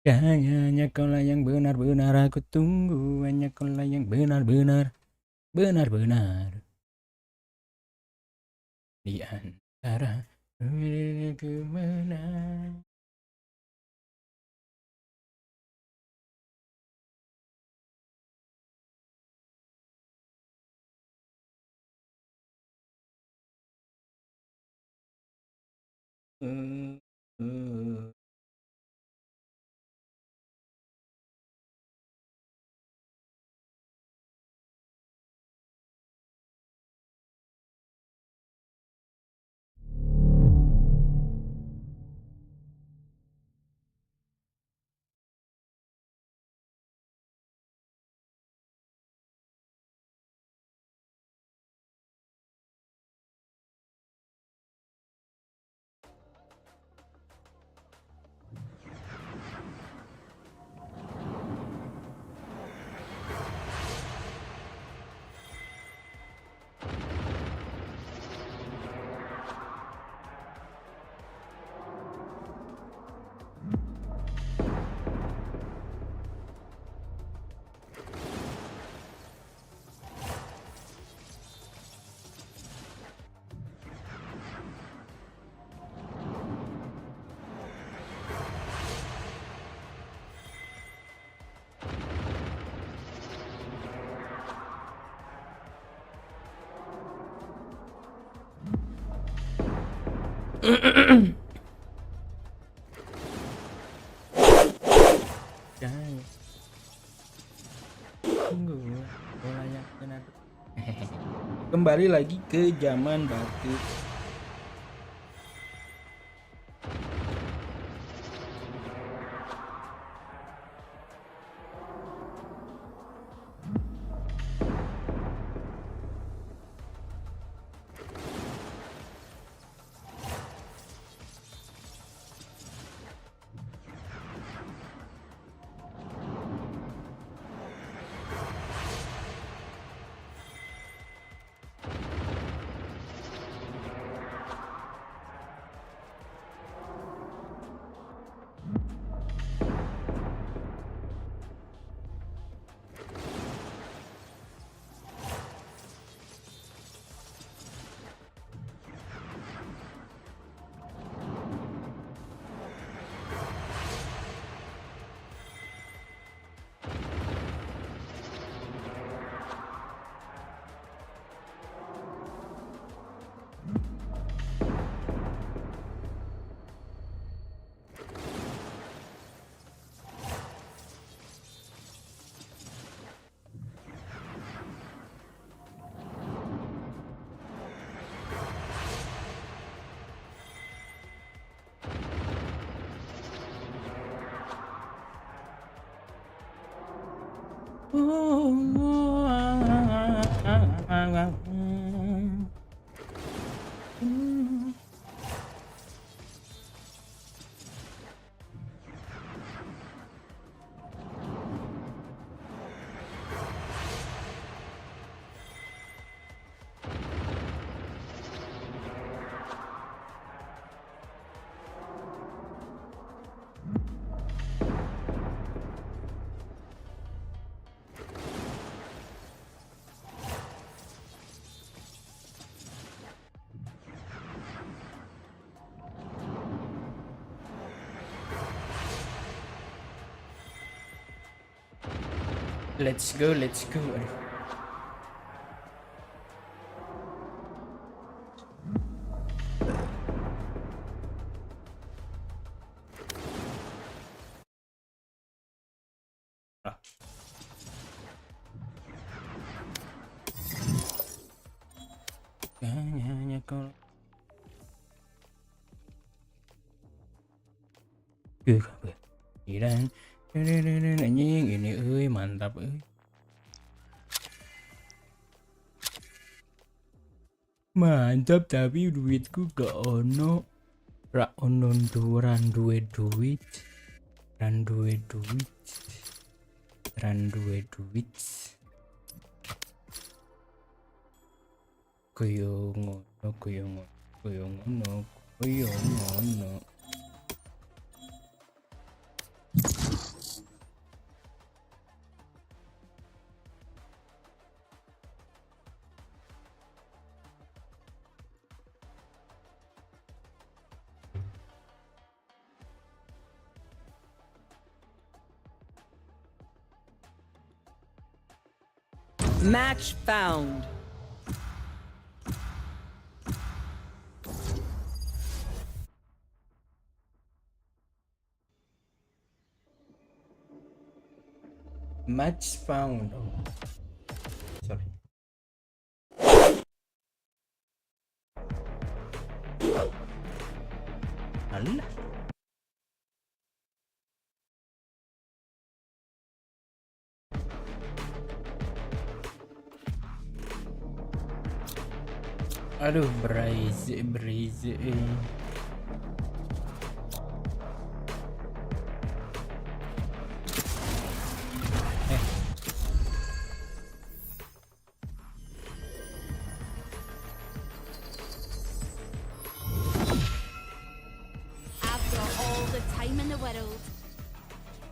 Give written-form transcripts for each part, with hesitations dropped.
Hanya kaulah yang benar-benar aku tunggu, hanya kaulah yang benar-benar di antara ku menang. Uh, uh. Jangan tunggu, bola yang benar. Kembali lagi ke zaman batu. Let's go, let's go. Hanya kau. Dan anjing ini mantap mantap, tapi duitku gak ono. Ra ono ran duwe duit. Koyo ngono. Match found. Match found. Oh. Sorry. Alah. Aduh, berizi. I've got all the time in the world.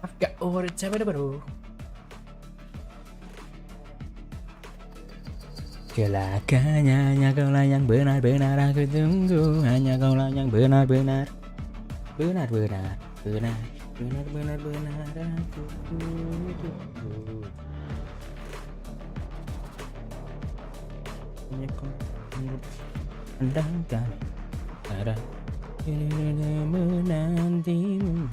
I've got all the time in the world. Celakanya hanya kaulah yang benar-benar aku tunggu. Hanya kaulah yang benar-benar benar-benar aku tunggu. Hanya kau andangkan ada menantimu.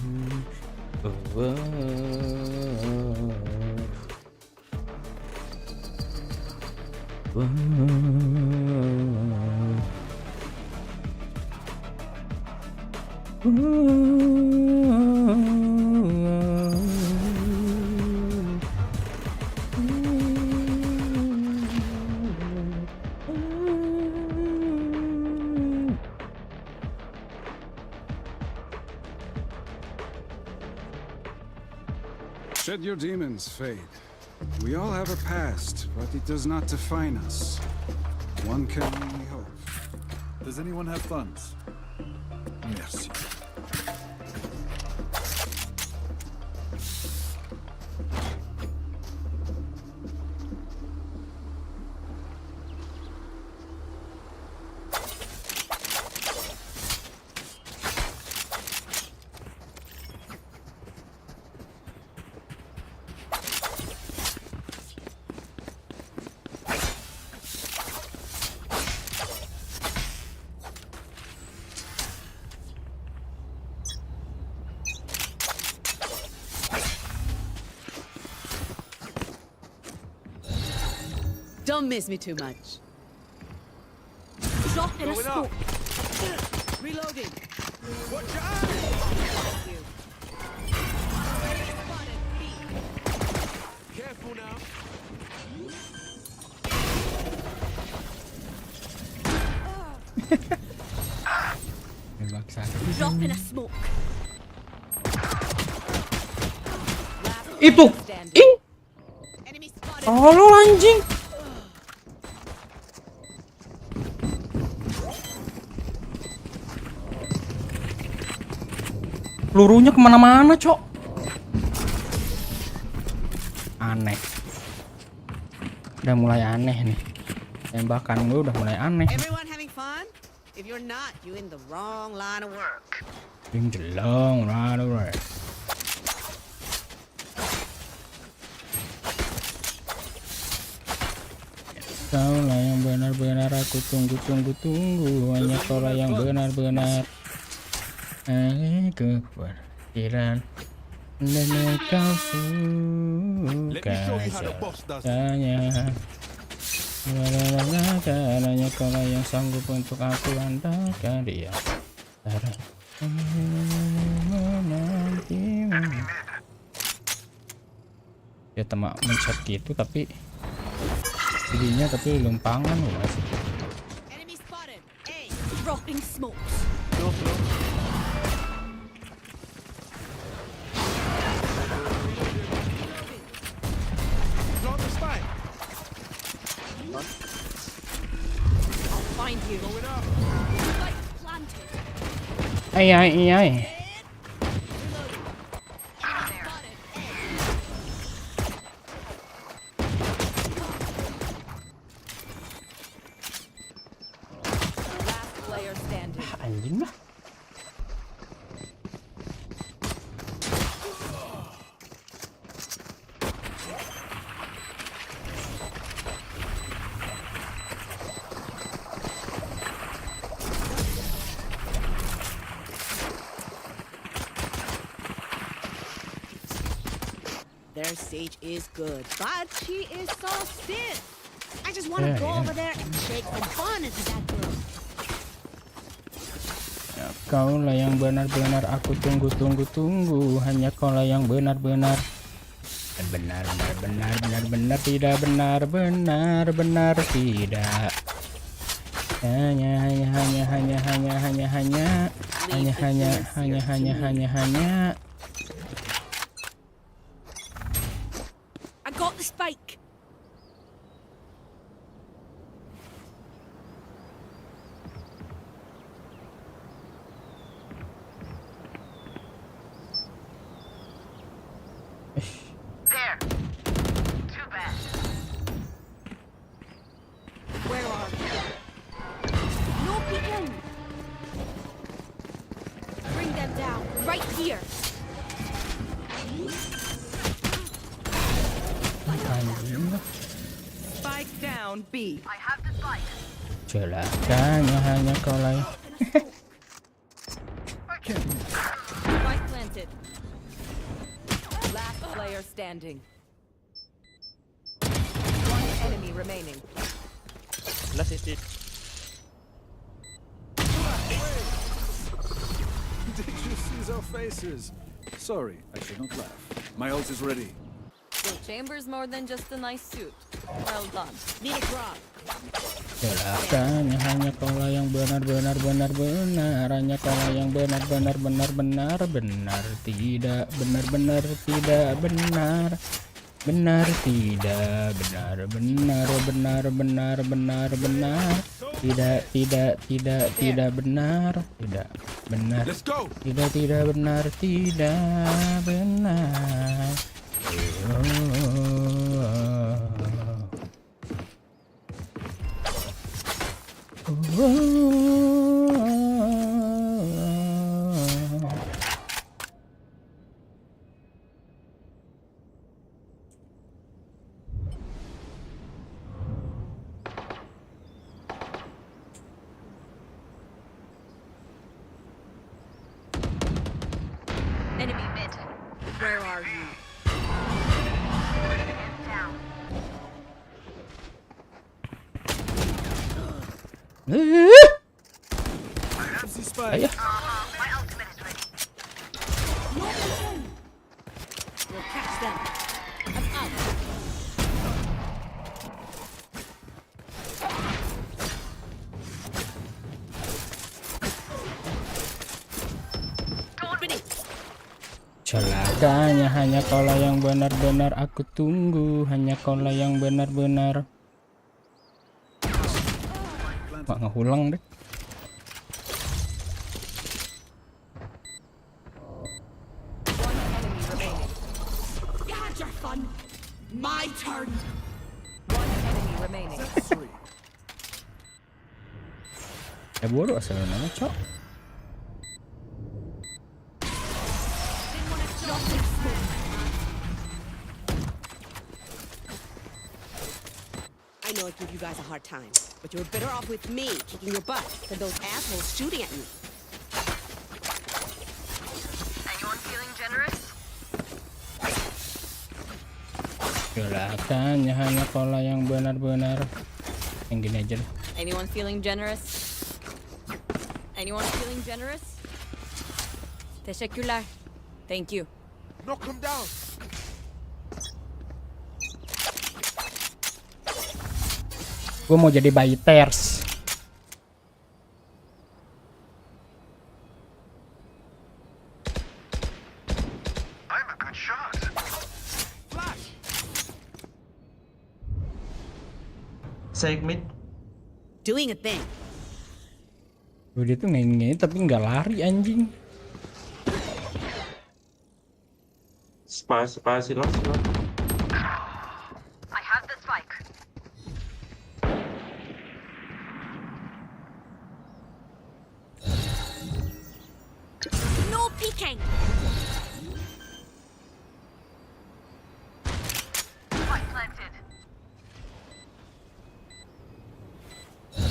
Shed your demons, Fade. We all have a past, but it does not define us. One can only hope. Does anyone have funds? Merci. Don't miss me too much. Drop in a scope. Reloading. Watch your eyes! Careful now. Drop in a smoke. Itu, ih, Enemy spotted. tolol anjing. Pelurunya kemana-mana, cok. Aneh. Udah mulai aneh nih. Tembakan gue udah mulai aneh. Everyone having fun? If you're not, you in the wrong line of work. In the long run away. Kaulah yang benar-benar aku tunggu. Hanya kaulah yang benar-benar aku perkiraan. Dan kau suka rasanya. Hanya kaulah yang sanggup untuk aku andalkan dia. Ya temak mencet gitu tapi jadinya tapi lempangan loh. Enemy spotted. A. Dropping smokes. Plant the spike. I'll find you. Going up. Spike planted. Ay. Last player standing. Anjing lah. Their sage is good, but she is so stiff. I just want to go over there and shake the fun into that girl. Ya, kaulah yang benar-benar aku tunggu. Hanya kaulah yang benar-benar tidak benar tidak. Hanya. I got the spike. There. Too bad. Where are you? No peeking. Bring them down. Right here. Spike down, B. I have the spike. Celakanya hanya kaulah yang Spike planted. Last player standing. One enemy remaining. Last is it. Did you see their faces? Sorry, I should not laugh. My ult is ready. Your chamber's more than just a nice suit. Well done. Need a drop. celakanya hanya kaulah yang benar hanya kaulah yang benar tidak benar tidak benar tidak tidak benar tidak benar Let's go. tidak benar tidak benar. Enemy mid. Where are you? The spike. Ayah. We'll catch them. I'm out. Celakanya hanya kaulah yang benar-benar aku tunggu, hanya kaulah yang benar-benar. Mak ngehulang deh. One enemy remaining. You had your fun. My turn. One enemy remaining. Three. Bodoh asal nama cok. I know I give you guys a hard time, but you're better off with me kicking your butt than those assholes shooting at you. Anyone feeling generous? Celakanya hanya kaulah yang benar-benar. Yang gini aja deh. Anyone feeling generous? Anyone feeling generous? Teşekkürler. Thank you. Knock him down. Gue mau jadi biters. I'm a good shot. Flash. Segment. Doing a thing. Dia tuh nge tapi nggak lari anjing. Spasi loh. I have the spike. No peeking. Spike planted.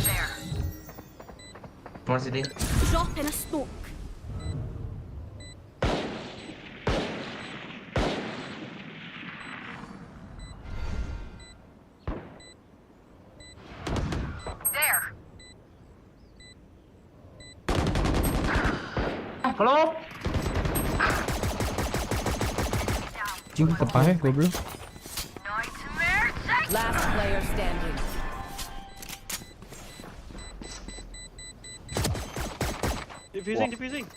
There. Masih deh. Drop in a smoke. Halo? Cing kepahe goblok. Last player standing. Defusing.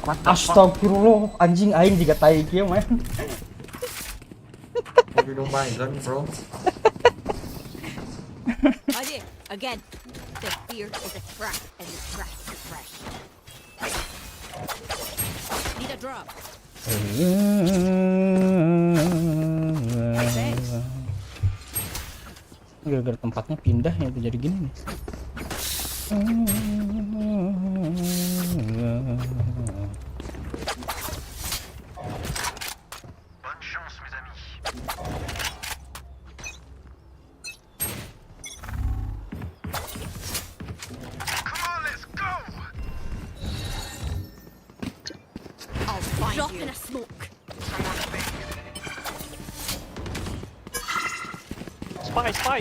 Astagfirullah, anjing aing juga tai kieu man. You my gun, bro. Idea. Again. The fear is a trap, and the trap is fresh. Need a drop. Gara-gara tempatnya pindah ya jadi gini nih. I'll find Drop you. in a smoke.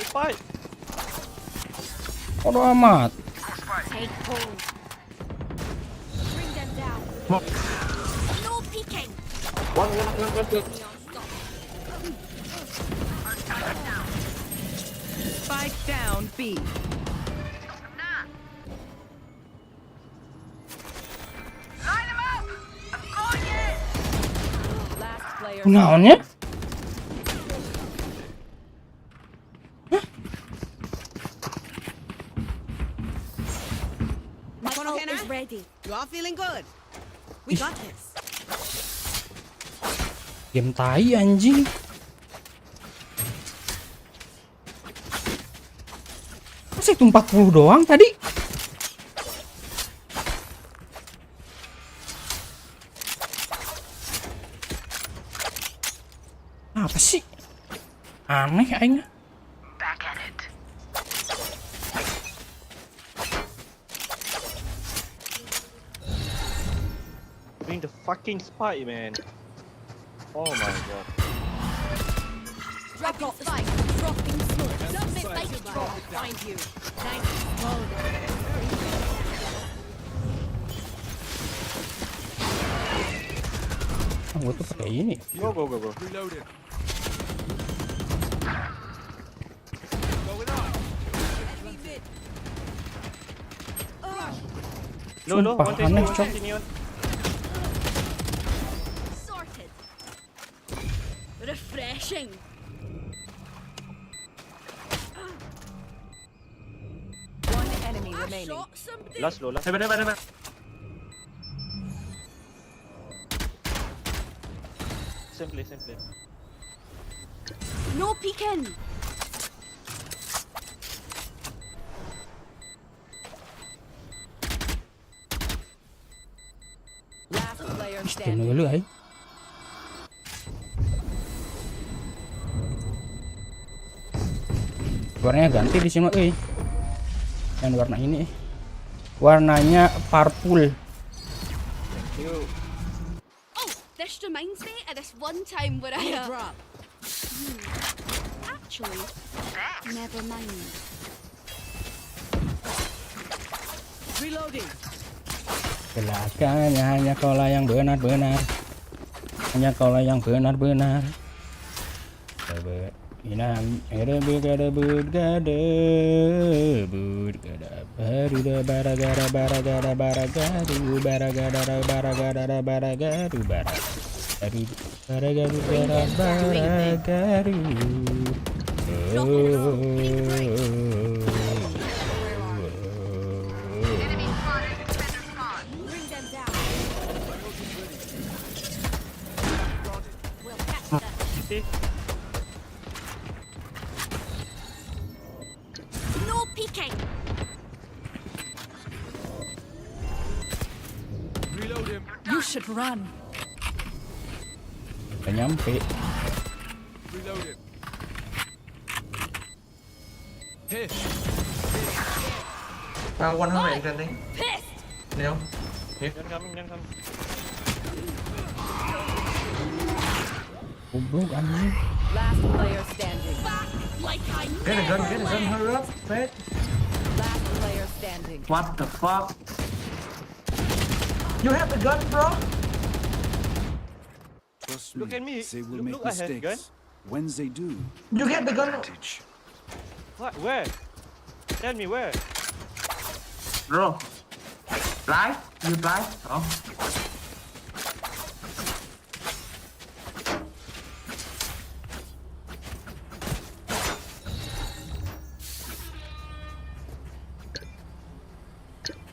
Spy. Bodo amat. Take hold. Bring them down. No peeking. One. Spike down B. Last player. Naonnya? My Kono ult Kenna? is ready. You all feeling good? We got this. Game tai anjing. Masih itu 40 doang tadi. Apa sih? Aneh aing. Bring the fucking spy, man. Oh my god. Dropping spike. Dropping smoke. Dump it like I'll find you. Nice. Well Gua tuh pakai ini. Go. Reloaded. No, Sumpah, one aneh, take cok. continue. sorted. Refreshing. One enemy I remaining. shot somebody. Last low. Simply. No peeking. Last player Tunggu standing. dulu aing. Warnanya ganti di sini, euy. Dan warna ini. Warnanya purple. Oh, this reminds me of this one time where I drop. actually never mind. Reloading. Celakanya hanya kaulah yang benar-benar. Hanya kaulah yang benar-benar. Inam ada bud gada baruda baragara baragara baragaru baragara baragara baragaru baragaru baragaru. Bring them down. We'll catch them. No peeking. Reload him. You should run. Udah nyampe. Reload him. Hit. 100 anything. Pissed. No. Gun coming. Goblok anjing. Last player standing. Back like I Get a gun, never left. hurry up, fast. Last player standing. What the fuck? You have the gun, bro? Trust Look me, at me. they will Look, make look, I have gun. mistakes. When they do, You get the gun. advantage. What? Where? Tell me where. Bro. Live? You live? Oh.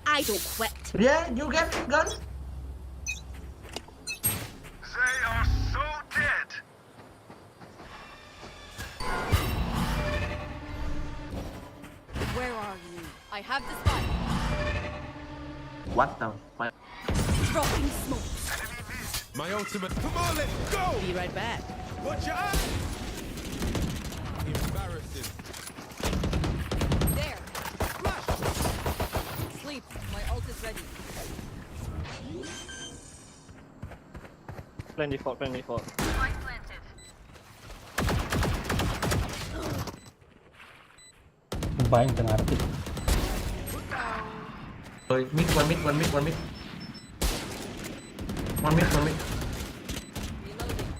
I don't quit. Yeah, you get the gun? They are so dead. Where are you? I have the spike. What the fuck? Dropping smoke. My ultimate. Come on, let's go. Be right back. Watch your eyes. Embarrassing. There. Sleep. My ult is ready. Plan default, plan default. Mbang tengah arti. Rồi, mid, one mid. One mid. Reloading.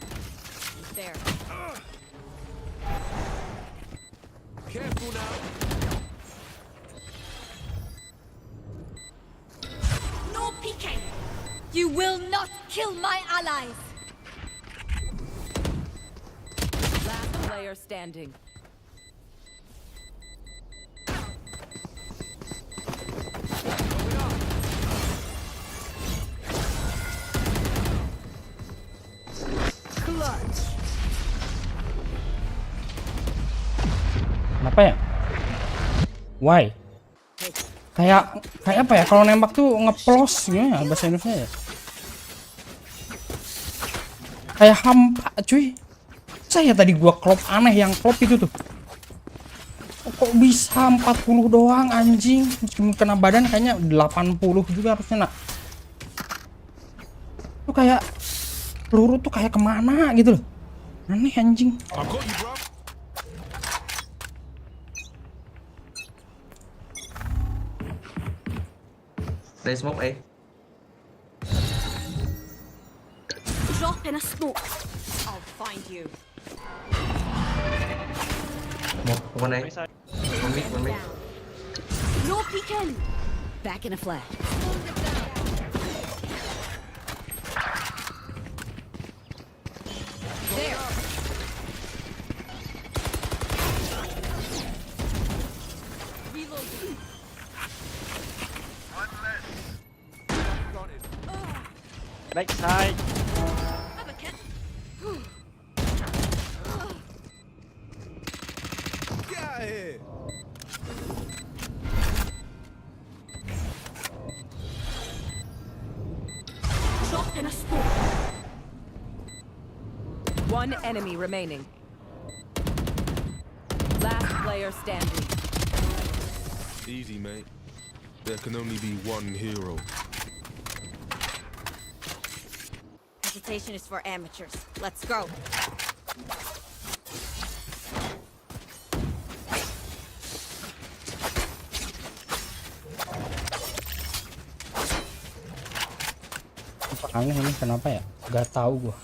There. Careful now. No peeking. You will not kill my allies. Last player standing. Clutch. Kenapa ya? Why? Kayak apa ya? Kalau nembak tuh ngeplos gimana bahasa Indonesia ya? Kayak hampa cuy. Saya tadi gua klop aneh yang klop itu tuh. Kok bisa 40 doang anjing? Meskipun kena badan kayaknya 80 juga harusnya nak. Tuh kayak peluru tuh kayak kemana gitu loh. Aneh anjing. I got you, bro. They smoke A. Drop in a smoke. I'll find you. One A. My side. One mid. No peeking. Back in a flash. There. Reloading. One less. Back side. Have a kit. Get out of here. Drop in a smoke. One enemy remaining. Last player standing. Easy, mate. There can only be one hero. Hesitation is for amateurs. Let's go. Aneh ini kenapa ya? Gak tahu gua.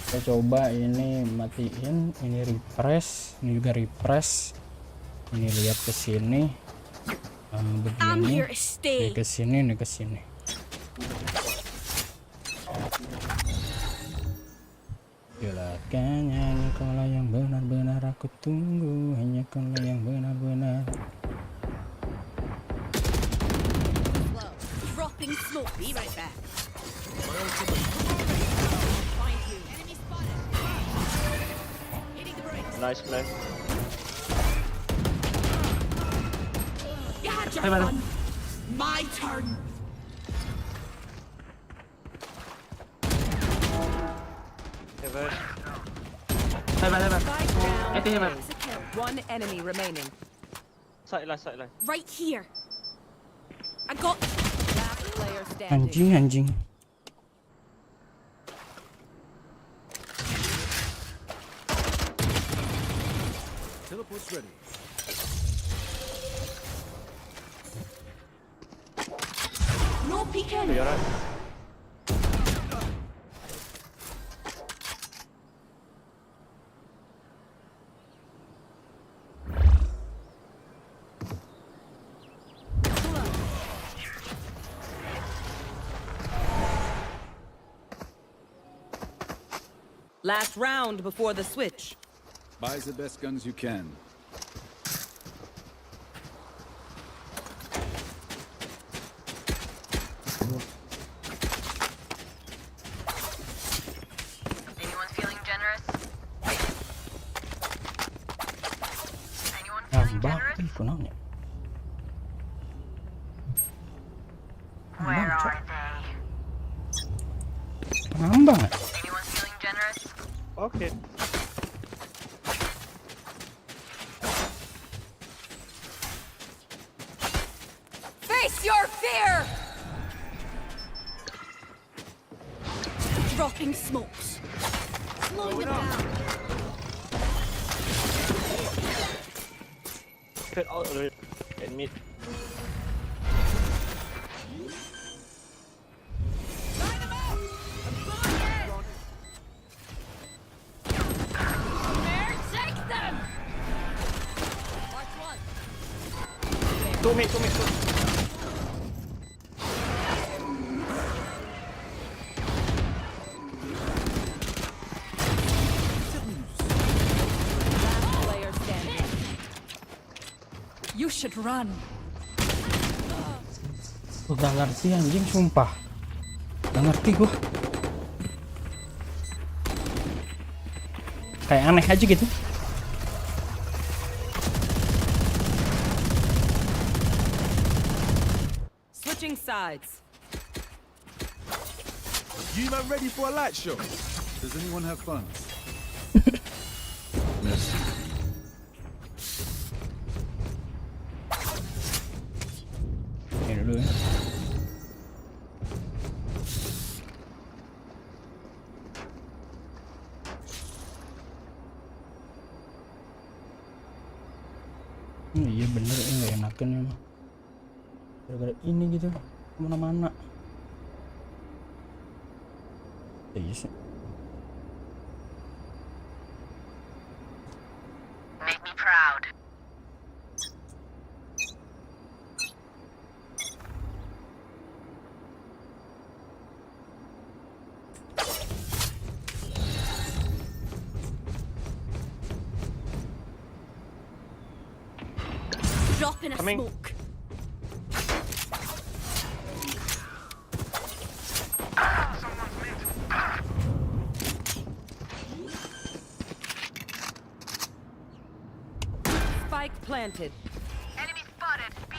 Saya coba ini matiin, ini refresh, ini juga refresh. Ini lihat ke sini. I'm Begini. here to stay. Ini ke sini, ini ke sini. Silakan nyanyi kaulah yang benar-benar aku tunggu, hanya kaulah yang benar-benar. Slow. Dropping smoke. Be right back. Nice plan. You had your Hey, madam. fun. My turn. Heaven. Heaven. Spike down. Heaven, heaven. It's a kill. One enemy remaining. Side line. Right here. I got. Last player standing. Anjing. Teleport's ready. No peeking. You're right. Last round before the switch. Buy the best guns you can. Anyone feeling generous? Anyone feeling Mbang, generous? kunangnya. Where Mbang, are they? Mbang. Anyone feeling generous? Okay. Face your fear! Dropping smokes. Slowing them down. Get out of it. Admit. There, take them! Watch one. Two mid. Last player standing. You should run. Gue gak ngerti anjing, sumpah. Gak ngerti gue. Kayak aneh aja gitu. Switching sides. You man ready for a light show? Does anyone have fun? Merci. Ini dulu ya. Iya bener, ini gak enakan emang. Gara-gara ini gitu, kemana-mana. Iya sih. Make me proud. Drop in a Coming. smoke. Spike planted. Enemy spotted. B.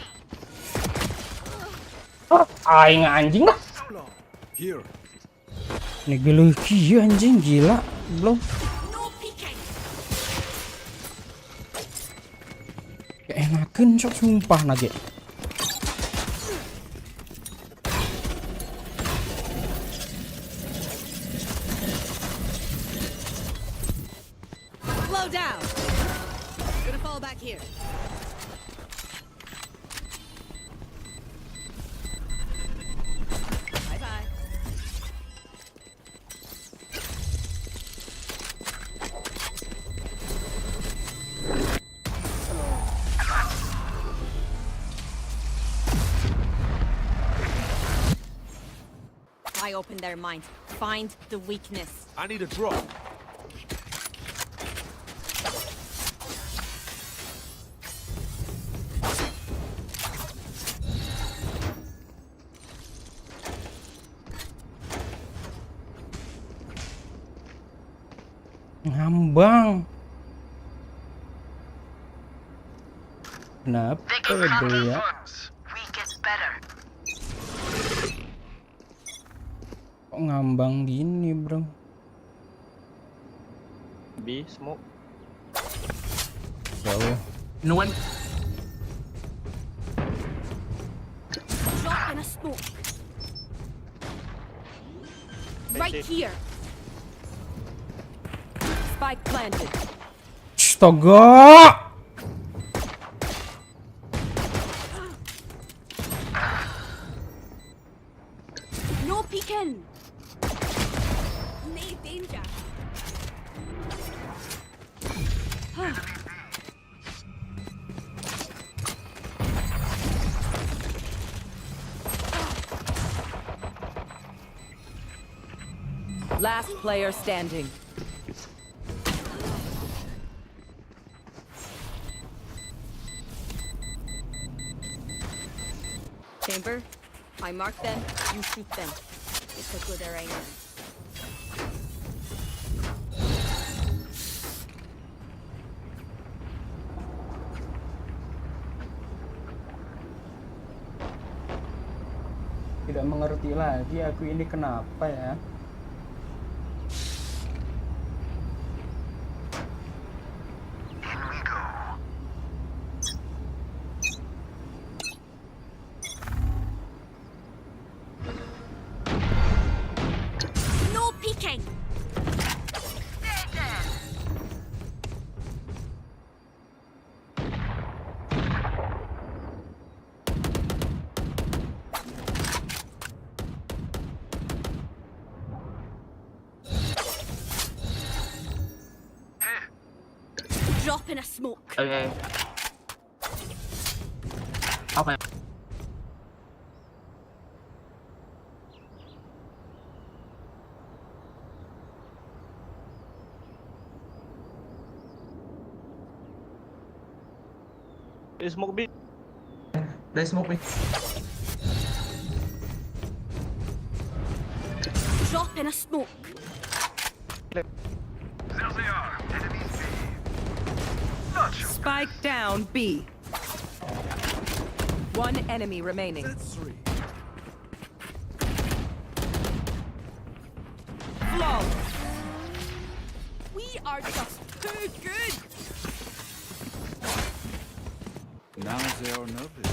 Aing anjing lah. Here. Ini geluki anjing gila. Belum. No peeking. Gak enakan sok sumpah nage. Slow down. Gonna fall back here. Bye bye. I open their minds. Find the weakness. I need a drop. Ngambang. Kenapa They can handle dia ya? funds. We get better. Kok ngambang gini bro? B smoke. Jauh. No one. Drop in a smoke. Right here. Spike planted. Astaga. No peeking. Need danger. Last player standing. chamber. I mark them, you shoot them. It's a good arrangement. Tidak mengerti lagi aku ini kenapa ya. No peeking. Drop in a smoke. Okay. Okay. They smoke B. They smoke me. Drop in a smoke. Spike down B. One enemy remaining. That's 3. Flawless. We are just too good. Now they are nervous.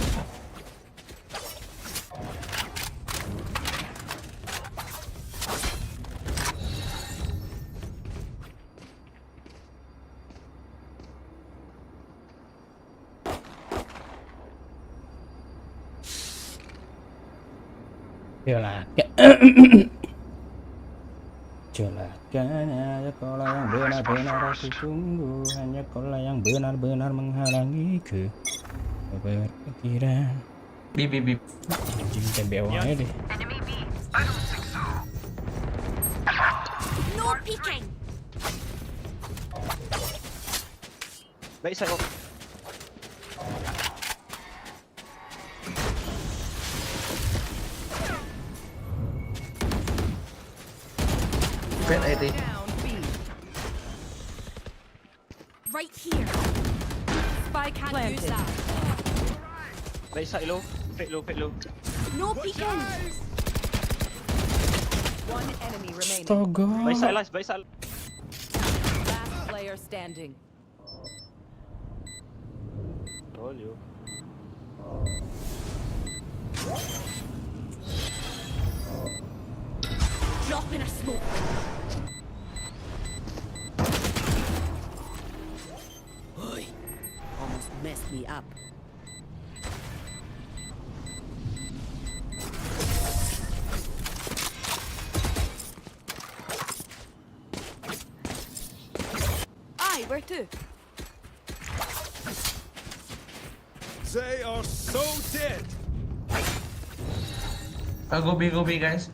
Celakanya hanya kaulah yang benar-benar aku tunggu, hanya kaulah yang benar-benar menghalangiku berpikiran. B. Anjing TBO aja deh. No peeking. Baik side. Pet 80. Down B. Right here. Spike Can't use planted. that. Baik side low. Fake low. No peeking. One enemy remaining. Baik side Astaga. last. Baik side. Last player standing. Told you. Drop in a smoke. Oi. Almost messed me up. Aye, where to? They are so dead. Go B, guys.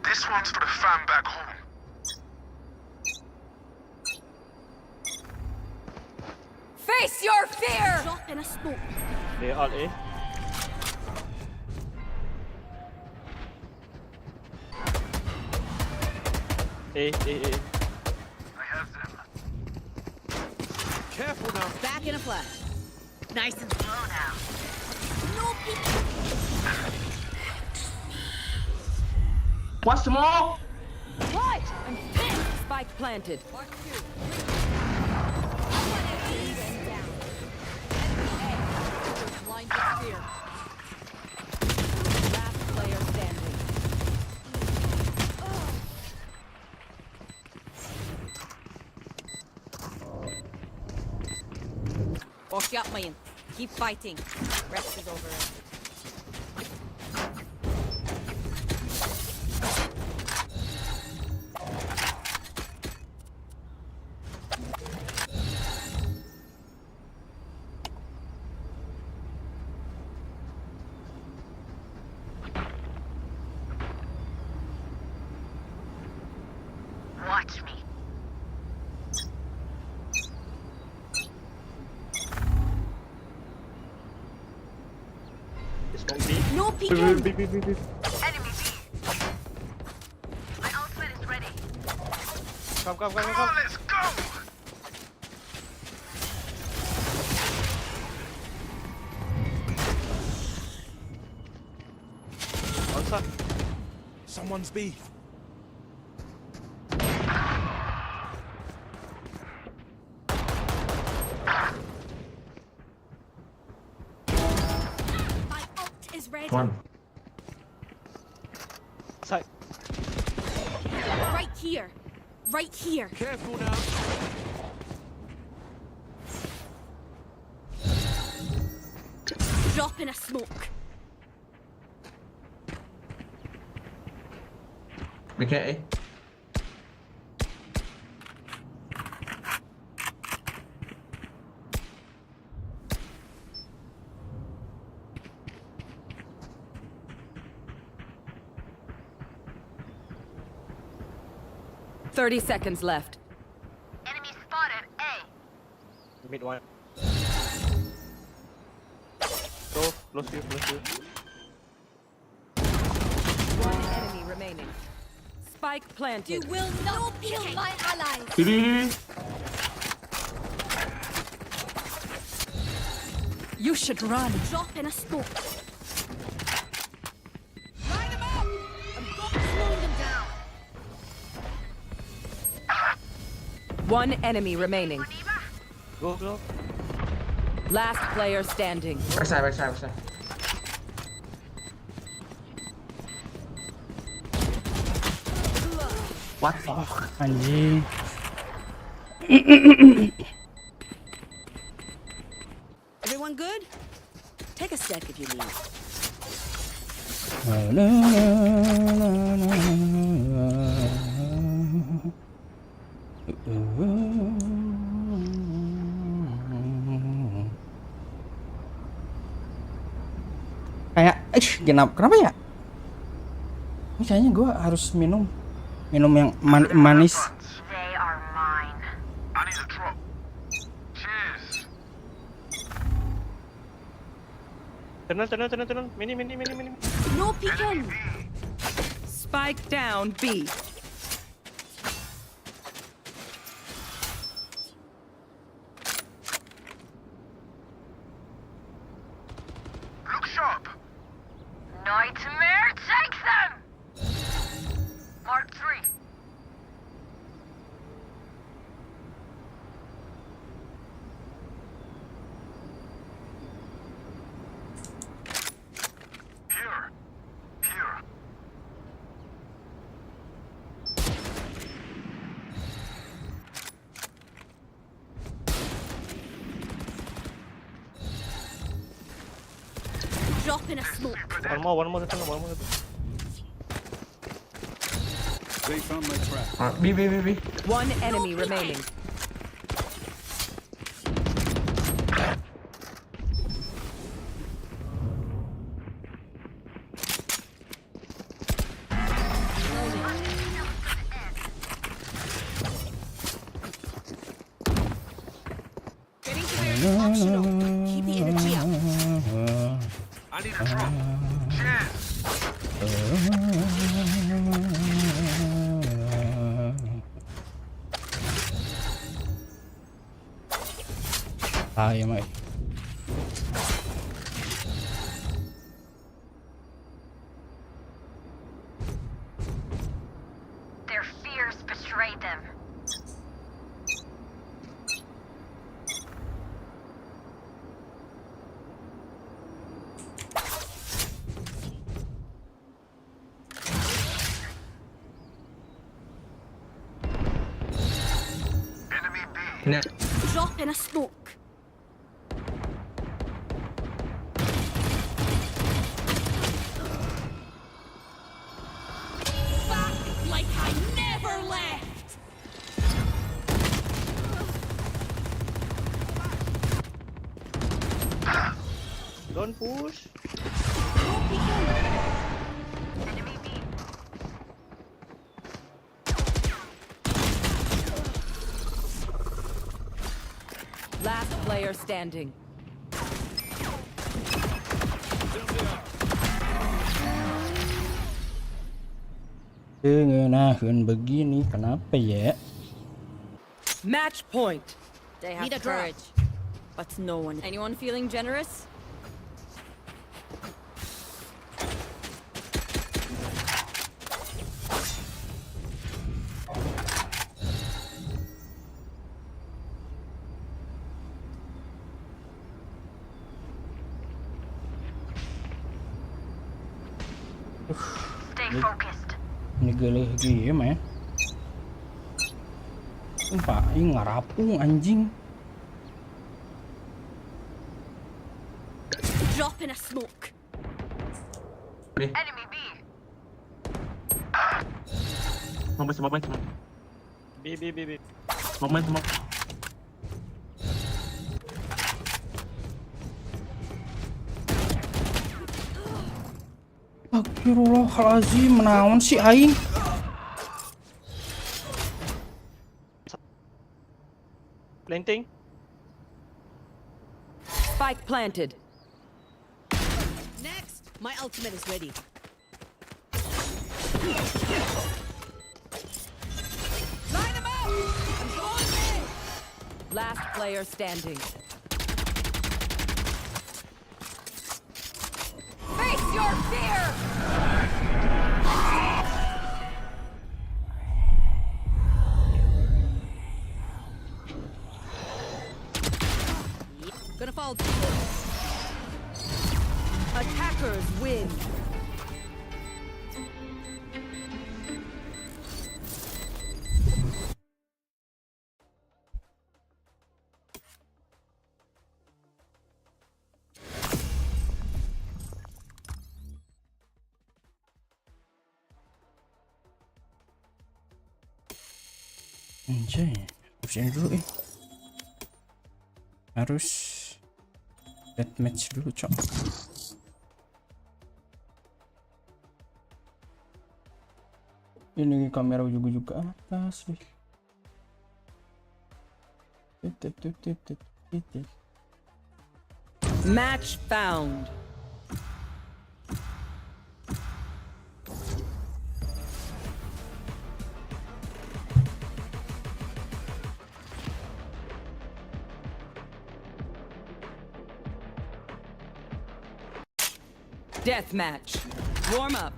This one's for the fam back home. Face your fear! Drop in a smoke. They all A. A. I have them. Careful now. Back in a flash. Nice and slow now. No peeking. What's the more? What? I'm pissed! Spike planted. Blind with fear. Last player standing. Wash up, man. Keep fighting. Rest is over. It's not B. No peeking. B. Come. Let's go! Outside. Someone's B. My ult is ready. One. Side. Right here. Right here. Careful now. Drop in a smoke. BKA. Thirty seconds left. Mid one. Go. Close you. One enemy remaining. Spike planted. You will not kill my allies. BB. You should run. Drop in a smoke. Line them up. I'm going to slow them down. One enemy remaining. Go. Last player standing. Backside. What? Anjing. Everyone good? Take a sec if you need. Kayak, kenapa ya? Ini kayaknya gue harus minum yang manis. They are mine. I need a drop. Cheers. Turn. Mini. No peeking. Spike down B. Look sharp. Nightmare, take them! Mark 3. Here. Drop in a smoke. One more. They found my trap. B. One enemy remaining. Getting to where it's optional. Keep the energy up. I need a drop. Cheers. Ya mày. Their fears betrayed them. Enemy B. Nah. Drop in a smoke. Back like I never left. Don't push. No peeking. Enemy B. Last player standing. Ngenahin begini, kenapa ya? Match point. They have Need a drop. courage. But no one. Anyone feeling generous? Ini geleh game ya. Sumpah, ini ngarapung anjing. Drop in a smoke. Enemy B. Smoke. B. Smoke. Astagfirullahaladzim, menawan si aing. Planting. Spike planted. Next, my ultimate is ready. Line them up! I'm going in! Last player standing. Face your fear! Gonna fall. Attackers win. Anjay, harusin dulu harus deathmatch dulu cok. Ini kamera juga atas nih. Match found. Deathmatch. Warm up.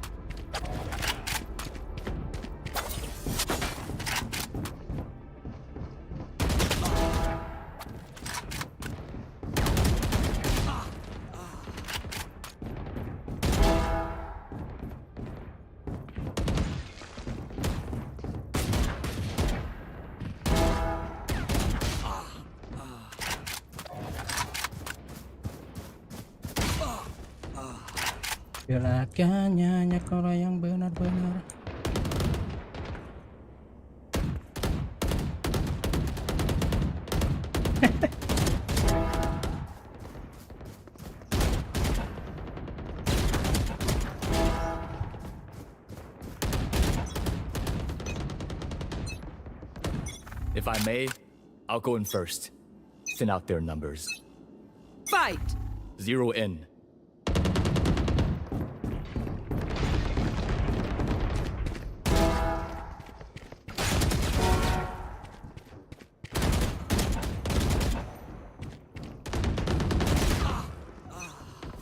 Silakan nyanyi kalau yang benar-benar. If I may, I'll go in first. Thin out their numbers. Fight! Zero in.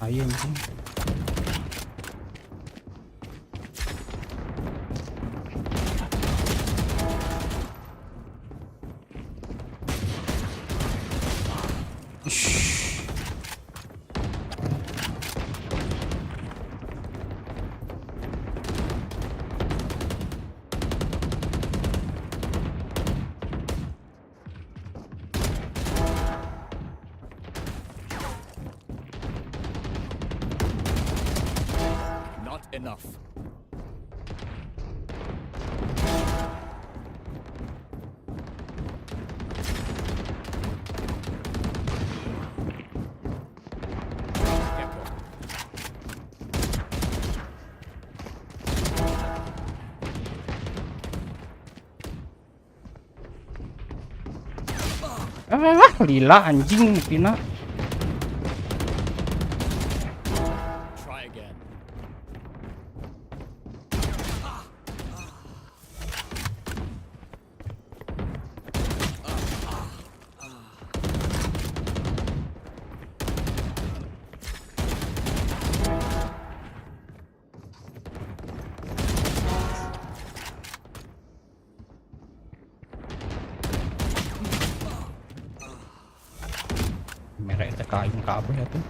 Ayo anjing. Not enough. Lila anjing Pina. Try again. Merek teh kain kabeh atuh.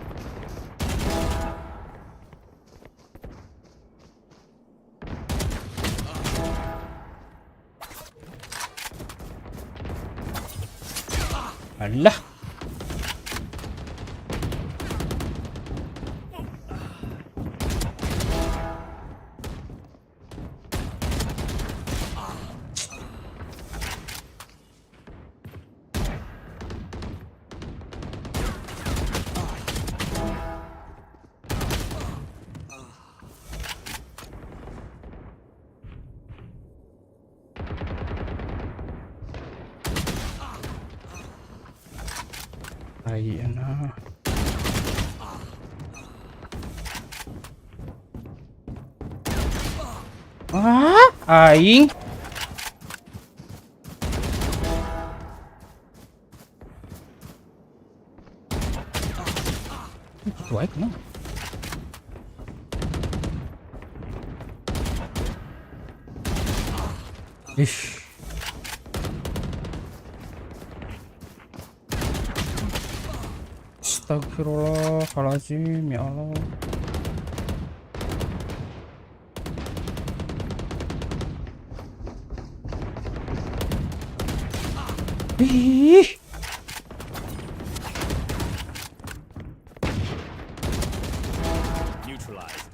Alah. Aiyana. Aing. Cuek no. Ish. Astagfirullahaladzim, ya Allah. Ih. Neutralized.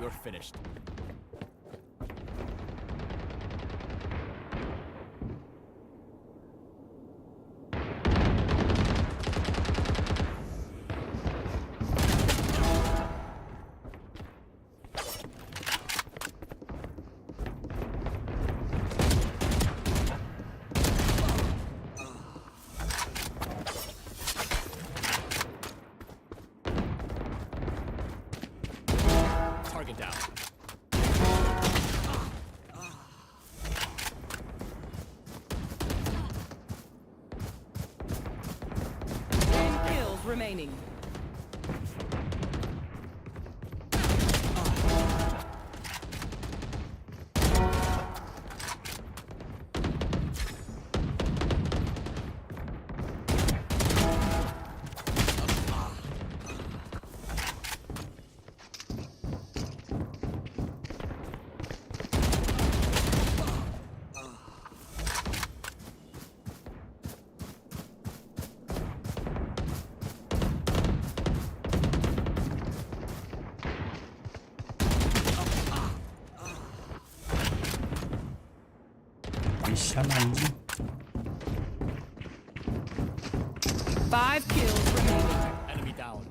You're finished. Target down. Kills remaining. Bisa anjing. 5 kills remaining. Enemy down.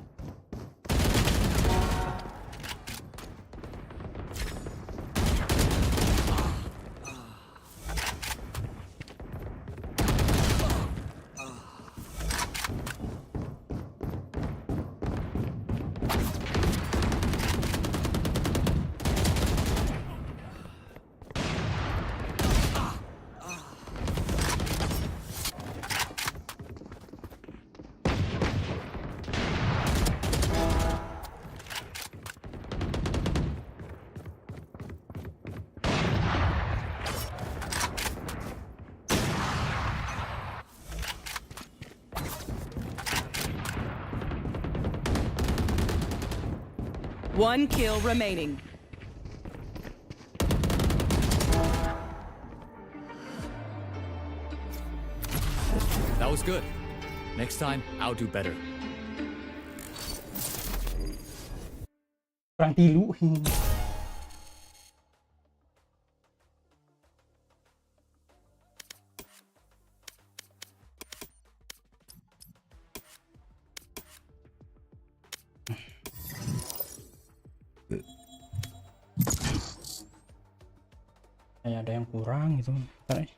One kill remaining. That was good. Next time, I'll do better. Kurang tilu. Kayak ada yang kurang gitu. Bentar,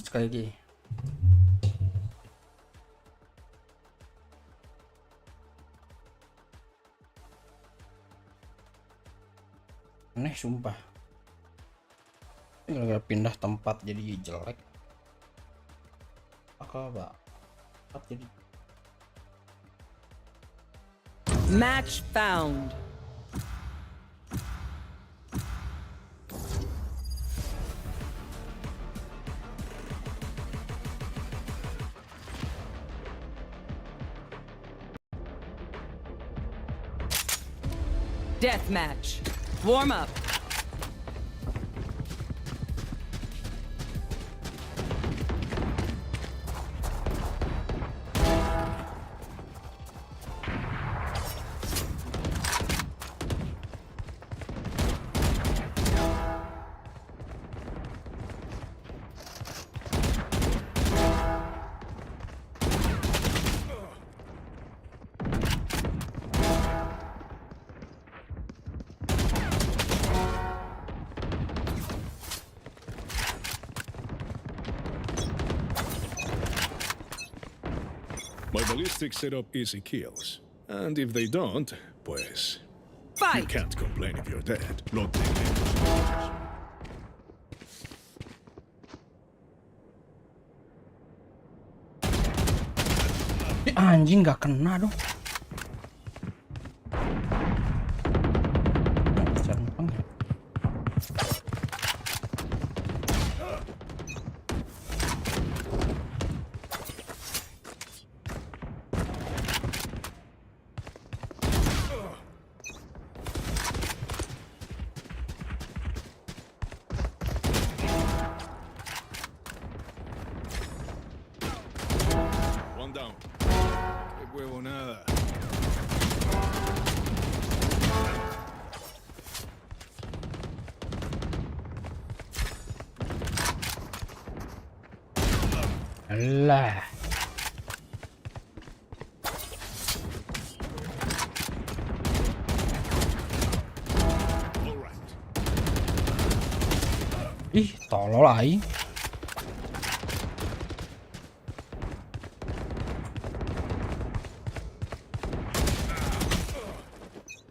Sekali lagi. Aneh sumpah. Gara-gara pindah tempat jadi jelek. Apa jadi Match found. Death match. Warm up. My ballistics set up easy kills. And if they don't, pues... You Fight. can't complain if you're dead. Not taking any. anjing nggak kena dong. One down. Qué huevonada. Alah. Ih, tolol aing.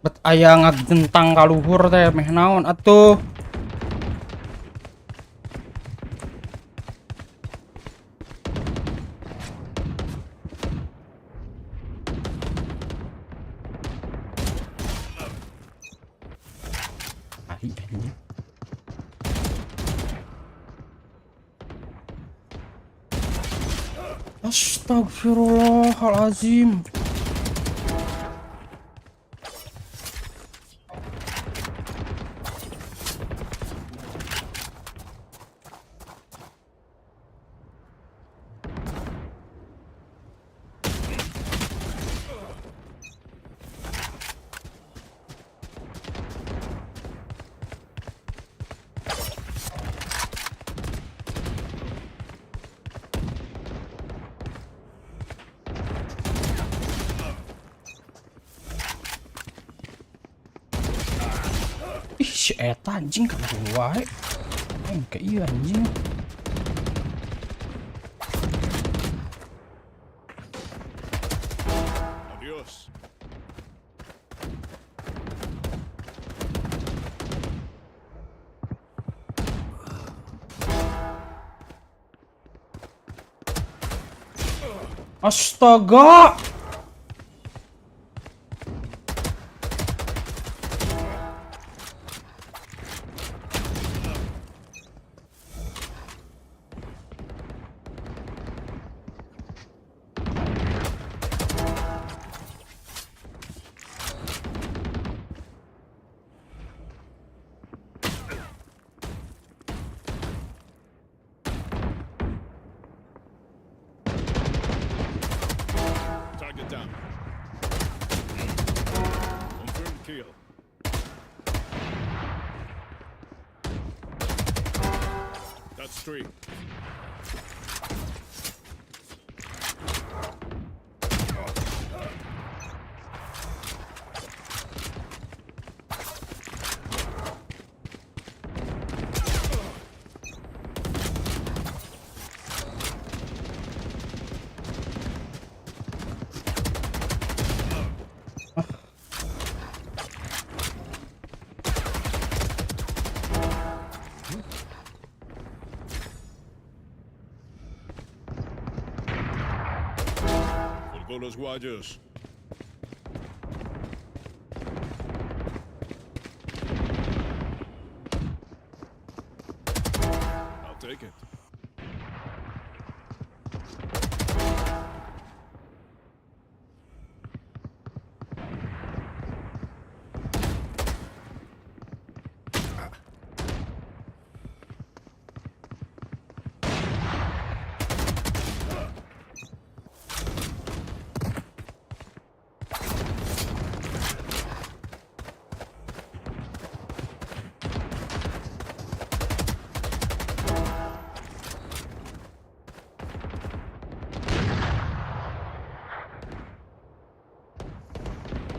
Bet aya ngagentang ka luhur teh meh naon atuh. Astagfirullahalazim. Ih, si eta anjing kan wae. Engke iya anjing. Adios. Astaga. Target down. Confirmed kill. That's three. por los guayos. I'll take it.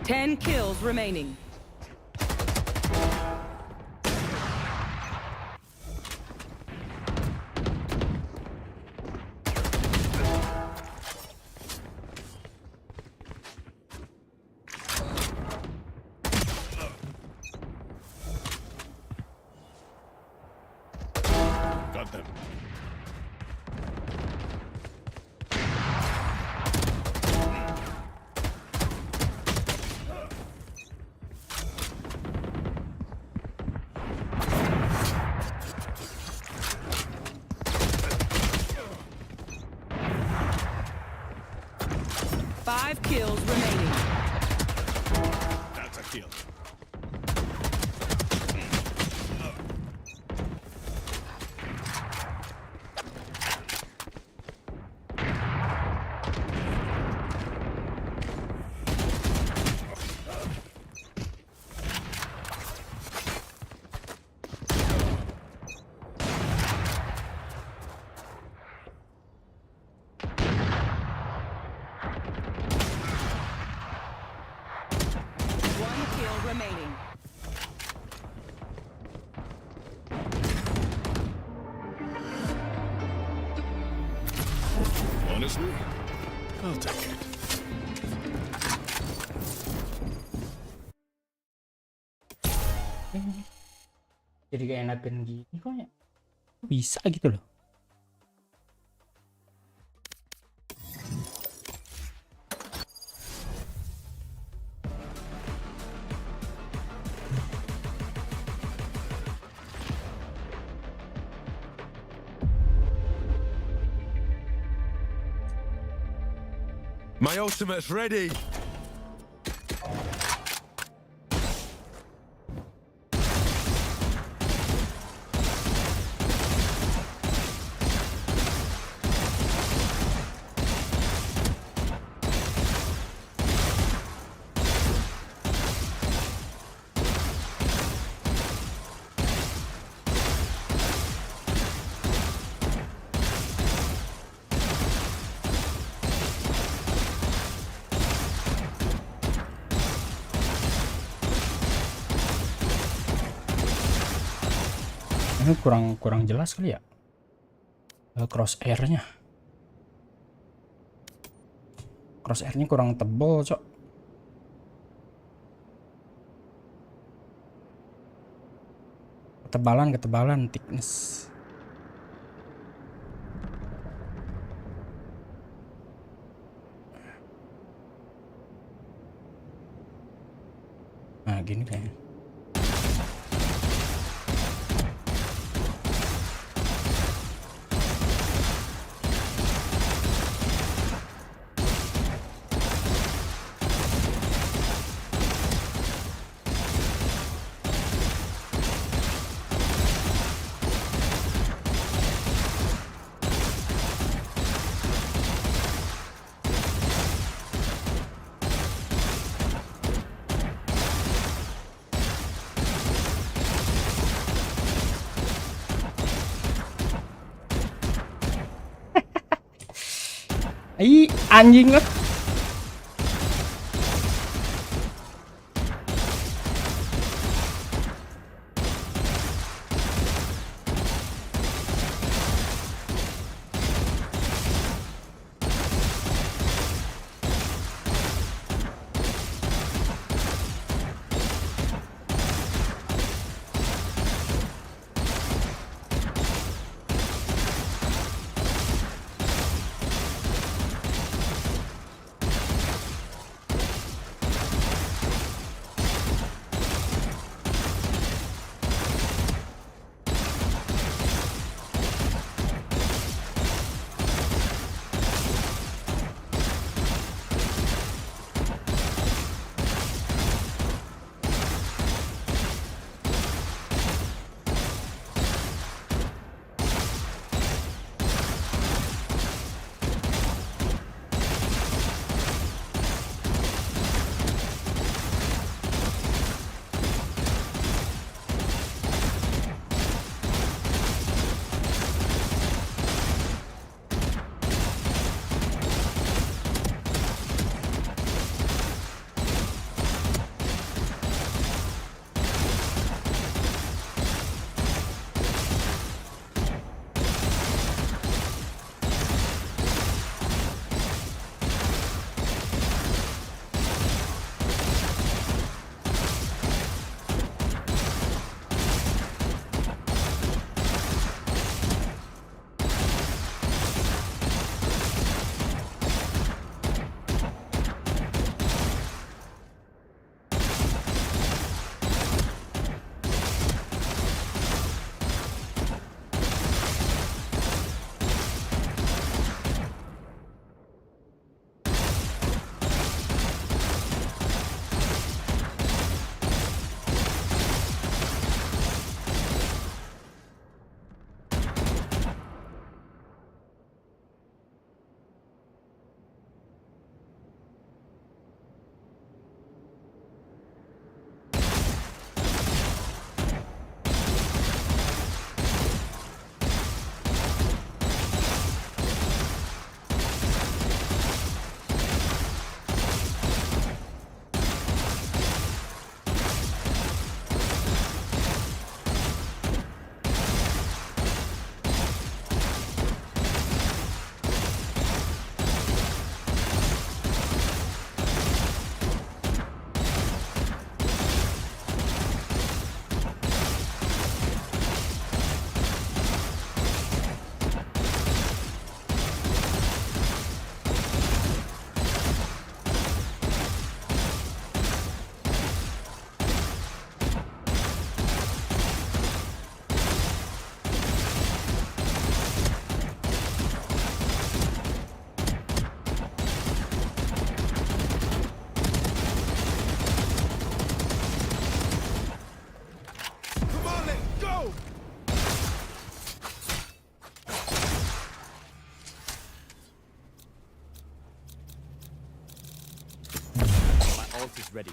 Ten kills remaining. Got them. Five kills remaining. That's a kill. One kill remaining. Honestly, I'll take it. Jadi kayak enakan gini kok ya. Bisa gitu loh. My ultimate's ready. Ini kurang jelas kali ya crosshairnya kurang tebel, cok. Ketebalan thickness. Nah gini kayaknya. Ih, anjing lah. My ult is ready.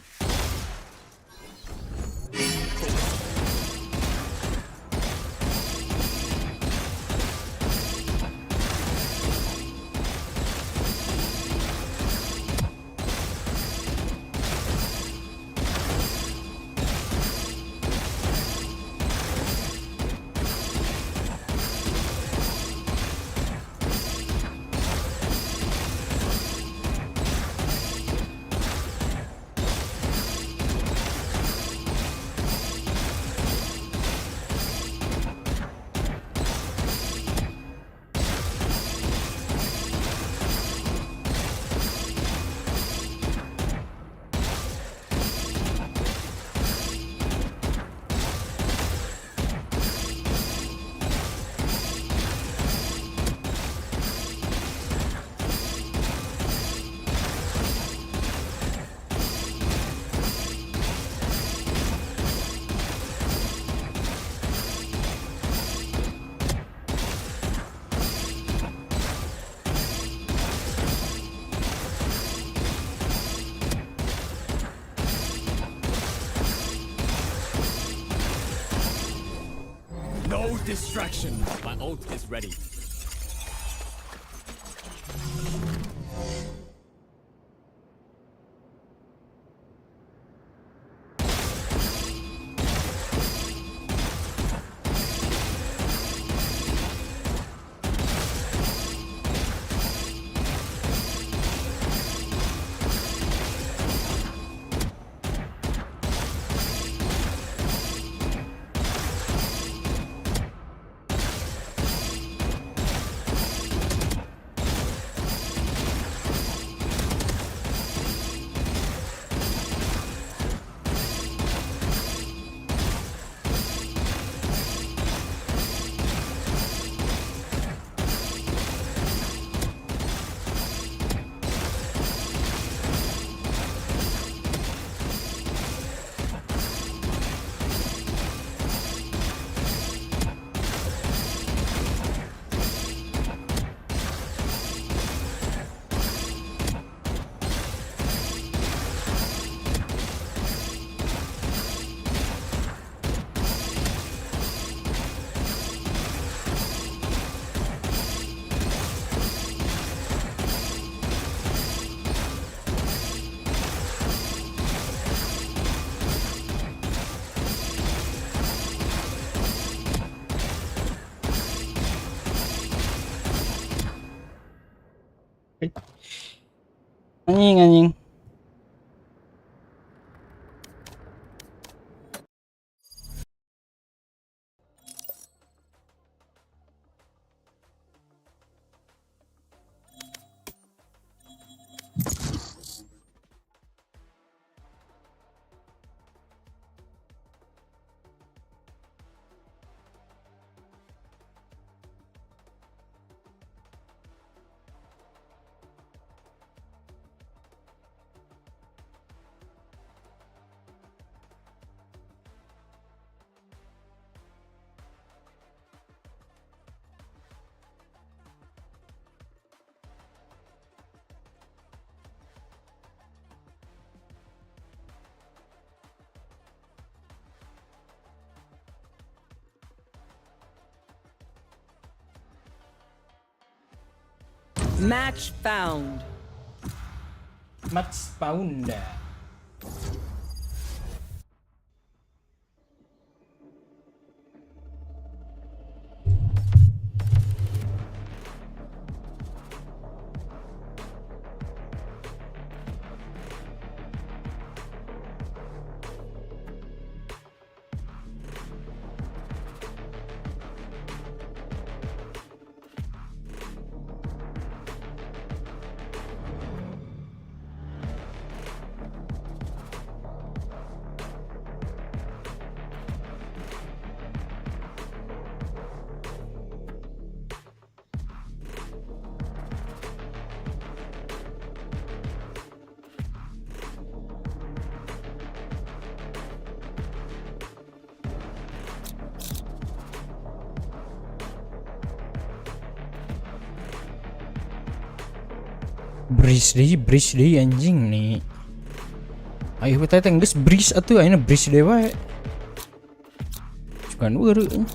No distraction. My ult is ready. Anjing. Match found. Match found. Bridge deh anjing nih. Ayo kita tengges breeze atuh, ayeuna breeze deui wae. Sugan weureu.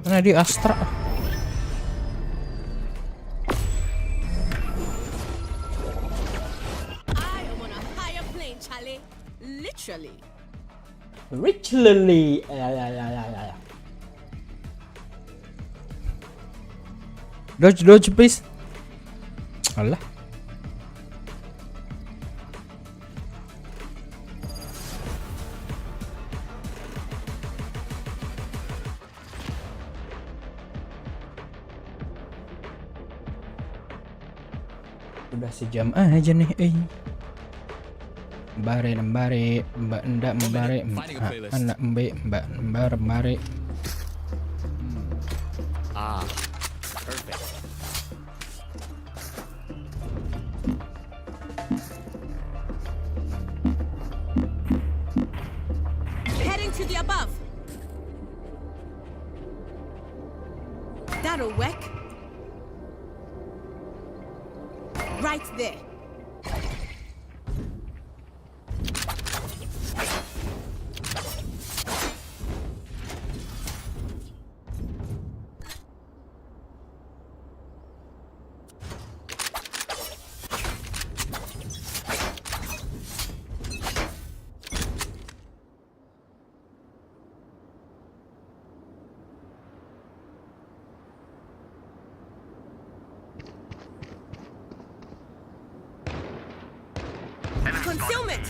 Mana di Astra? I am on a higher plane, Charlie. Literally. Richly. Dodge please. Alah. Udah sejam aja nih, Mbare, mbak ndak mbare, anak mbak mbare. Perfect. Heading to the above. That'll work. Right there. Concealment.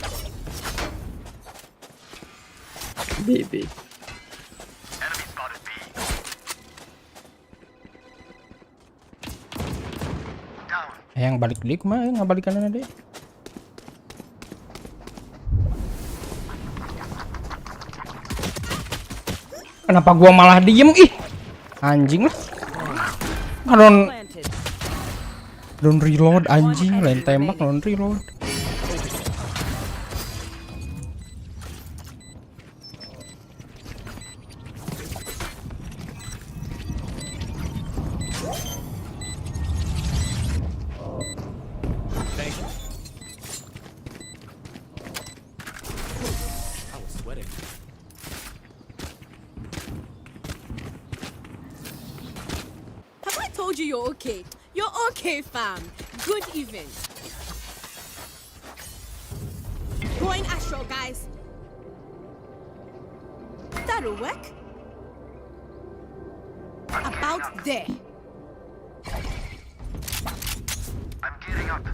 B. Yang balik deh kumaha ngabalikanana deh. Kenapa gua malah diem anjing lah. Don't reload anjing, lain tembak don't reload. Told you you're okay. You're okay, fam. Good even. Going astral, guys. That'll work. About there. I'm gearing up.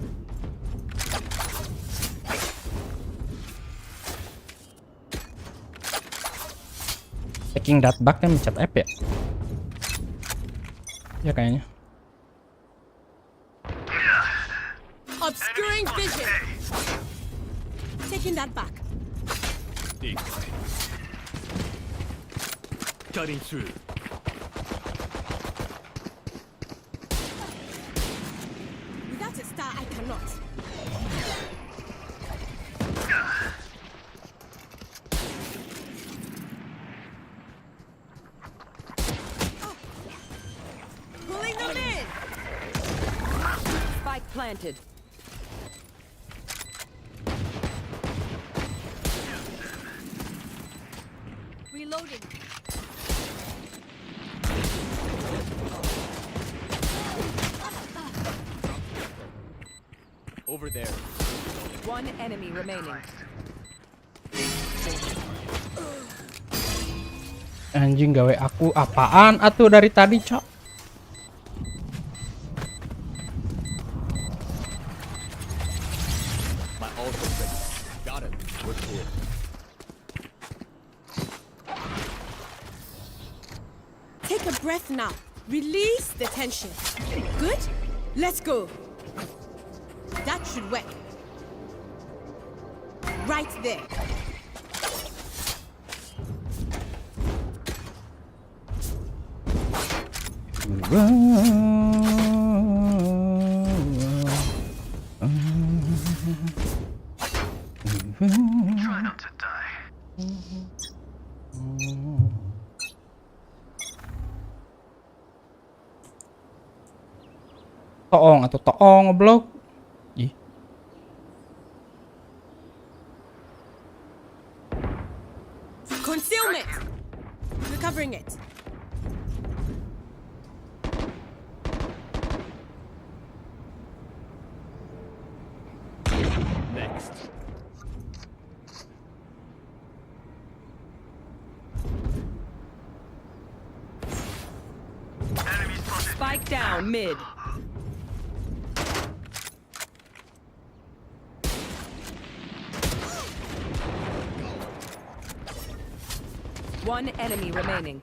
Taking that back kan mencet F ya? Ya kayaknya. Obscuring vision. Taking that back. Cutting through. Without a star, I cannot. Pulling them in. Spike planted. Reloading. Over there. One enemy remaining. Anjing gawe aku apaan atuh dari tadi, Cok? My ult is ready. Got it. We're cool. Take a breath now. Release the tension. Good? Let's go. That should work. Right there. Try not to die. Toong atau toong ngeblok. Ih. Concealment! Recovering it. Next. Spike down mid. One enemy remaining.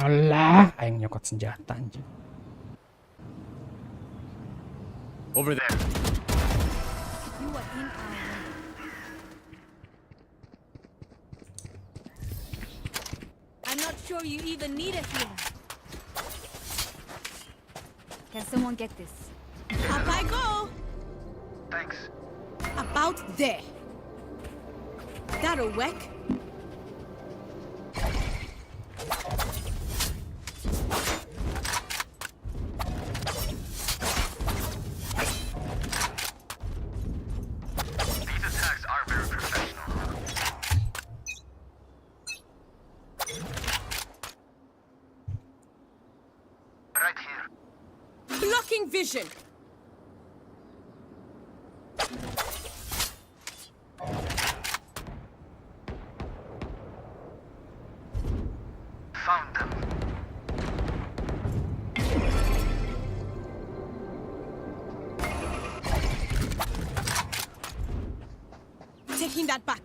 Alah, aing nyokot senjata anjing. Over there. You are in our I'm not sure you even need a healer. Can someone get this? Up I go! Thanks. About there. That'll work. These attacks are very professional. Right here. Blocking vision. Found them. Taking that back.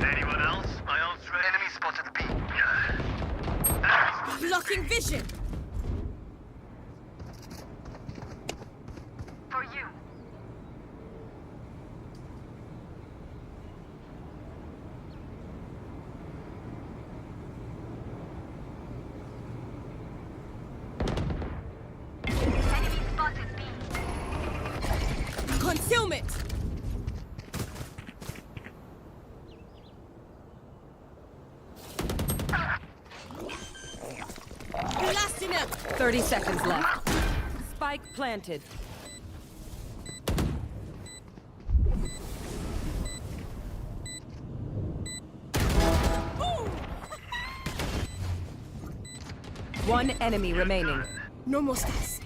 Anyone else? My ult's ready. Enemy spotted B. Blocking vision. For you. Enemy spotted B. Concealment. Blasting him. 30 seconds left. Spike planted. One enemy remaining. No more stars.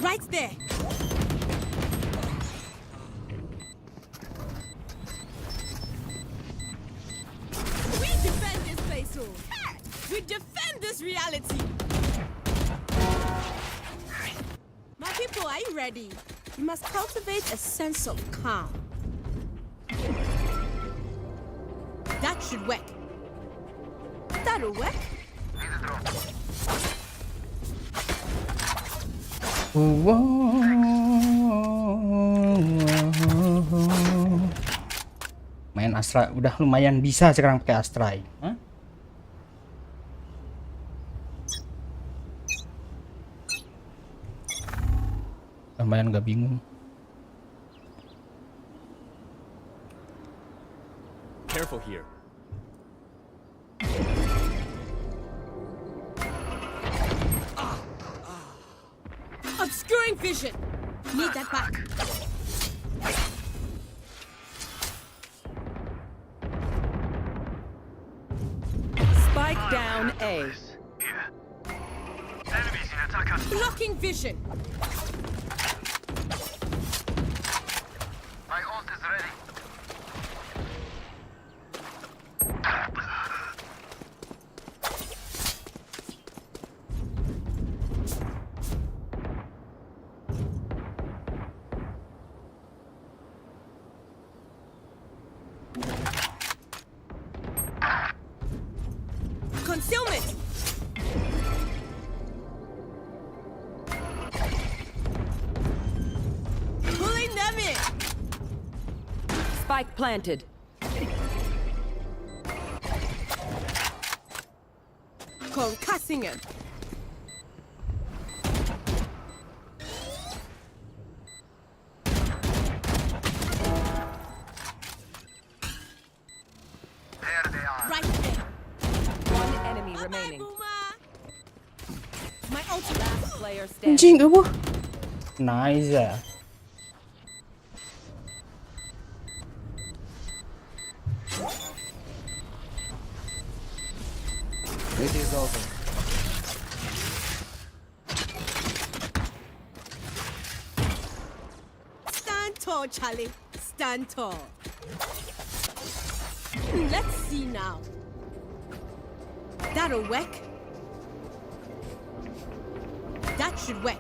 Right there. We defend this place, oh. We defend this reality. My people, are you ready? You must cultivate a sense of calm. That should work. That'll work. Main Astra udah lumayan bisa sekarang pakai Astra. Hah? Lumayan gak bingung. Careful here. Obscuring vision. Need that back. Spike down A. Here. Enemies in attack us. Blocking vision. My ult is ready. Concealment. Pulling them in. Spike planted. Concussing him. There they are. Right there. One ultimate. Last player standing. Anjing apa? Nice ya. It is over. Stand tall, Charlie. Stand tall. Let's see now. That'll work. That should work.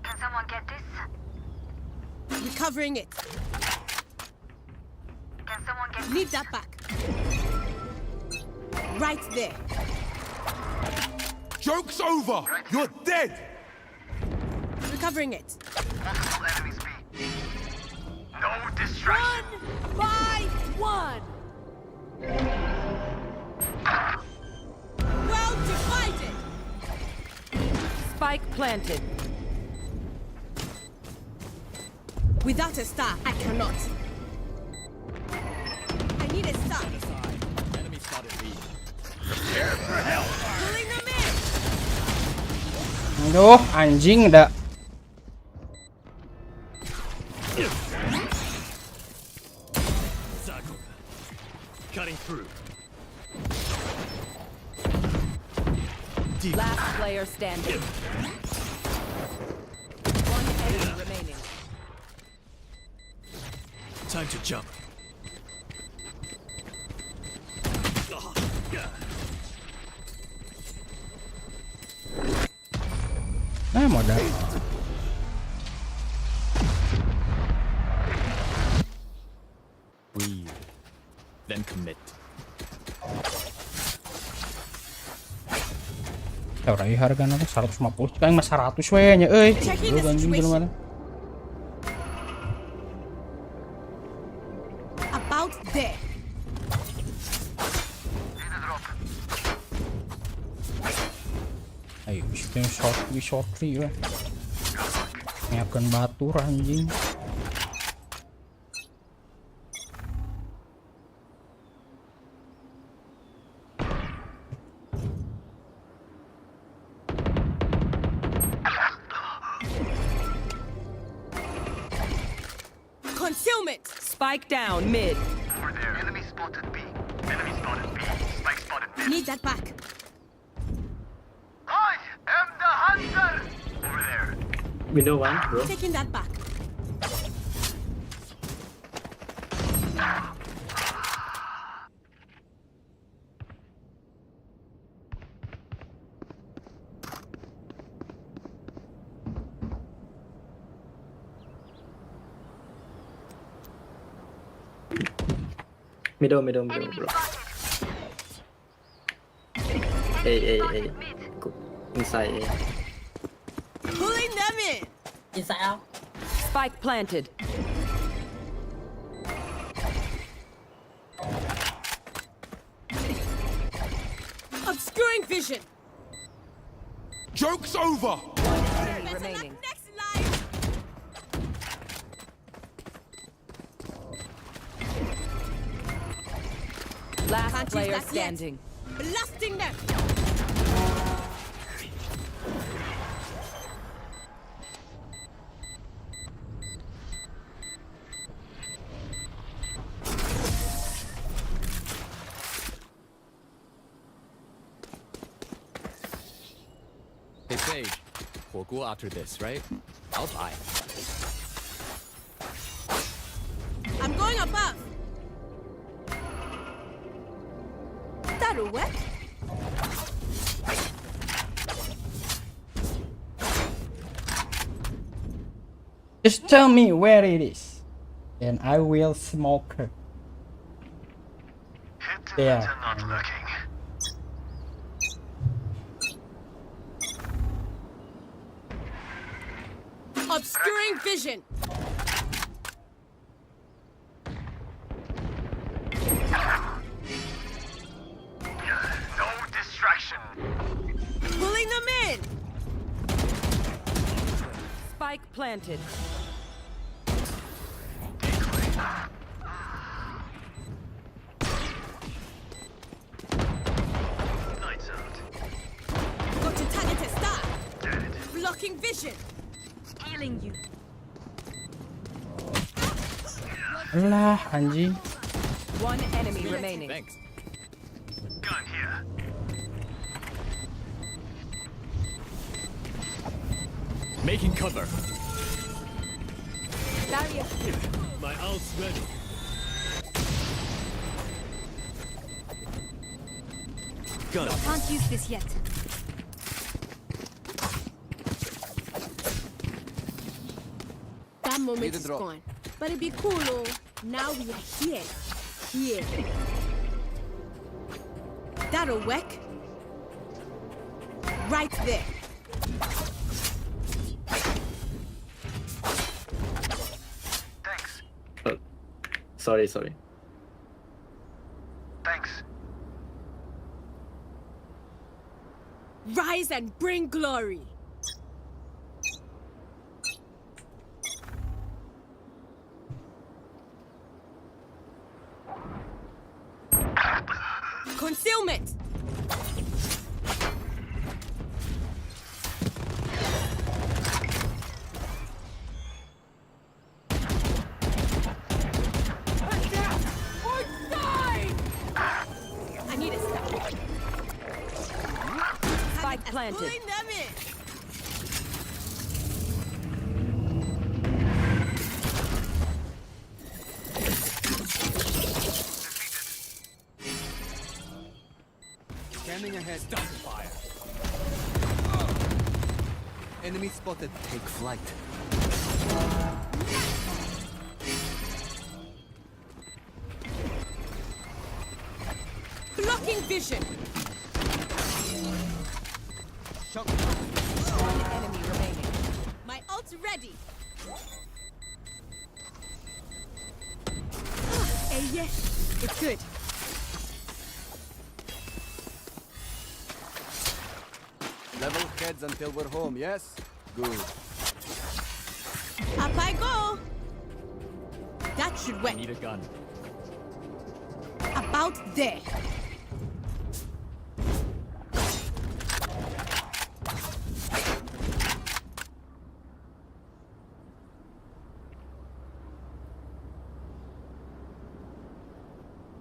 Can someone get this? Recovering it. Can someone get Leave that back. Right there. Joke's over! You're dead! Recovering it. multiple enemies B? No distraction. By one. Well divided. Spike planted. Without a star, I cannot. I need a star. Enemy spotted B. Pulling them in. Aduh, anjing dah. Cutting through. Last player standing. One enemy remaining. Time to jump. Modal. Breathe. Then commit. Tahu harga nanti 150, kan mas 100 we nya euy. Checking Lu the anjing situation. mana? About there. Ayo, short free we. Nyiapkan batur anjing. Concealment. Spike down mid. Over there. Enemy spotted B. Enemy spotted B. Spike spotted B. Need that back. I am the hunter. Over there. Window one, bro. Taking that back. Middle, bro. A. Go. Inside A. Pulling them in. Spike planted. Obscuring vision. Joke's over! Enemy remaining. Next line. Last Can't use player that yet. standing. Blasting them. Hey Sage, 火锅 after this, right? I'll buy. I'm going above. That'll work. Just tell me where it is, and I will smoke her. Hit Yeah. until not looking. Obscuring vision. No distraction. Pulling them in. Spike planted. Blocking vision. Healing you. Alah, anjing. One enemy remaining. Thanks. Gun here. Making cover. Barrier. My ult's ready. Gun. Can't use this yet. That moment is gone. But it'd be cool, oh. Now we are here. Here. That'll work. Right there. Thanks. Sorry. Thanks. Rise and bring glory. Concealment. I need a stop. Spike planted. Pulling them in. Scanning ahead. Stop fire. Enemy spotted. Take flight. Blocking vision. One enemy remaining. My ult's ready. Hey, yes, it's good. Level heads until we're home, yes? Good. Up I go. That should work. Need a gun. About there.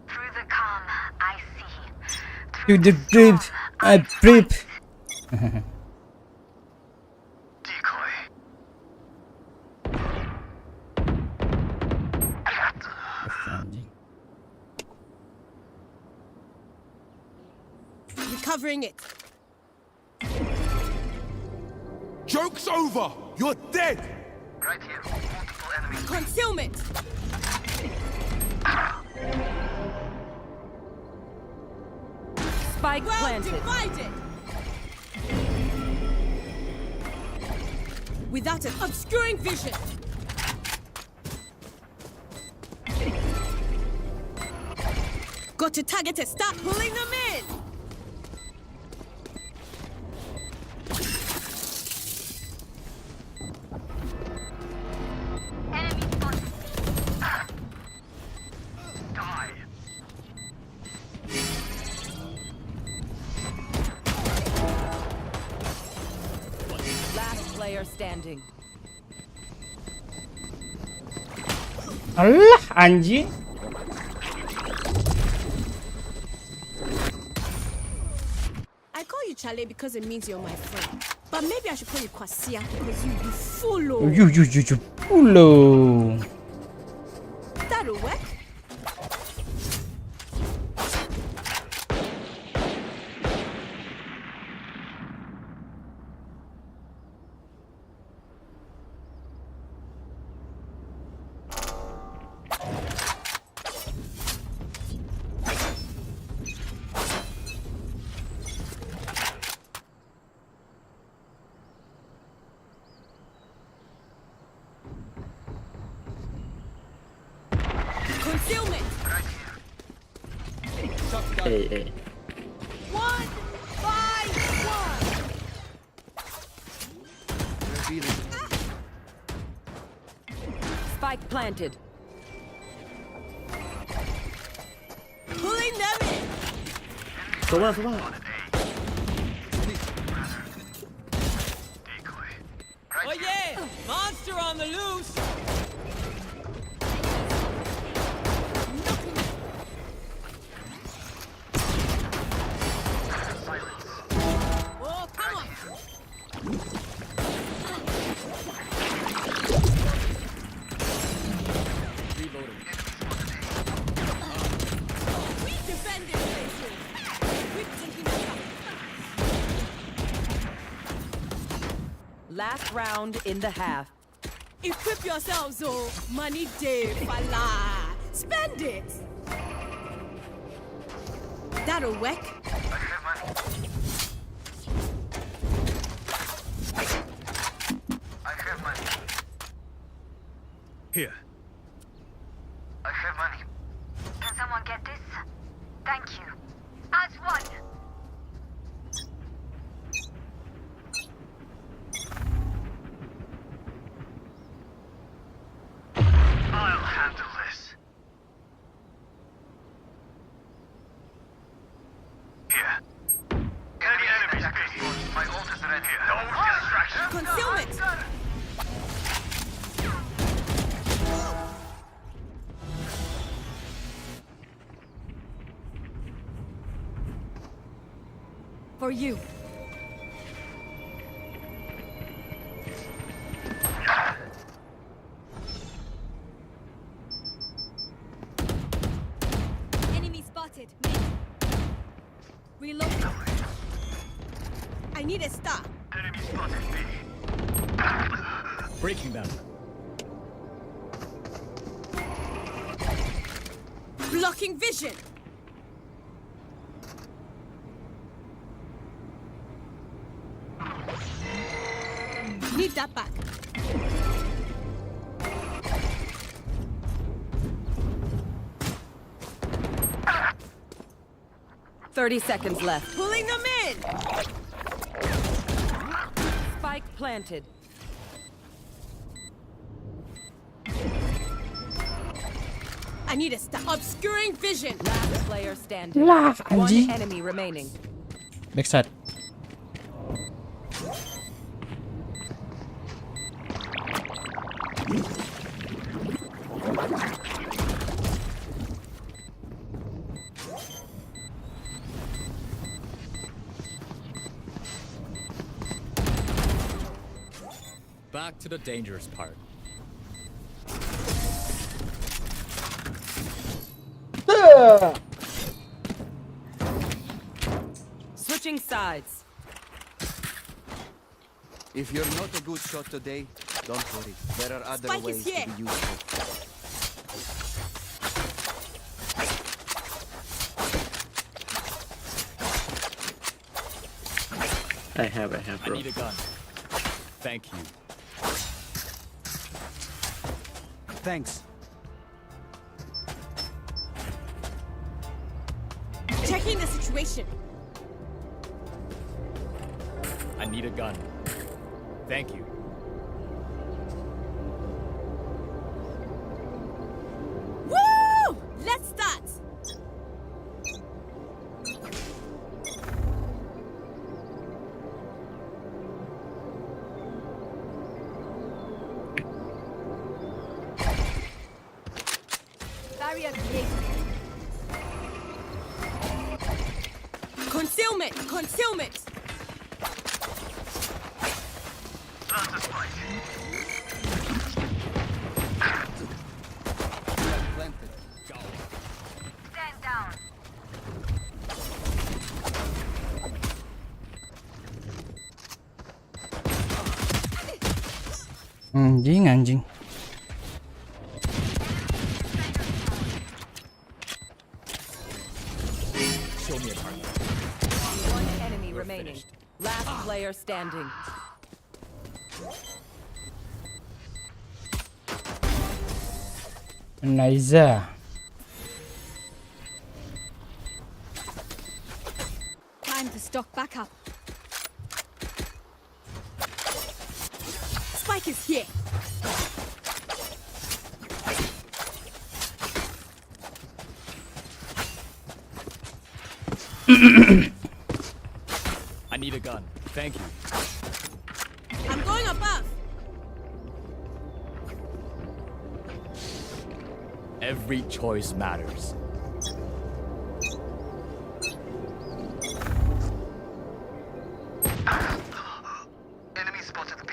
Through the calm, I see. To the drip, I drip. Decoy. Anjing. Recovering it. Joke's over! You're dead! Right here. Multiple enemies. Concealment. Spike Well planted. divided. Without an obscuring vision. Got to target it. Start pulling them in. Die. Last player standing. Alah, anjing. I call you Chale because it means you're my friend. But maybe I should call you Kwasia because you follow. You pulo. That'll work. Concealment. Hey. 1 by 1. Spike planted. Pulling them in. So what? Decoy. Last round in the half. Equip yourselves, oh. Money day, fala. Spend it. That'll work. I have money. I have money. Here. I have money. Can someone get this? Thank you. As one. I'll handle this. Here. Any enemies, please? My ult is ready. No distraction. Concealment. For you. Enemy spotted. Reload. I need a star. Enemy spotted me. Breaking them. Blocking vision. Need that back. $30 seconds left. Pulling them in. Spike planted. I need a star. Obscuring vision. Last player standing. Lah, One anjing. enemy remaining. Backside. Back to the dangerous part. Switching sides. If you're not a good shot today, don't worry. There are other Spike is ways here. to be useful. I have, I bro. need a gun. Thank you. Thanks. Checking the situation. I need a gun. Thank you. Woo! Let's start. Barrier created. Concealment. Concealment. Plant the spike. Planted. Stand down. Anjing. Show me a target. One enemy remaining. Last player standing. Nice. Time to stock back up. Spike is here. I need a gun. Thank you. I'm going above. Every choice matters. Enemy spotted B.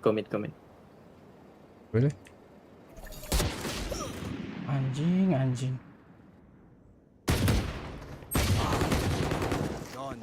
Commit. Really? Anjing. Gone.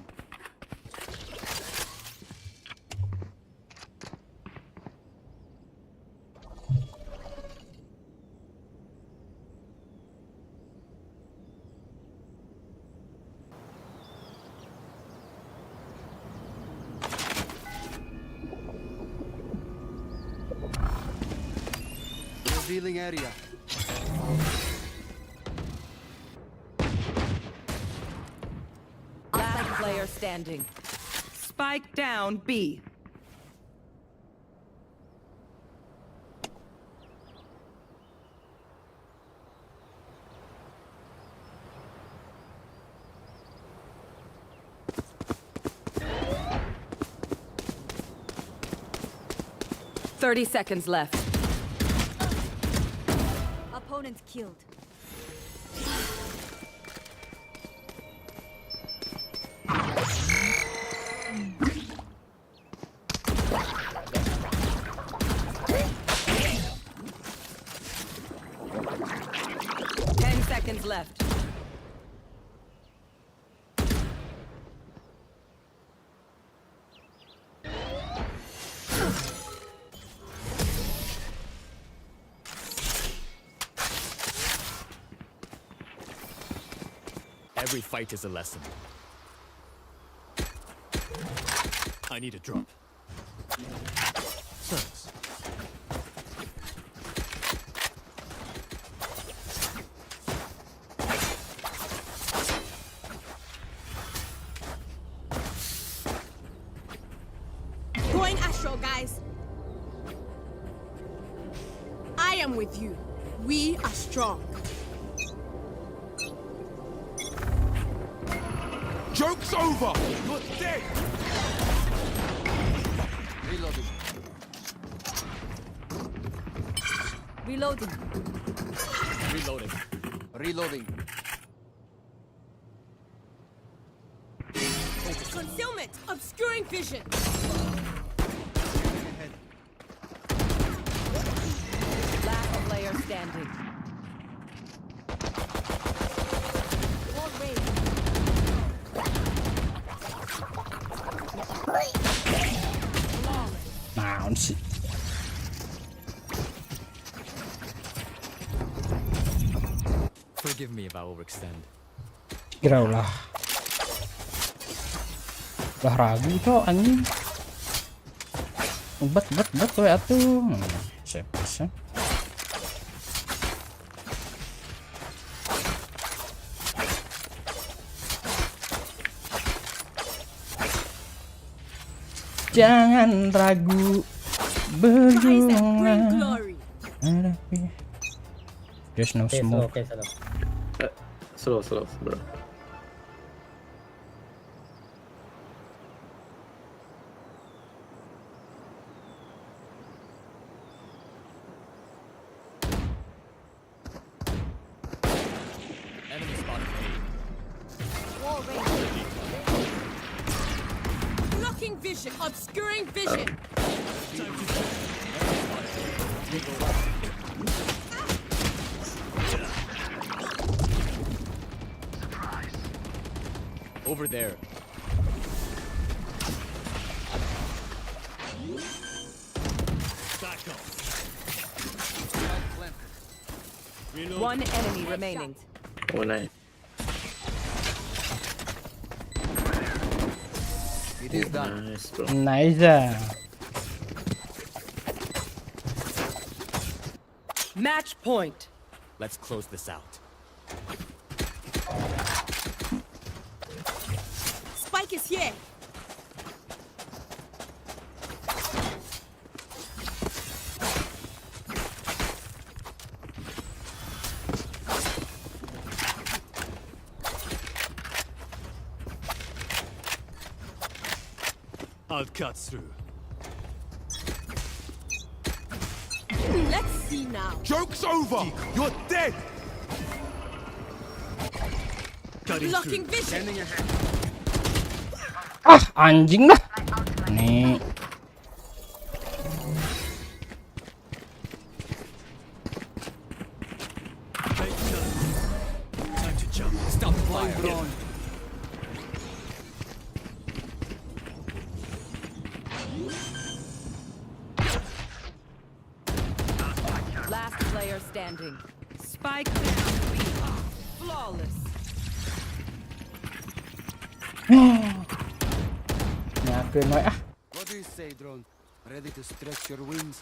Revealing area. Last player standing. Spike down B. Thirty seconds left. Opponent killed. Seconds left. Every fight is a lesson. I need a drop. Thanks. Going Astro, guys. I am with you. We are strong. Joke's over! You're dead! Reloading. Reloading. Reloading. Reloading. Concealment, obscuring vision. Last player standing. Wall raised. Naon sih? Forgive me if I overextend. Kira ulah. Udah ragu tuh anjing. Bet tuh ya tuh. Sip. Jangan ragu berjuanglah. There's no smoke. Slow, bro. Enemy spotted A. Wall raised. Blocking vision, obscuring vision. Over there. Back up. One enemy remaining. Oh, nice. It is done. Nice, bro. Nice. Match point. Let's close this out. Spike is here. I'll cut through. Let's see now. Joke's over! You're dead! Blocking vision. Ah, anjing dah. Nih. Time to jump. Stop the fire. Last player standing. Spike down B. Flawless. Nyakeun wae ah. What do you say, drone? Ready to stretch your wings?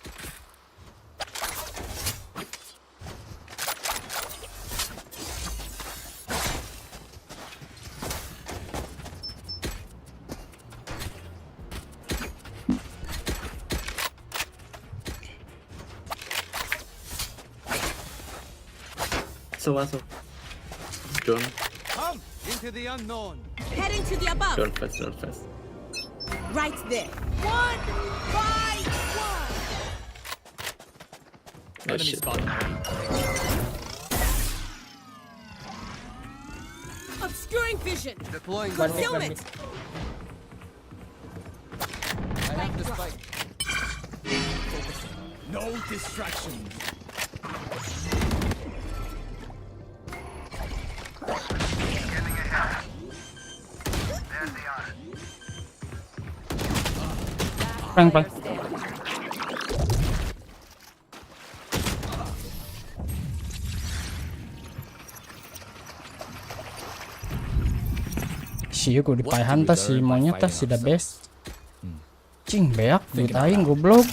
Masuk. Drone. Come into the unknown. Heading to the above. Drone fast. Right there. 1 by 1. Oh Enemy shit. spotted. Obscuring vision. Deploying Concealment. I have the spike. No distractions. Getting ahead. There they are. Bang. Player standing. Si gue dipayahan tas si monyet tas si the best. Cing beak duit aing goblok.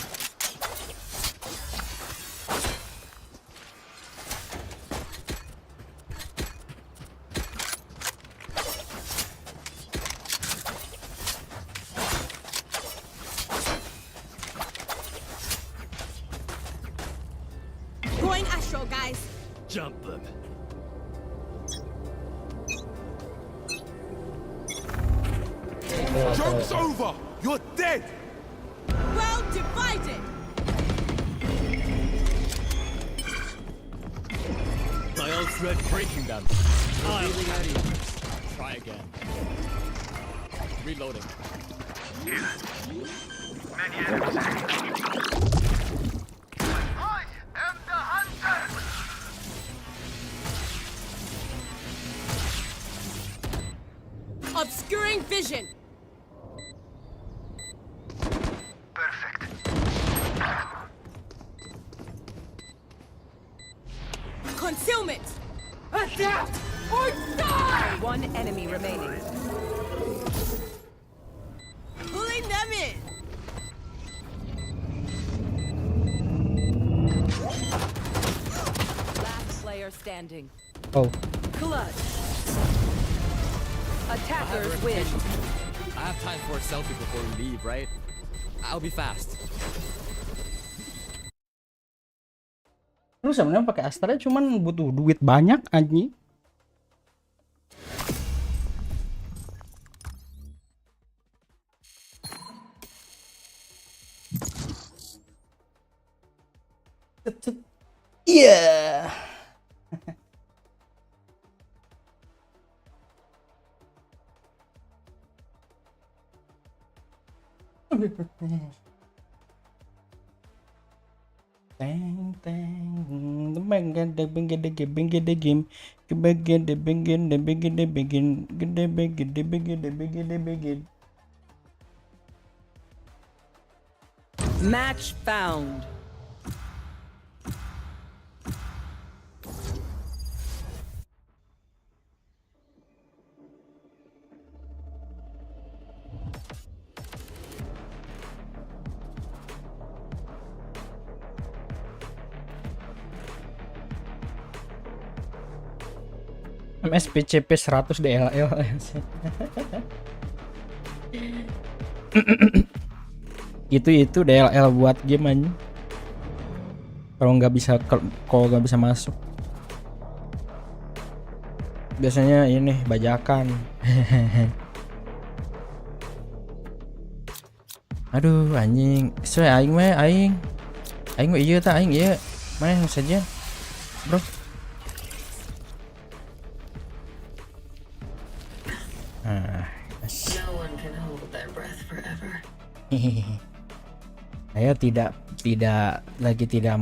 Going astral, guys. Jump them. Joke's over! You're dead! Well divided. My ult's red breaking them. Try again. Reloading. Many enemies ahead. I am the hunter! Obscuring vision. Perfect. Concealment. Adapt or die. One enemy remaining. Pulling them in. Last player standing. Oh, Clutch. Attackers win. I have time for a selfie before we leave, right? I'll be fast. lu sebenarnya pakai Astra cuman butuh duit banyak anjing. Iya. Teng teng kebagian the game begin. Match found. MSPCP 100 DLL. itu DLL buat game aja. Kalau nggak bisa masuk. Biasanya ini bajakan. Aduh anjing, soalnya aing iya ta aing iya. Mana saja, bro. No one can hold their breath forever. Saya tidak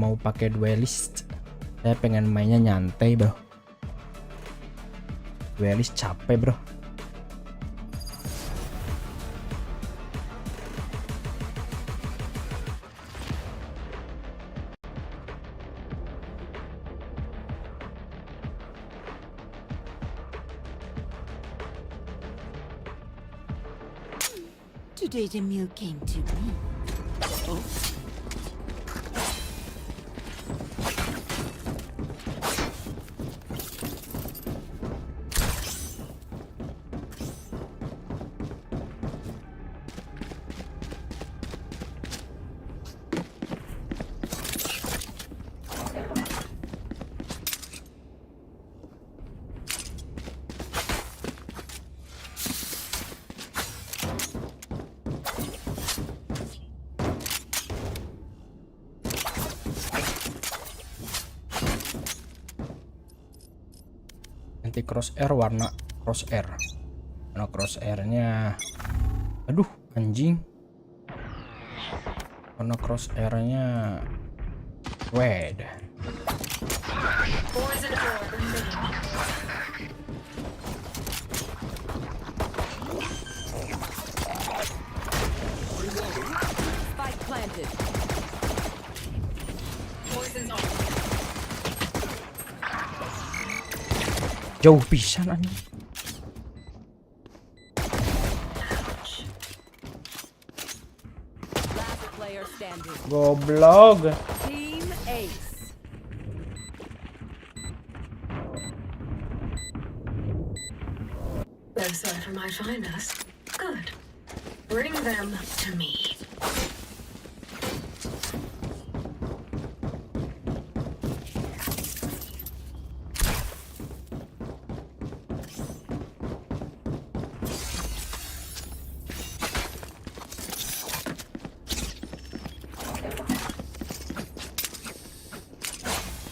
mau pakai duelist. Saya pengen mainnya nyantai, bro. Duelist capek, bro. Today the meal came to me. ganti crosshair warna crosshair. Warna crosshairnya, aduh anjing, warna crosshairnya red. Spike planted. Jauh pisan anjing. Last player standing. Goblok. Team Ace. Those are for my finest. Good. Bring them to me.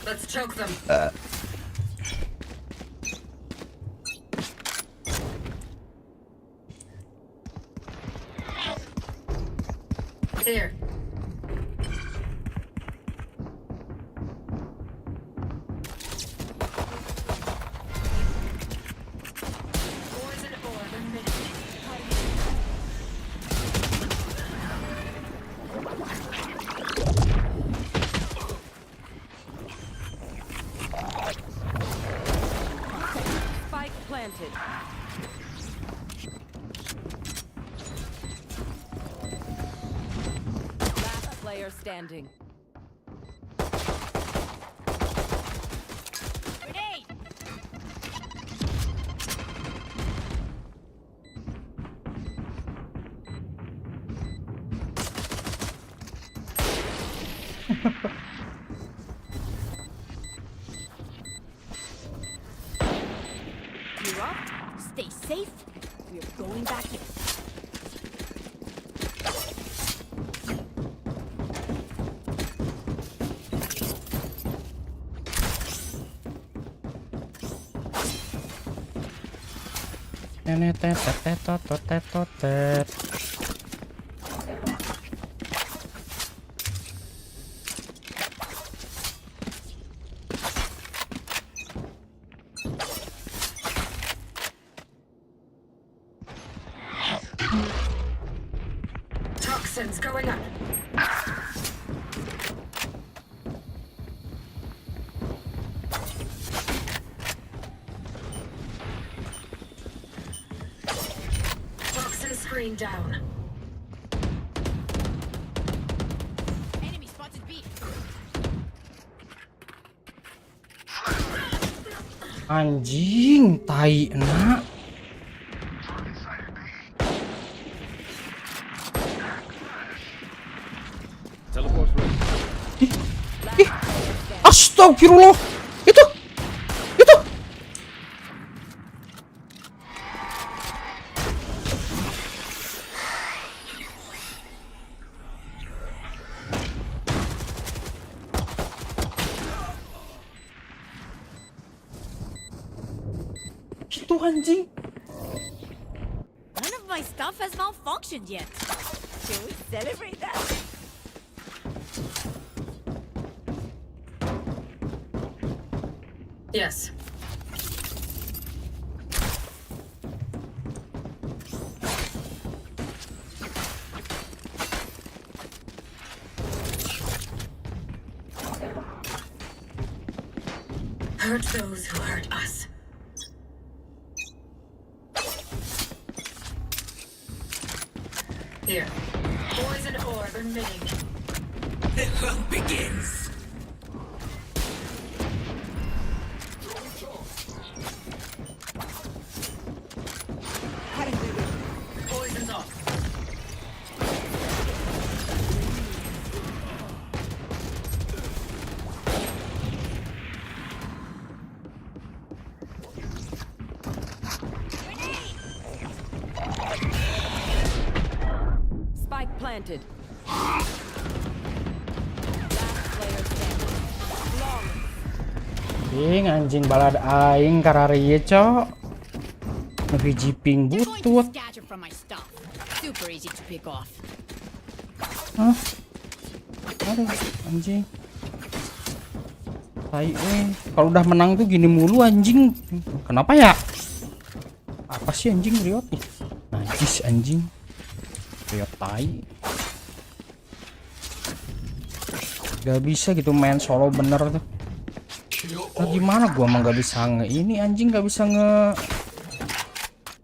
Let's choke them. Here. Poison orb emitted. Spike planted. Last player standing. Grenade! You're up. Stay safe. We're going back in. Tetetetetetetetetet. Toxins going up. Toxin screen down. Enemy spotted B. Anjing, tai enak. Teleport ready. Astagfirullah. Itu. Itu anjing. None of my stuff has malfunctioned yet. Can we celebrate that? Yes. Hurt those who hurt us. Here. Poison orb emitting. The hunt begins. Poison's off. Spike planted. Last player standing. Flawless. Anjing balad aing kararieu, cok. Ngehiji ping butut. Super easy to pick off. Hah? Aduh, anjing. Tai kalau udah menang tuh gini mulu anjing. Kenapa ya? Apa sih anjing Riot nih? Najis anjing. Riot tai. Gak bisa gitu main solo bener tuh. Nah, gimana gua mah gak bisa ini anjing, gak bisa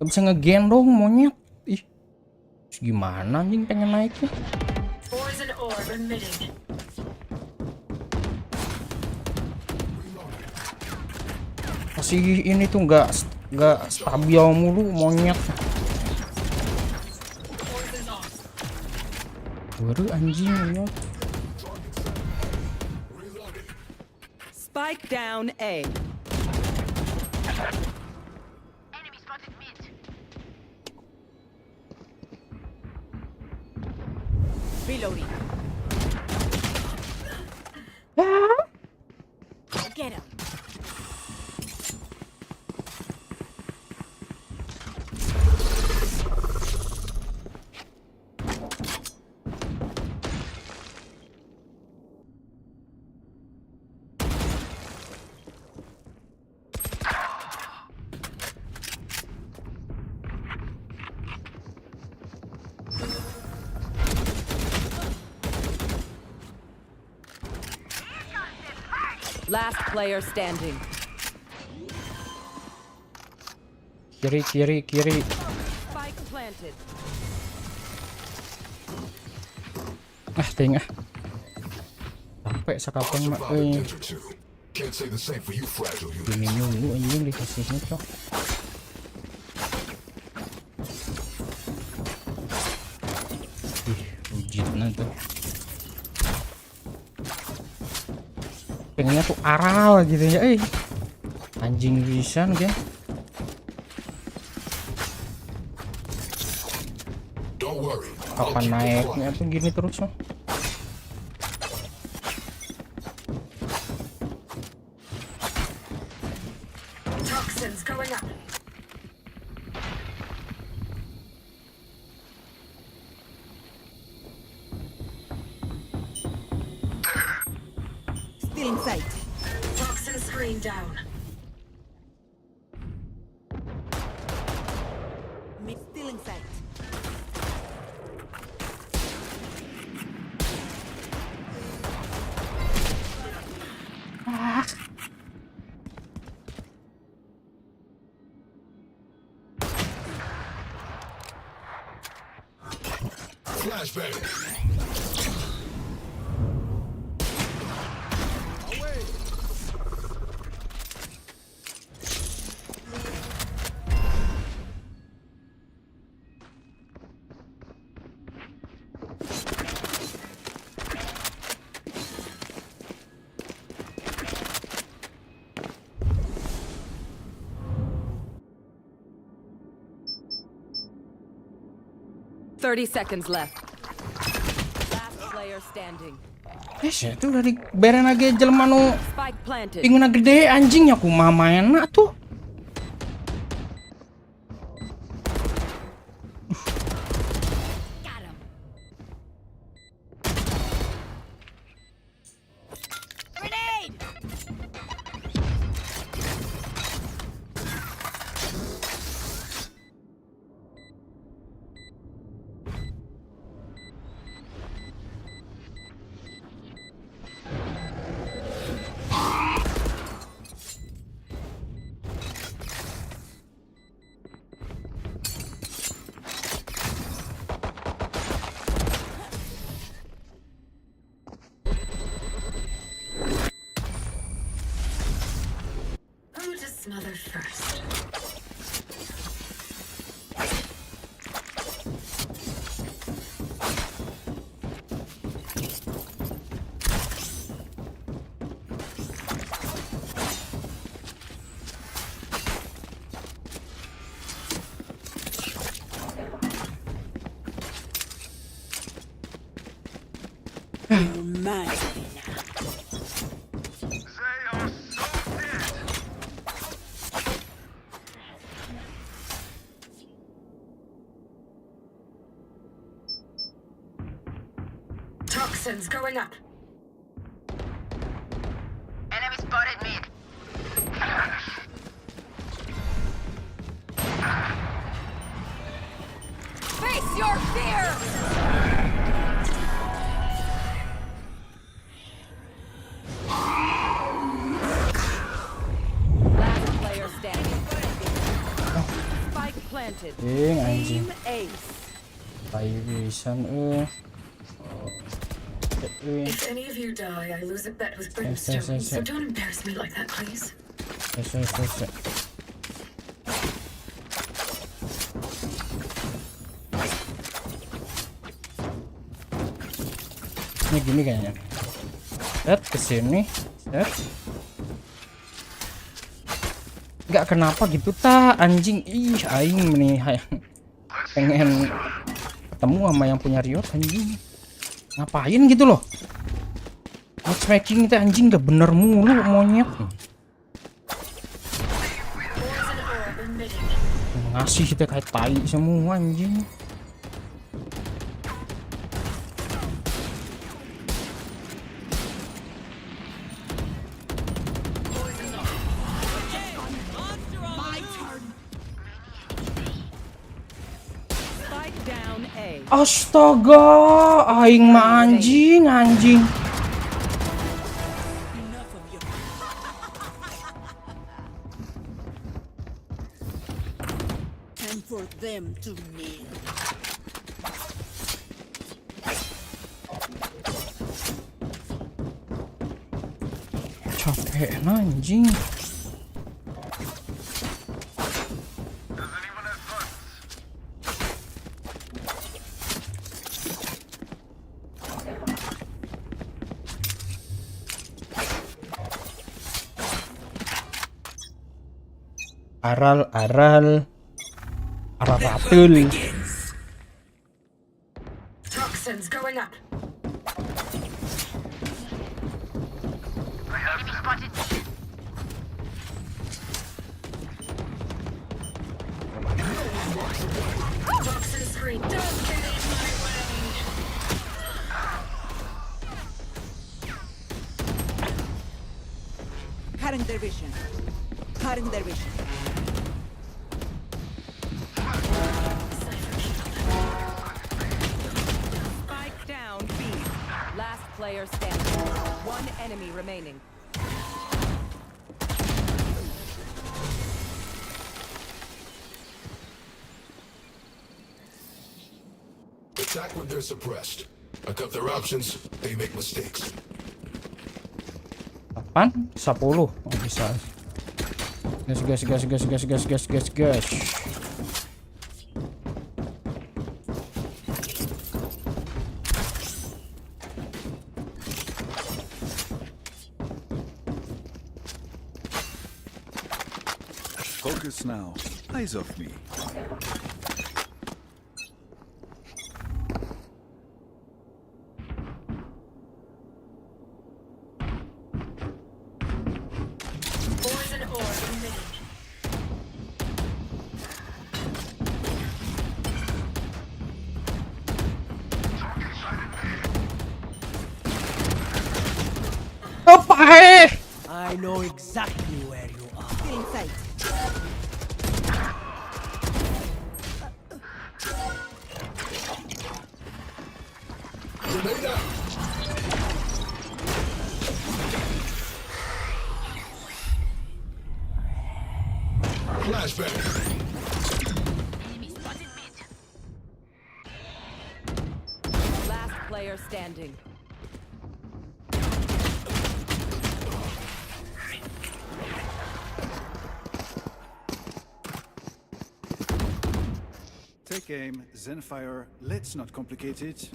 ngegendong monyet. Ih. Gimana anjing pengen naiknya? Masih ini tuh nggak stabil mulu monyet. Waduh anjing ya. Spike down A. Enemy spotted mid. Reloading. Get him. Last player standing. Kiri. Spike planted. Tengah. Sampai sekapan mak Ini nunggu anjing dikasihnya, cok. Ih, ujitnya tuh. Pengennya tuh aral gitu ya, anjing pisan kan. Kapan naiknya tuh gini terus loh. Toxins going up. Still in sight. Toxin screen down. Still in sight. Flashbang. Thirty seconds left. Last player standing. Saya tuh dari beren aja jelema nu Spike planted. pinguna gede anjingnya kumaha mainna tuh. Grenade! Toxins going up. Enemy spotted mid. Face your fear! Last player standing. Spike planted. Anjing. Team Ace. Vision If any of you die, I lose a bet with Brimstone, so don't embarrass me like that, please. Ini gini kayaknya. Set kesini, set. Nggak kenapa gitu anjing. Ih, aing nih pengen ketemu sama yang punya Riot anjing. Ngapain gitu loh? Matchmaking itu anjing gak bener mulu monyet. Ngasih kita kayak tai semua anjing. Astaga, aing mah anjing. Time for them to kneel. Capek anjing. Aral ratul. Toxins going up. Enemy spotted mid. Toxin screen. Don't get in my way. Cutting their vision. Cutting their vision. Spike down B. Last player standing. One enemy remaining. Attack when they're suppressed. I cut their options, they make mistakes. 8, 10. Oh, bisa. Gas. Focus now. Eyes off me. Poison orb emitted. I know exactly where you are. In sight. Grenade out. Flashbang. Enemy spotted mid. Last player standing. Take aim, Zenfire. Let's not complicate it.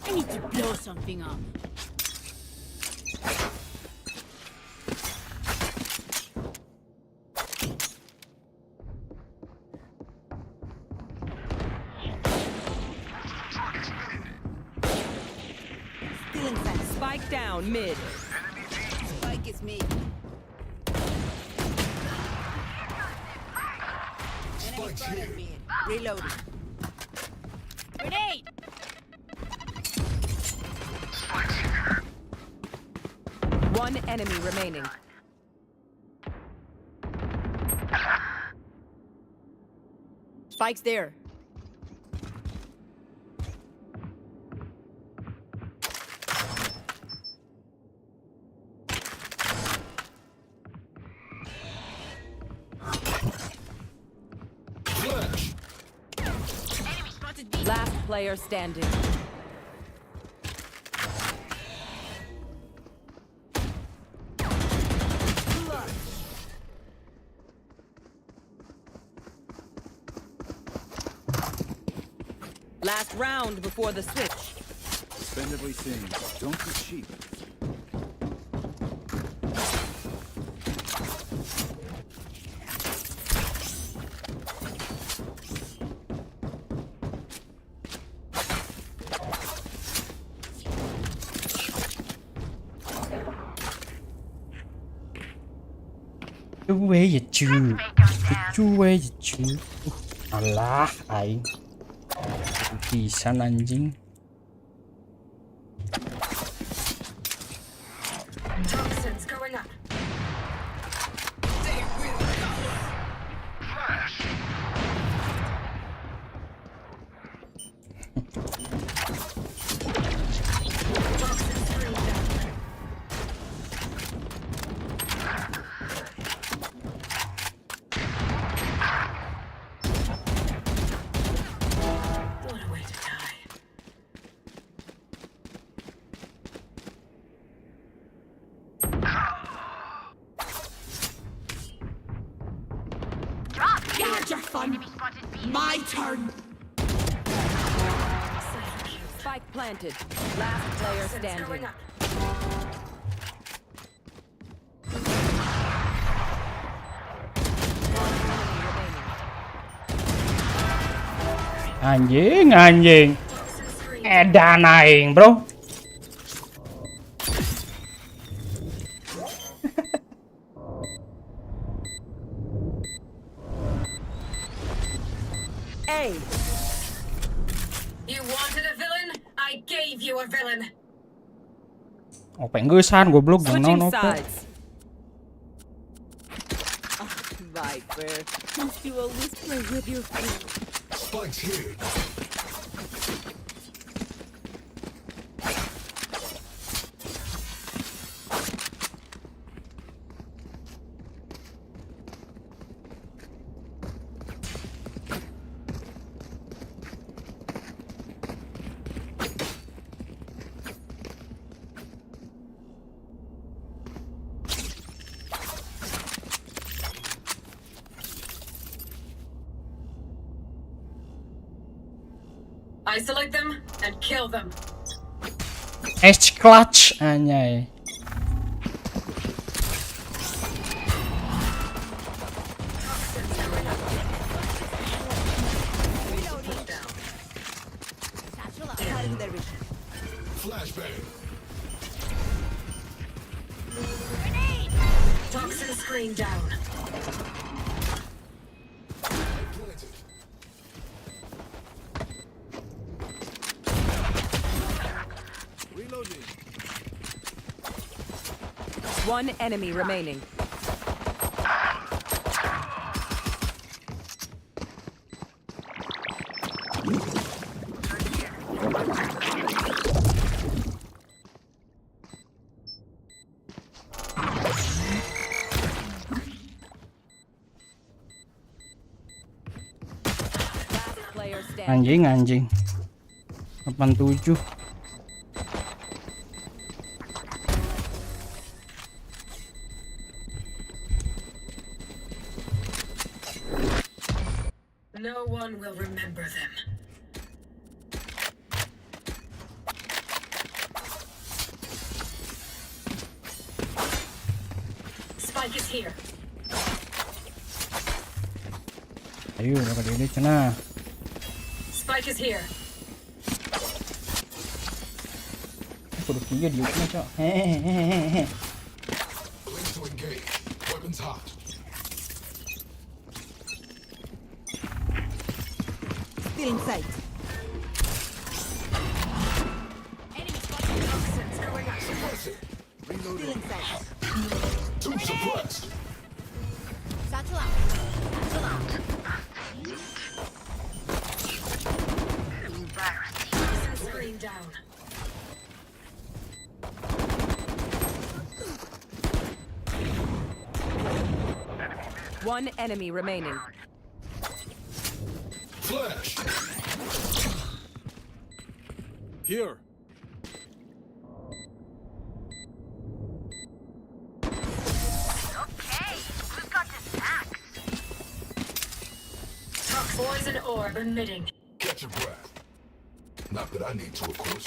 I need to blow something up. down mid. Spike is me. Enemy spotted me. Reloading. Grenade! One enemy remaining. Spike's there. Last player standing. Last round before the switch. Spend everything. Don't be cheap. Cuy gì chứ? Cuy gì chứ? Alah, aing. Pisan anjing. Toxins going up. You had your fun. My turn. Spike planted. Last player standing. Anjing. Edan aing, bro. A. You wanted a villain? I gave you a villain. Phải ngư san goblok yang Switching nó sides. Viper, don't you always play with your friends? Spike's here. Isolate them and kill them. H clutch anjay. Flashbang. Toxin screen down. Reloading. One enemy remaining. Anjing 87. No one will remember them. Spike is here. Ayo, dapat ini cina. Spike is here. kudu kieu diukna cok. Hehehe. Clear to engage. Weapons hot. Still in sight. Still in sight. Two suppressed. Satchel out. Satchel out. Screen down. One enemy remaining. Flash. Here. Poison orb emitting. Catch your breath. Not that I need to, of course.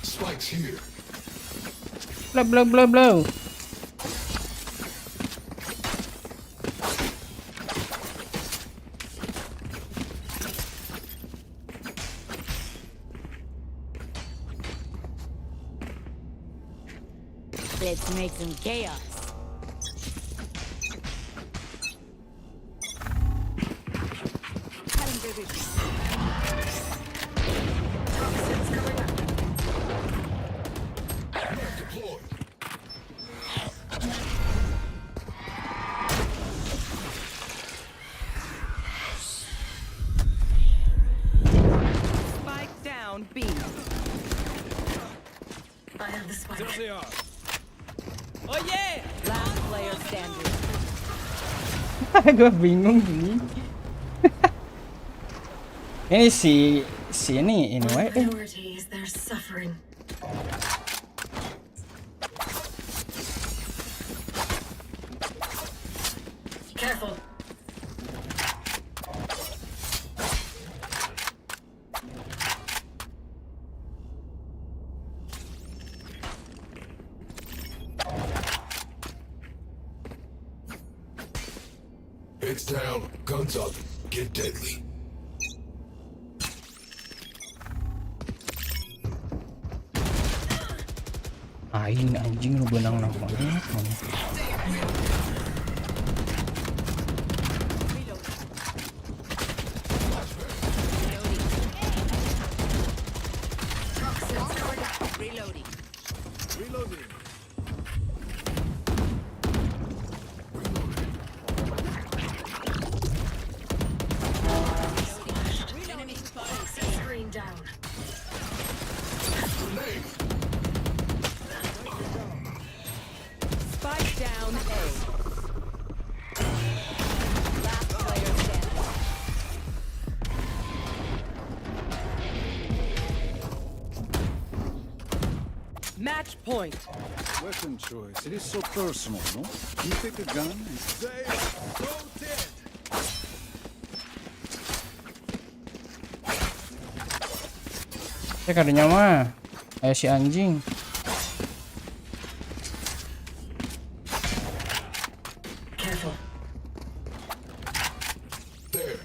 Spike's here. Blow, blow, blow, blow. Let's make some chaos. Deployed. Spike down B. I have the spike. There they are. Oh yeah! Last player standing. Gue bingung gini. Ini si ini anyway. Priority is their suffering. Careful. Heads down, guns up, get deadly. Aing anjing lu benang namanya. Reloading. Reloading. Screen down. Spike down A. Last player standing. Match point. Weapon choice. It is so personal, no? You pick a gun and say, "Go dead." Cek adanya mah. Si anjing. Careful. There.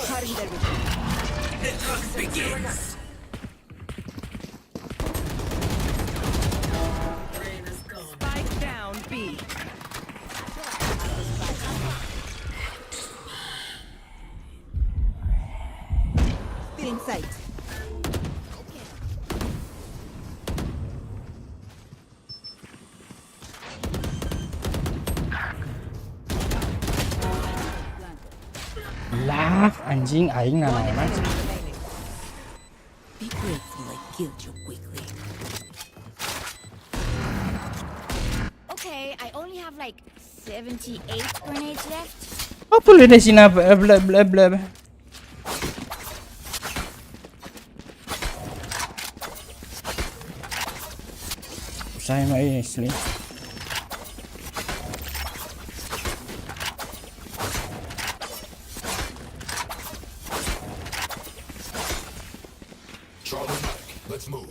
Cutting their Brain is gone. Spike down B. Still in sight. Lah anjing aing nanaon. Be grateful I killed you quickly. Okay, I only have like 78 grenades left. Apa lu di sini bla bla bla. Saya mah asli. Charlie Mike, let's move.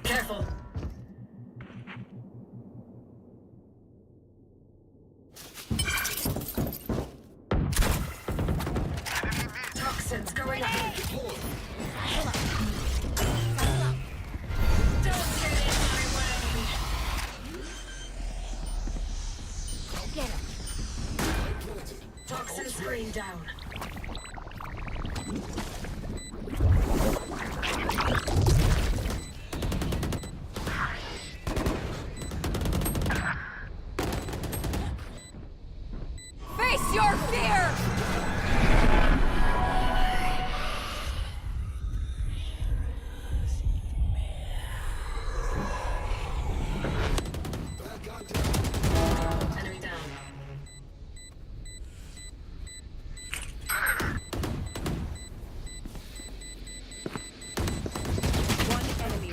Careful. Toxin screen down. Face your fear! Enemy down.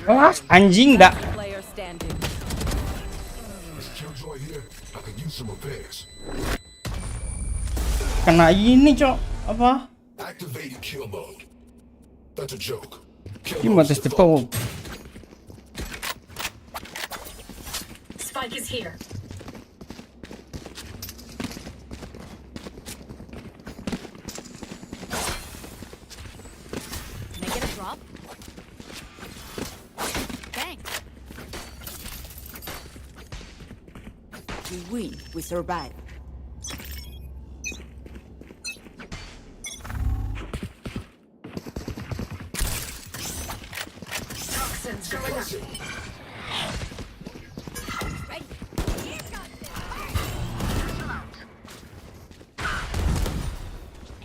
Wah, anjing dah. Player standing. This killjoy here, I could use some repairs. Kena ini, Cok. Apa? Activating kill mode. That's a joke. Kill You mode's must the default. power. Spike is here. Can I get a drop? Thanks. We win, we survive. Toxins going up. Ready.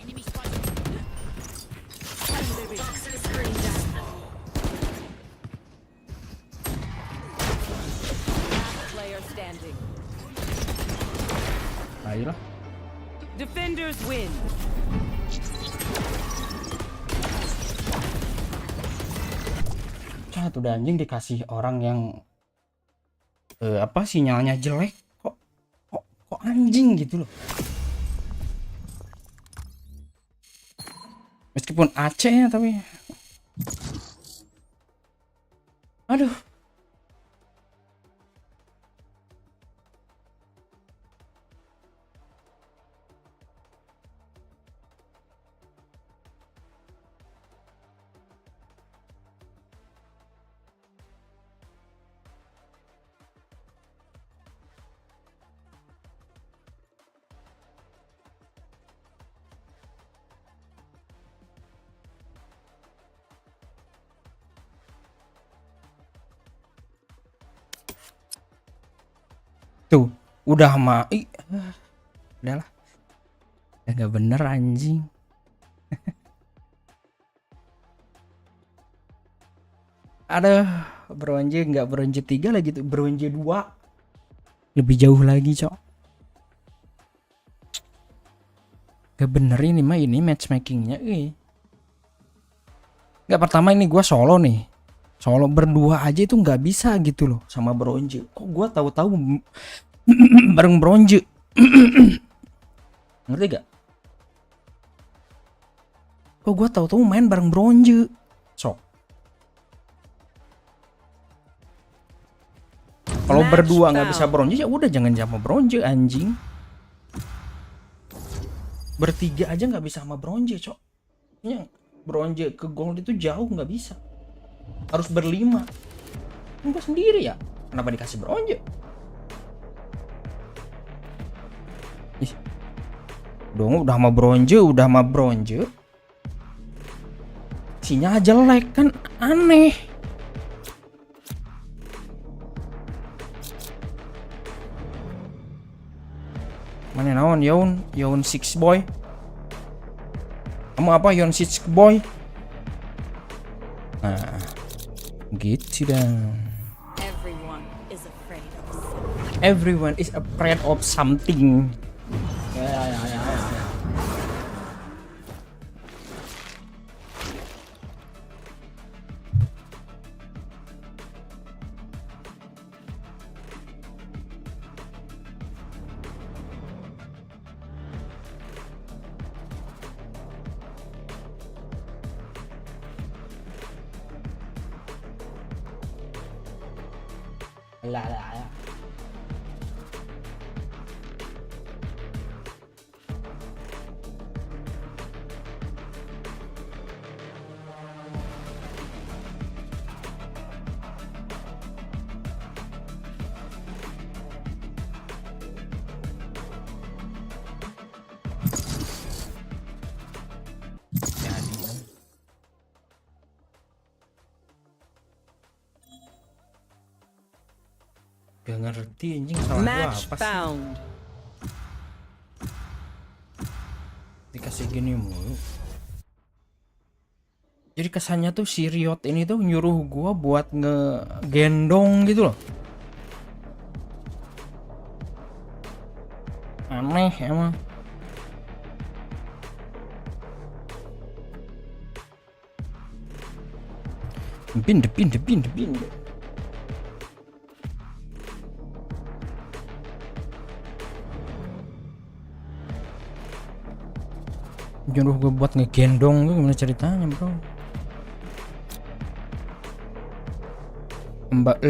Enemy spotted. Toxin screen down. Last player standing. Ayolah. Defenders win. Satu anjing dikasih orang yang apa sinyalnya jelek kok anjing gitu loh. Meskipun Aceh ya tapi aduh. Tuh, udah udahlah. Ya nggak bener anjing. Ada bronze nggak bronze 3 lagi tuh, bronze 2. Lebih jauh lagi, Cok. Gak bener ini mah ini matchmakingnya. Nggak, pertama ini gua solo nih. Solo berdua aja itu nggak bisa gitu loh sama bronze. Kok gua tahu-tahu bareng bronze. Ngerti gak? Kok gua tahu-tahu main bareng bronze. Sok. Kalau berdua nggak bisa bronze ya udah jangan sama bronze anjing. Bertiga aja nggak bisa sama bronze, Cok. Ya, bronze ke gold itu jauh nggak bisa. Harus berlima. Enggak sendiri ya. Kenapa dikasih bronze? Ih. Dong udah sama bronze. Sinyal jelek kan aneh. Mana naon Yaun 6 boy. Kamu apa Yaun 6 boy? Nah, gitu dah. Everyone is afraid of something. Ya. Lah. Gak ngerti anjing salah gua Match apa sih? found. Dikasih gini mulu. Jadi kesannya tuh si Riot ini tuh nyuruh gua buat ngegendong gitu loh. Aneh emang. Depin. Nyuruh gue buat ngegendong tuh gimana ceritanya bro? Mbak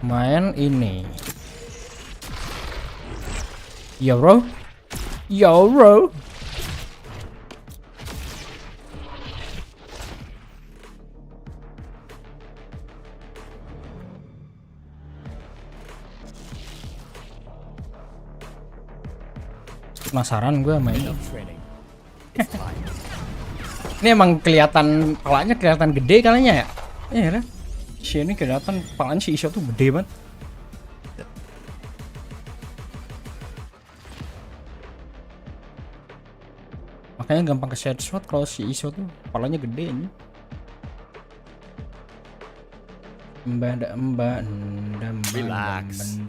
main ini. Yo bro. Penasaran gue main. Ini emang kelihatan palanya kelihatan gede kalinya ya? Iya kan? Si ini kelihatan palanya si Iso tuh gede banget. Makanya gampang ke headshot kalau si Iso tuh palanya gede ini. Relax.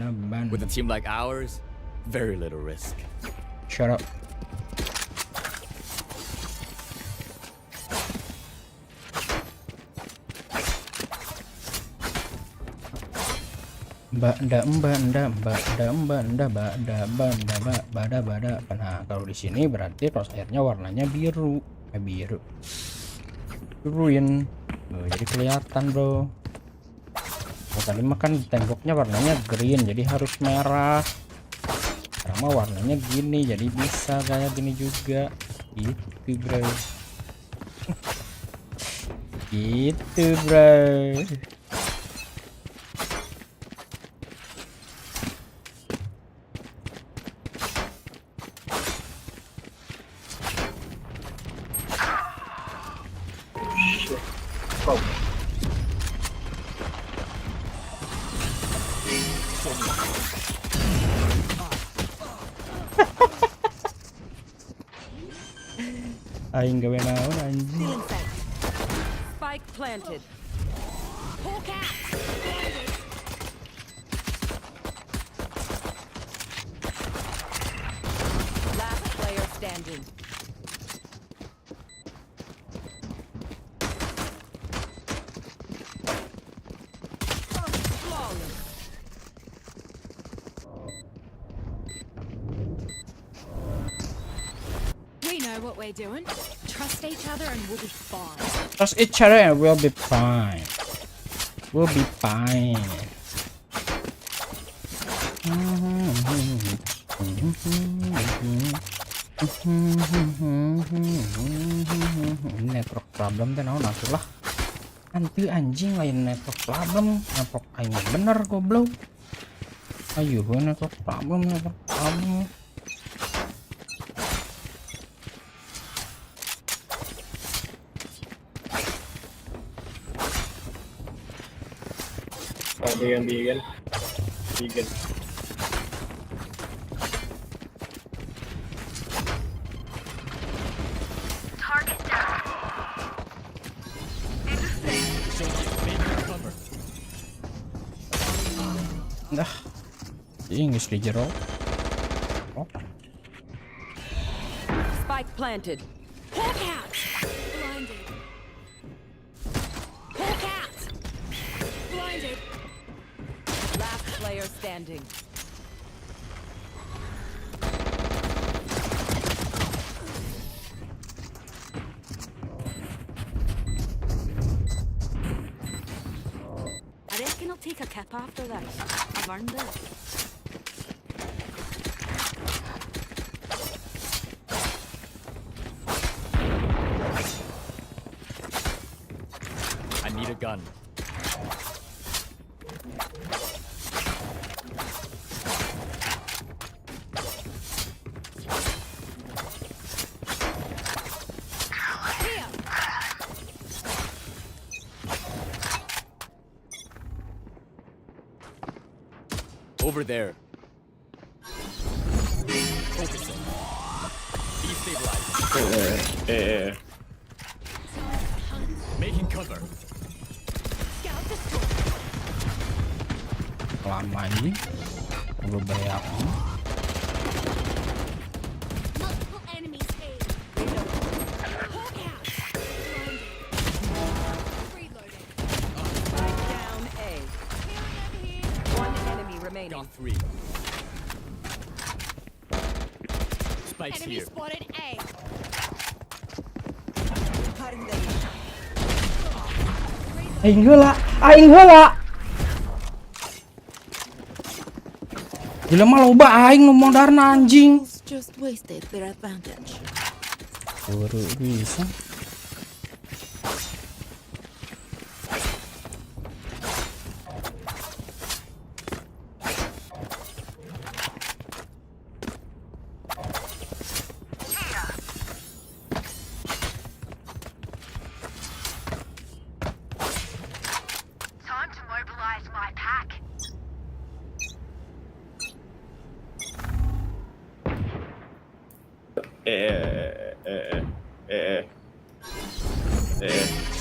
With a team like ours, very little risk. Shut up. Nah, kalau di sini berarti crosshairnya warnanya biru. Biruin. Jadi kelihatan, bro. Tadi makan temboknya warnanya green, jadi harus merah. Sama warnanya gini, jadi bisa kayak gini juga. Gitu, bro. Gitu, bro. Aing gawe naon anjing. Spike planted. Hawk out. Last player standing. Flawless. We know what we're doing. Trust each other and we'll be fine. Trust each other and we'll be fine. We'll be fine. Network problem teh naon atuh lah. Nanti anjing lain network problem, network aing bener goblok. Ayo network problem. Vegan. Target down. Dah. Inggris di jero. Spike planted. Hawk out. Blinded. Hawk out. Blinded. Last player standing. I reckon I'll take a kip after this. I've earned it. I need a gun. Over there. Focusing. Destabilizing. Making cover. Lama anjing. Gue bayar. Multiple enemies A. Hawk out. Reloading. Spike down A. Healing over here. One enemy remaining. Got 3. Spikes Enemy here. spotted A. Aing heula. Gila mah loba aing nu modern anjing. Just wasted their advantage. Baru bisa. Time to mobilize my pack.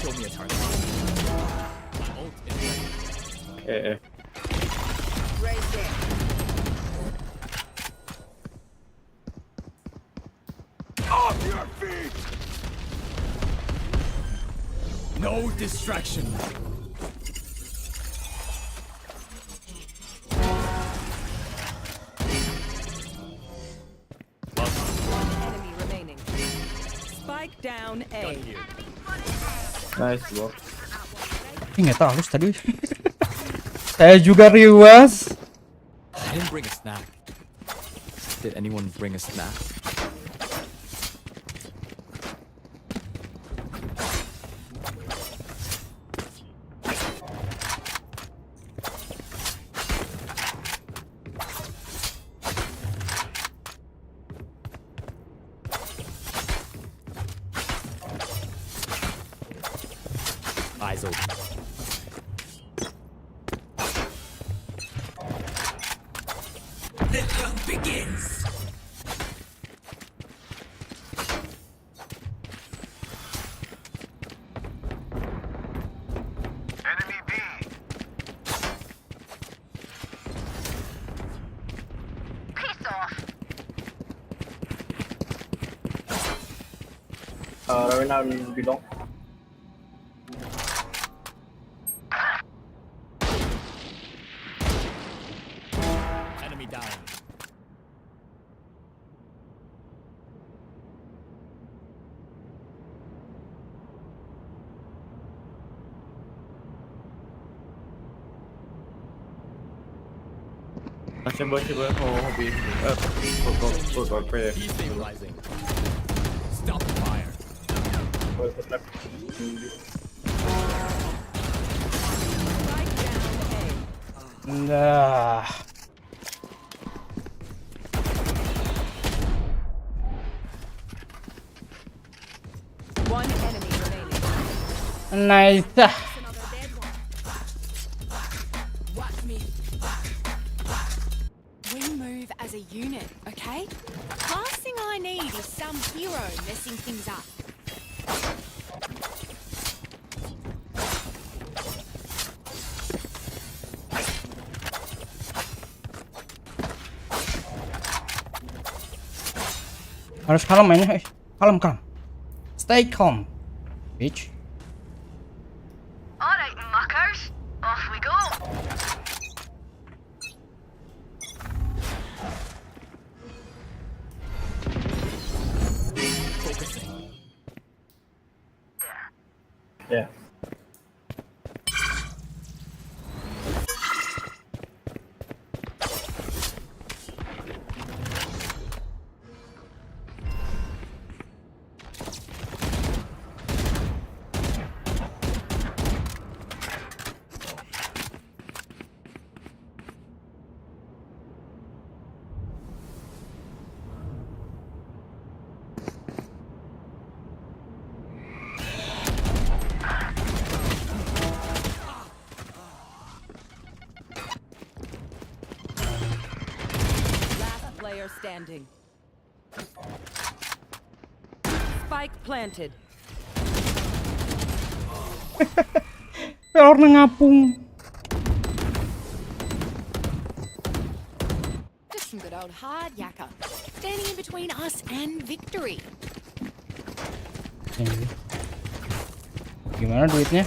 Show me a target. My ult is ready. Right there. Off your feet! No distraction. One enemy remaining. Spike down A. Gun here. Nice bro. Nggak tahu tadi. Saya juga rewas. I didn't bring a snack. Did anyone bring a snack? Eyes open. The hunt begins. Enemy B. Piss off. Right now belong. Enemy down. Chamber. Oh, B. Go. Destabilizing. Stop the fire. Spike down A. Nah. One enemy remaining. Nice. Another dead one. Watch me. We move as a unit, okay? Last thing I need is some hero messing things up. Harus kalem mainnya. Kalem. Stay calm, bitch. Alright, muckers. Off we go. Focusing. Yeah. player standing. Spike planted. Orang ngapung. Just some good old hard yakka. Standing in between us and victory. Gimana duitnya?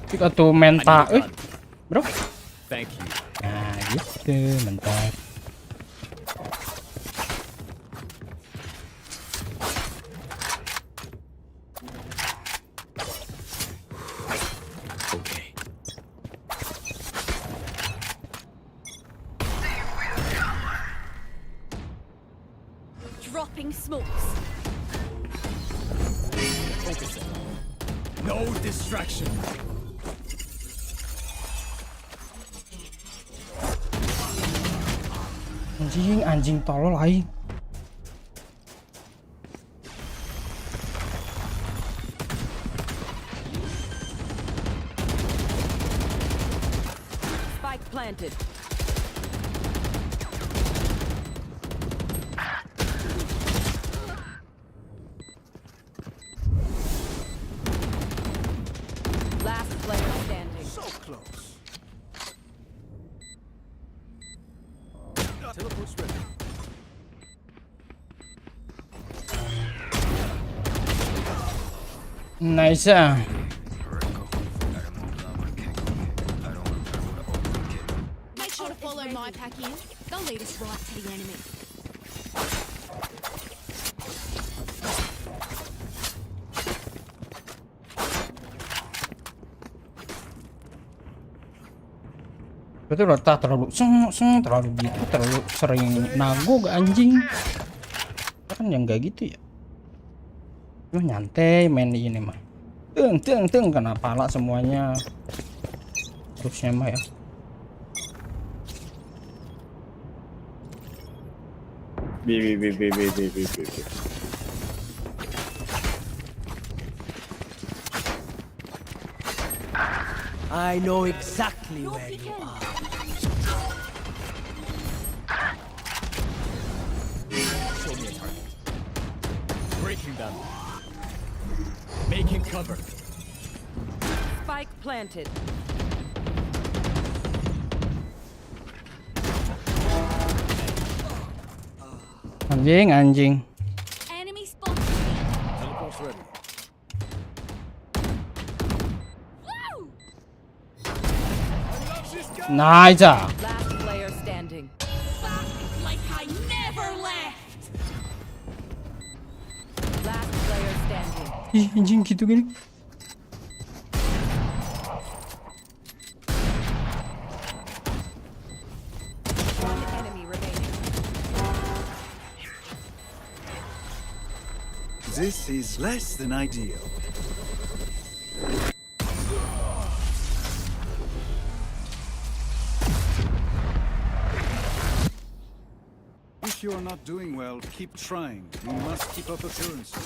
Pik atau menta, bro? Thank you. Nah, gitu, mantap. Okay. Dropping smokes. Focusing. No distraction. Anjing tolol aing. Spike planted. Last player standing. So close. Teleport's ready. Nice. Make sure to follow my pack in. They'll lead us right to the enemy. Berarti udah tak terlalu terlalu gitu, terlalu sering nago gak anjing. Kan yang gak gitu ya. Lu nyantai main di ini mah. Teng kena pala semuanya. Harusnya mah ya. B. I know exactly where you are. Show me a target. Breaking them. Making cover. Spike planted. Anjing. Enemy spotted. Teleport's ready. Nice. Last player standing. Back like I never left. Last player standing. Ih, anjing gitu gini. One enemy remaining. This is less than ideal. If you are not doing well, keep trying. You must keep up appearances.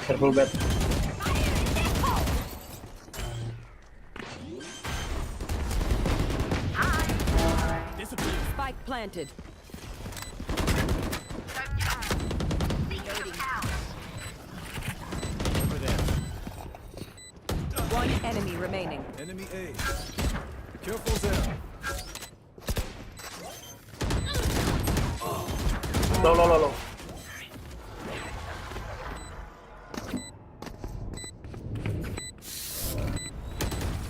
Careful, bet. Spike planted. Over there. One enemy remaining. Enemy A. Be careful there. Low.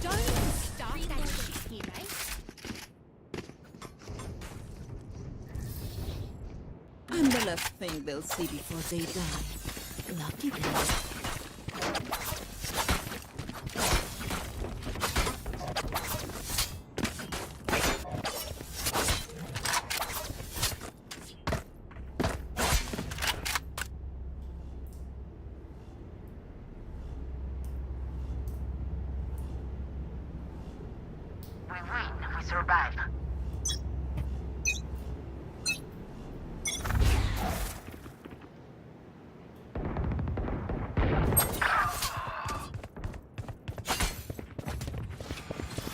Don't even start that shit here, mate. And the left thing they'll see before they die. Lucky them. We win, we survive.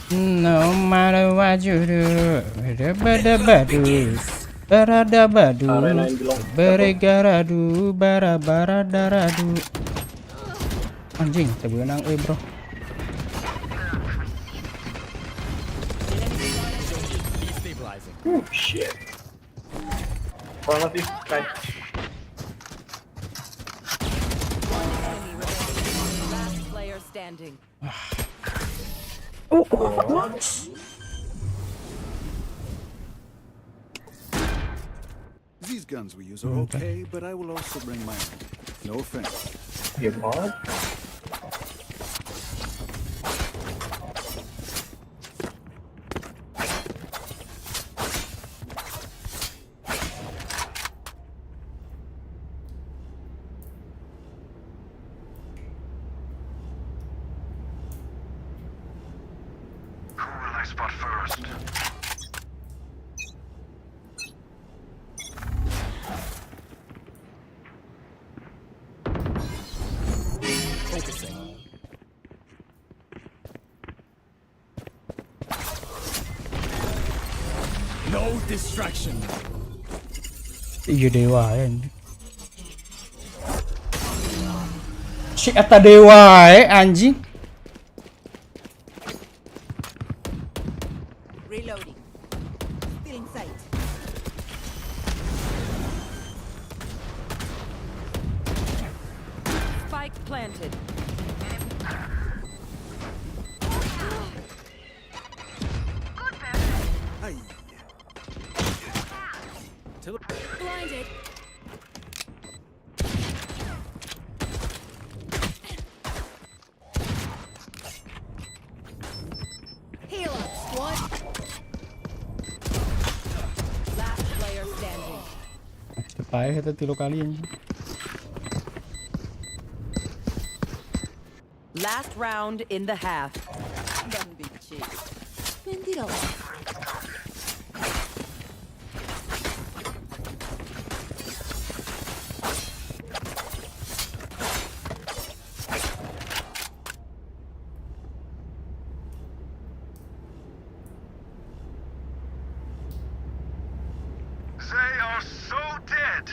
No matter what you do, badabadu, baradabadu, beregaradu, barabaradaradu. Anjing, tebenang bro. Oh shit. One of these guys. Last player standing. What? These guns we use are okay, but I will also bring my own. No offense. You mod? Who will I spot first? Focusing. No distraction. Iya dewa ya. Si eta dewa anjing. Reloading. Still in sight. Spike planted. Blinded. Heal up, squad. Last player standing. Payah kita 3 kali anjing. Last round in the half. Don't be cheap. Mentiroso. They are so dead.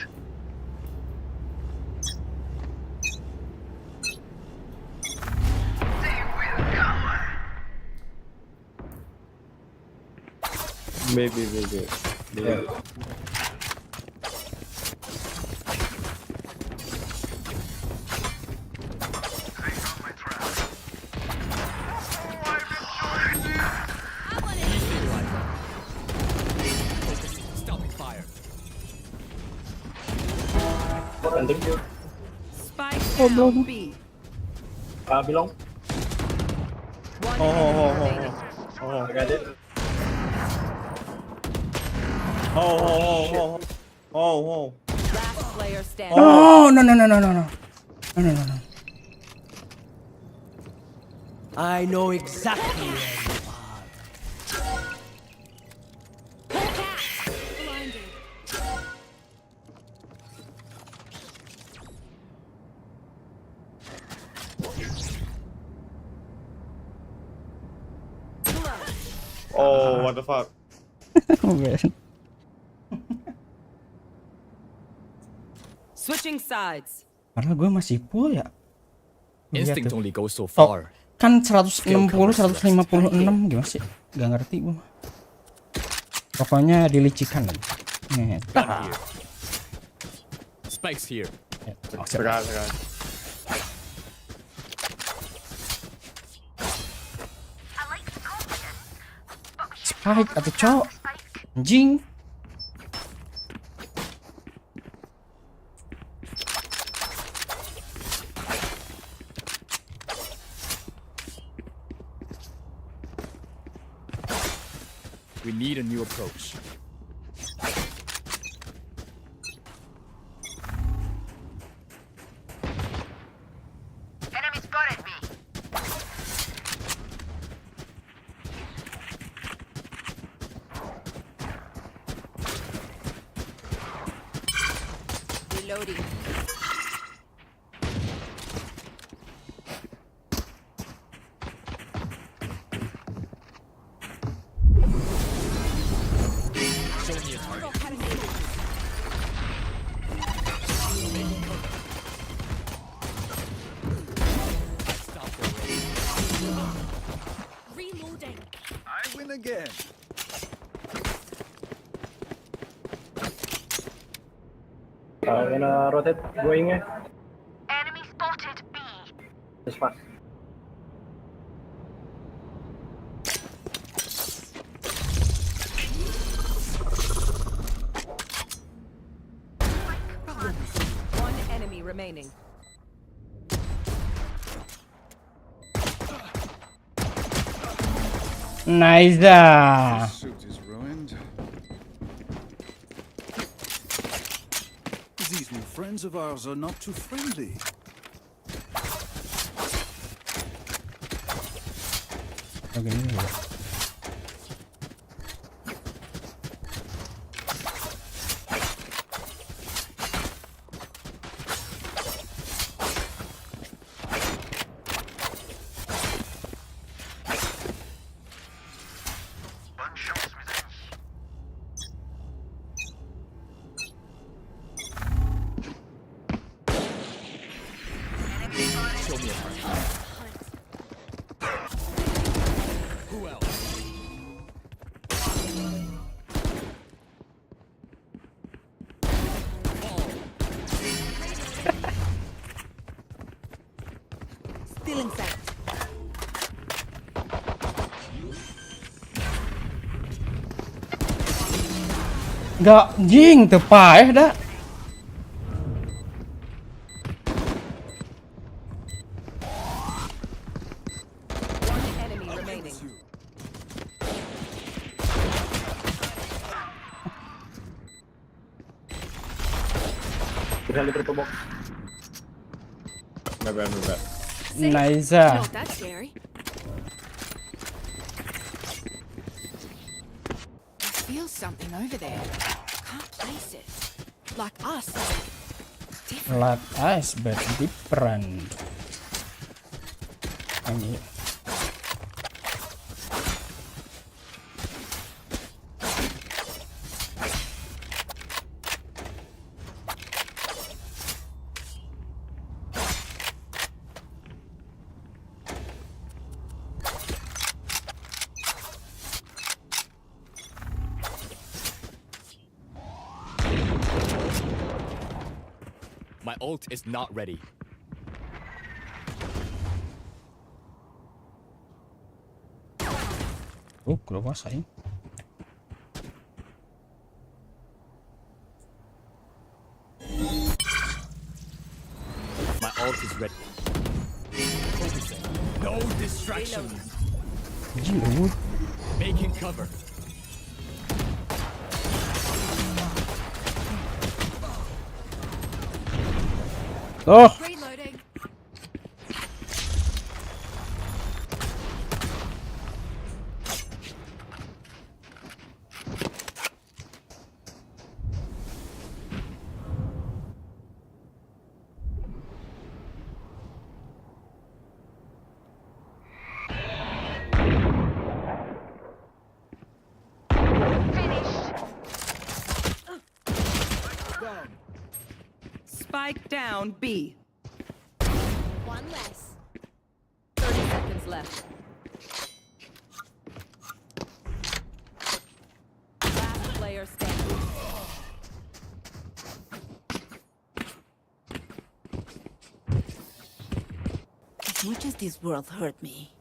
They will come. Maybe. Yeah. They found my trap. Oh, I've enjoyed this. Stopping fire. Landing. Spike down B. Belong. One enemy remaining. I got it. Last player standing. Oh, no. I know exactly where you Blinded. Oh, what the fuck? Switching sides. Padahal gue masih full ya. Instinct only goes so Oh, far. kan 160, 156 gimana sih? Gak ngerti gue. Pokoknya dilicikan lagi. Gun here. Spikes here. Sekarang. Spike atau cowok? Anjing. We need a new approach. Enemy spotted me. Reloading. Reloading. I win again. Gonna rotate going ya. Enemy spotted B. Just fast. One enemy remaining. Nice. Suit is ruined. These new friends of ours are not too friendly. Oke, ini dulu. Bonne chance, mes amis. Enemy spotted. Show me a friend. Who else? Still in sight. Gak jing tepai dah. One enemy remaining. Bisa di triple box. Nice. Not that scary. I feel something over there. Can't place it. Like us. Like us but different. Ini. My ult is not ready. Udah kuasain. My ult is ready. Focusing. No distractions. Anjing, Making cover. Oh. Reloading. Spike down B. One less. 30 seconds left. Last player standing. As much as this world hurt me,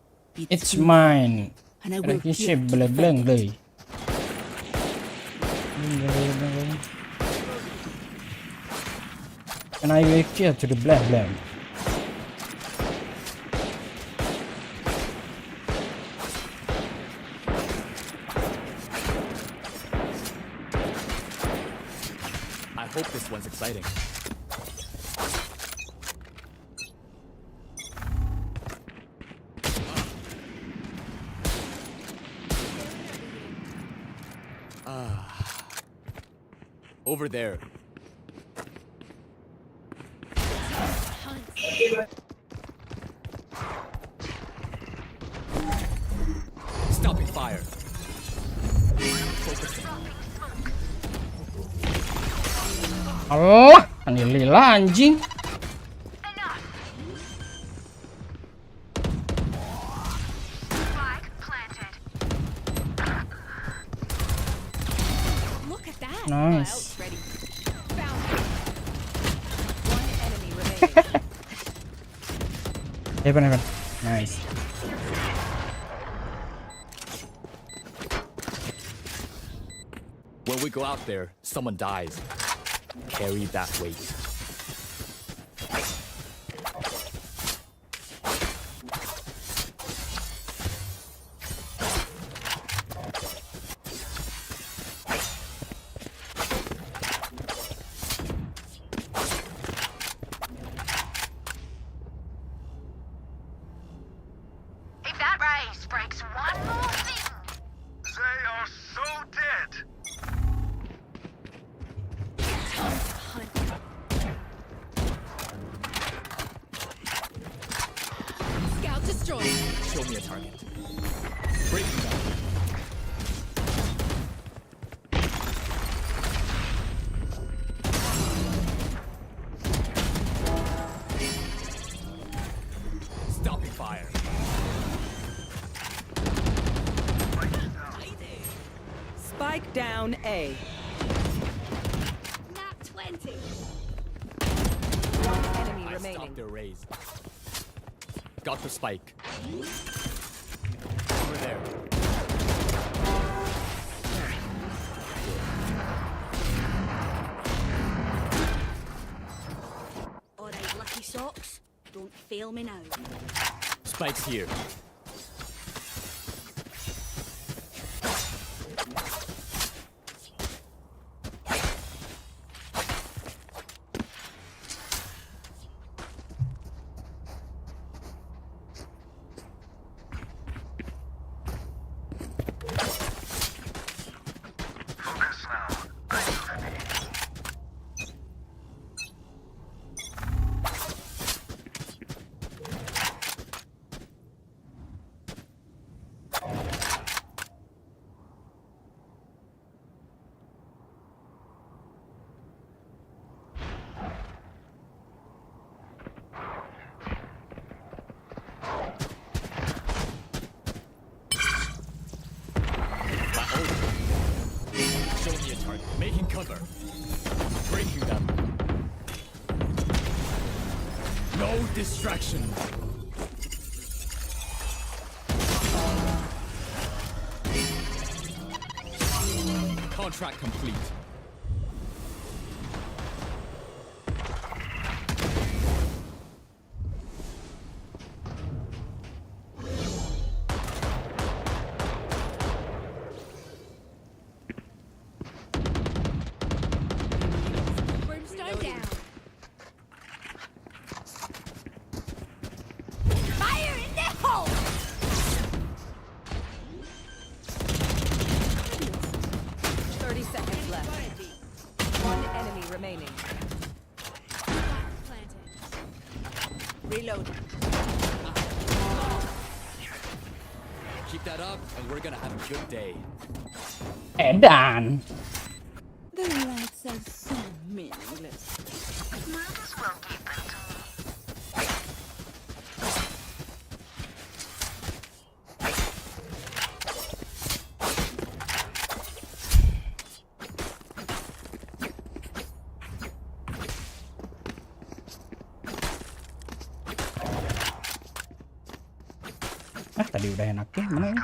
It's mine. and I will Ini give to bleng deh. And I will kill to the bleng. exciting. Over there. Stopping fire. Focusing. Allah, ini lila anjing. Look at that. Nice. Ready. Found it. One enemy remaining. Heaven. Nice. When we go out there, someone dies. Carry that weight. If that race breaks one more thing, they are so dead. Scout destroyed. Show me a target. Breaking down. Stopping fire. Spike down A. Nat 20. One enemy I remaining. stopped their raise. Got the spike. Over there. Alright, lucky socks. Don't fail me now. Spike's here. Focus now. I'm ready. My ult. Show me a target. Making cover. Breaking them. No distraction. Contract complete. Brimstone down. Fire in the hole! 30 seconds left. One enemy remaining. Planted. Reload. Keep that up, and we're gonna have a good day. Edan. The lights are so meaningless. Might as well give them to me. Tadi udah enaknya, mana ya?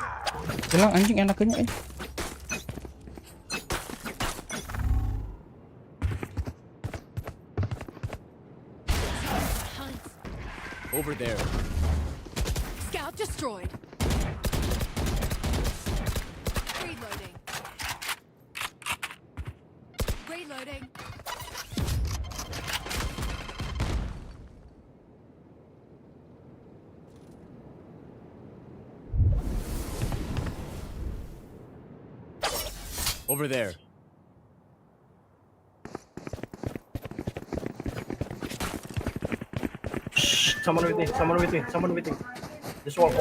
Hilang anjing enaknya . Over there. Scout destroyed. Reloading. Reloading. Over there. Someone with me, someone with me, someone with me. Just walk.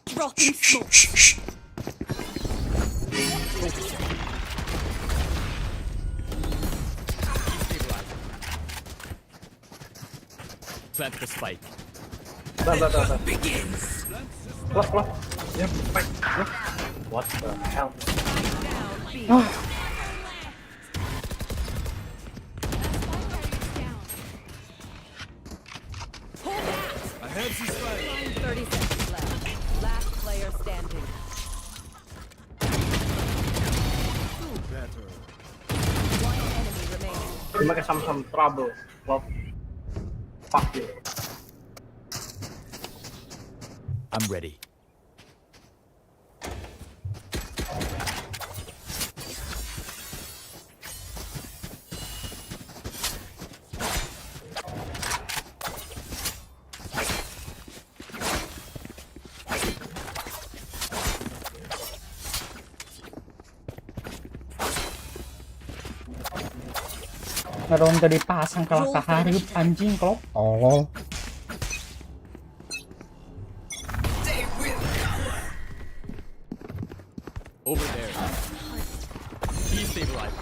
Dropping smoke. Plant the spike. Done. Begins. Clock. Yep, spike. Yep. What the hell? I have this spike. 30 seconds left. Last player standing. Better. One enemy remaining. You make some trouble. Well, fuck you. I'm ready. Ngeronda dipasang kelak harip anjing klop. Tolol. Over there. Destabilize.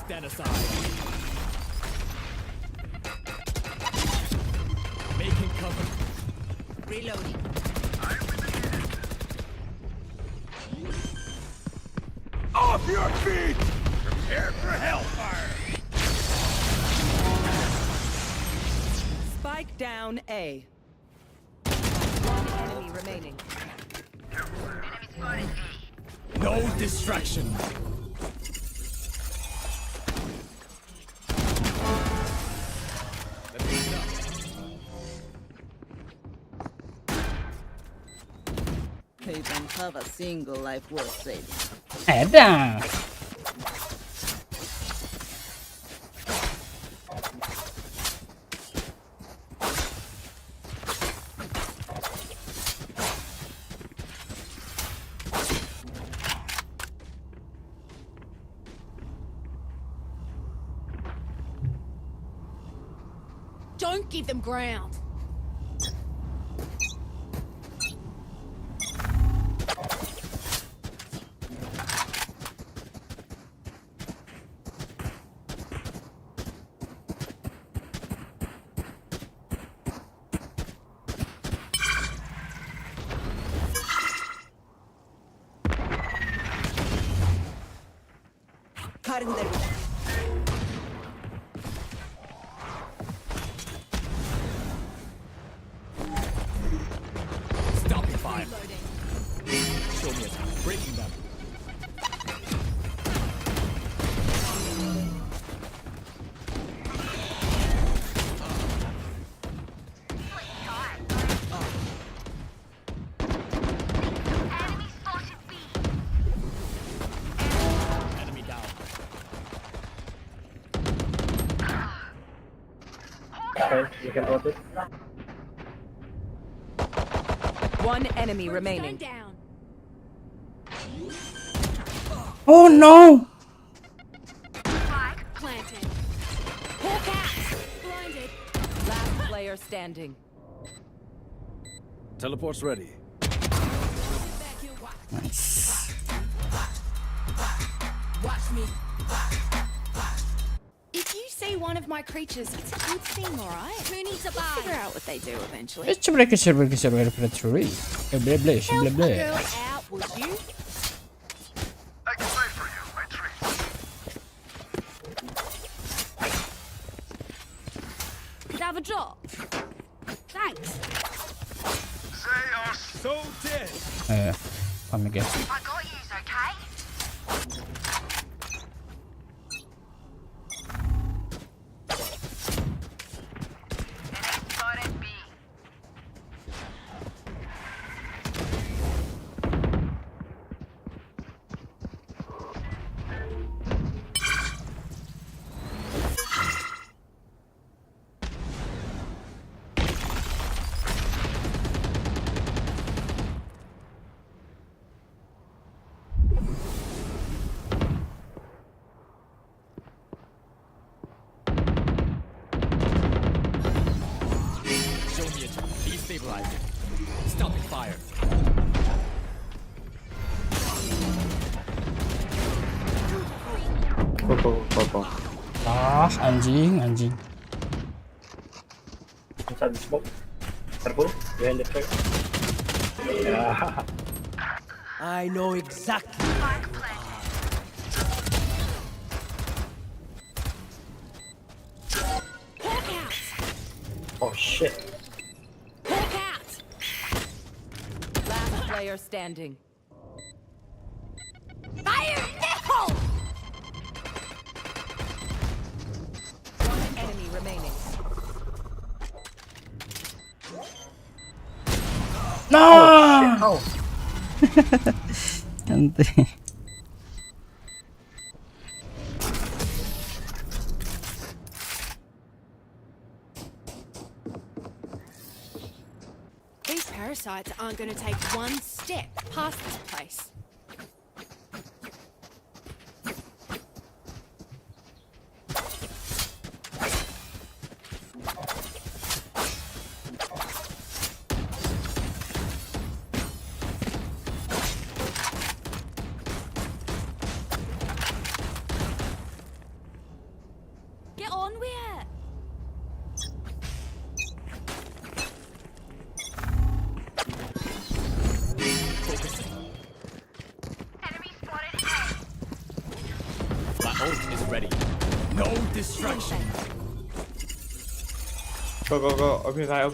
Stand aside. Making cover. Reloading. Off your feet! Prepare for hellfire! Spike down A. One enemy remaining. No distraction. They don't have a single life worth saving. Ada. Don't give them ground. Cutting their Stop the fire. Show me a time. Breaking them. Enemy down. Okay, you can rotate. One enemy remaining. Down. Oh no. Spike planted. Hawk out. Blinded. Last player standing. Teleport's ready. Nice. Watch me. If you see one of my creatures, it's a good thing, alright? Who needs a bar? Figure out what they do eventually. It's break for tree. Blah blah Help blah a blah. girl out, would you? I can wait for you, my treat. Could I have a drop? Thanks. They are So dead! Come again. I got yous, okay? Spotted B. neutralizing. Stopping fire. Ah, anjing. Inside the smoke. Careful, behind the truck. Yeah. I know exactly. Oh shit. Last player standing. Fire now! One enemy remaining. No! Oh. Nanti. These parasites aren't going to take one step past this place. Get on with it. My ult is ready. No distraction. Go. Open side.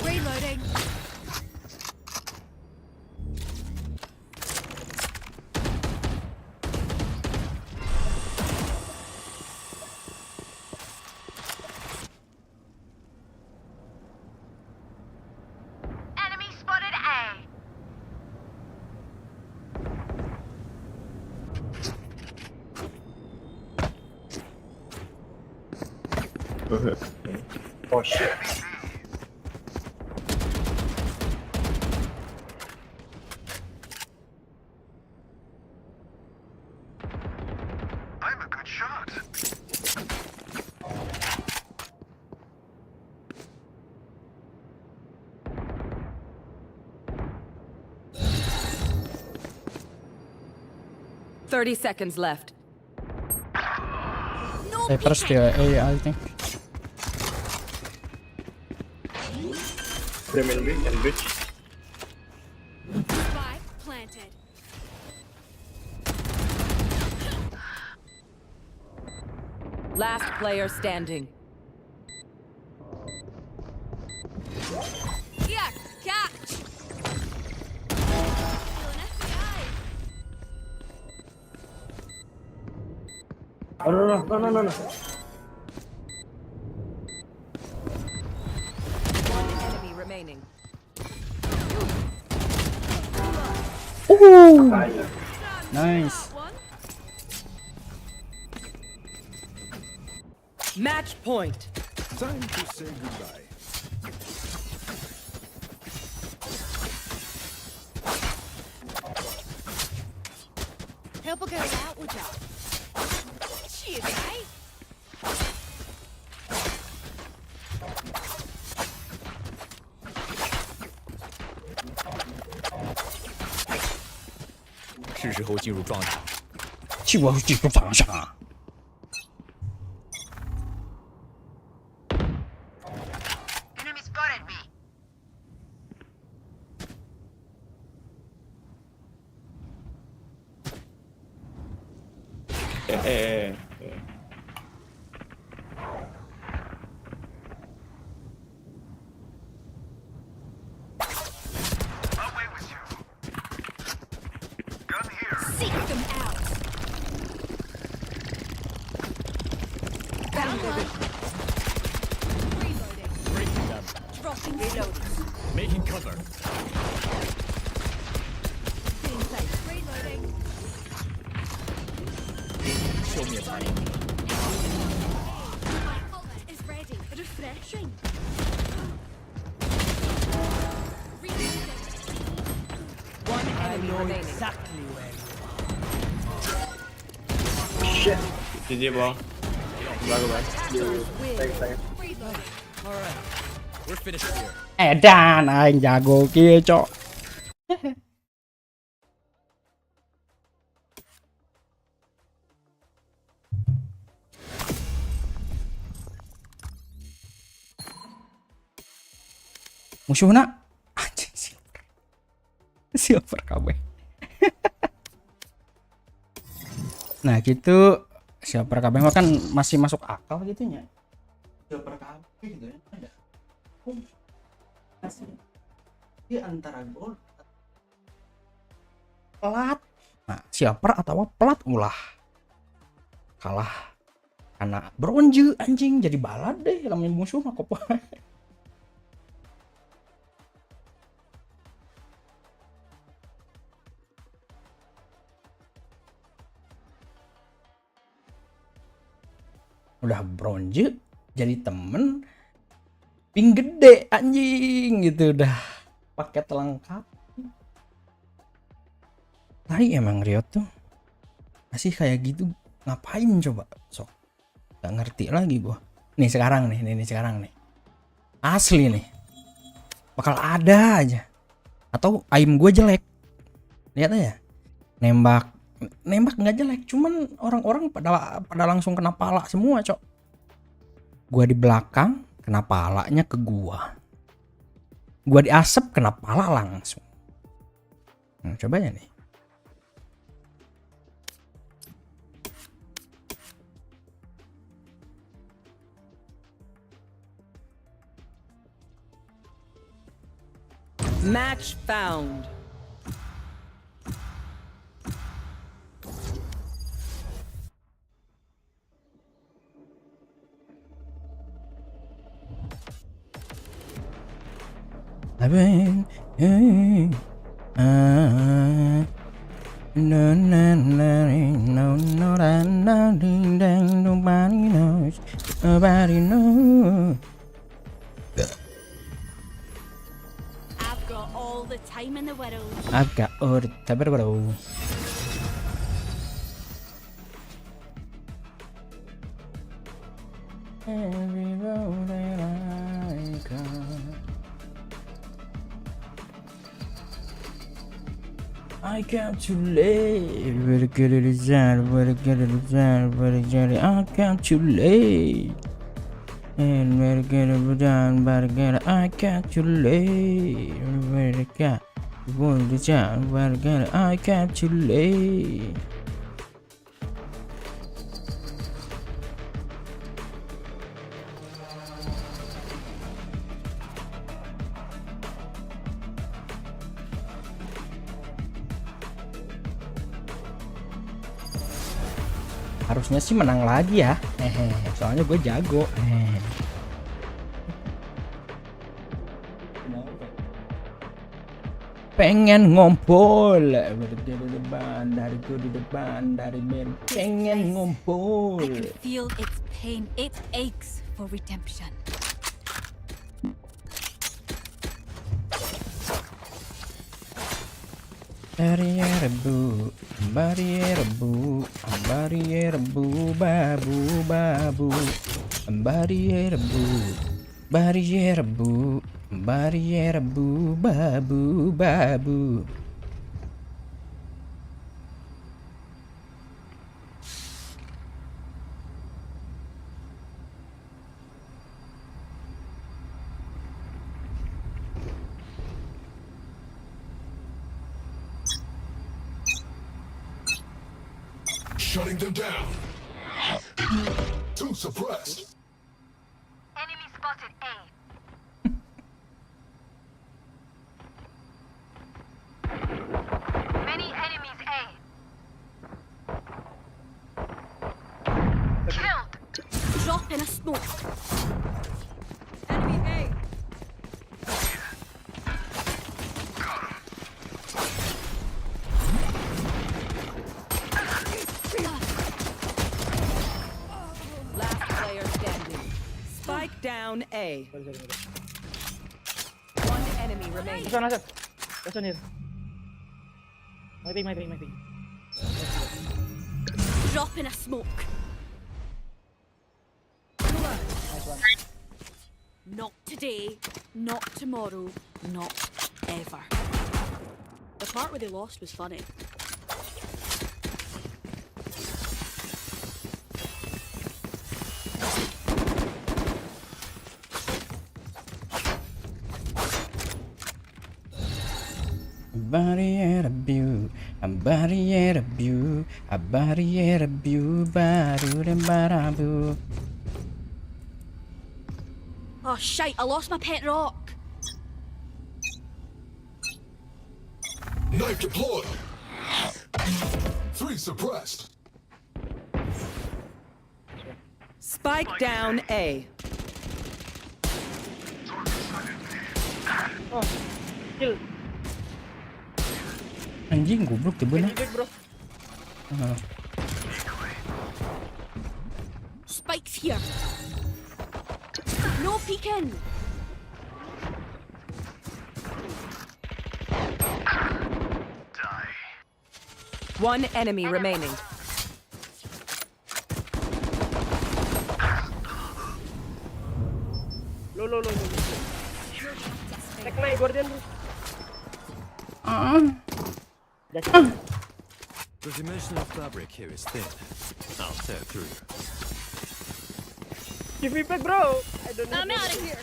Reloading. Enemy spotted A. Oh shit. I'm a good shot. Thirty seconds left. Paper still A, I think. Criminal bridge and bridge. Spike planted. Last player standing. Yeah, catch. Oh no. One enemy remaining. Ooh, nice. Match point. Time to say goodbye. Help a girl out, would ya? Cheers, mate.是时候进入状态。去我进入场上。 Enemy spotted me. Away with you. Gun here. Seek them out. Reloading. Breaking them. Dropping reloading. Making cover. Reloading. Show me a target. My ult is ready. Refreshing. Reloading. One enemy remaining. Shit. GG bro. Alright, we're finished here. Edan aing jago kieu, Cok. Musuhna anjing silver kabeh. Nah gitu silver kabeh mah kan masih masuk akal gitu nya. Silver kabeh gitu ya ada. Di antara gold plat. Nah silver atau plat ulah kalah karena bronze anjing jadi balad deh lamun musuh mah kok. Udah bronze jadi temen ping gede anjing gitu udah paket lengkap. Tadi emang Riot tuh masih kayak gitu ngapain coba sok gak ngerti lagi gua. Nih sekarang nih asli nih bakal ada aja atau aim gue jelek lihat aja nembak nggak jelek cuman orang-orang pada langsung kena pala semua cok. Gua di belakang kena palanya ke gua di asap kena pala langsung. Coba ya nih match found. Nobody knows. I've got all the time in the world. I've got all the time in the world. Every road that I come, I come too late. Where to get it is at, where to get it is at, where to get it. I come too late. And where to get it done, but get it. I come too late. Where to get it done, where to get it. I come too late. Harusnya sih menang lagi ya. Soalnya gue jago. Pengen ngompol dari depan dari men pengen ngompol. I can feel its pain, it aches for redemption. Barriere bu, barriere bu, barriere bu, babu, babu, barriere bu, barriere bu, barriere bu, babu, babu. Shutting them down. Two suppressed. Enemy spotted A. Many enemies A. Killed. Drop in a smoke. Enemy A. Last player standing. Spike down A. One enemy remaining. That's on here. My ping. Drop in a smoke. one. Not today, not tomorrow, not ever. The part where they lost was funny. Barrier view, a barrier view, a barrier view, baru dan barabu. Oh shite, I lost my pet rock. Knife deployed. 3 suppressed. Spike down A. Oh, kill. Anjing goblok tuh bener. Bro. Spike's here. No peeking. One enemy remaining. Low. Take my guardian, bro. The dimensional fabric here is thin. I'll tear through. Give me back, bro. I don't know. I'm out of here.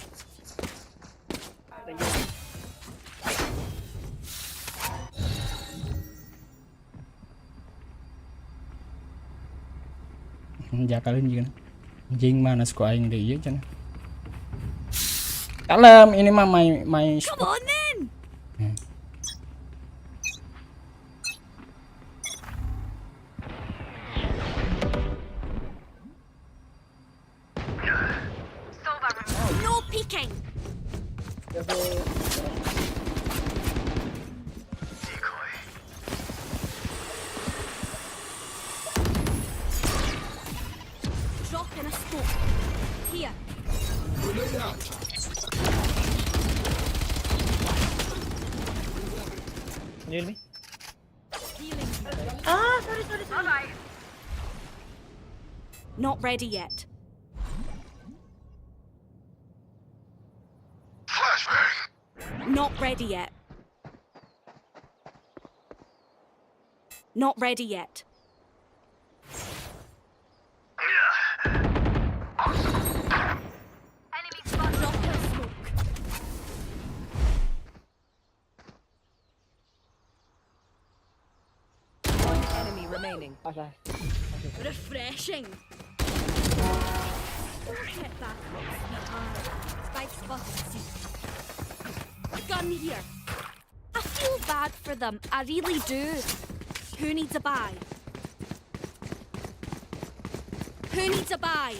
Thank you. Jakalin juga. Anjing mana suka aing deh ieu cenah. Kalem, ini mah my Come on then. No peeking. Drop in a scope. Here. Grenade out. Near me. Healing. Sorry. Not ready yet. Flashbang. Not ready yet. Not ready yet. Enemy spotted. Drop in a smoke. One enemy remaining. Refreshing. Get back up, sweetheart. Spike spotted. Gun here. I feel bad for them. I really do. Who needs a buy? Who needs a buy?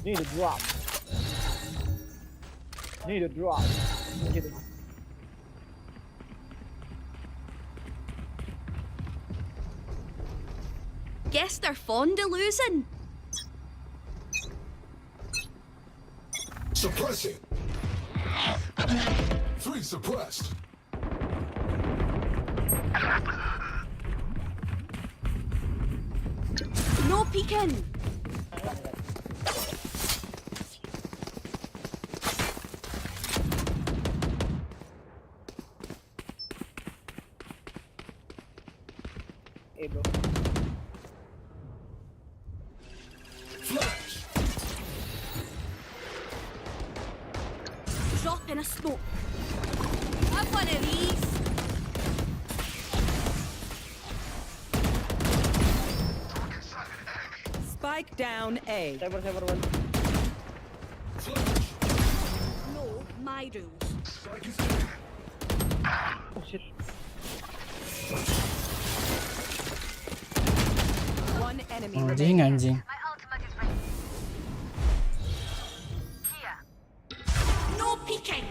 Need a drop. Need a drop. Need a drop. Guess they're fond of losing. Suppressing. 3 suppressed. No peeking. Hey, bro. Flash. Drop in a smoke. Have one of these. Spike down A. Cyber one. Flash. No, my rules. Spike is Oh shit. One enemy Anjing remaining. anjing. My ultimate is ready. Here. No peeking.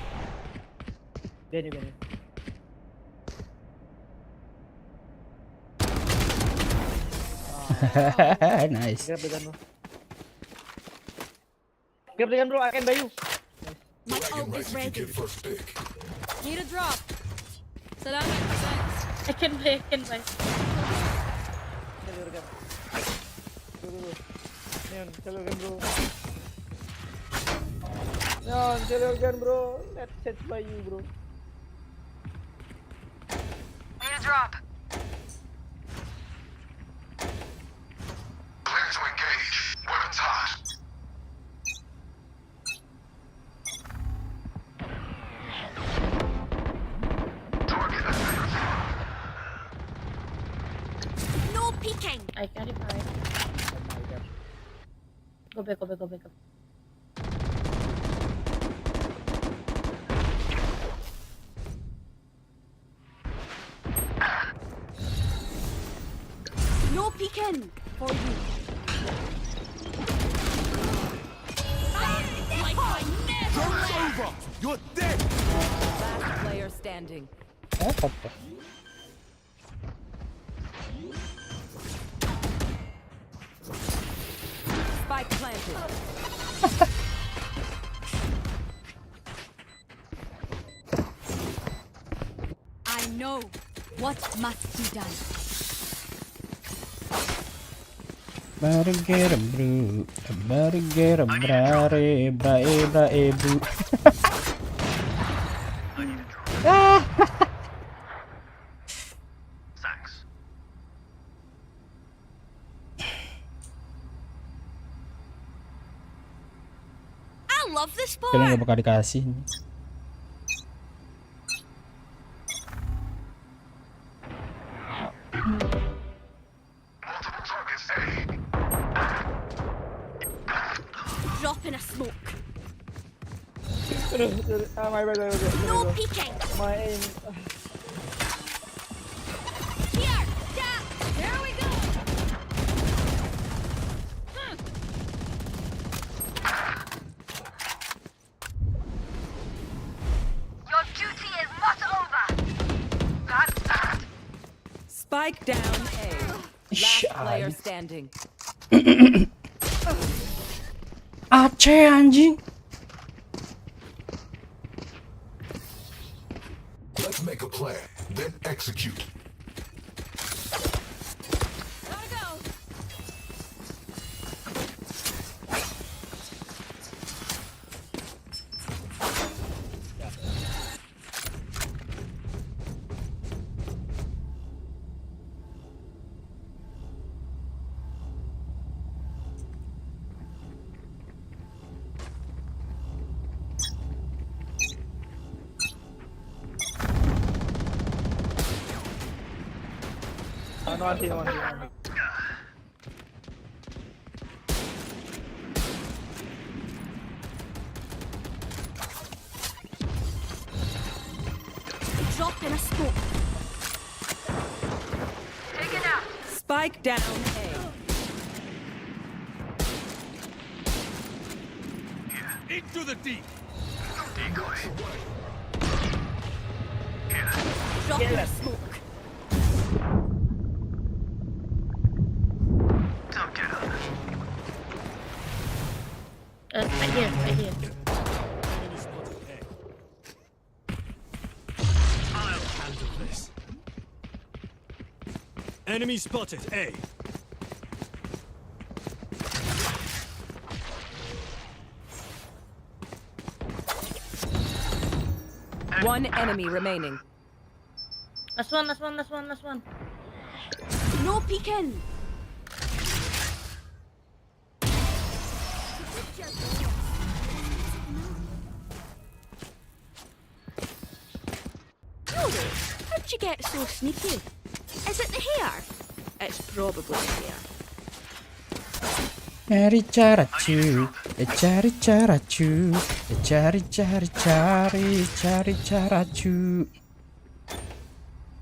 Benny. Nice. Grab the gun, bro. Grab the gun, bro. I can buy you. My Dragon ult Rex is if you ready. get first pick. Need a drop. Salamat. I can play. Grab your gun. Neon, celurin bro. Neon, celurin bro. Let's set by you bro. Need a drop. Clear to engage. Weapons hot. Target identified. No peeking. I carry fire. Go back. No peeking for you. Like I never left. You're dead! Last player standing. Spike planted. I know what must be done. Better get 'em, bro. Better get 'em, bro. Thanks. I love this Kalian part. gak bakal dikasih. Multiple targets A. Drop in a smoke. My bad. No peeking. My aim. Here. Yeah. There we go. Your duty is not over. That's that. Spike down A. Last player standing. Aceh anjing. Let's make a plan, then execute. Gotta go. No anti. Drop in a smoke. Take it out. Spike down A. Into the deep! Decoy. Drop in a smoke. Don't get up. Right here. I'll handle this. Enemy spotted A. One enemy remaining. Last one. No peeking. How'd you get so sneaky? Is it the hair? It's probably the hair. Cari caracu, cari caracu, cari caracu.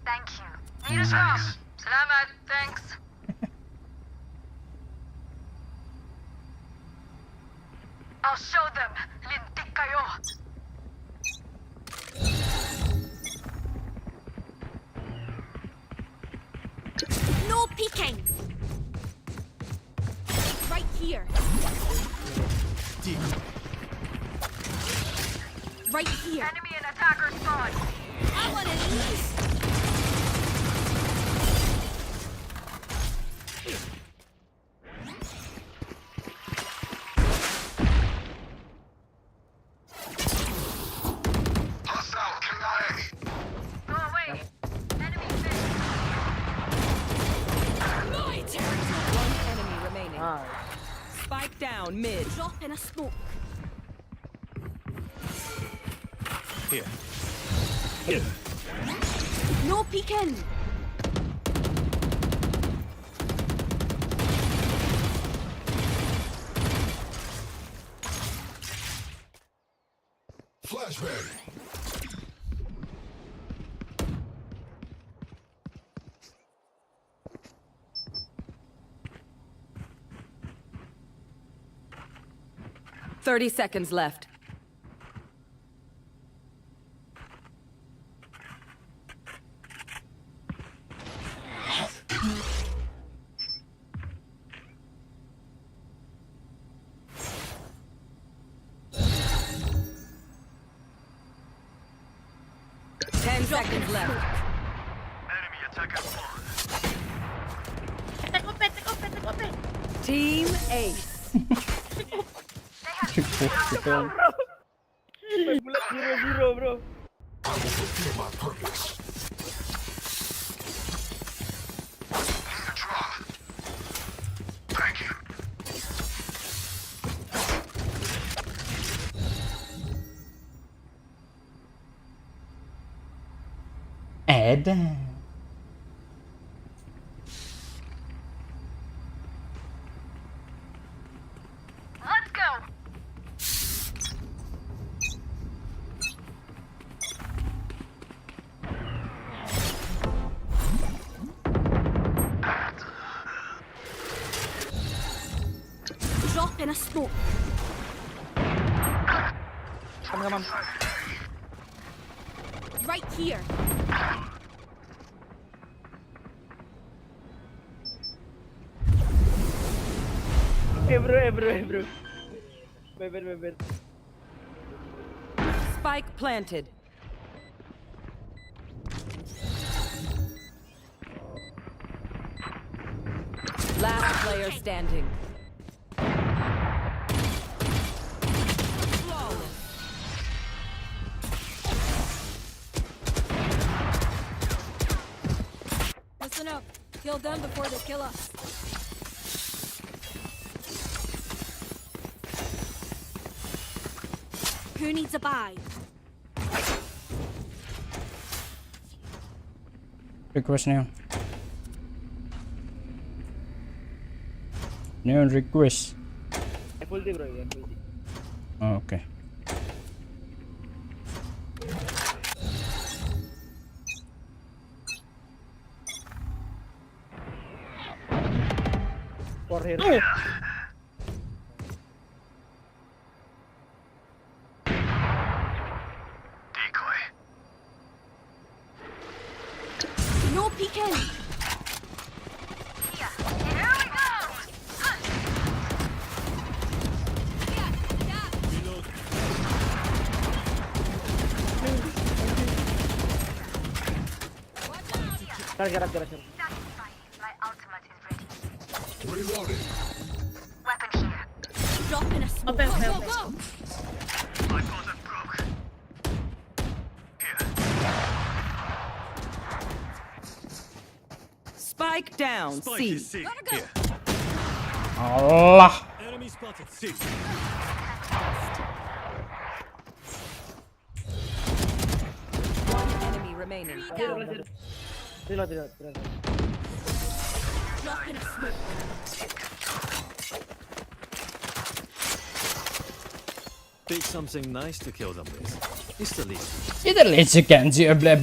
Thank you. Need a drop. Salamat. Thanks. I'll show them. Lintik kayo. No peeking. Right here. Right here. Enemy and attacker spawn. I want to these. down mid. Drop in a smoke. Here. No peeking. Flashbang. Thirty seconds left. Seconds left. Enemy attacker spawn. Take off it. Team Ace. Bulat 0-0 bro. I will fulfill my purpose. Thank you. Ada. Let's go. Drop in a smoke. Come. Right here. Bro. Beber. Spike planted. Last player standing. Listen up. Kill them before they kill us. Who needs a buy? Request Neon request. Full day bro, ya full day. Oh, okay. For here. Decoy. No peeking. Here we go. Gerak. My ultimate is ready. Reloading. Weapon here. Drop in a smoke. Okay. Go. My bottom broke. Here. Spike down. C. Here. Allah. Enemy spotted. C. One enemy remaining. Reload. Drop in a smoke. Pick something nice to kill them with. It's the least. It's the least you can do. Blab.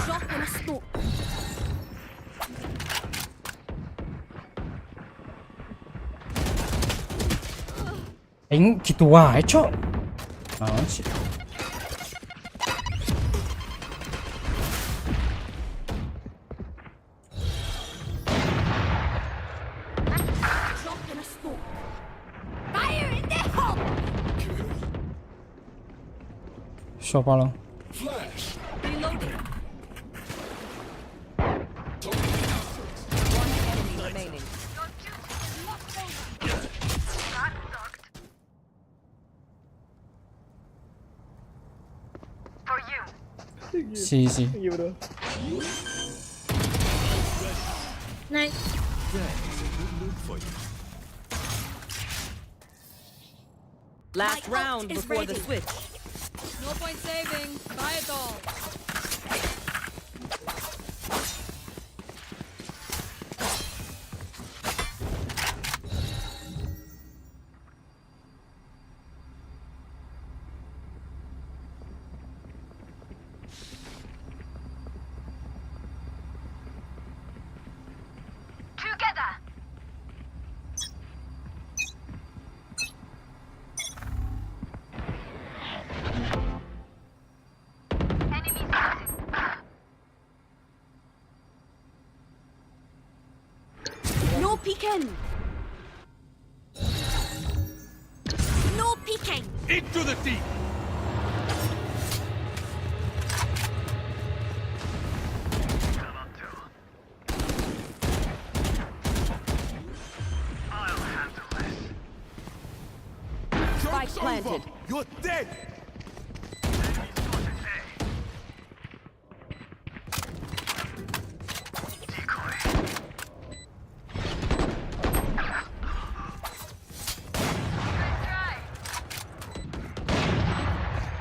Drop in a smoke. Gitu wae, Cok. Naon sih? Siapa lo? Flash. Reloading. One enemy remaining. For you. Si. Iya bro. Nice. Last round is before the ready. switch. No point saving. Buy it all. Together. Enemy spotted. No peeking. No peeking. Into the deep. I'll handle this. Spike planted. You're dead.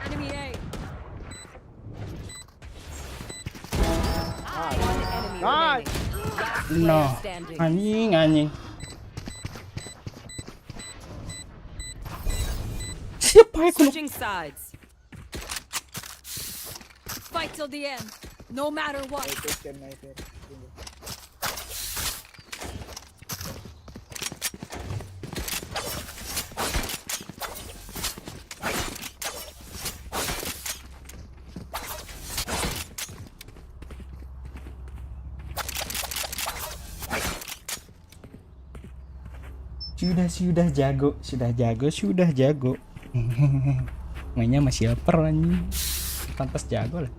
Enemy A. One enemy Nice. remaining. Last No. player standing. Anjing. Siapa ya kalau Switching sides. Fight till the end. No matter what. Nice. Sudah jago. Mainnya masih upper anjing. Pantas jago lah.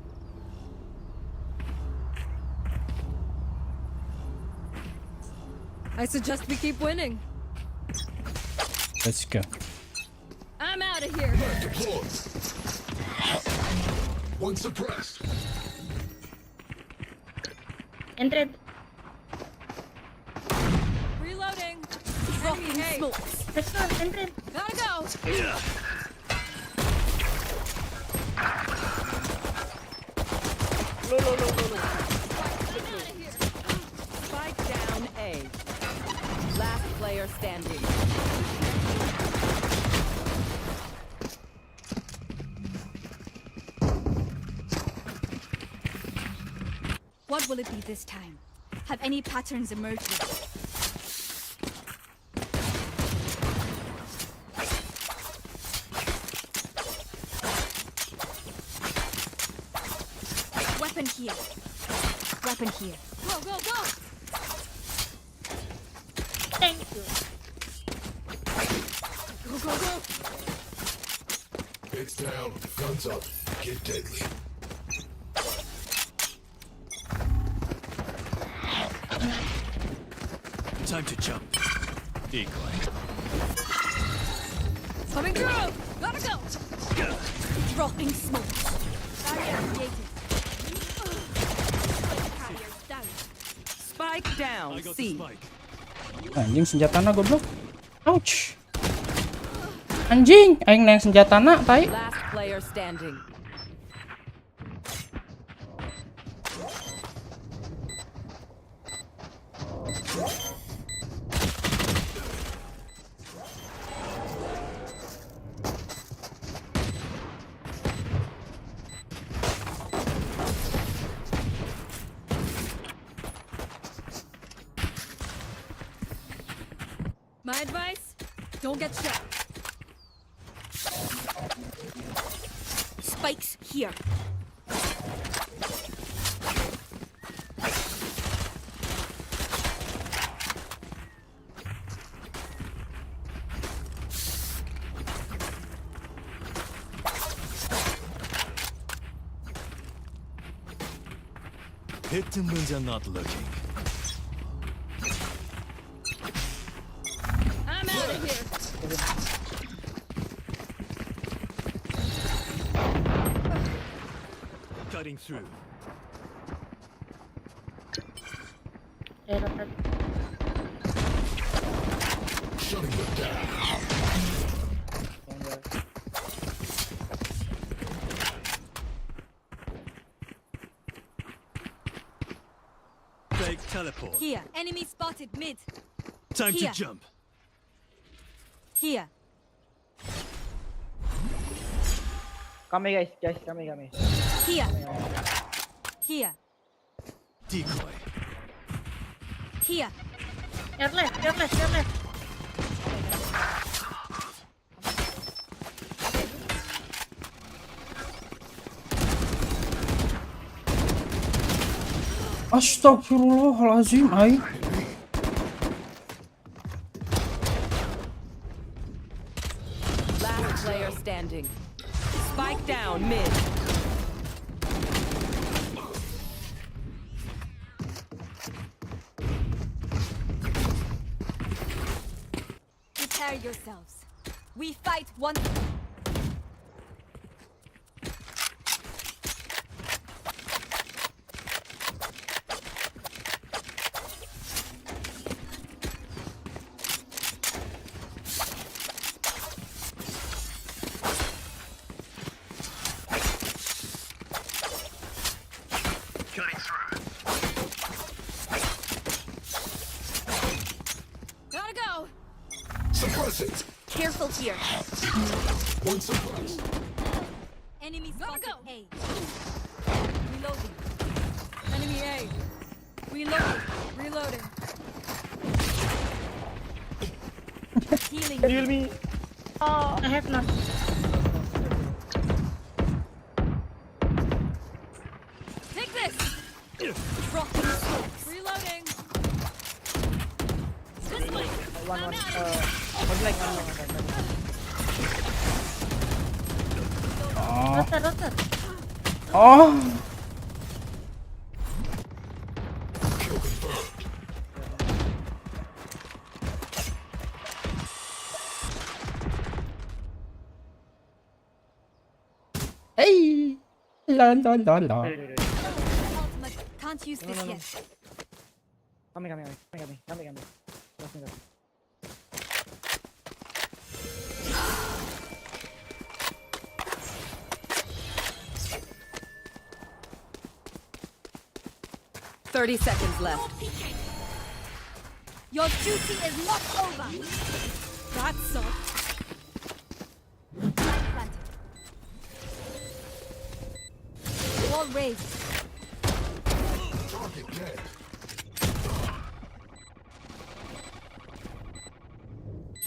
I suggest we keep winning. Let's go. I'm out of here. Deploy. One suppressed. Entered. Reloading. Dropping Enemy A. smokes. Let's go. Entered. Gotta go. No. Spike down A. Last player standing. What will it be this time? Have any patterns emerged yet? Weapon here. Weapon here. Go, go, go. Thank you. Go, go, go. It's down. Guns up. Get deadly. Time to jump. Decoy. Coming through. Gotta go. Dropping smokes. Barrier created. Carriers down. Spike down C. Anjing senjatana goblok. Ouch. Anjing, aing nang senjatana tai. Last player standing. My advice, don't get shot. Spikes here. Hit them when they're not looking. I'm out of here. Cutting through. Shutting them down. Fake teleport. Here. Enemy spotted mid. Time Here. to jump. Here. Kami guys, kami. Here. Here. Decoy. Here. Get left. Astagfirullahalazim, ay. Last player standing. Spike down mid. Prepare yourselves. We fight one. Cutting through. Gotta go. Suppress it. Careful here. One suppress. Enemy spotted A. Reloading. Enemy A. Reloading. Healing. Can you heal me? I have not. Take this. Dropping smokes. Reloading. This way. One blank. Rotor. Oh. Kill confirmed. Hey. La. Ultimate. Can't use this yet. Kami. Trust me, guys. Thirty seconds left. Your duty is not over. That sucked. Planted. Wall raised. Target dead.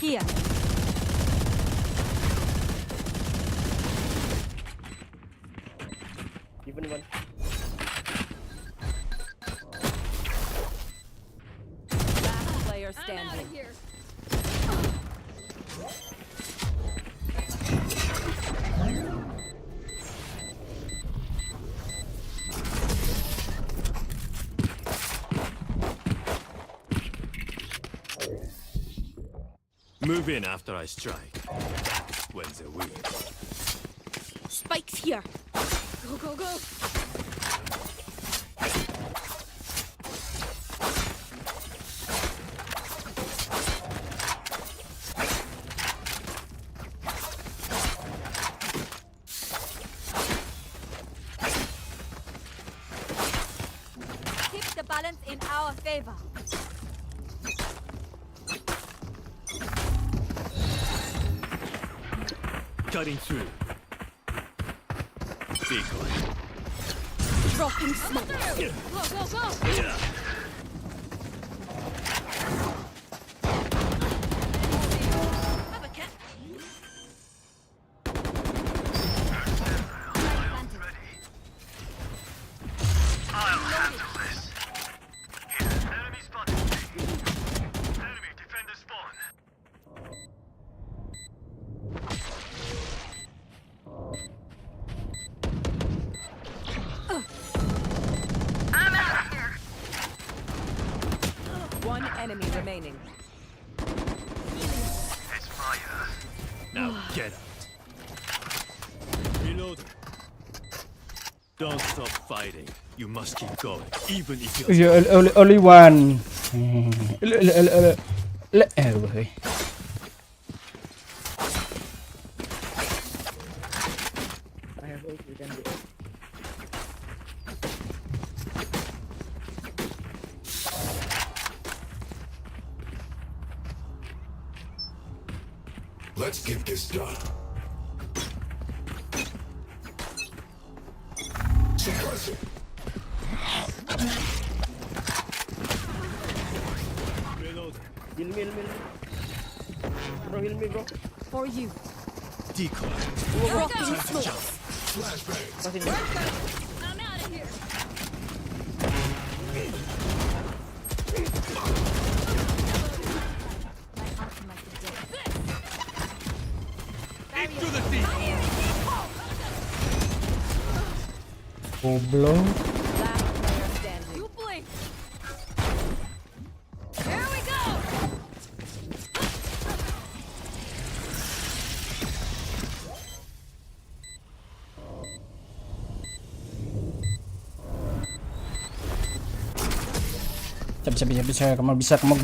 Here. Even one. Last player standing. Here. Move in after I strike. That's when they win. Spikes here. Go. Tip the balance in our favor. Cutting through. Decoy. Dropping smoke. Go. Have a cat. I'll handle this. Here, enemy spotted. Enemy defender spawn. I'm out. remaining. It's fire. Now get out. Reload. Don't stop fighting. You must keep going, even if you're only one. I have ult, you can do it. Let's get this done. Suppress it. reload. Heal me. Bro, heal me, bro. For you. Decoy. Dropping smoke. Flashbang. Passing. I'm out of here. Into the thief. Goblok. Last player standing. You blink. Here we go.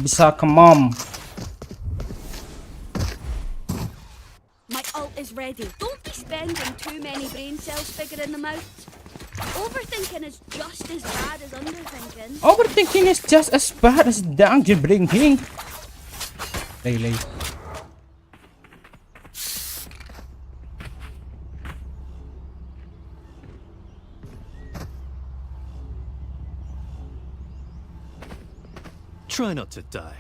Bisa, come on. My ult is ready. Don't be spending too many brain cells figuring them out. Overthinking is just as bad as underthinking. Overthinking is just as bad as danger blinking. Lay. Try not to die.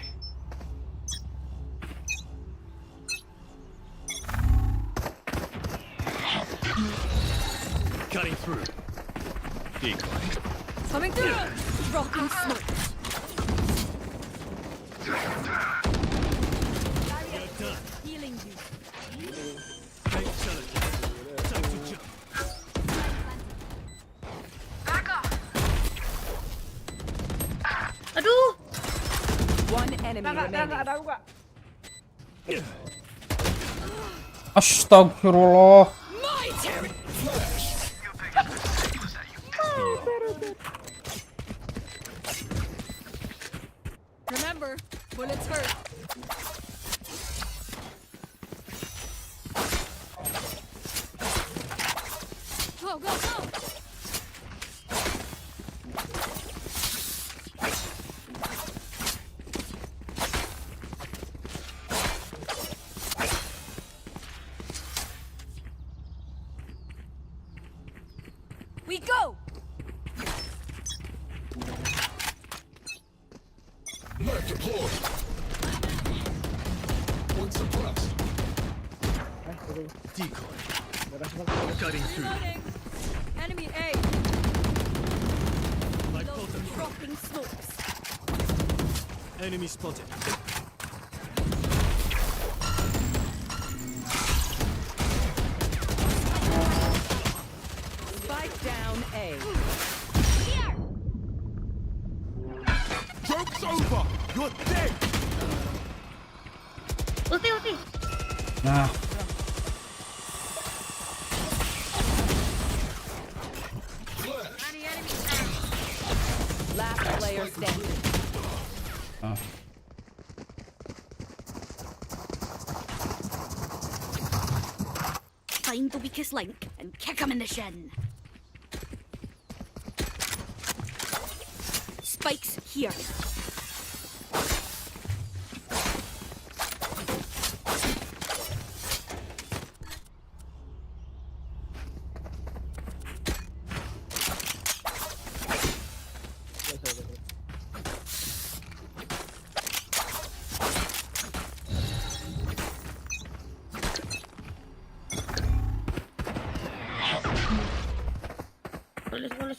Cutting through. Decoy. Coming through. Dropping smoke. You're done. Healing you. Take challenge. Time to jump. Aduh. One enemy remaining. Ada aku, Kak. Astagfirullah. My turn. Remember, bullets hurt. Go. We go. Knife deployed. One suppressed. Decoy. Cutting through. Reloading. Enemy A. Like potent. Dropping smokes. Enemy spotted. Spike down A. Here. Joke's over. You're dead. Ulti. Nah. Last player standing. Find the weakest link and kick him in the shin. Spikes here.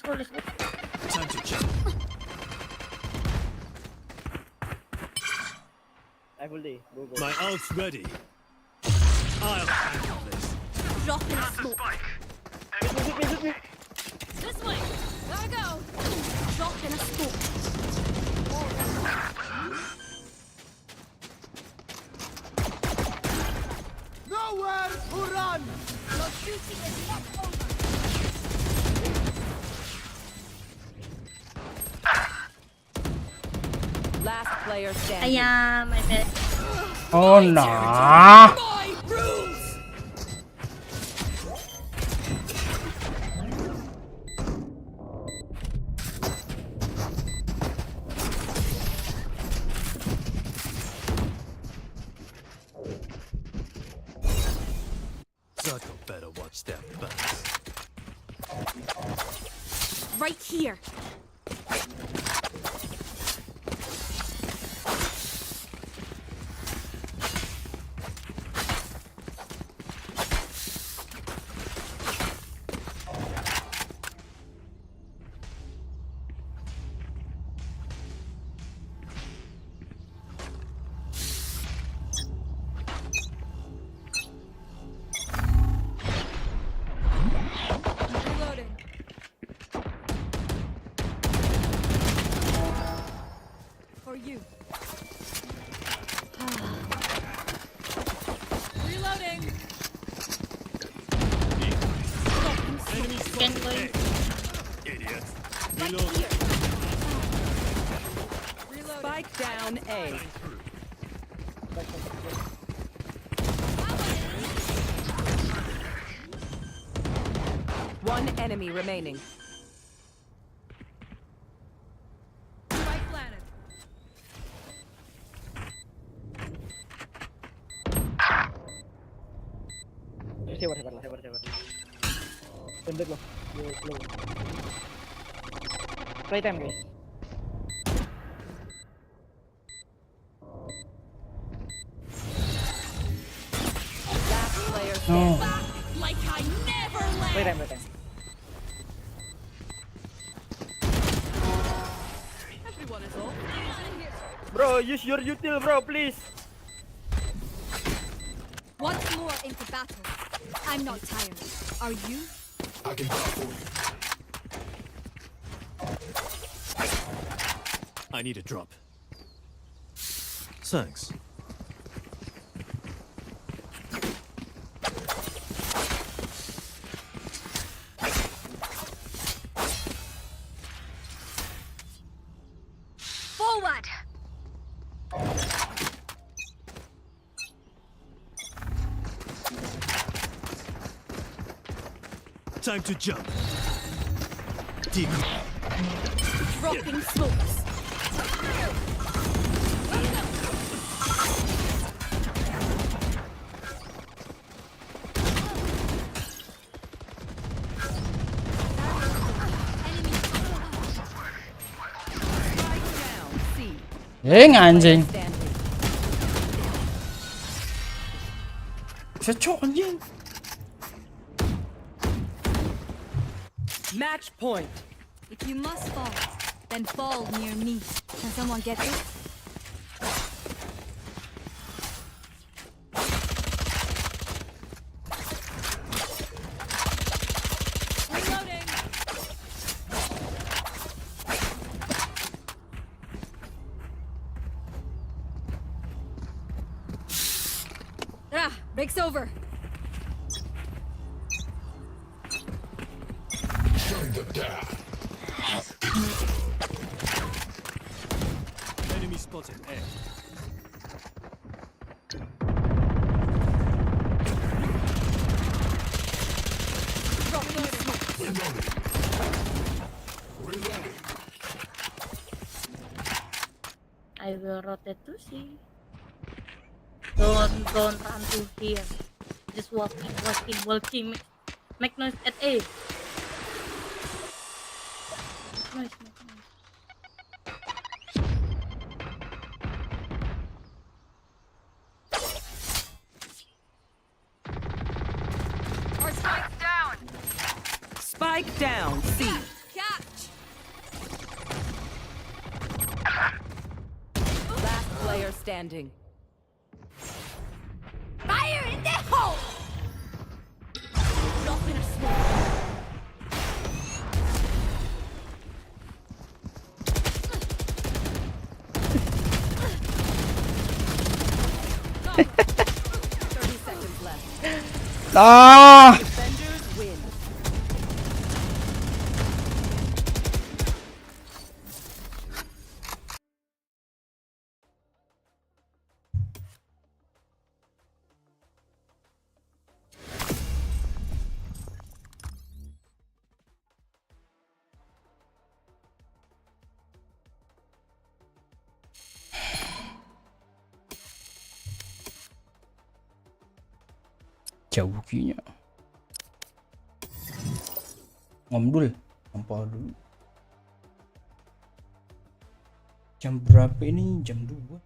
Let's go. Time to jump. I full day. Go. My ult's ready. I'll handle this. Dropping smoke. Shoot me. This way. Gotta go. Dropping a smoke. to run! Your duty is not over. Last player standing. Ayam, my bad. Oh nah. My rules! Zato better watch their backs. Right here. Reloading. For you. Reloading. Can go in. Idiot. Right Reload. here. Spike down A. One enemy remaining. Spike planted. Sabar. Tunduk loh. Slow. Playtime guys. Last player No. standing. Like I never left! Playtime. Everyone is off. Bro, use your util, bro, please. Once more into battle. I'm not tired. Are you? I can vouch for you. I need a drop. Thanks. Forward. Time to jump. Deep. Dropping smokes. Anjing. Standing. Cocok anjing. Match point. If you must fall, then fall near me. Can someone get this? Reloading. Break's over. Shutting them down. Enemy spotted. A. I will rotate to C. Don't run to here. Just walking. Make noise at A. Make noise. Our spike's down. Spike down. C. Catch. Last player standing. Fire in the hole. Drop in a smoke. Seconds left. Ah! Jauh kayaknya. Ngomdul, ngempol dulu. Jam berapa ini? Jam 2.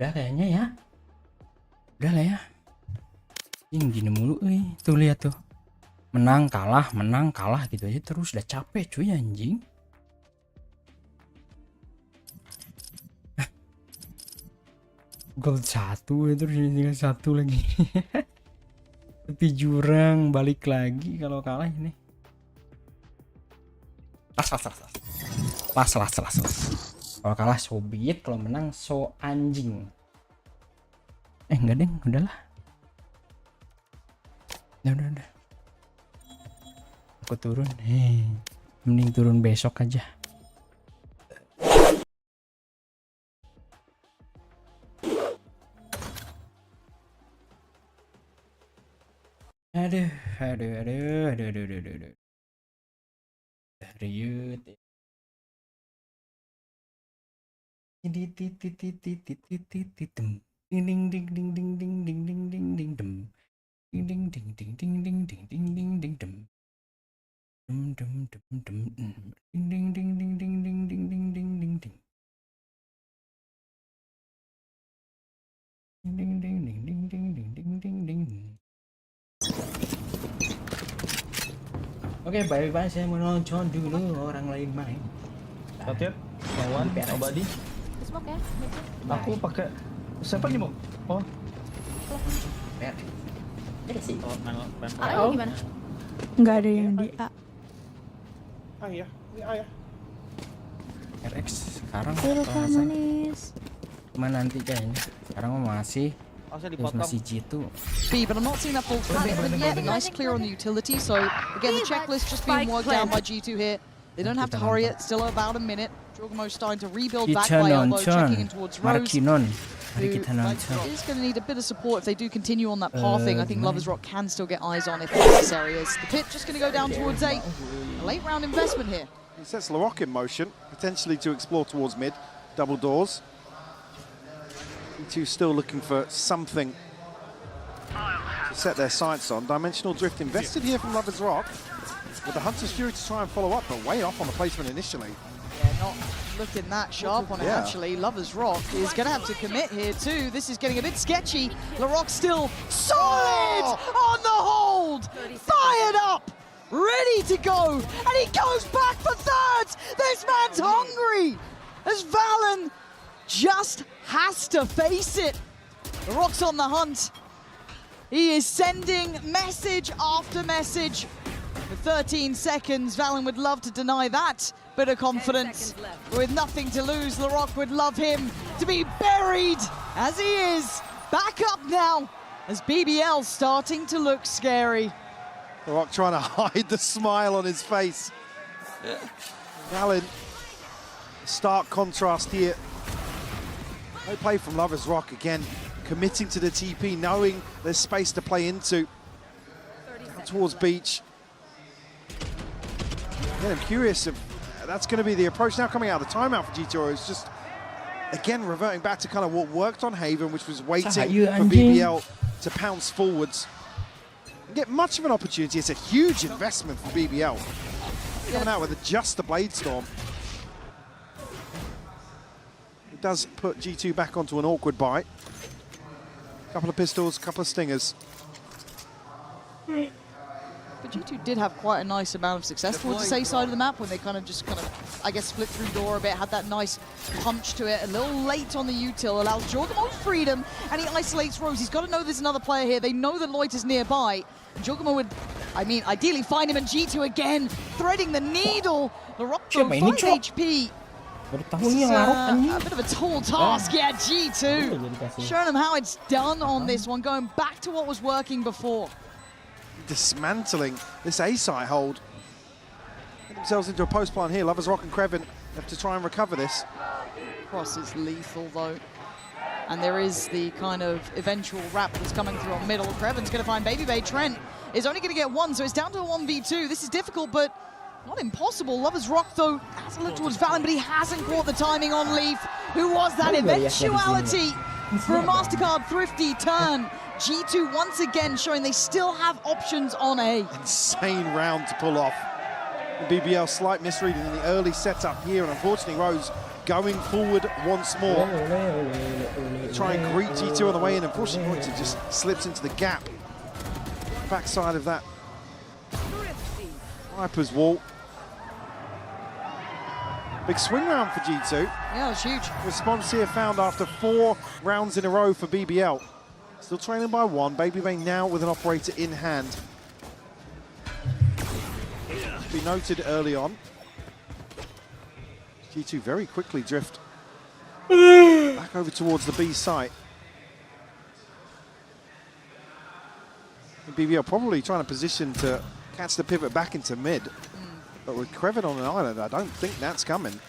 Udah kayaknya ya. Udah lah ya. Ini gini mulu tuh lihat tuh. Menang kalah gitu aja terus, udah capek cuy anjing. Gol 1 terus tinggal 1 lagi. Tepi jurang balik lagi kalau kalah ini. Las. Kalau kalah Soviet, kalau menang so anjing. Enggak deng, udahlah. Udah. Aku turun. Mending turun besok aja. Aduh. Riut. Oke, baik-baik saya mau nonton dulu orang lain main. Oke, lawan Abadi. Smoke ya. Aku pakai siapa nih, Mo? Oh. Ada sih. A gimana? Nggak ada yang di A. Iya, ini A ya. RX sekarang manis. Cuma nanti kayaknya. Sekarang masih dipotong. masih G2. B, but I'm not seeing that full threat yet. Nice clear on the utility. So again, the checklist just being worked down by G2 here. They don't have to hurry it. Still about a minute. Jorgamo starting to rebuild back Kita by elbow, nonton. checking in towards Mari Rose. Kinon. Mari Who kita nonton. is going to need a bit of support if they do continue on that pathing. I think Lovers Rock can still get eyes on if necessary. Is the pit just going to go down towards A? A late round investment here. He sets Larocque in motion, potentially to explore towards mid. Double doors. G2 still looking for something to set their sights on. Dimensional Drift invested here from Lovers Rock, with the Hunter's Fury to try and follow up, but way off on the placement initially. Yeah, not looking that sharp on it, actually. Lovers Rock is going to have to commit here, too. This is getting a bit sketchy. Larocque still solid on the hold. Fired up. Ready to go. And he goes back for thirds. This man's hungry. As Valen just has to face it. Larocque's on the hunt. He is sending message after message. For 13 seconds, Valen would love to deny that bit of confidence. With nothing to lose, Larocque would love him to be buried as he is. Back up now as BBL starting to look scary. Larocque trying to hide the smile on his face. Valen, stark contrast here. No play from Lovers Rock again, committing to the TP, knowing there's space to play into. Down towards Beach. Again, I'm curious if that's going to be the approach. Now coming out of the timeout for G2, is just, again, reverting back to kind of what worked on Haven, which was waiting for BBL to pounce forwards. And get much of an opportunity. It's a huge investment for BBL. Coming out with just the Blade Storm. It does put G2 back onto an awkward bite. Couple of pistols, couple of stingers. But G2 did have quite a nice amount of success towards the A side of the map when they I guess, split through door a bit, had that nice punch to it. A little late on the util, allows Jorgamo freedom, and he isolates Rose. He's got to know there's another player here. They know that Loiter's nearby. Jorgamo would, ideally find him, and G2 again, threading the needle. Larocque, 5 HP. This is a bit of a tall task, G2. Showing them how it's done on this one, going back to what was working before. Dismantling this A site hold. Get themselves into a post plant here. Lovers Rock and Kreven have to try and recover this. Cross is lethal though. And there is the kind of eventual wrap that's coming through on middle. Kreven's going to find Baby Bay. Trent is only going to get one, so it's down to a 1v2. This is difficult, but not impossible. Lovers Rock, though, has a look towards Valen, but he hasn't caught the timing on Leaf, who was that eventuality for a MasterCard Thrifty turn. G2 once again showing they still have options on A. Insane round to pull off. BBL slight misreading in the early setup here, and unfortunately Rose going forward once more. Try and greet G2 on the way in. Unfortunately, Reuter just slips into the gap. Backside of that Viper's wall. Big swing round for G2. Yeah, it's huge. Response here found after 4 rounds in a row for BBL. Still trailing by 1. Baby Bay now with an operator in hand. Be noted early on. G2 very quickly drift back over towards the B site. And BBL probably trying to position to catch the pivot back into mid. But with Kreven on an island, I don't think that's coming.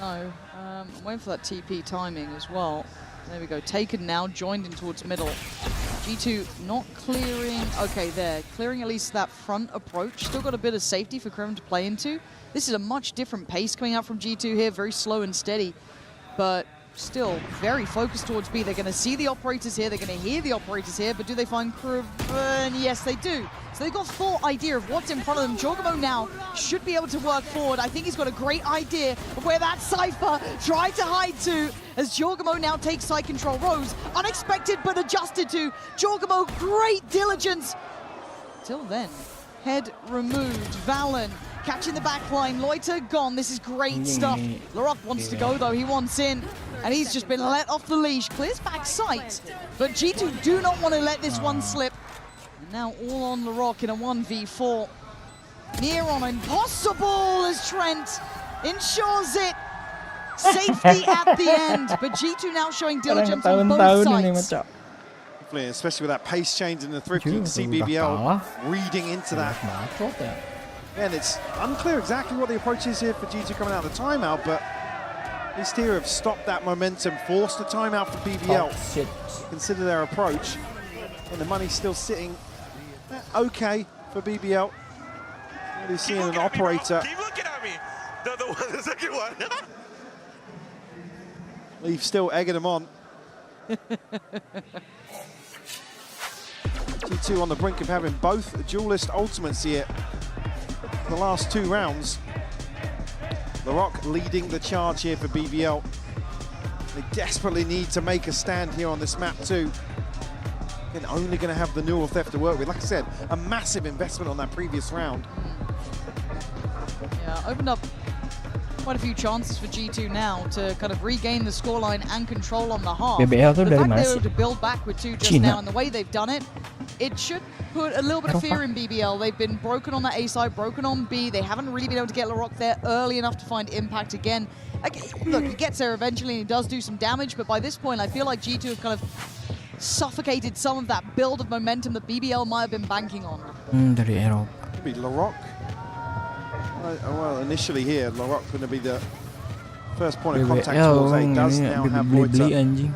No, I'm waiting for that TP timing as well. There we go, taken now, joined in towards middle. G2 not clearing, okay there, clearing at least that front approach. Still got a bit of safety for Kreven to play into. This is a much different pace coming out from G2 here, very slow and steady, but still very focused towards B. They're gonna see the operators here, they're gonna hear the operators here, but do they find Kreven? Yes, they do. So they've got full idea of what's in front of them. Jorgamo now should be able to work forward. I think he's got a great idea of where that Cypher tried to hide to, as Jorgamo now takes side control. Rose, unexpected but adjusted to. Jorgamo, great diligence. Till then, head removed. Valen catching the back line. Loiter gone. This is great stuff. Larocque wants to go though. He wants in. And he's just been let off the leash. Clears back sight. But G2 do not want to let this one slip. And now all on Larocque in a 1v4. Near on impossible as Trent ensures it. Safety at the end. But G2 now showing diligence on both sides. Especially with that pace change in the Thrifty, to see BBL reading into that. Again, it's unclear exactly what the approach is here for G2 coming out of the timeout, but at least here have stopped that momentum, forced the timeout for BBL. Oh, shit. Consider their approach. And the money's still sitting okay for BBL. Really seeing an operator. Keep looking at me. The second one. Leaf still egging them on. G2 on the brink of having both duelist ultimates here. The last 2 rounds. LaRock leading the charge here for BBL. They desperately need to make a stand here on this map too. And only going to have the Neural Theft to work with. Like I said, a massive investment on that previous round. Yeah, opened up quite a few chances for G2 now to kind of regain the scoreline and control on the half. BBL tuh The dari fact mana they were sih? able to build back with 2 just Cina. now and the way they've done it, it should put a little bit of fear in BBL. They've been broken on that A side, broken on B. They haven't really been able to get LaRock there early enough to find impact again. Look, he gets there eventually and he does do some damage, but by this point I feel like G2 have kind of suffocated some of that build of momentum that BBL might have been banking on. Dari Eropa. Could be LaRock. Well, initially here, LaRock going to be the first point of contact towards A. Does now have Loiter to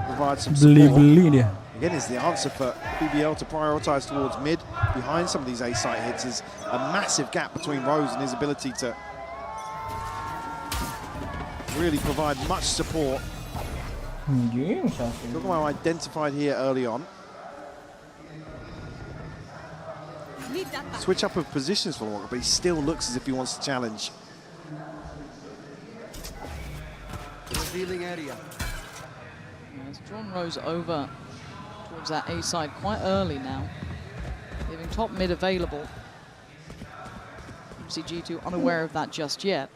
provide some support. Again, is the answer for BBL to prioritize towards mid. Behind some of these A site hits is a massive gap between Rose and his ability to really provide much support. Look how identified here early on. Switch up of positions for LaRock, but he still looks as if he wants to challenge. Revealing area. He's drawn Rose over towards that A side quite early now, leaving top mid available. Obviously G2 unaware of that just yet.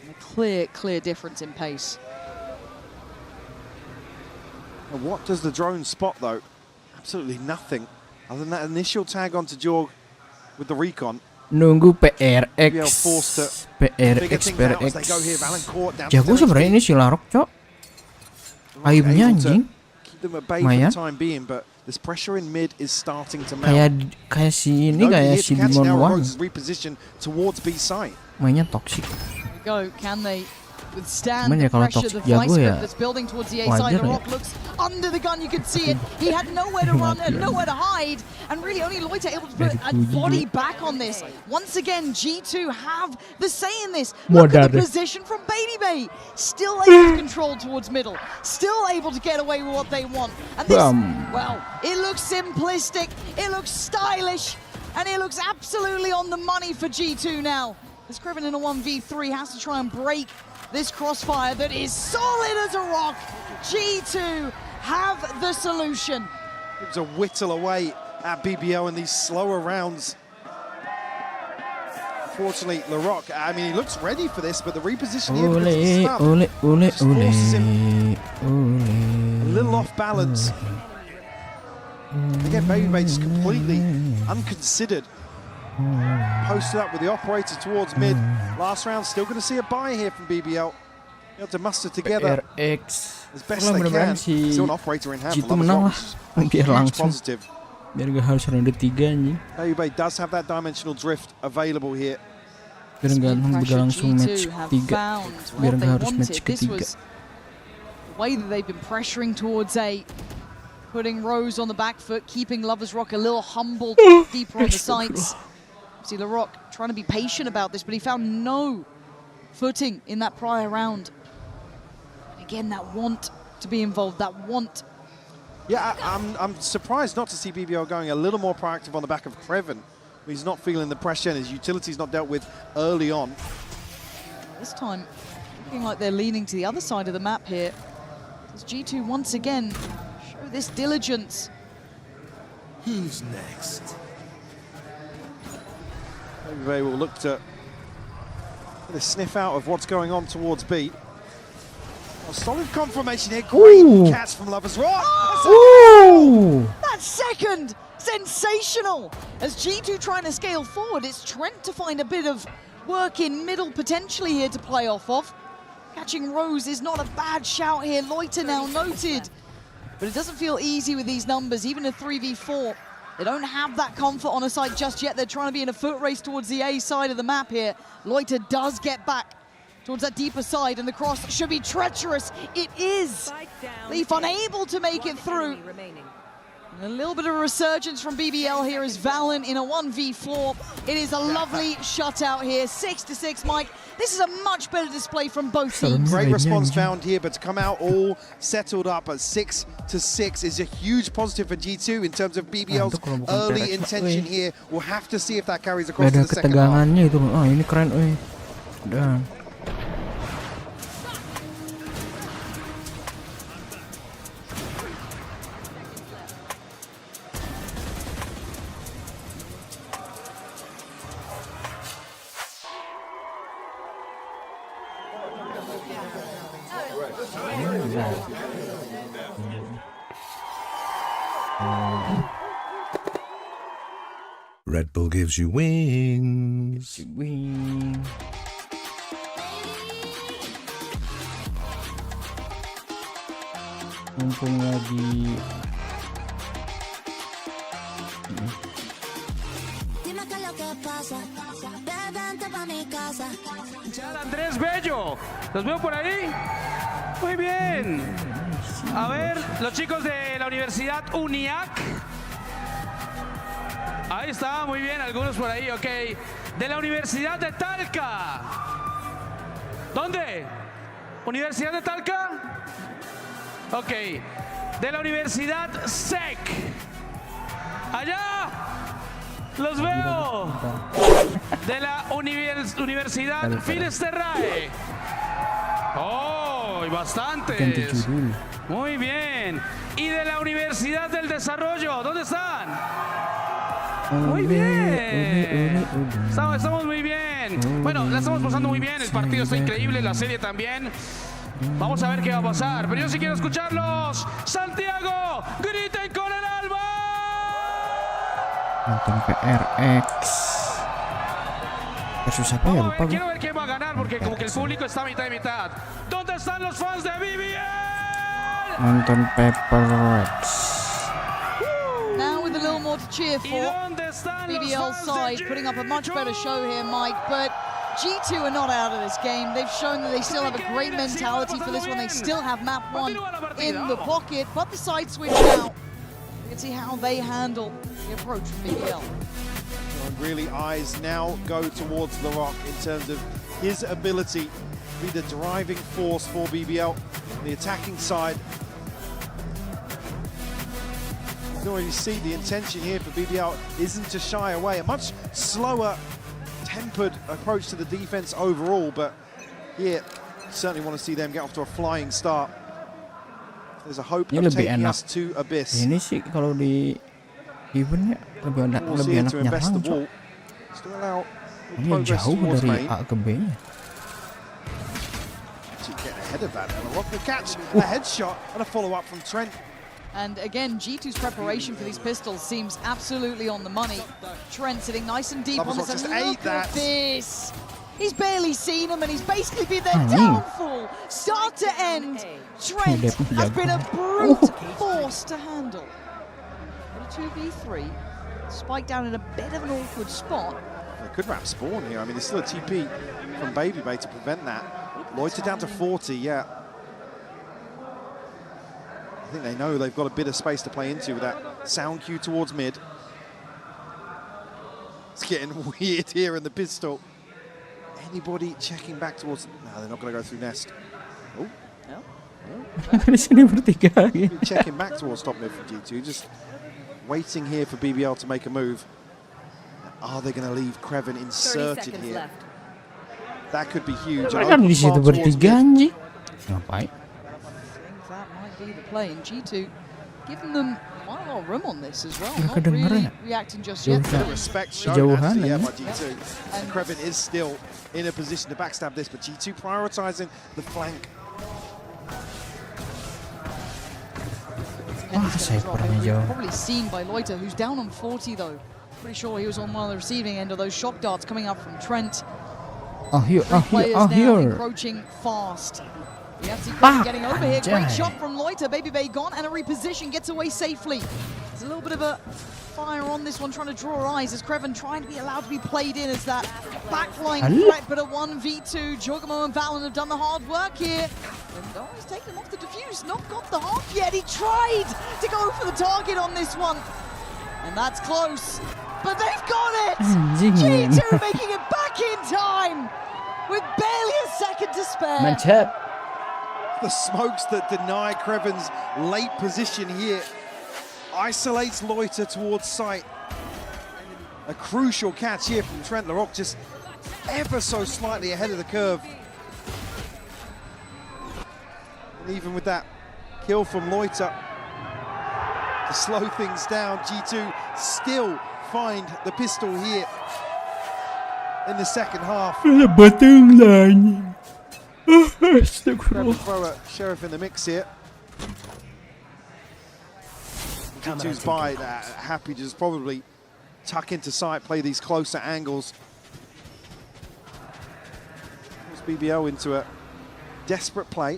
And a clear difference in pace. And what does the drone spot though? Absolutely nothing. Other than that initial tag onto Jorg with the recon. Nunggu PRX. forced to PRX. Jago sebenarnya ini si LaRock, Cok. Aimnya anjing. Keep them at bay for the time being, but this pressure in mid is starting to mount. Kayak si ini, kayak si Demon One. Reposition towards B site. Mainnya toxic. Here we go. Can they withstand Cuman the ya kalau pressure, toxic the vice jago grip ya that's building towards the A wajar side? ya. LaRock looks under the gun, you can see it. He had nowhere to run and nowhere to hide, and really only Loiter able to put a body back on this. Once again, G2 have the say in this. Look at the position from Baby Bay. Still able to control towards middle. Still able to get away with what they want. And this, well, it looks simplistic, it looks stylish, and it looks absolutely on the money for G2 now. As Criven in a 1v3 has to try and break this crossfire that is solid as a rock. G2 have the solution. Gives a whittle away at BBL in these slower rounds. Unfortunately, LaRock, I mean, he looks ready for this, but the reposition here forces him a little off balance. Again, Baby Bay just completely unconsidered. Posted up with the operator towards mid. Last round, still going to see a buy here from BBL. Able to muster together PRX. as best they can. Still an operator in hand. G2 menang lah. Biar langsung. Positive. Biar gak harus ronde 3 anjing. Baby Bay does have that dimensional drift available here. Biar gak langsung match 3. Biar gak harus match ketiga. The way that they've been pressuring towards A, putting Rose on the back foot, keeping Lover's Rock a little humbled deeper on the sights. See LaRock trying to be patient about this, but he found no footing in that prior round. And again, that want to be involved, that want. Yeah, I'm surprised not to see BBL going a little more proactive on the back of Creven. He's not feeling the pressure and his utility's not dealt with early on. This time, looking like they're leaning to the other side of the map here. As G2 once again show this diligence. Who's next? They will look to get a sniff out of what's going on towards B. A solid confirmation here. Great catch from Lover's Rock. That second, sensational. As G2 trying to scale forward, it's Trent to find a bit of work in middle potentially here to play off of. Catching Rose is not a bad shout here. Loiter now noted. But it doesn't feel easy with these numbers, even a 3v4. They don't have that comfort on a side just yet. They're trying to be in a foot race towards the A side of the map here. Loiter does get back towards that deeper side, and the cross should be treacherous. It is. Leaf unable to make it through. And a little bit of a resurgence from BBL here as VALORANT in a 1v4. It is a lovely shutout here, 6-6, Mike. This is a much better display from both teams. Great response found here, but to come out all settled up at 6-6 is a huge positive for G2 in terms of BBL's early intention here. We'll have to see if that carries across to the second half. Ketegangannya itu, ini keren, udah. Red Bull gives you wings. Mumpung lagi Andrés Bello, ¿los veo por ahí? Muy bien. A ver, los chicos de la Universidad UNIAC. Ahí está, muy bien, algunos por ahí, ok. De la Universidad de Talca. ¿Dónde? ¿Universidad de Talca? Ok. De la Universidad SEC. Allá. Los veo. De la Universidad Finisterrae. Oh, bastantes. Muy bien. Y de la Universidad del Desarrollo, ¿dónde están? Muy bien. Estamos muy bien. Bueno, la estamos pasando muy bien. El partido está increíble, la serie también. Vamos a ver qué va a pasar. Pero yo sí quiero escucharlos. Santiago, griten con el alma. Nonton Paper Rex. Versus apa ya? Lupa. Quiero ver quién va a ganar porque como que el público está mitad y mitad. ¿Dónde están los fans de BBL? Nonton Paper Rex. Now with a little more to cheer for. BBL side putting up a much better show here, Mike, but G2 are not out of this game. They've shown that they still have a great mentality for this one. They still have map 1 in the pocket, but the side switch now. You can see how they handle the approach from BBL. And really, eyes now go towards The Rock in terms of his ability to be the driving force for BBL on the attacking side. You can already see the intention here for BBL isn't to shy away. A much slower, tempered approach to the defense overall, but here, certainly want to see them get off to a flying start. There's a hope of taking us to Abyss. Ini sih kalau di eventnya lebih enak nyerang, Cok. Ini jauh dari A ke B-nya. Get ahead of that. Rock will catch a headshot and a follow-up from Trent. And again, G2's preparation for these pistols seems absolutely on the money. Trent sitting nice and deep on this. Just look ate that. at this. He's barely seen them, and he's basically been their downfall. Start to end, Trent has been a brute force to handle. But a 2v3, spiked down in a bit of an awkward spot. They could wrap spawn here. I mean, there's still a TP from Baby Bay to prevent that. Loiter down to 40, yeah. I think they know they've got a bit of space to play into with that sound cue towards mid. It's getting weird here in the pistol. Anybody checking back towards... No, they're not going to go through Nest. Oh. Di sini bertiga. Checking back towards top mid from G2, just waiting here for BBL to make a move. Are they going to leave Kreven inserted here? Left. That could be huge. Mereka di situ bertiga anjing. Ngapain? That might be the play, and G2 giving them quite a lot of room on this as well. Nggak Not really kedengeran. reacting just yet. Bit of respect shown Kejauhan, actually, ya. by G2. And Kreven is still in a position to backstab this, but G2 prioritizing the flank. Probably seen by Loiter, who's down on 40 though. Pretty sure he was on one of the receiving end of those shock darts coming up from Trent. Here. Encroaching fast. We have to see getting over here. Great shot from Loiter. Baby Bay gone, and a reposition gets away safely. It's a little bit of a fire on this one, trying to draw eyes as Kreven trying to be allowed to be played in as that backline threat, but a 1v2. Jorgamo and Valen have done the hard work here. And oh, he's taken him off the defuse, not got the hop yet. He tried to go for the target on this one. And that's close, but they've got it! G2 making it back in time with barely a second to spare. Mantap. The smokes that deny Kreven's late position here. Isolates Loiter towards sight. A crucial catch here from Trent Larocque, just ever so slightly ahead of the curve. And even with that kill from Loiter to slow things down, G2 still find the pistol here in the second half. Throw a Sheriff in the mix here. G2's by happy to just probably tuck into sight, play these closer angles. Here's BBL into a desperate play. I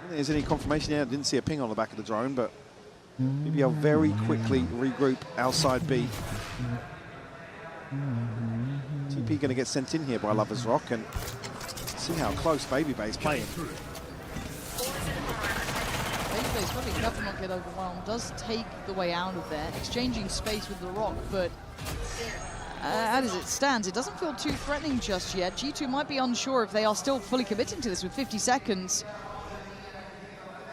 don't think there's any confirmation here. I didn't see a ping on the back of the drone, but BBL very quickly regroup outside B. TP going to get sent in here by Lovers Rock, and see how close Babybay's playing. Babybay's probably careful not get overwhelmed, does take the way out of there, exchanging space with the Rock, but as it stands, it doesn't feel too threatening just yet. G2 might be unsure if they are still fully committing to this with 50 seconds.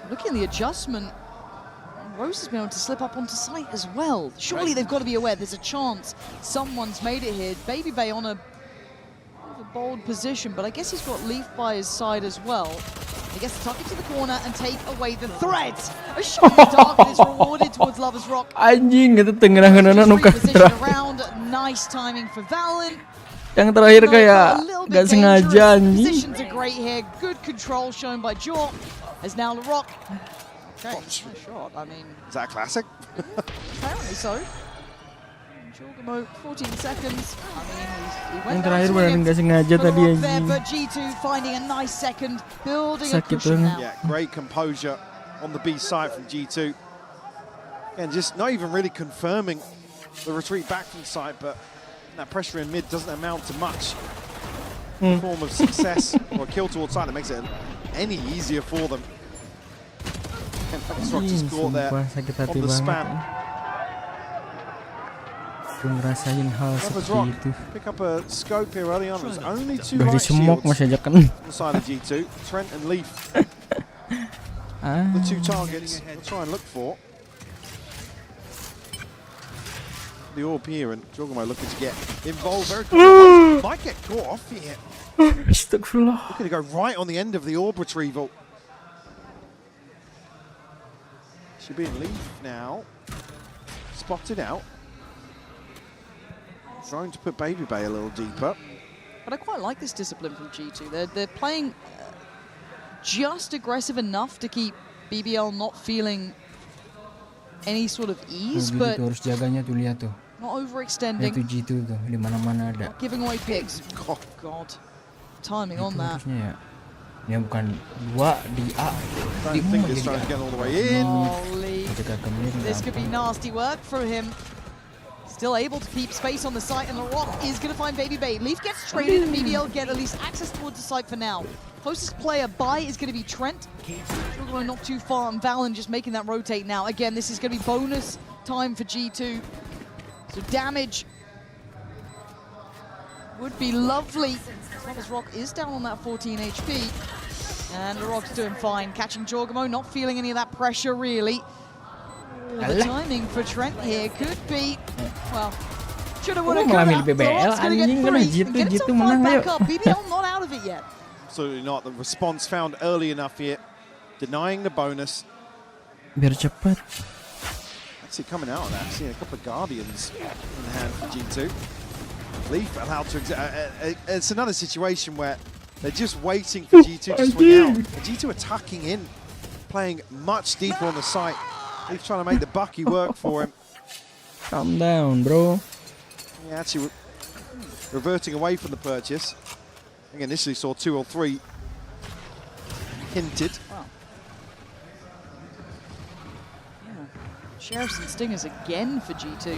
Looking at the adjustment, Rose has been able to slip up onto site as well. Surely they've got to be aware there's a chance someone's made it here. Babybay on a bold position, but I guess he's got Leaf by his side as well. He gets to tuck it to the corner and take away the threat. A shot in the dark that is rewarded towards Lovers Rock. Anjing, itu tengah-tengah nuka around. Nice timing for Valen. Yang terakhir kayak gak sengaja anjing. Positions are great here. Good control shown by Jaw. As now LaRock. Okay, nice shot. I mean, is that classic? Apparently so. Jorgamo, 14 seconds. I mean, he Yang went terakhir benar nggak sengaja tadi there, anjing. but G2 finding a nice second, building Sakit a cushion banget. now. Yeah, great composure on the B side from G2. And just not even really confirming the retreat back from side, but that pressure in mid doesn't amount to much. Form of success or a kill towards side that makes it any easier for them. And Rock just caught there on the spam. Ngerasain hal seperti itu. Pick up a scope here early on. It was only two Udah light disemok shields masih aja kan. on the side of G2. Trent and Leaf. The two targets we'll try and look for. The orb here, and Jorgamo looking to get involved very quickly. Might get caught off here. Astagfirullah. Looking to go right on the end of the orb retrieval. Should be in Leaf now. Spotted out. Trying to put Babybay a little deeper. But I quite like this discipline from G2. They're playing just aggressive enough to keep BBL not feeling any sort of ease, but harus jaganya tuh, lihat tuh. not overextending. Itu G2 tuh, di mana-mana ada. Not giving away picks. Oh God, timing on that. Harusnya ya. Ini bukan dua di A. Don't think he's trying to get all the way in. Holy. This could be nasty work from him. Still able to keep space on the site, and LaRock is going to find Babybay. Leaf gets traded, and BBL get at least access towards the site for now. Closest player by is going to be Trent. Jorgamo not too far, and Valen just making that rotate now. Again, this is going to be bonus time for G2. So damage would be lovely. As Rock is down on that 14 HP. And LaRock's doing fine. Catching Jorgamo, not feeling any of that pressure, really. The timing for Trent here could be, well, shoulda, woulda, coulda. LaRock's going to get free and get himself fired back up. BBL not out of it yet. Absolutely not. The response found early enough here. Denying the bonus. Biar cepat. Let's see coming out of that. Seeing a couple of Guardians in the hand for G2. Leaf allowed to... it's another situation where they're just waiting for G2 to swing out. And G2 attacking in, playing much deeper on the site. Leaf trying to make the Bucky work for him. Calm down, bro. Yeah, actually reverting away from the purchase. I think initially saw 2 or 3 hinted. Wow. Yeah. Sheriffs and Stingers again for G2.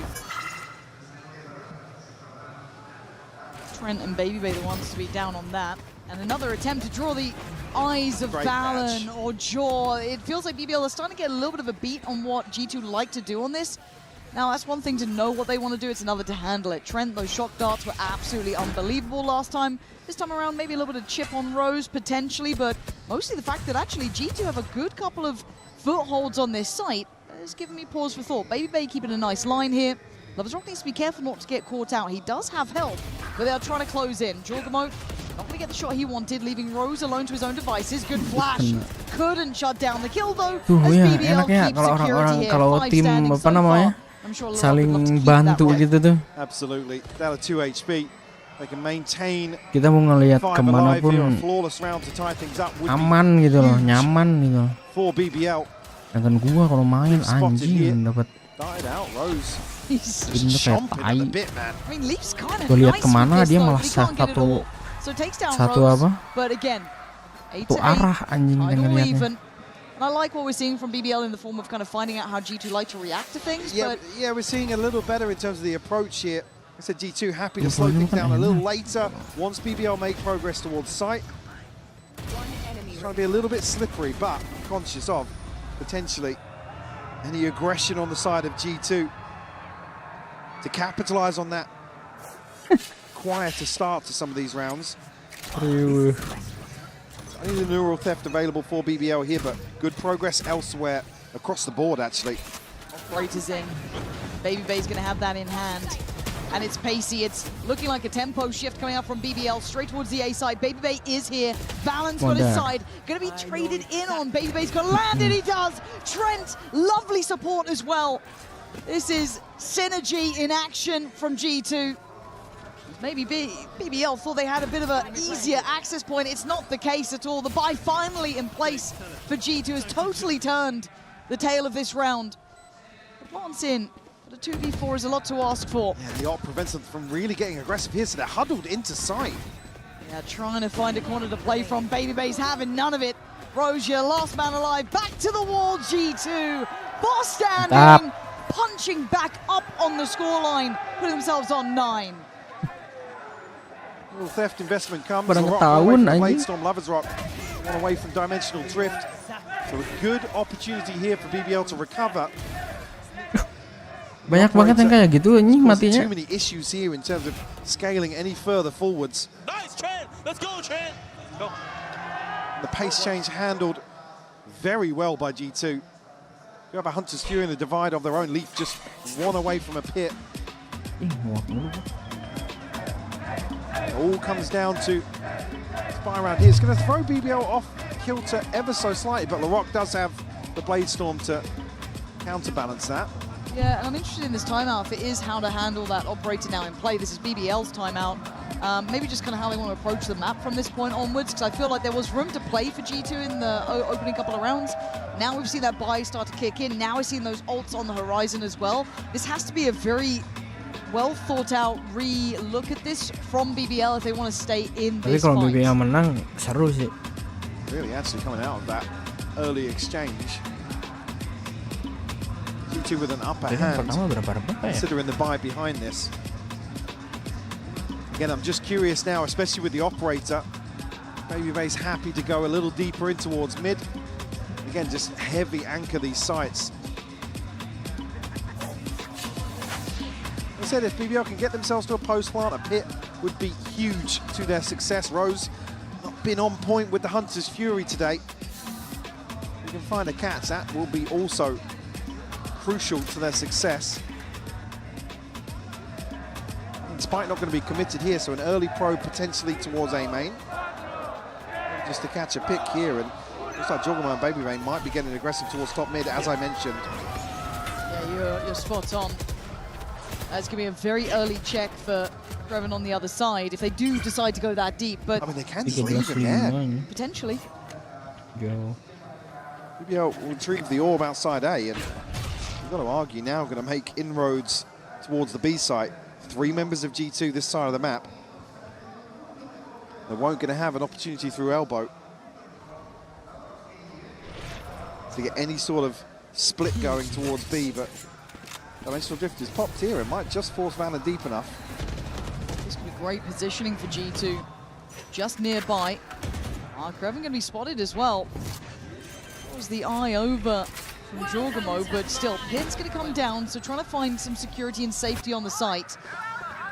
Trent and Babybay the ones to be down on that. And another attempt to draw the eyes of Valen or Jaw. It feels like BBL is starting to get a little bit of a beat on what G2 like to do on this. Now, that's one thing to know what they want to do. It's another to handle it. Trent, those shock darts were absolutely unbelievable last time. This time around, maybe a little bit of chip on Rose, potentially, but mostly the fact that actually G2 have a good couple of footholds on this site has given me pause for thought. Babybay keeping a nice line here. Loversrock needs to be careful not to get caught out. He does have help, but they're trying to close in. Jorgamo not going to get the shot he wanted, leaving Rose alone to his own devices. Good flash. Couldn't shut down the kill, though, as BBL keeps security here. Kalau tim apa namanya saling bantu gitu tuh. Absolutely. Down to 2 HP. They can maintain. Kita mau ngelihat kemana pun aman gitu loh, nyaman gitu. For BBL. Dan gua kalau main anjing dapat. He's chomping a bit, man. I mean, Leaf's kind of Gue lihat nice kemana with this, dia though. malah He can't get it all. So takes down Rose, apa? but again, 8 Tuh to 8, arah anjing title ngeliatnya. even. And I like what we're seeing from BBL in the form of kind of finding out how G2 like to react to things. Yeah, but yeah, we're seeing a little better in terms of the approach here. I said G2 happy to slow things down a little later once BBL make progress towards site. Trying to be a little bit slippery, but conscious of potentially any aggression on the side of G2 to capitalize on that quieter start to some of these rounds. Only the neural theft available for BBL here, but good progress elsewhere across the board, actually. Operators in. Babybay's going to have that in hand. And it's pacey. It's looking like a tempo shift coming out from BBL straight towards the A side. Babybay is here. Balance on his side. Going to be traded in on. Babybay's going to land it. He does. Trent, lovely support as well. This is synergy in action from G2. Maybe BBL thought they had a bit of an easier access point. It's not the case at all. The buy finally in place for G2 has totally turned the tail of this round. The plant's in, but a 2v4 is a lot to ask for. Yeah, the op prevents them from really getting aggressive here, so they're huddled into sight. Yeah, trying to find a corner to play from. Babybay's having none of it. Rose, your last man alive, back to the wall, G2. Boss standing, punching back up on the scoreline, putting themselves on 9. Little theft investment comes. Barang LaRock tahun, away from anjing. Bladestorm, Loversrock one away from Dimensional Drift. So a good opportunity here for BBL to recover. Banyak banget yang kayak gitu anjing matinya. Too many issues here in terms of scaling any further forwards. Nice, Trent. Let's go, Trent. Go. The pace change handled very well by G2. You have a Hunter's Fury in the divide of their own. Leaf just one away from a pit. It all comes down to spy around here. It's going to throw BBL off kilter ever so slightly, but LaRock does have the Bladestorm to counterbalance that. Yeah, and I'm interested in this timeout. If it is how to handle that operator now in play, this is BBL's timeout. Maybe just kind of how they want to approach the map from this point onwards, because I feel like there was room to play for G2 in the opening couple of rounds. Now we've seen that buy start to kick in. Now we're seeing those ults on the horizon as well. This has to be a very well thought out re-look at this from BBL if they want to stay in Tapi this kalau fight. BBL menang seru sih. Really actually coming out of that early exchange. G2 with an upper hand, considering the buy behind this. Again, I'm just curious now, especially with the operator. Babybay's happy to go a little deeper in towards mid. Again, just heavy anchor these sites. I said if BBL can get themselves to a post plant, a pit would be huge to their success. Rose not been on point with the Hunter's Fury today. If we can find a catch, that will be also crucial to their success. And Spike not going to be committed here, so an early probe potentially towards A main. Just to catch a pick here, and looks like Jorgamo and Babybay might be getting aggressive towards top mid, as I mentioned. Yeah, you're spot on. That's going to be a very early check for Dreven on the other side if they do decide to go that deep. But I mean, they can just leave him there. Potentially. Go. BBL will retrieve the orb outside A, and we've got to argue now, going to make inroads towards the B site. 3 members of G2 this side of the map. They won't going to have an opportunity through elbow to get any sort of split going towards B, but Dimensional Drift is popped here. It might just force Valorant deep enough. This could be great positioning for G2. Just nearby. Kreven going to be spotted as well. That was the eye over from Jorgamo, but still, Pin's going to come down, so trying to find some security and safety on the site.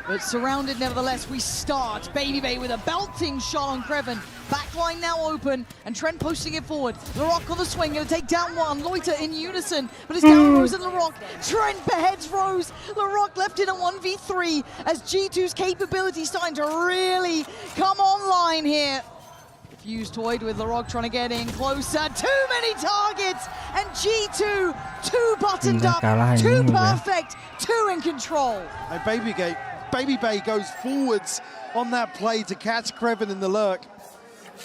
But surrounded nevertheless, we start. Babybay with a belting shot on Kreven. Backline now open, and Trent posting it forward. LaRock on the swing, going to take down one. Loiter in unison, but it's down Rose and LaRock. Trent beheads Rose. LaRock left in a 1v3 as G2's capability starting to really come online here. Fuse toyed with LaRock trying to get in closer. Too many targets, and G2 too buttoned up, too perfect, too in control. And Babybay goes forwards on that play to catch Kreven in the lurk.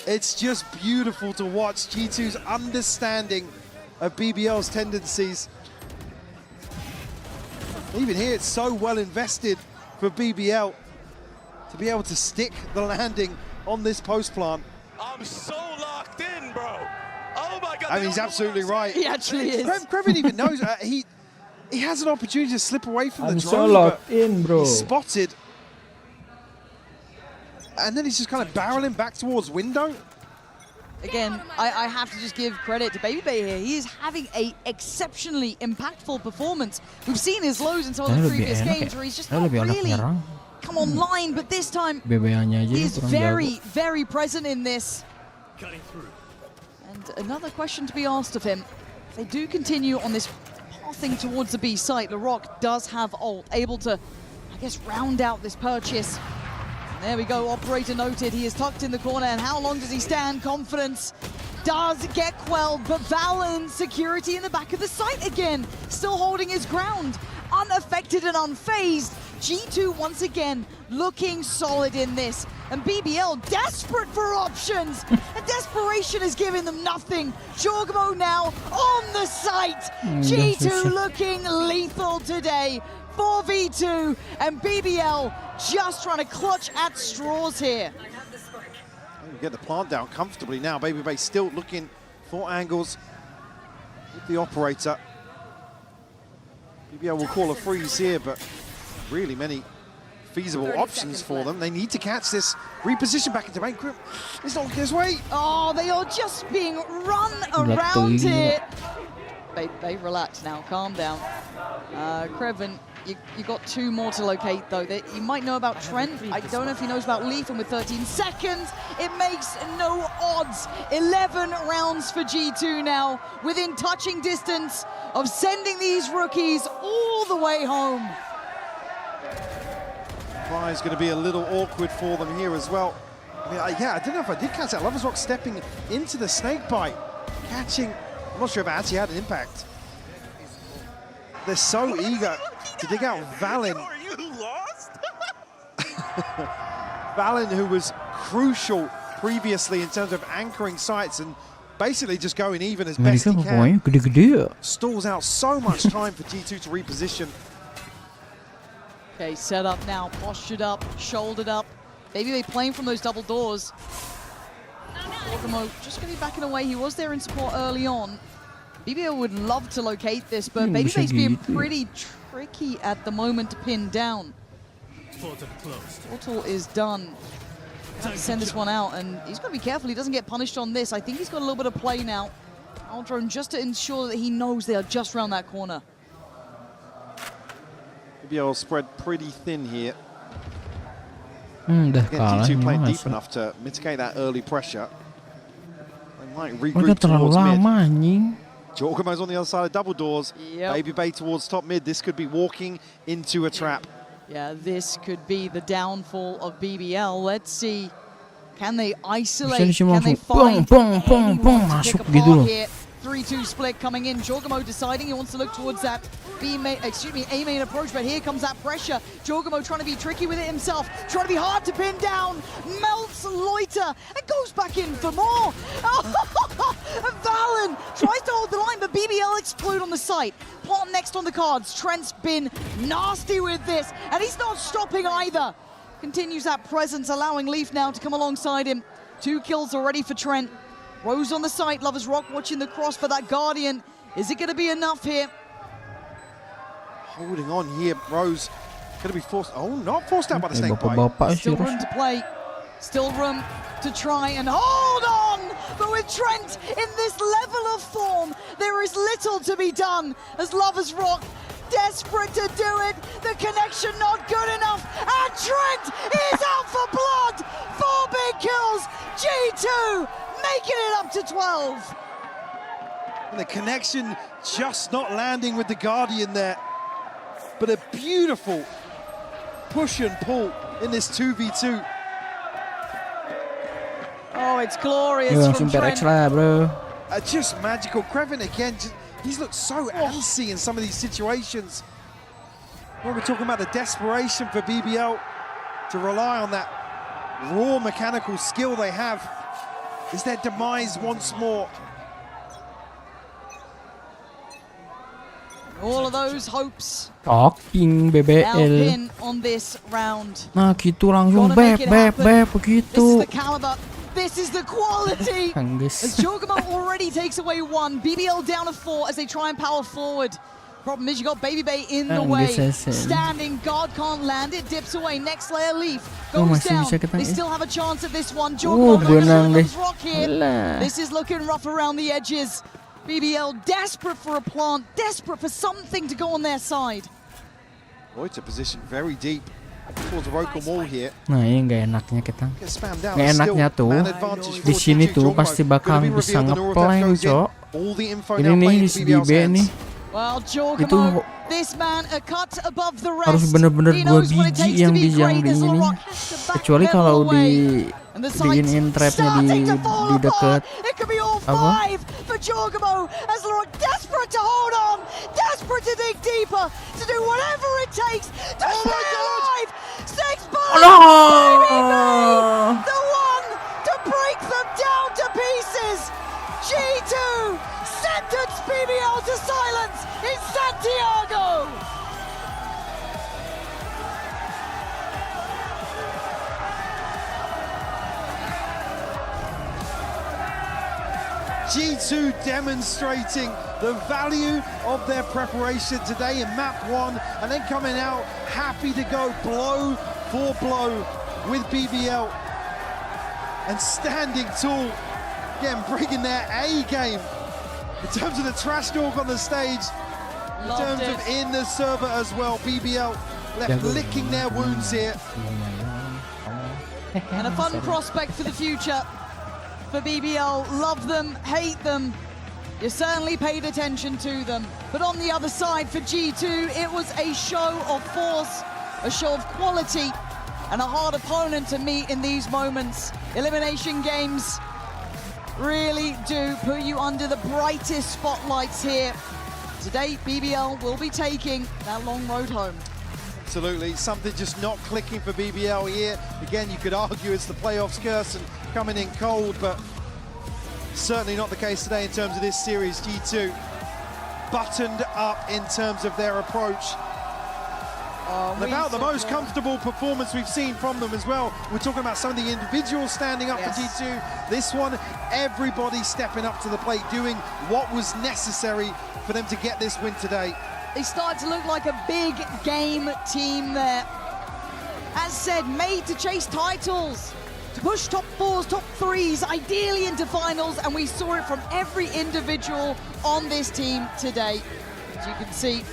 It's just beautiful to watch G2's understanding of BBL's tendencies. Even here, it's so well invested for BBL to be able to stick the landing on this post plant. I'm so locked in, bro. Oh my God. I mean, he's absolutely right. He actually is. Kreven even knows he has an opportunity to slip away from the drone. So locked in, bro. He's spotted. And then he's just kind of barreling back towards window. Again, I have to just give credit to Babybay here. He is having a exceptionally impactful performance. We've seen his lows in some of the previous games where he's just not really come online, but this time he's very, very present in this. And another question to be asked of him. If they do continue on this pathing towards the B site, LaRock does have ult, able to, I guess, round out this purchase. And there we go, operator noted. He is tucked in the corner, and how long does he stand? Confidence does get quelled, but Valen security in the back of the site again, still holding his ground, unaffected and unfazed. G2 once again looking solid in this, and BBL desperate for options, and desperation is giving them nothing. Jorgamo now on the site. G2 looking lethal today. 4v2, and BBL just trying to clutch at straws here. We get the plant down comfortably now. Babybay still looking for angles with the operator. BBL will call a freeze here, but really many feasible options for them. They need to catch this, reposition back into main group. It's not this way. Oh, they are just being run around here. They relax now, calm down. Kreven, you got two more to locate though. That you might know about Trent. I don't know if he knows about Leaf, and with 13 seconds, it makes no odds. 11 rounds for G2 now, within touching distance of sending these rookies all the way home. Fly is going to be a little awkward for them here as well. I mean, yeah, I don't know if I did catch that. Lovers Rock stepping into the snake bite, catching. I'm not sure if it actually had an impact. They're so eager to dig out Valen. Are you lost? Valen, who was crucial previously in terms of anchoring sites and basically just going even as best he can. Stalls out so much time for G2 to reposition. Okay, set up now, postured up, shouldered up. Maybe they playing from those double doors. Jorgamo just going to be backing away. He was there in support early on. BBL would love to locate this, but Babybay's being pretty tricky at the moment to pin down. Portal is done. Send this one out, and he's got to be careful he doesn't get punished on this. I think he's got a little bit of play now. Aldrone just to ensure that he knows they are just around that corner. BBL spread pretty thin here. Again, G2 playing deep enough to mitigate that early pressure. They might regroup towards mid. Jorgamo's on the other side of double doors. Babybay towards top mid. This could be walking into a trap. Yeah, this could be the downfall of BBL. Let's see. Can they isolate? Can they find anyone to pick apart here? 3-2 split coming in. Jorgamo deciding he wants to look towards that A main approach, but here comes that pressure. Jorgamo trying to be tricky with it himself, trying to be hard to pin down, melts Loiter, and goes back in for more. Valen tries to hold the line, but BBL explode on the site. Plant next on the cards. Trent's been nasty with this, and he's not stopping either. Continues that presence, allowing Leaf now to come alongside him. 2 kills already for Trent. Rose on the site, Lovers Rock watching the cross for that Guardian. Is it going to be enough here? Holding on here, Rose. Going to be forced. Oh, not forced out by the snake bite. Still room to play. Still room to try and hold on. But with Trent in this level of form, there is little to be done as Lovers Rock desperate to do it. The connection not good enough. And Trent is out for blood. 4 big kills. G2 making it up to 12. And the connection just not landing with the Guardian there. But a beautiful push and pull in this 2v2. Oh, it's glorious from Trent. Bro. Just magical. Krevin again, he's looked so antsy in some of these situations. When we're talking about the desperation for BBL to rely on that raw mechanical skill they have, is their demise once more. All of those hopes Talking now BBL. pin on this round. Nah gitu langsung beb begitu. This is the caliber. This is the quality. Anggis. As Jorgamo already takes away 1, BBL down to 4 as they try and power forward. Problem is you got Baby Bay in the way. Standing, guard can't land it, dips away. Next layer leaf goes down. They still have a chance at this one. Jorgamo goes rock here. This is looking rough around the edges. BBL desperate for a plant, desperate for something to go on their side. Boy, to position very deep towards the vocal wall here. Nah, ini nggak enaknya kita. Nggak enaknya tuh di sini tuh pasti bakal bisa ngeplank, Cok. Ini nih di sini B nih. Well, Jorgamo, this man a cut above the rest. Harus bener-bener 2 biji yang di ini. Kecuali kalau diinin trapnya di deket apa? For Jorgamo, as Laurent desperate to hold on, desperate to dig deeper, to do whatever it takes to stay alive. 6 bullets, the one to break them down to pieces. G2 sentence BBL to silence in Santiago. G2 demonstrating the value of their preparation today in map 1 and then coming out happy to go blow for blow with BBL and standing tall, again bringing their A game in terms of the trash talk on the stage, in terms of in the server as well. BBL left licking their wounds here. And a fun prospect for the future. For BBL, love them, hate them. You certainly paid attention to them. But on the other side, for G2, it was a show of force, a show of quality, and a hard opponent to meet in these moments. Elimination games really do put you under the brightest spotlights here. Today, BBL will be taking that long road home. Absolutely, something just not clicking for BBL here. Again, you could argue it's the playoffs curse and coming in cold, but certainly not the case today in terms of this series. G2 buttoned up in terms of their approach. About the most comfortable performance we've seen from them as well. We're talking about some of the individuals standing up for G2. This one, everybody stepping up to the plate, doing what was necessary for them to get this win today. They start to look like a big game team there. As said, made to chase titles, to push top 4s, top 3s, ideally into finals, and we saw it from every individual on this team today. As you can see,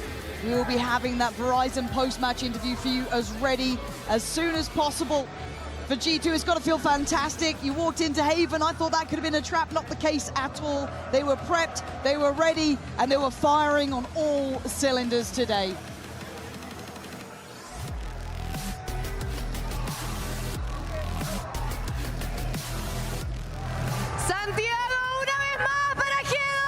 we will be having that Verizon post-match interview for you as ready as soon as possible. For G2, it's got to feel fantastic. You walked into Haven, I thought that could have been a trap, not the case at all. They were prepped, they were ready, and they were firing on all cylinders today. Santiago, una vez más para Kill!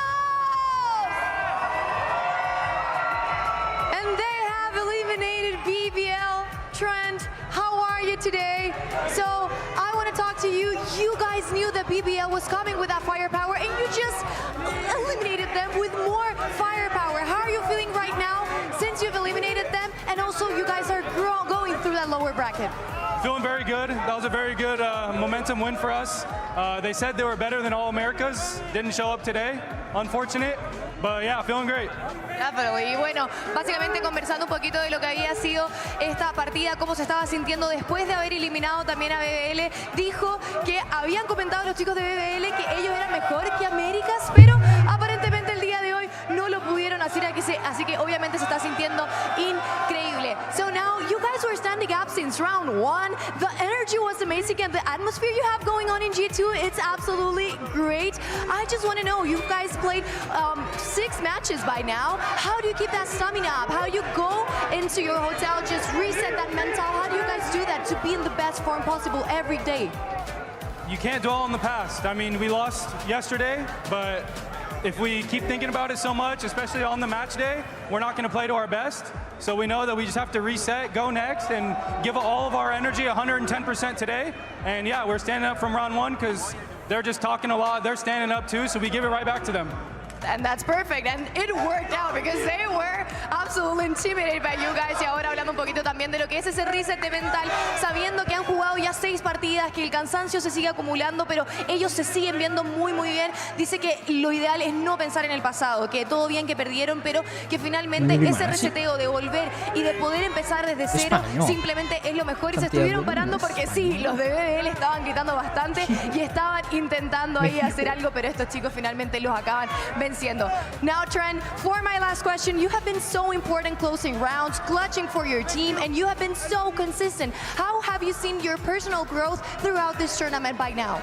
And they have eliminated BBL. Trent, how are you today? So I want to talk to you. You guys knew that BBL was coming with that firepower, and you just eliminated them with more firepower. How are you feeling right now since you've eliminated them? And also, you guys are going through that lower bracket? Feeling very good. That was a very good momentum win for us. They said they were better than All Americas. Didn't show up today. Unfortunate. But yeah, feeling great. Y bueno, básicamente conversando un poquito de lo que había sido esta partida, cómo se estaba sintiendo después de haber eliminado también a BBL. Dijo que habían comentado los chicos de BBL que ellos eran mejor que Américas, pero aparentemente el día de hoy no lo pudieron hacer, así que obviamente se está sintiendo increíble. So now you guys were standing up since round 1. The energy was amazing and the atmosphere you have going on in G2, it's absolutely great. I just want to know, you guys played 6 matches by now. How do you keep that stamina up? How do you go into your hotel, just reset that mental? How do you guys do that to be in the best form possible every day? You can't dwell on the past. I mean, we lost yesterday, but if we keep thinking about it so much, especially on the match day, we're not going to play to our best. So we know that we just have to reset, go next, and give all of our energy 110% today. And yeah, we're standing up from round 1 because they're just talking a lot. They're standing up too, so we give it right back to them. And that's perfect, and it worked out because they were absolutely intimidated by you guys. Y ahora hablando un poquito también de lo que es ese reset de mental, sabiendo que han jugado ya 6 partidas, que el cansancio se sigue acumulando, pero ellos se siguen viendo muy bien. Dice que lo ideal es no pensar en el pasado, que todo bien que perdieron, pero que finalmente ese reseteo de volver y de poder empezar desde cero simplemente es lo mejor. Y se estuvieron parando porque sí, los de BBL estaban gritando bastante y estaban intentando ahí hacer algo, pero estos chicos finalmente los acaban venciendo. Now, Trent, for my last question, you have been so important closing rounds, clutching for your team, and you have been so consistent. How have you seen your personal growth throughout this tournament by now?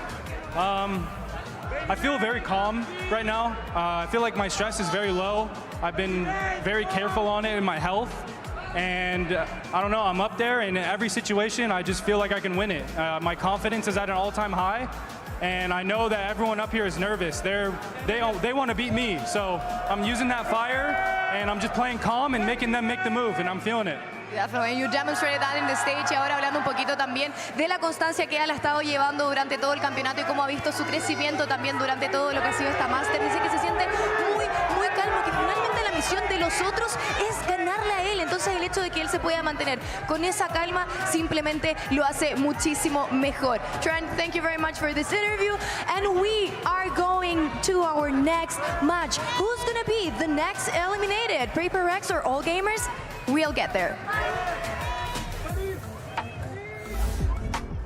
I feel very calm right now. I feel like my stress is very low. I've been very careful on it in my health. And I don't know, I'm up there in every situation. I just feel like I can win it. My confidence is at an all-time high. And I know that everyone up here is nervous. They want to beat me. So I'm using that fire, and I'm just playing calm and making them make the move, and I'm feeling it. Definitely, you demonstrated that in the stage. Y ahora hablando un poquito también de la constancia que él ha estado llevando durante todo el campeonato y cómo ha visto su crecimiento también durante todo lo que ha sido esta Master. Dice que se siente muy calmo, que finalmente la misión de los otros es ganarle a él. Entonces el hecho de que él se pueda mantener con esa calma simplemente lo hace muchísimo mejor. Trent, thank you very much for this interview. And we are going to our next match. Who's gonna be the next eliminated? Paper Rex or All Gamers? We'll get there.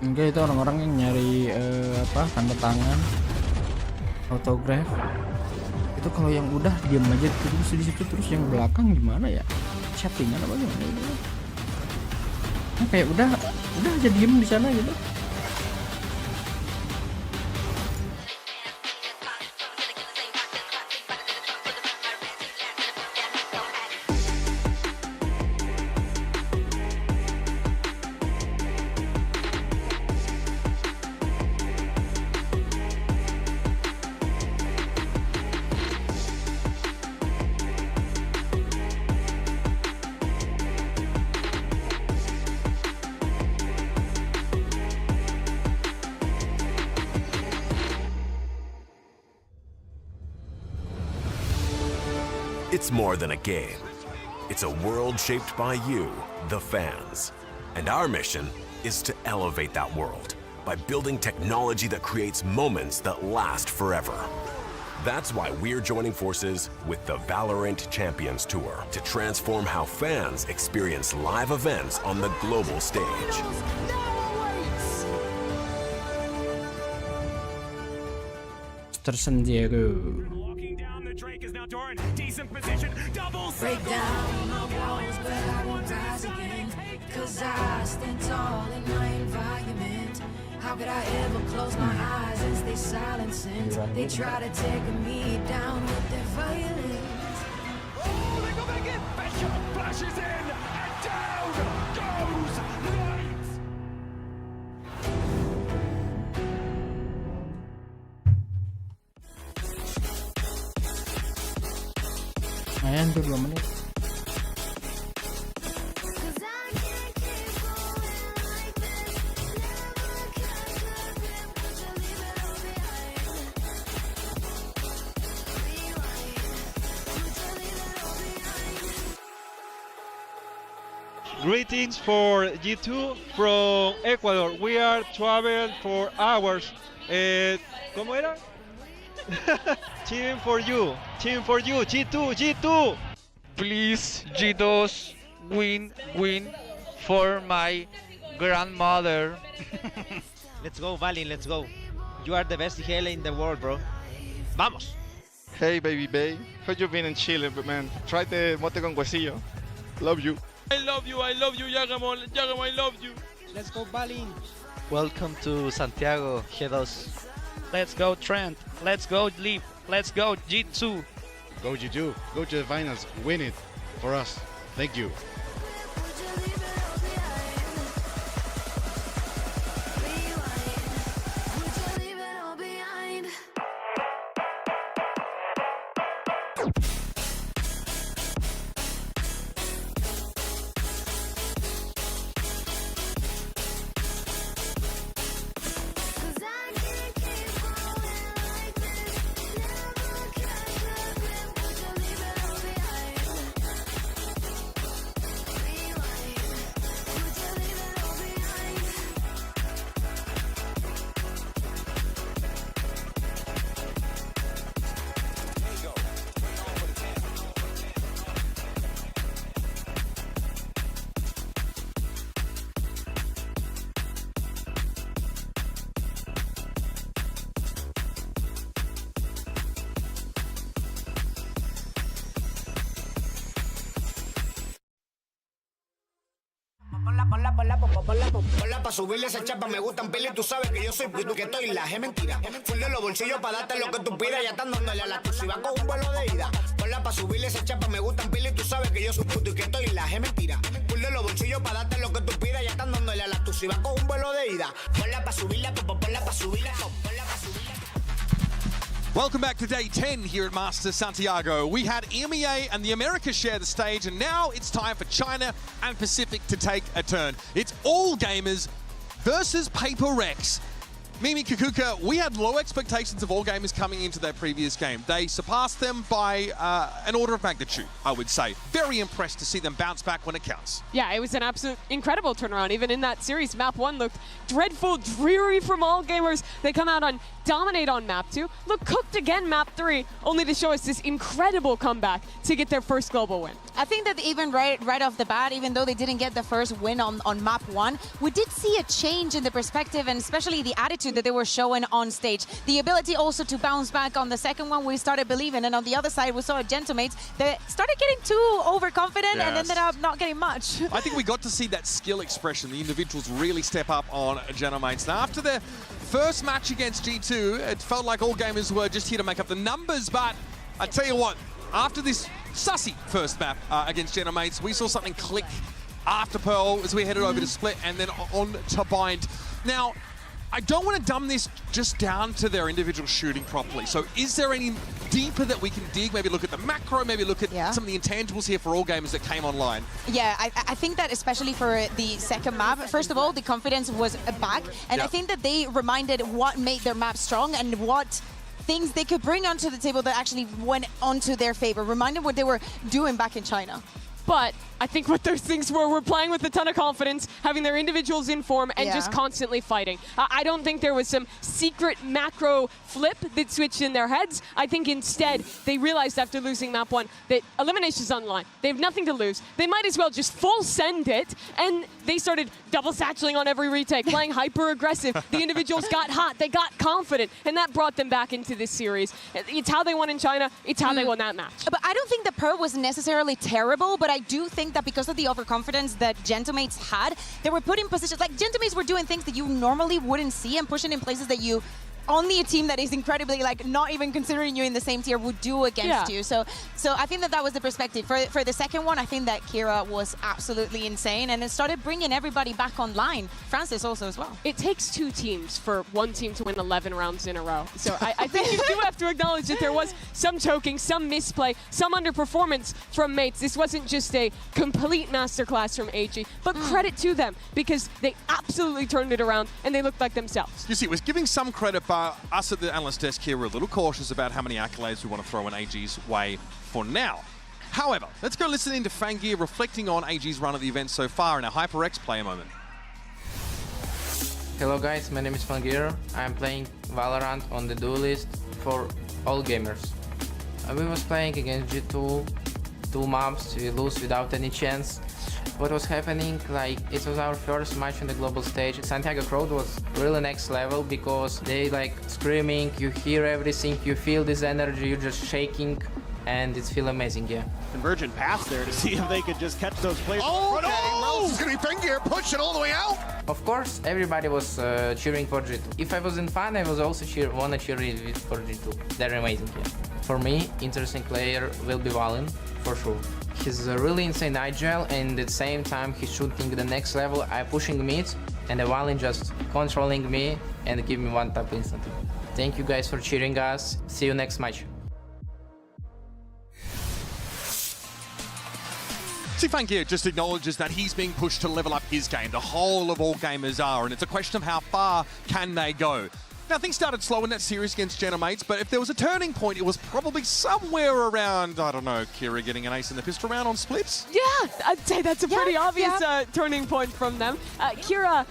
Enggak, itu orang-orang yang nyari tanda tangan, autograph. Itu kalau yang udah diam aja terus di situ, terus yang belakang gimana ya? Chattingan apa gimana gitu. Nah, kayak udah aja diem di sana gitu. It's more than a game. It's a world shaped by you, the fans. And our mission is to elevate that world by building technology that creates moments that last forever. That's why we're joining forces with the VALORANT Champions Tour to transform how fans experience live events on the global stage. San Diego. Break down my walls, but I won't rise again. Cause I stand tall in my environment. How could I ever close my eyes as they silencing? They try to take me down with their violence. Oh, they go back in! Bishop flashes in! And down goes Light! Ayan tuh 2 menit. Greetings for G2 from Ecuador. We are traveling for hours. ¿Cómo era? Cheering for you, G2, G2. Please, G2, win for my grandmother. Let's go, Valley, let's go. You are the best IGL in the world, bro. Vamos. Hey, baby bae. Heard you've been in Chile, but man, try the mote con huesillo. Love you. I love you, Yagamon, I love you. Let's go, Valley. Welcome to Santiago, G2. Let's go, Trent. Let's go, Leap. Let's go, G2. Go G2. Go to the finals. Win it for us. Thank you. Ponla pa' subirle esa chapa, me gustan pila y tú sabes que yo soy puto que estoy la es mentira. Full de los bolsillos pa' darte lo que tú pidas, ya están dándole a la tuya y va con un vuelo de ida. Ponla pa' subirle esa chapa, me gustan pila y tú sabes que yo soy puto y que estoy la es mentira. Full de los bolsillos pa' darte lo que tú pidas, ya están dándole a la tuya y va con un vuelo de ida. Ponla pa' subirla, ponla pa' subirla, ponla pa' subirla. Welcome back to day 10 here at Masters Santiago. We had EMEA and the Americas share the stage, and now it's time for China and Pacific to take a turn. It's all gamers versus Paper Rex. Mimi Kukuka, we had low expectations of all gamers coming into their previous game. They surpassed them by an order of magnitude, I would say. Very impressed to see them bounce back when it counts. Yeah, it was an absolute incredible turnaround. Even in that series, map 1 looked dreadful, dreary from all gamers. They come out on dominate on map 2, look cooked again map 3, only to show us this incredible comeback to get their first global win. I think that even right off the bat, even though they didn't get the first win on map 1, we did see a change in the perspective and especially the attitude that they were showing on stage. The ability also to bounce back on the second one, we started believing, and on the other side, we saw Gentlemates that started getting too overconfident and ended up not getting much. I think we got to see that skill expression, the individuals really step up on Gentlemates. Now, after their first match against G2, it felt like all gamers were just here to make up the numbers, but I tell you what, after this sussy first map against Gentlemates, we saw something click after Pearl as we headed over to Split and then on to Bind. Now, I don't want to dumb this just down to their individual shooting properly. So is there any deeper that we can dig? Maybe look at the macro, maybe look at some of the intangibles here for all gamers that came online. Yeah, I think that especially for the second map, first of all, the confidence was back. And I think that they reminded what made their map strong and what things they could bring onto the table that actually went onto their favor. Reminded what they were doing back in China. But I think what those things were playing with a ton of confidence, having their individuals in form, and just constantly fighting. I don't think there was some secret macro flip that switched in their heads. I think instead, they realized after losing map 1 that elimination's on the line. They have nothing to lose. They might as well just full send it, and they started double satcheling on every retake, playing hyper aggressive. The individuals got hot, they got confident, and that brought them back into this series. It's how they won in China, it's how they won that match. But I don't think the Pearl was necessarily terrible, but I do think that because of the overconfidence that Gentlemates had, they were put in positions, like Gentlemates were doing things that you normally wouldn't see and pushing in places that you only a team that is incredibly, like, not even considering you in the same tier would do against you. So I think that was the perspective. For the second one, I think that Kira was absolutely insane, and it started bringing everybody back online. Francis also as well. It takes 2 teams for one team to win 11 rounds in a row. So I think you do have to acknowledge that there was some choking, some misplay, some underperformance from mates. This wasn't just a complete masterclass from AG, but credit to them because they absolutely turned it around and they looked like themselves. You see, it was giving some credit, but us at the analyst desk here were a little cautious about how many accolades we want to throw in AG's way for now. However, let's go listen into Fangir reflecting on AG's run at the event so far in a Hyper Rex player moment. Hello guys, my name is Fangir. I'm playing Valorant on the duelist for all gamers. We was playing against G2, 2 maps, we lose without any chance. What was happening, like, it was our first match on the global stage. Santiago crowd was really next level because they like screaming, you hear everything, you feel this energy, you're just shaking, and it's feel amazing, yeah. Convergent pass there to see if they could just catch those players. Oh, okay, no! Rose is going to be Fangir, push it all the way out. Of course, everybody was cheering for G2. If I was in fun, I was also wanna cheer for G2. They're amazing, yeah. For me, interesting player will be Valen, for sure. He's really insane agile, and at the same time, he's shooting the next level. I'm pushing mid, and the Valen just controlling me and give me one tap instantly. Thank you guys for cheering us. See you next match. See, Fangir just acknowledges that he's being pushed to level up his game. The whole of all gamers are, and it's a question of how far can they go. Now, things started slow in that series against Genomates, but if there was a turning point, it was probably somewhere around, I don't know, Kira getting an ace in the pistol round on splits? Yeah, I'd say that's a pretty obvious turning point from them. Kira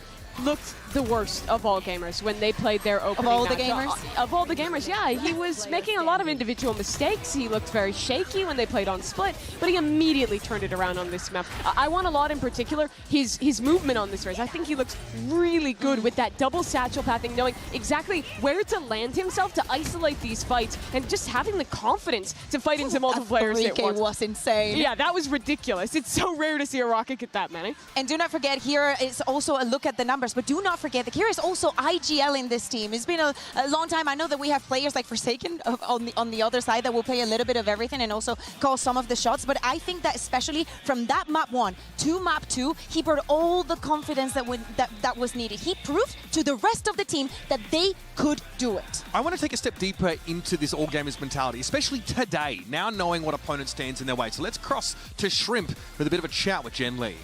looked the worst of all gamers when they played their opening Of all the match. gamers? Of all the gamers, yeah. He was making a lot of individual mistakes. He looked very shaky when they played on Split, but he immediately turned it around on this map. I want a lot in particular, his movement on this race. I think he looks really good with that double satchel pathing, knowing exactly where to land himself to isolate these fights, and just having the confidence to fight into multiple players at once. was insane. Yeah, that was ridiculous. It's so rare to see a Rocket get that many. And do not forget, here is also a look at the numbers, but do not forget that here is also IGL in this team. It's been a long time. I know that we have players like Forsaken on the other side that will play a little bit of everything and also call some of the shots, but I think that especially from that map 1 to map 2, he brought all the confidence that was needed. He proved to the rest of the team that they could do it. I want to take a step deeper into this all-gamers mentality, especially today, now knowing what opponent stands in their way. So let's cross to Shrimp with a bit of a chat with Jen Lee.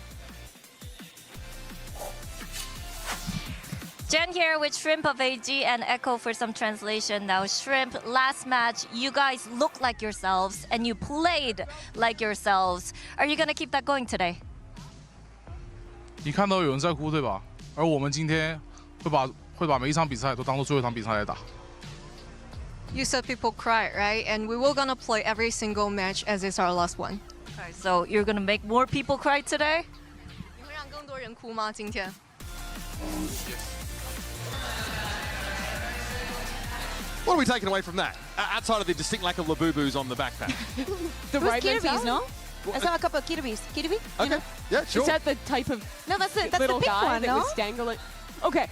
Jen here with Shrimp of AG and Echo for some translation. Now, Shrimp, last match, you guys look like yourselves and you played like yourselves. Are you going to keep that going today? 你看到有人在哭，对吧？而我们今天会把每一场比赛都当做最后一场比赛来打。 You said people cry, right? And we were gonna play every single match as it's our last one. Okay, so you're gonna make more people cry today? 你会让更多人哭吗？今天？ What are we taking away from that? Outside of the distinct lack of Labubus on the backpack. The right Kirby's, no? I saw a couple of Kirby's. Kirby? Okay, yeah, sure. Is that the type of no, that's the little big guy one, that no? was dangling? Okay.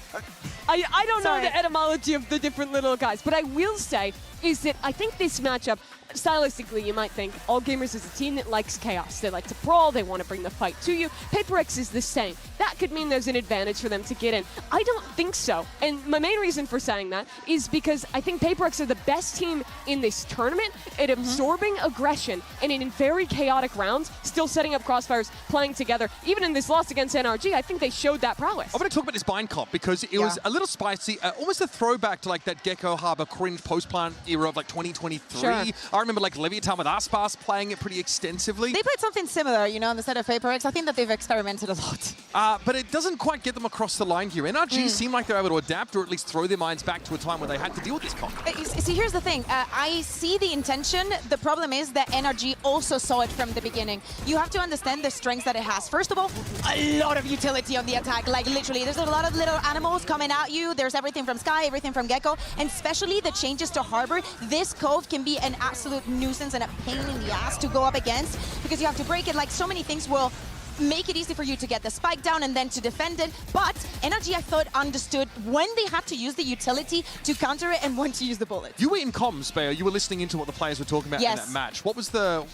I don't know the etymology of the different little guys, but I will say is that I think this matchup, stylistically, you might think all gamers is a team that likes chaos. They like to brawl, they want to bring the fight to you. Paper Rex is the same. That could mean there's an advantage for them to get in. I don't think so. And my main reason for saying that is because I think Paper Rex are the best team in this tournament at absorbing aggression and in very chaotic rounds, still setting up crossfires, playing together. Even in this loss against NRG, I think they showed that prowess. I want to talk about this bind comp because it was a little spicy, almost a throwback to like that Gecko Harbor cringe post-plant era of like 2023. Sure. I remember like Leviathan with Aspas playing it pretty extensively. They played something similar, you know, on the side of Paper Rex. I think that they've experimented a lot. But it doesn't quite get them across the line here. NRG seem like they're able to adapt or at least throw their minds back to a time where they had to deal with this comp. See, here's the thing. I see the intention. The problem is that NRG also saw it from the beginning. You have to understand the strengths that it has. First of all, a lot of utility on the attack. Like, literally, there's a lot of little animals coming at you. There's everything from Sky, everything from Gecko, and especially the changes to Harbor. This cove can be an absolute nuisance and a pain in the ass to go up against because you have to break it. Like, so many things will make it easy for you to get the spike down and then to defend it. But NRG, I thought, understood when they had to use the utility to counter it and when to use the bullets. You were in comms, Bayo. You were listening into what the players were talking about in that match. What was the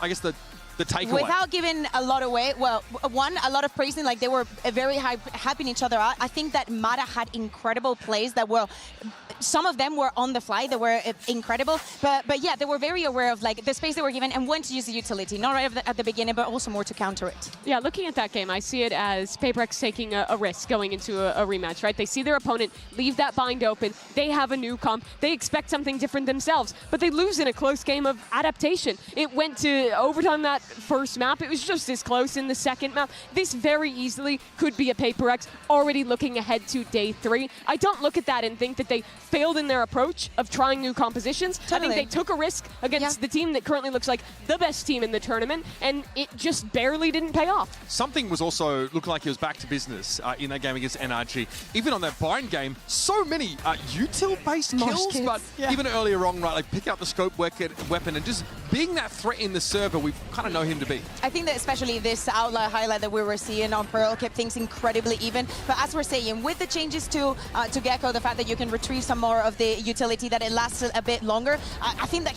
I guess the takeaway? Without giving a lot away, well, one, a lot of praising, like they were very hyping each other out. I think that Mata had incredible plays that were some of them were on the fly. They were incredible. But yeah, they were very aware of like the space they were given and when to use the utility. Not right at the beginning, but also more to counter it. Yeah, looking at that game, I see it as Paper Rex taking a risk going into a rematch, right? They see their opponent leave that bind open. They have a new comp. They expect something different themselves, but they lose in a close game of adaptation. It went to overtime that first map. It was just as close in the second map. This very easily could be a Paper Rex already looking ahead to day 3. I don't look at that and think that they failed in their approach of trying new compositions. Totally. I think they took a risk against the team that currently looks like the best team in the tournament, and it just barely didn't pay off. Something was also looking like he was back to business in that game against NRG. Even on that bind game, so many util-based kills, but even earlier on, right, like picking up the scope weapon and just being that threat in the server we kind of know him to be. I think that especially this outlier highlight that we were seeing on Pearl kept things incredibly even. But as we're saying, with the changes to Gecko, the fact that you can retrieve some more of the utility, that it lasted a bit longer, I think that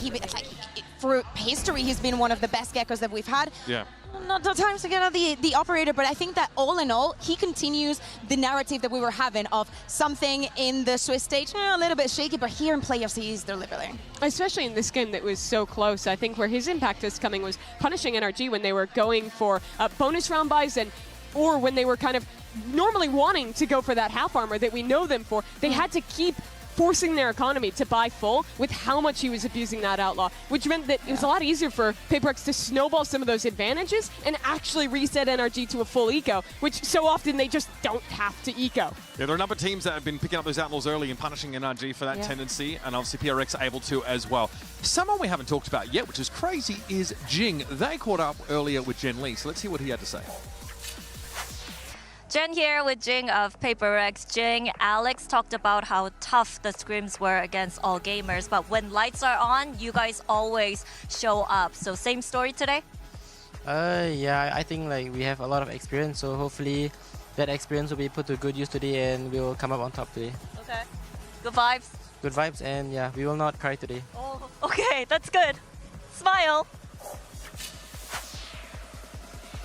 for history, he's been one of the best Geckos that we've had. Yeah. Not the times to get out the operator, but I think that all in all, he continues the narrative that we were having of something in the Swiss stage, a little bit shaky, but here in playoffs, he's delivering. Especially in this game that was so close, I think where his impact is coming was punishing NRG when they were going for bonus round buys or when they were kind of normally wanting to go for that half armor that we know them for. They had to keep forcing their economy to buy full with how much he was abusing that outlaw, which meant that it was a lot easier for Paper Rex to snowball some of those advantages and actually reset NRG to a full eco, which so often they just don't have to eco. Yeah, there are a number of teams that have been picking up those outlaws early and punishing NRG for that tendency, and obviously PRX are able to as well. Someone we haven't talked about yet, which is crazy, is Jing. They caught up earlier with Jen Lee, so let's hear what he had to say. Jen here with Jing of Paper Rex. Jing, Alex talked about how tough the scrims were against all gamers, but when lights are on, you guys always show up. So same story today? Yeah, I think like we have a lot of experience, so hopefully that experience will be put to good use today and we will come up on top today. Okay. Good vibes? Good vibes, and yeah, we will not cry today. Oh, okay, that's good. Smile.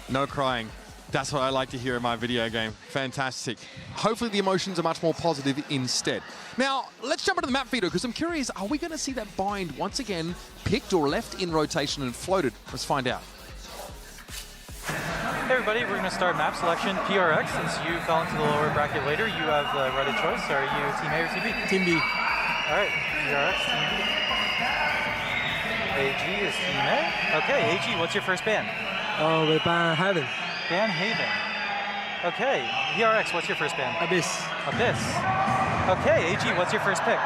No crying. That's what I like to hear in my video game. Fantastic. Hopefully the emotions are much more positive instead. Now, let's jump into the map feeder because I'm curious, are we going to see that bind once again picked or left in rotation and floated? Let's find out. Hey everybody, we're going to start map selection PRX. Since you fell into the lower bracket later, you have the right of choice. Are you Team A or Team B? Team B. All right, PRX, Team B. AG is Team A. Okay, AG, what's your first ban? We ban Heaven. Ban Haven. Okay, PRX, what's your first ban? Abyss. Abyss. Okay, AG, what's your first pick?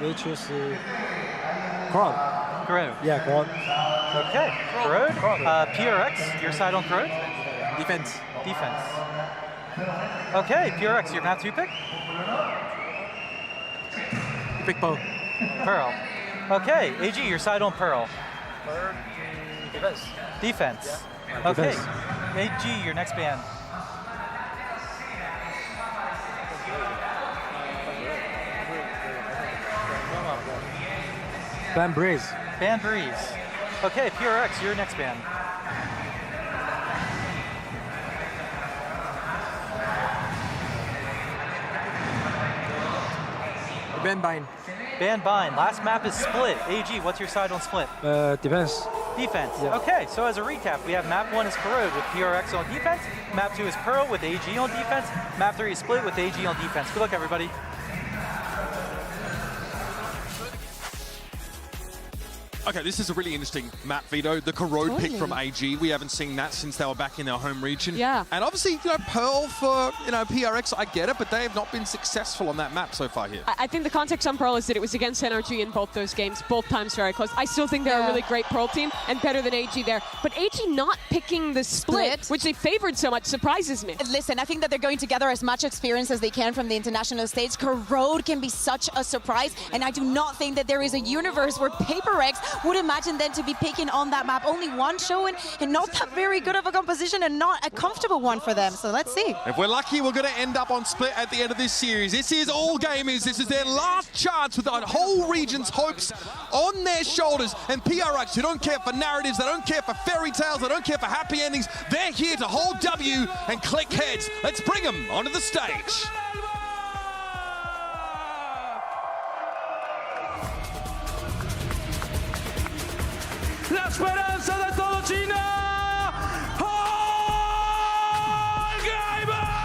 We choose Crown. Corrode. Yeah, Crown. Okay, Corrode. PRX, your side on Corrode? Defense. Defense. Okay, PRX, your map 2 pick? You pick Pearl. Pearl. Okay, AG, your side on Pearl? Defense. Defense. Yeah. Okay, Defense. AG, your next ban? Ban Breeze. Ban Breeze. Okay, PRX, your next ban? Ban Bind. Ban Bind. Last map is Split. AG, what's your side on Split? Defense. Defense. Yeah. Okay, so as a recap, we have map 1 is Corrode with PRX on defense, map 2 is Pearl with AG on defense, map 3 is Split with AG on defense. Good luck, everybody. Okay, this is a really interesting map, Vito. The Corrode pick from AG. We haven't seen that since they were back in their home region. Yeah. And obviously, Pearl for, PRX, I get it, but they have not been successful on that map so far here. I think the context on Pearl is that it was against NRG in both those games, both times very close. I still think they're a really great Pearl team and better than AG there. But AG not picking the split, which they favored so much, surprises me. Listen, I think that they're going to gather as much experience as they can from the international stage. Corrode can be such a surprise, and I do not think that there is a universe where Paper Rex would imagine them to be picking on that map. Only one showing, and not that very good of a composition, and not a comfortable one for them. So let's see. If we're lucky, we're going to end up on split at the end of this series. This is All Gamers. This is their last chance with the whole region's hopes on their shoulders. And PRX, who don't care for narratives, they don't care for fairy tales, they don't care for happy endings. They're here to hold W and click heads. Let's bring them onto the stage. La esperanza de todo China. All Gamers.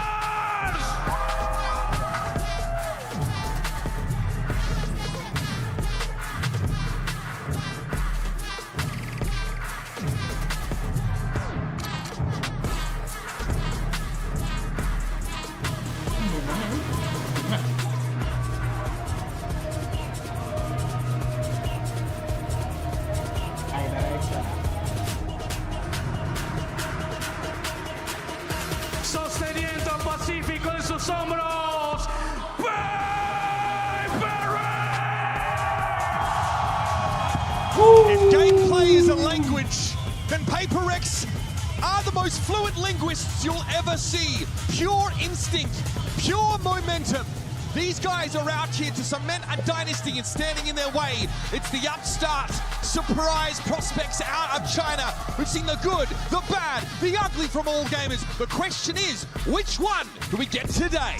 Sosteniendo al Pacífico en sus hombros. Paper Rex! If gameplay is a language, then Paper Rex are the most fluent linguists you'll ever see. Pure instinct, pure momentum. These guys are out here to cement a dynasty and standing in their way. It's the upstart, surprise prospects out of China. We've seen the good, the bad, the ugly from All Gamers. The question is, which one do we get today?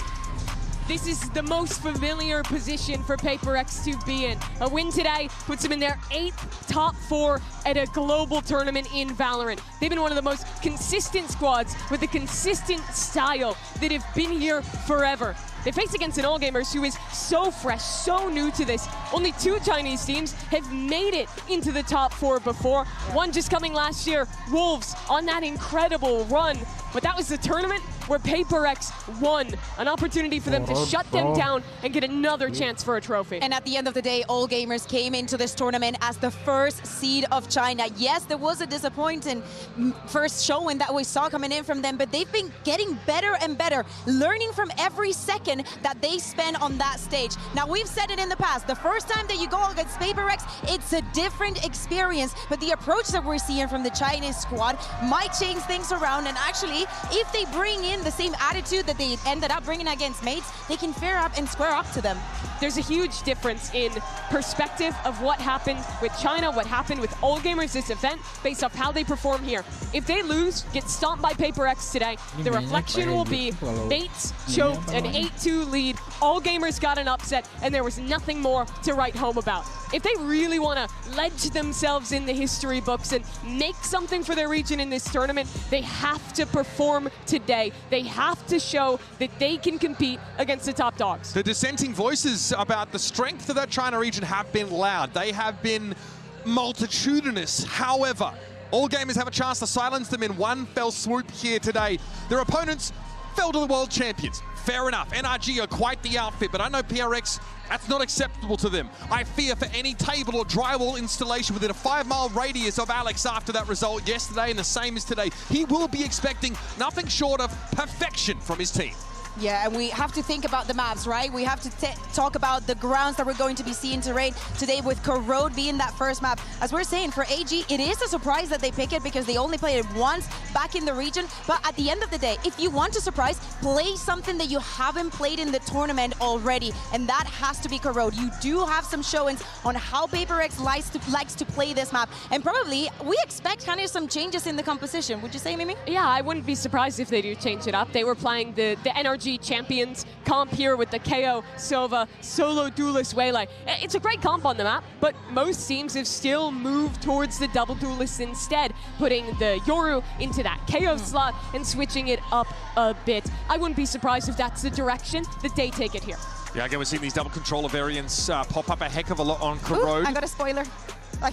This is the most familiar position for Paper Rex to be in. A win today puts them in their 8th top 4 at a global tournament in Valorant. They've been one of the most consistent squads with a consistent style that have been here forever. They face against an All Gamers who is so fresh, so new to this. Only 2 Chinese teams have made it into the top 4 before. One just coming last year, Wolves, on that incredible run. But that was the tournament where Paper Rex won. An opportunity for them to shut them down and get another chance for a trophy. And at the end of the day, All Gamers came into this tournament as the first seed of China. Yes, there was a disappointing first showing that we saw coming in from them, but they've been getting better and better, learning from every second that they spend on that stage. Now, we've said it in the past, the first time that you go against Paper Rex, it's a different experience, but the approach that we're seeing from the Chinese squad might change things around, and actually, if they bring in the same attitude that they ended up bringing against mates, they can fare up and square up to them. There's a huge difference in perspective of what happened with China, what happened with All Gamers this event, based off how they perform here. If they lose, get stomped by Paper Rex today, the reflection will be mates choked an 8-2 lead, All Gamers got an upset, and there was nothing more to write home about. If they really want to ledge themselves in the history books and make something for their region in this tournament, they have to perform today. They have to show that they can compete against the top dogs. The dissenting voices about the strength of that China region have been loud. They have been multitudinous. However, All Gamers have a chance to silence them in one fell swoop here today. Their opponents fell to the world champions. Fair enough, NRG are quite the outfit, but I know PRX, that's not acceptable to them. I fear for any table or drywall installation within a 5-mile radius of Alex after that result yesterday, and the same as today. He will be expecting nothing short of perfection from his team. Yeah, and we have to think about the maps, right? We have to talk about the grounds that we're going to be seeing today with Corrode being that first map. As we're saying, for AG, it is a surprise that they pick it because they only played it once back in the region. But at the end of the day, if you want to surprise, play something that you haven't played in the tournament already, and that has to be Corrode. You do have some showings on how Paper Rex likes to play this map, and probably we expect kind of some changes in the composition. Would you say, Mimi? Yeah, I wouldn't be surprised if they do change it up. They were playing the NRG champions comp here with the KO, Sova, solo duelist Waylay. It's a great comp on the map, but most teams have still moved towards the double duelists instead, putting the Yoru into that KO slot and switching it up a bit. I wouldn't be surprised if that's the direction that they take it here. Yeah, again, we're seeing these double controller variants pop up a heck of a lot on Corrode. I got a spoiler.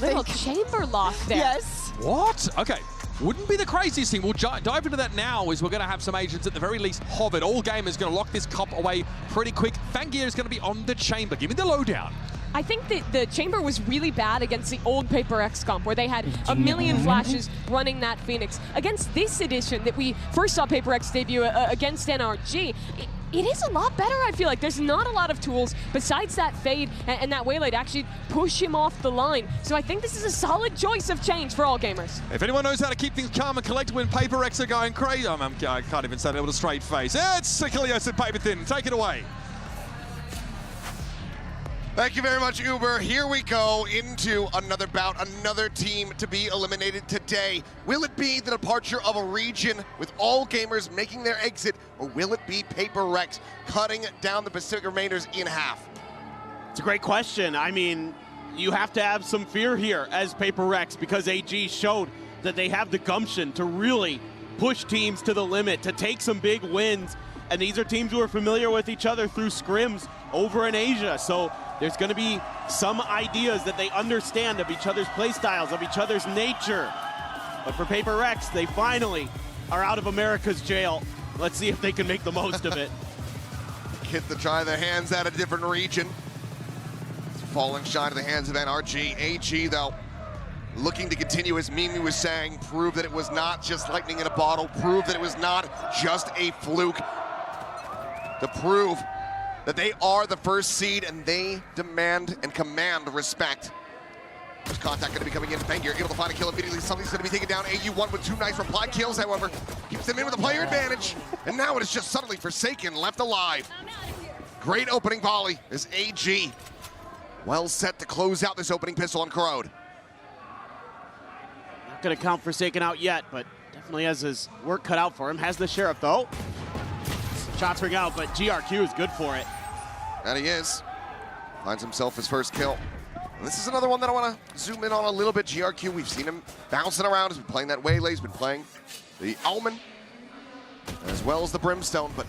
Little chamber lock there. Yes. What? Okay. Wouldn't be the craziest thing. We'll dive into that now, as we're going to have some agents at the very least hovered. All Gamers going to lock this comp away pretty quick. Fangear is going to be on the chamber. Give me the lowdown. I think that the chamber was really bad against the old Paper Rex comp, where they had a million flashes running that Phoenix. Against this edition that we first saw Paper Rex debut against NRG, it is a lot better, I feel like. There's not a lot of tools besides that fade and that waylay to actually push him off the line. So I think this is a solid choice of change for all gamers. If anyone knows how to keep things calm and collected when Paper Rex are going crazy, I can't even say that with a straight face. It's Sikilios and Paper Thin. Take it away. Thank you very much, Uber. Here we go into another bout, another team to be eliminated today. Will it be the departure of a region with all gamers making their exit, or will it be Paper Rex cutting down the Pacific Remainders in half? It's a great question. I mean, you have to have some fear here as Paper Rex, because AG showed that they have the gumption to really push teams to the limit, to take some big wins. And these are teams who are familiar with each other through scrims over in Asia. So there's going to be some ideas that they understand of each other's play styles, of each other's nature. But for Paper Rex, they finally are out of America's jail. Let's see if they can make the most of it. Get to try their hands at a different region. It's a falling shot to the hands of NRG. AG, though, looking to continue, as Mimi was saying, prove that it was not just lightning in a bottle, prove that it was not just a fluke, to prove that they are the first seed and they demand and command respect. There's contact going to be coming in. Mbang able to find a kill immediately. Something's going to be taken down. AU1 with 2 nice reply kills, however, keeps them in with a player advantage. And now it is just suddenly Forsaken left alive. Great opening volley as AG well set to close out this opening pistol on Corrode. Not going to count Forsaken out yet, but definitely has his work cut out for him. Has the Sheriff, though. Shots ring out, but GRQ is good for it. And he is. Finds himself his first kill. And this is another one that I want to zoom in on a little bit. GRQ, we've seen him bouncing around. He's been playing that waylay. He's been playing the Almond as well as the Brimstone, but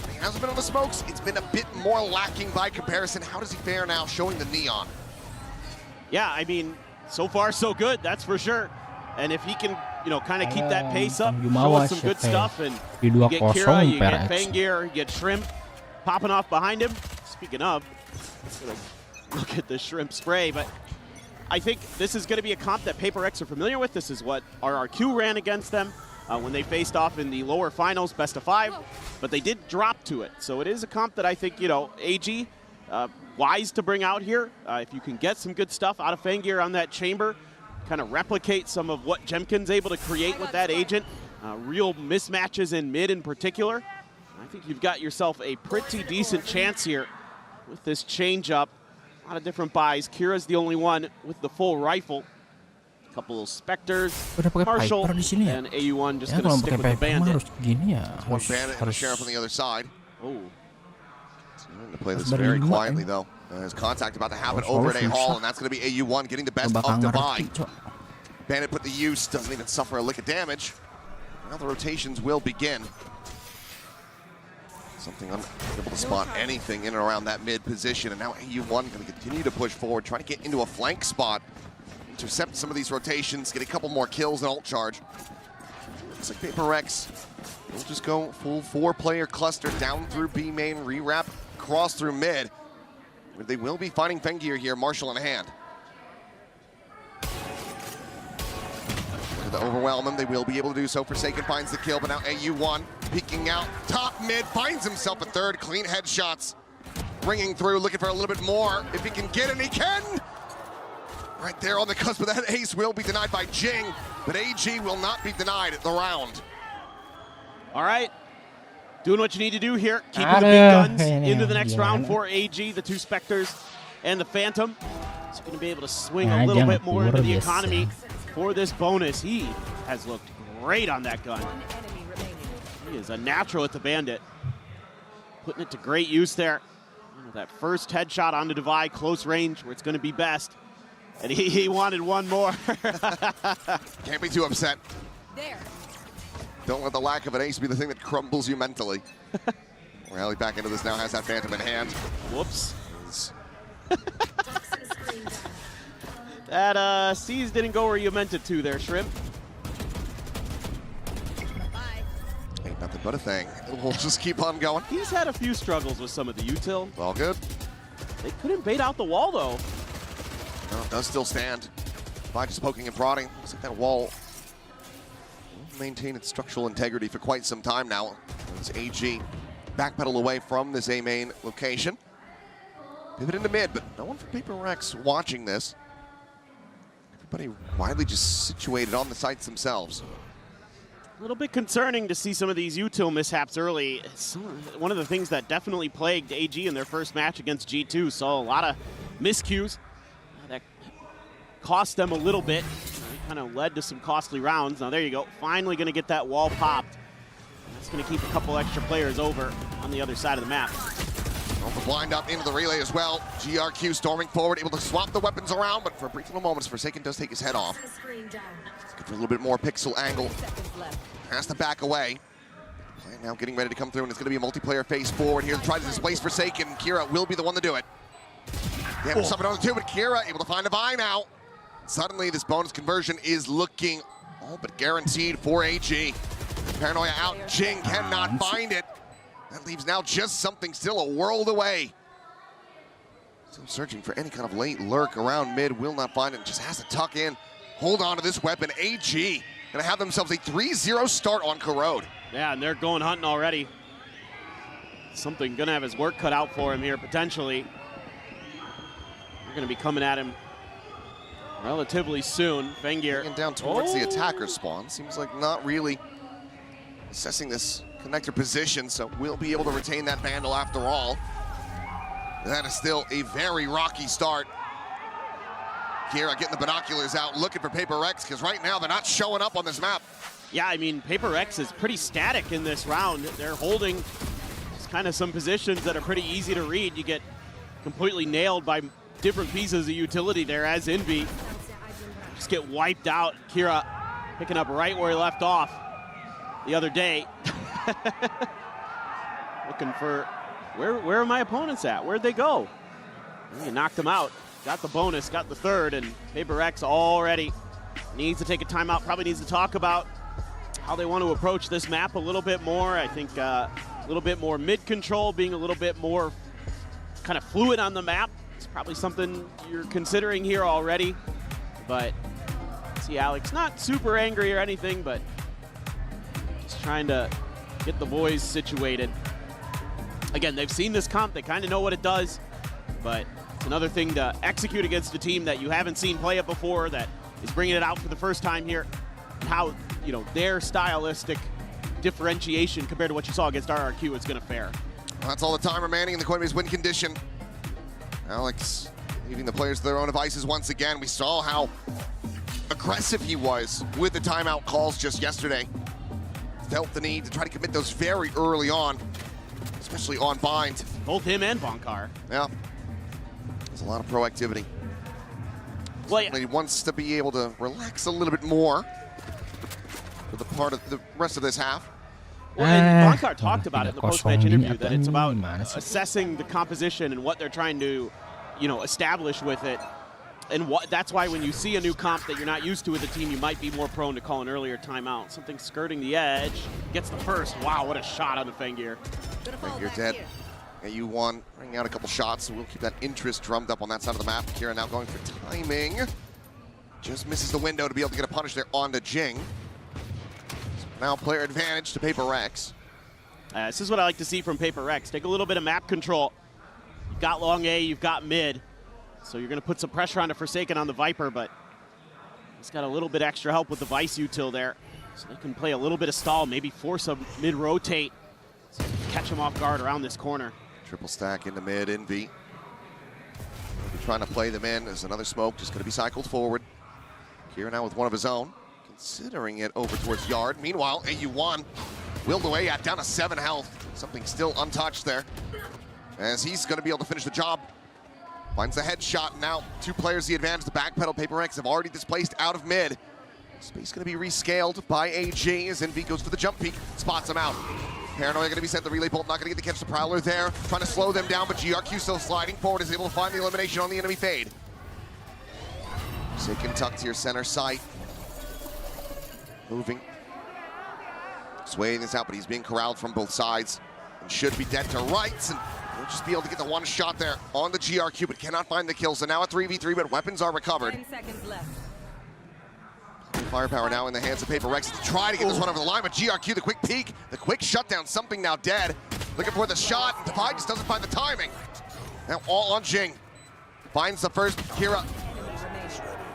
he hasn't been on the smokes. It's been a bit more lacking by comparison. How does he fare now showing the Neon? Yeah, I mean, so far so good, that's for sure. And if he can, you know, kind of keep that pace up, show us some good stuff, and you get Kira, you get Fangir, you get Shrimp popping off behind him. Speaking of, look at the Shrimp spray, but I think this is going to be a comp that Paper Rex are familiar with. This is what RRQ ran against them when they faced off in the lower finals, best of 5, but they did drop to it. So it is a comp that I think, you know, AG, wise to bring out here. If you can get some good stuff out of Fangir on that chamber, kind of replicate some of what Jemkin's able to create with that agent, real mismatches in mid in particular. I think you've got yourself a pretty decent chance here with this change-up. A lot of different buys. Kira's the only one with the full rifle. A couple of Spectres, Marshall, and AU1 just going to stick with the Bandit. One Bandit and a Sheriff on the other side. Oh. Going to play this very quietly, though. There's contact about to happen over at A-Hall, and that's going to be AU1 getting the best of Divine. Bandit put the use, doesn't even suffer a lick of damage. Now the rotations will begin. Something unable to spot anything in and around that mid position, and now AU1 going to continue to push forward, trying to get into a flank spot, intercept some of these rotations, get a couple more kills and ult charge. Looks like Paper Rex will just go full 4-player cluster down through B main, rewrap, cross through mid. They will be finding Fengir here, Marshall in hand. To overwhelm him, they will be able to do so. Forsaken finds the kill, but now AU1 peeking out, top mid, finds himself a third, clean headshots. Ringing through, looking for a little bit more. If he can get it, he can! Right there on the cusp of that ace will be denied by Jing, but AG will not be denied the round. All right. Doing what you need to do here, keeping the big guns into the next round for AG, the 2 Spectres and the Phantom. He's going to be able to swing a little bit more into the economy for this bonus. He has looked great on that gun. He is a natural at the Bandit. Putting it to great use there. That first headshot on the Divide, close range, where it's going to be best. And he wanted one more. Can't be too upset. There. Don't let the lack of an ace be the thing that crumbles you mentally. Rally back into this now, has that Phantom in hand. Whoops. That C's didn't go where you meant it to there, Shrimp. Ain't nothing but a thing. We'll just keep on going. He's had a few struggles with some of the util. All good. They couldn't bait out the wall, though. No, it does still stand. By just poking and prodding. Looks like that wall will maintain its structural integrity for quite some time now. As AG backpedal away from this A main location. Pivot into mid, but no one from Paper Rex watching this. Everybody widely just situated on the sites themselves. A little bit concerning to see some of these util mishaps early. One of the things that definitely plagued AG in their first match against G2. Saw a lot of miscues that cost them a little bit. Kind of led to some costly rounds. Now there you go. Finally going to get that wall popped. That's going to keep a couple extra players over on the other side of the map. The blind up into the relay as well. GRQ storming forward, able to swap the weapons around, but for a brief little moments, Forsaken does take his head off. Looking for a little bit more pixel angle. Has to back away. Play now getting ready to come through, and it's going to be a multiplayer phase forward here to try to displace Forsaken. Kira will be the one to do it. Yeah, there's something on the two, but Kira able to find a buy now. Suddenly, this bonus conversion is looking all but guaranteed for AG. Paranoia out, Jing cannot find it. That leaves now just something still a world away. Still searching for any kind of late lurk around mid, will not find it, just has to tuck in. Hold on to this weapon. AG gonna have themselves a 3-0 start on Corrode. Yeah, and they're going hunting already. Something gonna have his work cut out for him here, potentially. They're gonna be coming at him relatively soon. Fengir down towards the attacker spawn. Seems like not really assessing this connector position, so we'll be able to retain that Vandal after all. That is still a very rocky start. Kira getting the binoculars out, looking for Paper Rex, because right now they're not showing up on this map. Yeah, I mean, Paper Rex is pretty static in this round. They're holding kind of some positions that are pretty easy to read. You get completely nailed by different pieces of utility there as Envy. Just get wiped out. Kira picking up right where he left off the other day. Looking for, where are my opponents at? Where'd they go? He knocked them out. Got the bonus, got the third, and Paper Rex already needs to take a timeout. Probably needs to talk about how they want to approach this map a little bit more. I think a little bit more mid-control, being a little bit more kind of fluid on the map. It's probably something you're considering here already. But see Alex not super angry or anything, but just trying to get the boys situated. Again, they've seen this comp, they kind of know what it does, but it's another thing to execute against a team that you haven't seen play it before, that is bringing it out for the first time here, and how, you know, their stylistic differentiation compared to what you saw against RRQ is going to fare. Well, that's all the time remaining in the Coinbase win condition. Alex leaving the players to their own devices once again. We saw how aggressive he was with the timeout calls just yesterday. Felt the need to try to commit those very early on, especially on bind. Both him and Bonkar. Yeah. There's a lot of proactivity. Well, yeah. He wants to be able to relax a little bit more for the part of the rest of this half. Well, and Bonkar talked about it in the post-match interview, that it's about assessing the composition and what they're trying to, you know, establish with it. And that's why when you see a new comp that you're not used to with a team, you might be more prone to call an earlier timeout. Something skirting the edge, gets the first. Wow, what a shot on the Fengir. Fengir dead. AU1 bringing out a couple shots, so we'll keep that interest drummed up on that side of the map. Kira now going for timing. Just misses the window to be able to get a punish there onto Jing. So now player advantage to Paper Rex. This is what I like to see from Paper Rex. Take a little bit of map control. You've got long A, you've got mid. So you're going to put some pressure on the Forsaken on the Viper, but he's got a little bit extra help with the Vice util there. So they can play a little bit of stall, maybe force a mid-rotate, so catch him off guard around this corner. Triple stack into mid, Envy. Trying to play them in. There's another smoke, just going to be cycled forward. Kira now with one of his own, considering it over towards Yard. Meanwhile, AU1 willed away at down to 7 health. Something still untouched there, as he's going to be able to finish the job. Finds the headshot. Now 2 players the advantage. The backpedal Paper Rex have already displaced out of mid. Space going to be rescaled by AG as Envy goes for the jump peek, spots him out. Paranoia going to be sent. The relay bolt not going to get to catch the Prowler there. Trying to slow them down, but GRQ still sliding forward, is able to find the elimination on the enemy fade. Forsaken tucked to your center sight. Moving. Swaying this out, but he's being corralled from both sides. And should be dead to rights. And we'll just be able to get the one shot there on the GRQ, but cannot find the kill. So now a 3v3, but weapons are recovered. 10 seconds left. Firepower now in the hands of Paper Rex to try to get this one over the line, but GRQ, the quick peek, the quick shutdown, something now dead. looking for the shot, and Divide just doesn't find the timing. Now all on Jing. Finds the first Kira.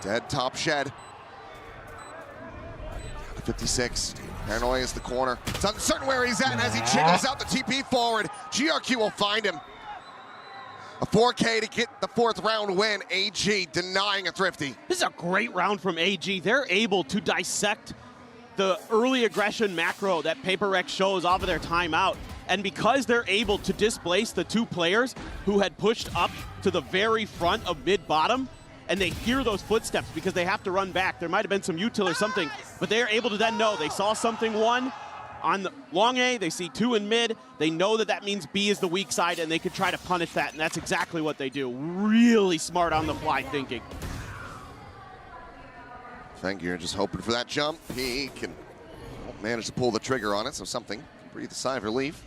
Dead top shed. 56. Paranoia is the corner. It's uncertain where he's at, and as he jiggles out the TP forward, GRQ will find him. A 4K to get the 4th round win. AG denying a Thrifty. This is a great round from AG. They're able to dissect the early aggression macro that Paper Rex shows off of their timeout. And because they're able to displace the 2 players who had pushed up to the very front of mid-bottom, and they hear those footsteps because they have to run back. There might have been some util or something, but they're able to then know they saw something 1 on the long A, they see 2 in mid, they know that that means B is the weak side, and they could try to punish that, and that's exactly what they do. Really smart on the fly thinking. Fengier just hoping for that jump. He can manage to pull the trigger on it, so something. Breathe a sigh of relief.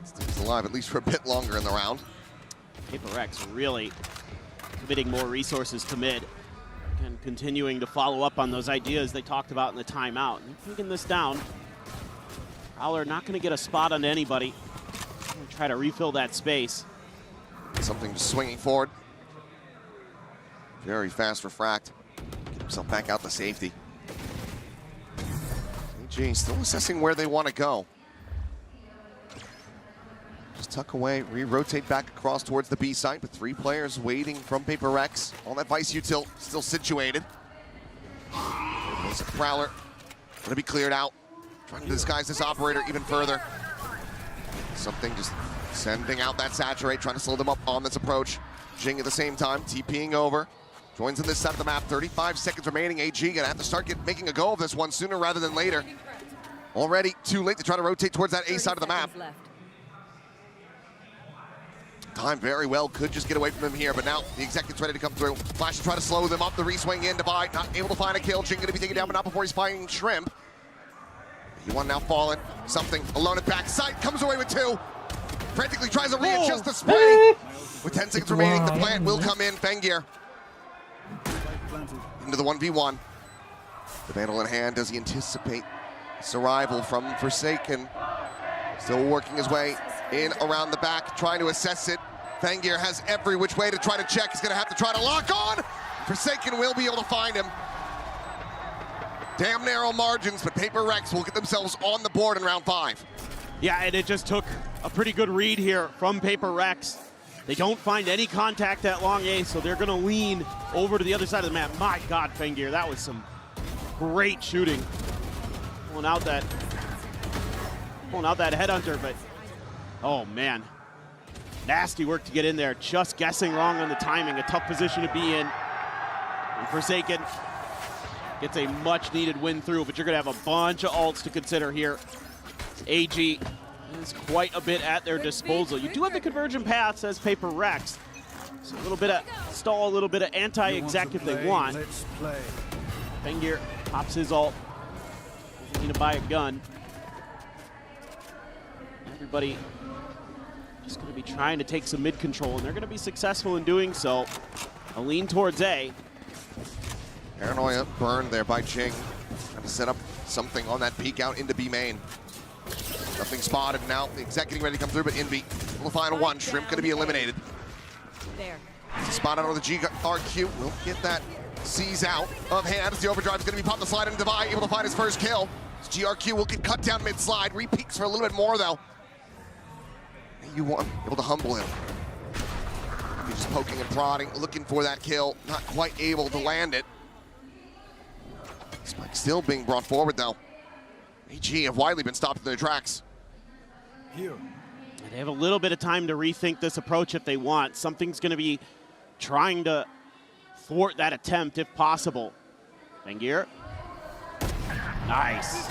Stays alive at least for a bit longer in the round. Paper Rex really committing more resources to mid and continuing to follow up on those ideas they talked about in the timeout. And taking this down, Prowler not going to get a spot on anybody. Try to refill that space. Something just swinging forward. Very fast refract. Get himself back out to safety. AG still assessing where they want to go. Just tuck away, re-rotate back across towards the B site, with 3 players waiting from Paper Rex. On that Vice util, still situated. There's a Prowler, gonna be cleared out. Trying to disguise this operator even further. Something just sending out that Saturate, trying to slow them up on this approach. Jing at the same time, TPing over. Joins in this side of the map, 35 seconds remaining. AG gonna have to start making a go of this one sooner rather than later. Already too late to try to rotate towards that A side of the map. Time very well, could just get away from him here, but now the executive's ready to come through. Flash to try to slow them up, the re-swing in, Divide, not able to find a kill. Jing gonna be taken down, but not before he's finding Shrimp. One now fallen, something alone at backside, comes away with 2. Frantically tries to readjust the spray. With 10 seconds remaining, the plant will come in. Fengier into the 1v1. The Vandal in hand, does he anticipate this arrival from Forsaken? Still working his way in around the back, trying to assess it. Fengier has every which way to try to check. He's gonna have to try to lock on. Forsaken will be able to find him. Damn narrow margins, but Paper Rex will get themselves on the board in round 5. Yeah, and it just took a pretty good read here from Paper Rex. They don't find any contact at long A, so they're gonna lean over to the other side of the map. My God, Fengier, that was some great shooting. Pulling out that headhunter, but oh man, nasty work to get in there. Just guessing wrong on the timing. A tough position to be in. And Forsaken gets a much needed win through, but you're gonna have a bunch of ults to consider here. AG is quite a bit at their disposal. You do have the convergent paths as Paper Rex. So a little bit of stall, a little bit of anti-exec if they want. Fengier pops his ult. Doesn't need to buy a gun. Everybody just going to be trying to take some mid control, and they're going to be successful in doing so. A lean towards A. Paranoia burned there by Jing. Trying to set up something on that peek out into B main. Nothing spotted now. The exec getting ready to come through, but Envy will find 1. Shrimp going to be eliminated. There. Spot out on the GRQ. Will get that C's out of hand as the overdrive is going to be popped the slide into Divide, able to find his first kill. GRQ will get cut down mid-slide. Re-peeks for a little bit more, though. You want able to humble him. He's just poking and prodding, looking for that kill. Not quite able to land it. Spike still being brought forward, though. AG have widely been stopped in their tracks. Here. They have a little bit of time to rethink this approach if they want. Something's going to be trying to thwart that attempt if possible. Fengier. Nice.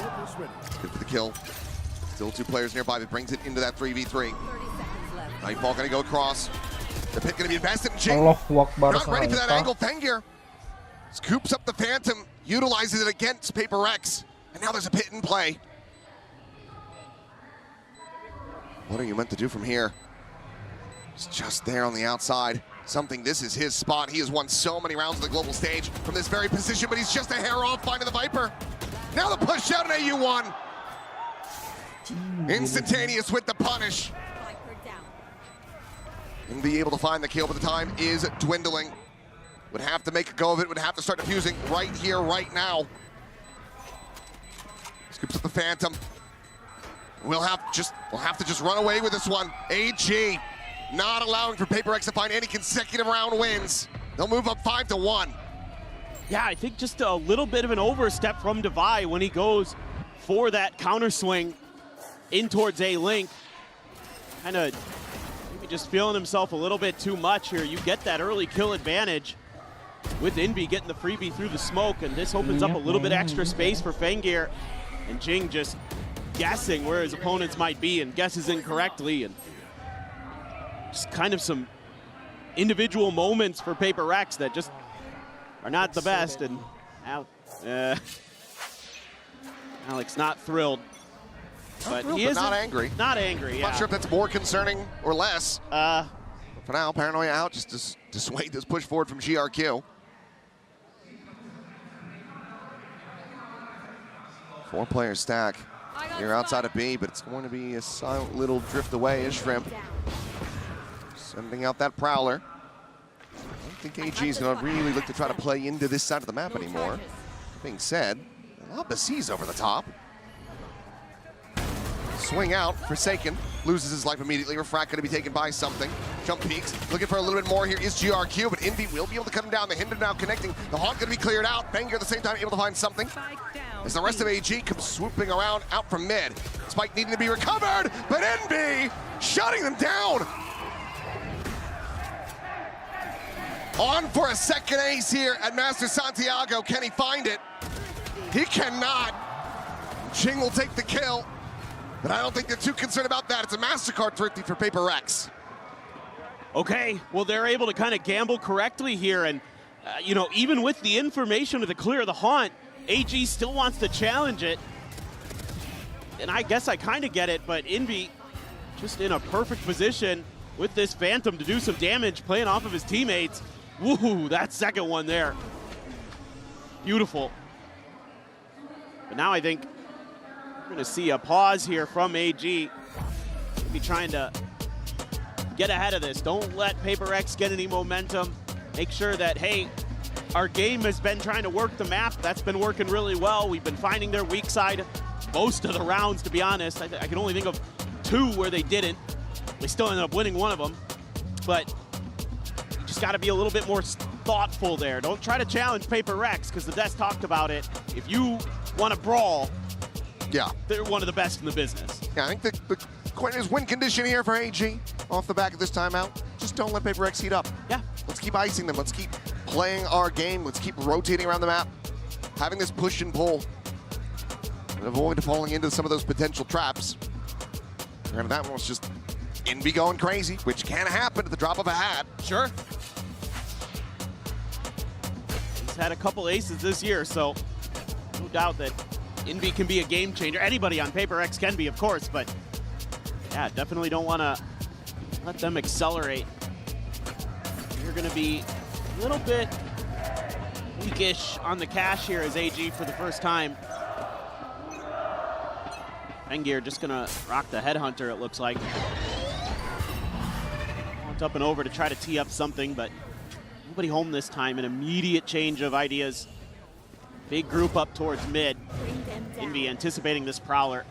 Good for the kill. Still 2 players nearby, but brings it into that 3v3. Nightfall gonna go across. The pit gonna be invested in Jing. Not ready for that angle. Fengier scoops up the Phantom, utilizes it against Paper Rex, and now there's a pit in play. What are you meant to do from here? It's just there on the outside. Something, this is his spot. He has won so many rounds on the global stage from this very position, but he's just a hair off finding the Viper. Now the push out in AU1. Instantaneous with the punish. And be able to find the kill, but the time is dwindling. Would have to make a go of it, would have to start defusing right here, right now. Scoops up the Phantom. We'll have to just run away with this one. AG not allowing for Paper Rex to find any consecutive round wins. They'll move up 5-1. Yeah, I think just a little bit of an overstep from Divide when he goes for that counter swing in towards A-Link. Kind of maybe just feeling himself a little bit too much here. You get that early kill advantage with Invi getting the freebie through the smoke, and this opens up a little bit extra space for Fengir. And Jing just guessing where his opponents might be and guesses incorrectly, and just kind of some individual moments for Paper Rex that just are not the best. And Alex not thrilled, but he is not angry. Not angry. Yeah. Not sure if that's more concerning or less. For now, Paranoia out just to dissuade this push forward from GRQ. 4-player stack here outside of B, but it's going to be a silent little drift away as Shrimp sending out that Prowler. I don't think AG is going to really look to try to play into this side of the map anymore. Being said, Basi's over the top. Swing out, Forsaken loses his life immediately. Refract going to be taken by something. Jump peaks, looking for a little bit more here is GRQ, but Envy will be able to cut him down. The Hinder now connecting. The Haunt going to be cleared out. Banger at the same time able to find something. As the rest of AG comes swooping around out from mid. Spike needing to be recovered, but Envy shutting them down. On for a second ace here at Master Santiago. Can he find it? He cannot. Jing will take the kill, but I don't think they're too concerned about that. It's a MasterCard thrifty for Paper Rex. Okay, well, they're able to kind of gamble correctly here, and you know, even with the information to clear the Haunt, AG still wants to challenge it. And I guess I kind of get it, but Envy just in a perfect position with this Phantom to do some damage, playing off of his teammates. Woohoo, that second one there. Beautiful. But now I think we're going to see a pause here from AG. Be trying to get ahead of this. Don't let Paper Rex get any momentum. Make sure that, hey, our game has been trying to work the map. That's been working really well. We've been finding their weak side most of the rounds, to be honest. I can only think of 2 where they didn't. They still ended up winning one of them. But you just got to be a little bit more thoughtful there. Don't try to challenge Paper Rex, because the Des talked about it. If you want to brawl, yeah, they're one of the best in the business. Yeah, I think the question is win condition here for AG off the back of this timeout. Just don't let Paper Rex heat up. Yeah. Let's keep icing them. Let's keep playing our game. Let's keep rotating around the map. Having this push and pull. And avoid falling into some of those potential traps. And that one was just Envy going crazy, which can happen at the drop of a hat. Sure. He's had a couple aces this year, so no doubt that Envy can be a game changer. Anybody on Paper Rex can be, of course, but yeah, definitely don't want to let them accelerate. You're going to be a little bit weakish on the cash here as AG for the first time. Fengir just going to rock the Headhunter, it looks like. Went up and over to try to tee up something, but nobody home this time. An immediate change of ideas. Big group up towards mid. Envy anticipating this Prowler.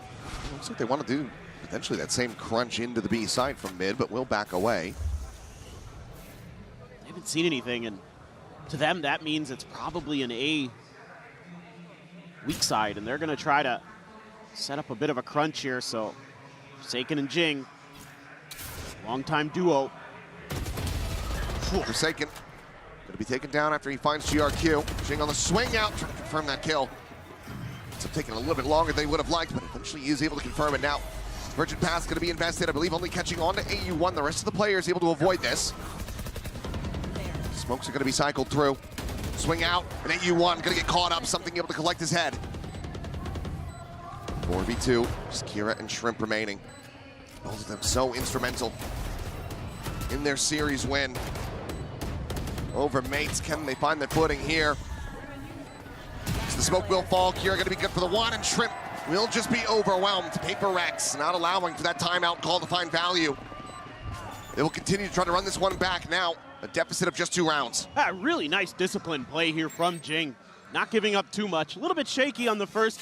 Looks like they want to do potentially that same crunch into the B side from mid, but will back away. They haven't seen anything, and to them that means it's probably an A weak side, and they're going to try to set up a bit of a crunch here. So Forsaken and Jing, long-time duo. Forsaken going to be taken down after he finds GRQ. Jing on the swing out, trying to confirm that kill. It's taking a little bit longer than he would have liked, but eventually he is able to confirm it now. Virgin Pass going to be invested, I believe, only catching on to AU1. The rest of the players able to avoid this. Smokes are going to be cycled through. Swing out, and AU1 going to get caught up, something able to collect his head. 4v2, just Kira and Shrimp remaining. Both of them so instrumental in their series win over Mates. Can they find their footing here? So the smoke will fall. Kira going to be good for the one, and Shrimp will just be overwhelmed. Paper Rex not allowing for that timeout call to find value. They will continue to try to run this one back now. A deficit of just 2 rounds. Really nice disciplined play here from Jing. Not giving up too much. A little bit shaky on the first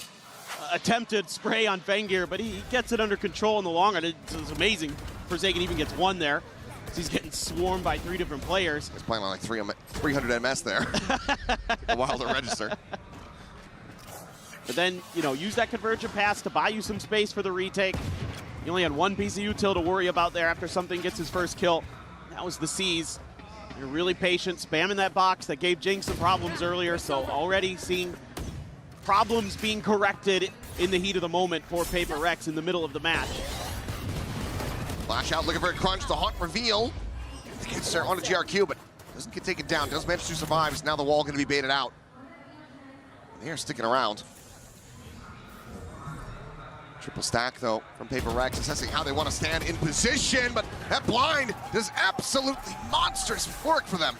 attempted spray on Fengir, but he gets it under control in the long run. It's amazing. Forsaken even gets 1 there. He's getting swarmed by 3 different players. He's playing on like 300 MS there. A while to register. But then, you know, use that convergent pass to buy you some space for the retake. You only had 1 piece of util to worry about there after something gets his first kill. That was the C's. You're really patient, spamming that box that gave Jing some problems earlier, so already seeing problems being corrected in the heat of the moment for Paper Rex in the middle of the match. Flash out, looking for a crunch, the haunt reveal. Gets there on a GRQ, but doesn't get taken down, does manage to survive. It's now the wall going to be baited out. They're sticking around. Triple stack, though, from Paper Rex, assessing how they want to stand in position, but that blind does absolutely monstrous work for them.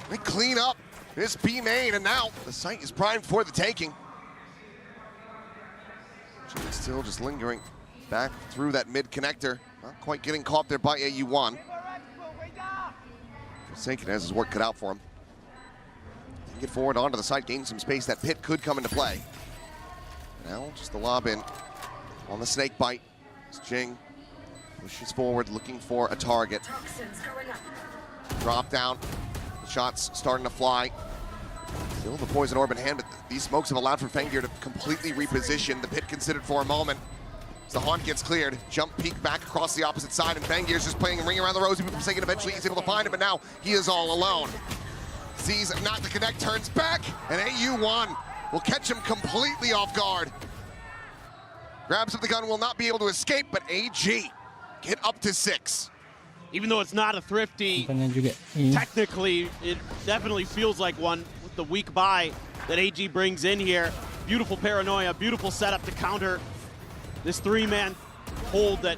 They clean up this B main, and now the site is primed for the taking. Still just lingering back through that mid connector. Not quite getting caught there by AU1. Forsaken has his work cut out for him. Get forward onto the site, gain some space. That pit could come into play. Now just the lob in on the snake bite. As Jing pushes forward, looking for a target. Drop down. The shots starting to fly. Still the poison orb in hand, but these smokes have allowed for Fengir to completely reposition. The pit considered for a moment. As the haunt gets cleared, jump peek back across the opposite side, and Fengir's just playing a ring around the rosy. Forsaken eventually he's able to find him, but now he is all alone. Sees not to connect, turns back, and AU1 will catch him completely off guard. Grabs up the gun, will not be able to escape, but AG get up to 6. Even though it's not a thrifty, technically it definitely feels like one with the weak buy that AG brings in here. Beautiful paranoia, beautiful setup to counter this 3-man hold that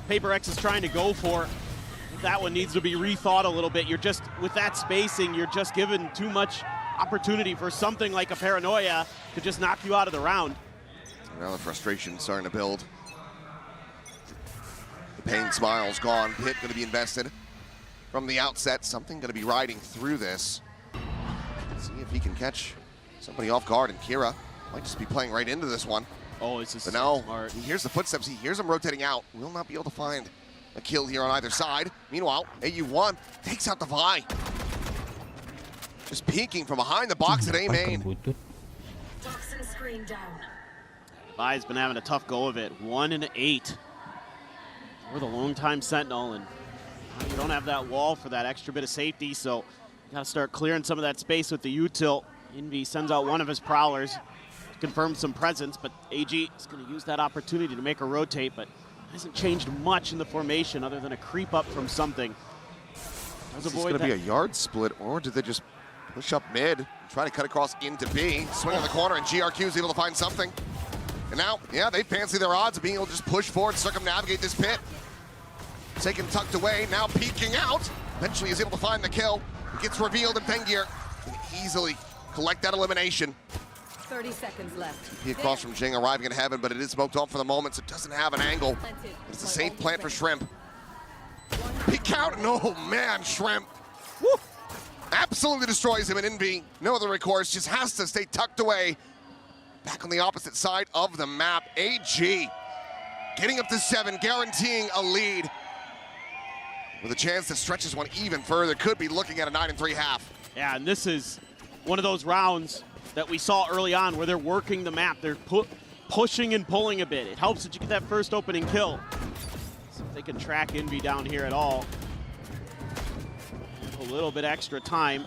Paper Rex is trying to go for. That one needs to be rethought a little bit. You're just, with that spacing, you're just given too much opportunity for something like a paranoia to just knock you out of the round. Now the frustration starting to build. The pain smile's gone. Pit going to be invested from the outset. Something going to be riding through this. See if he can catch somebody off guard, and Kira might just be playing right into this one. Oh, this is but now smart. He hears the footsteps. He hears them rotating out. Will not be able to find a kill here on either side. Meanwhile, AU1 takes out the Vi. Just peeking from behind the box at A main. Toxin screen down. Vi's been having a tough go of it. 1 and 8. We're the lone time sentinel, and you don't have that wall for that extra bit of safety, so you gotta start clearing some of that space with the util. Envy sends out one of his prowlers to confirm some presence, but AG is gonna use that opportunity to make a rotate, but hasn't changed much in the formation other than a creep up from something. Is this gonna be a yard split, or did they just push up mid and try to cut across into B, swing on the corner, and GRQ is able to find something? And now, yeah, they fancy their odds of being able to just push forward, circumnavigate this pit. Taken tucked away, now peeking out. Eventually is able to find the kill. It gets revealed, and Fengir can easily collect that elimination. 30 seconds left. He across from Jing, arriving in heaven, but it is smoked off for the moment, so it doesn't have an angle. It's a safe plant for Shrimp. Peek out, and oh man, Shrimp. Woo. Absolutely destroys him in Envy. No other recourse, just has to stay tucked away. Back on the opposite side of the map, AG getting up to 7, guaranteeing a lead. With a chance to stretch this one even further, could be looking at a 9-3 half. Yeah, and this is one of those rounds that we saw early on where they're working the map. They're pushing and pulling a bit. It helps that you get that first opening kill. See if they can track Envy down here at all. A little bit extra time.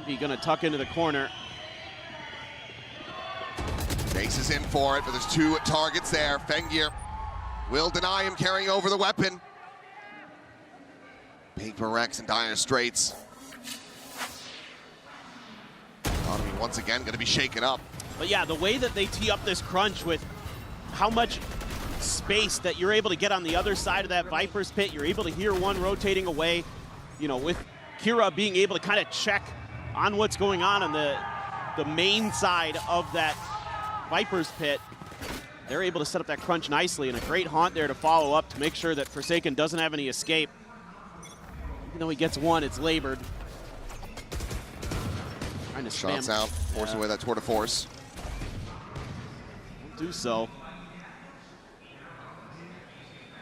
Envy gonna tuck into the corner. Chase is in for it, but there's 2 targets there. Fengir will deny him carrying over the weapon. Paper Rex in dire straits. Economy once again going to be shaken up. But yeah, the way that they tee up this crunch with how much space that you're able to get on the other side of that Viper's pit, you're able to hear one rotating away, you know, with Kira being able to kind of check on what's going on the main side of that Viper's pit. They're able to set up that crunch nicely, and a great haunt there to follow up to make sure that Forsaken doesn't have any escape. Even though he gets one, it's labored. Trying to Shots spam. out, forcing away that tour de force. Won't do so.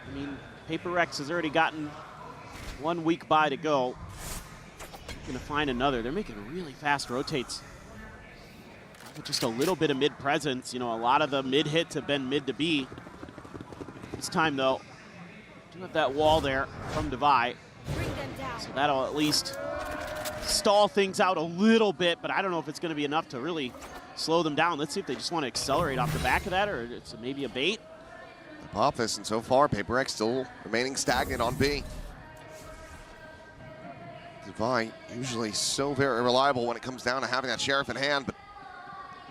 I mean, Paper Rex has already gotten 1 week by to go. Gonna find another. They're making really fast rotates. With just a little bit of mid presence. You know, a lot of the mid hits have been mid to B. This time though, do have that wall there from Devi. So that'll at least stall things out a little bit, but I don't know if it's gonna be enough to really slow them down. Let's see if they just want to accelerate off the back of that, or it's maybe a bait. The pop this, and so far, Paper Rex still remaining stagnant on B. Devi, usually so very reliable when it comes down to having that Sheriff in hand, but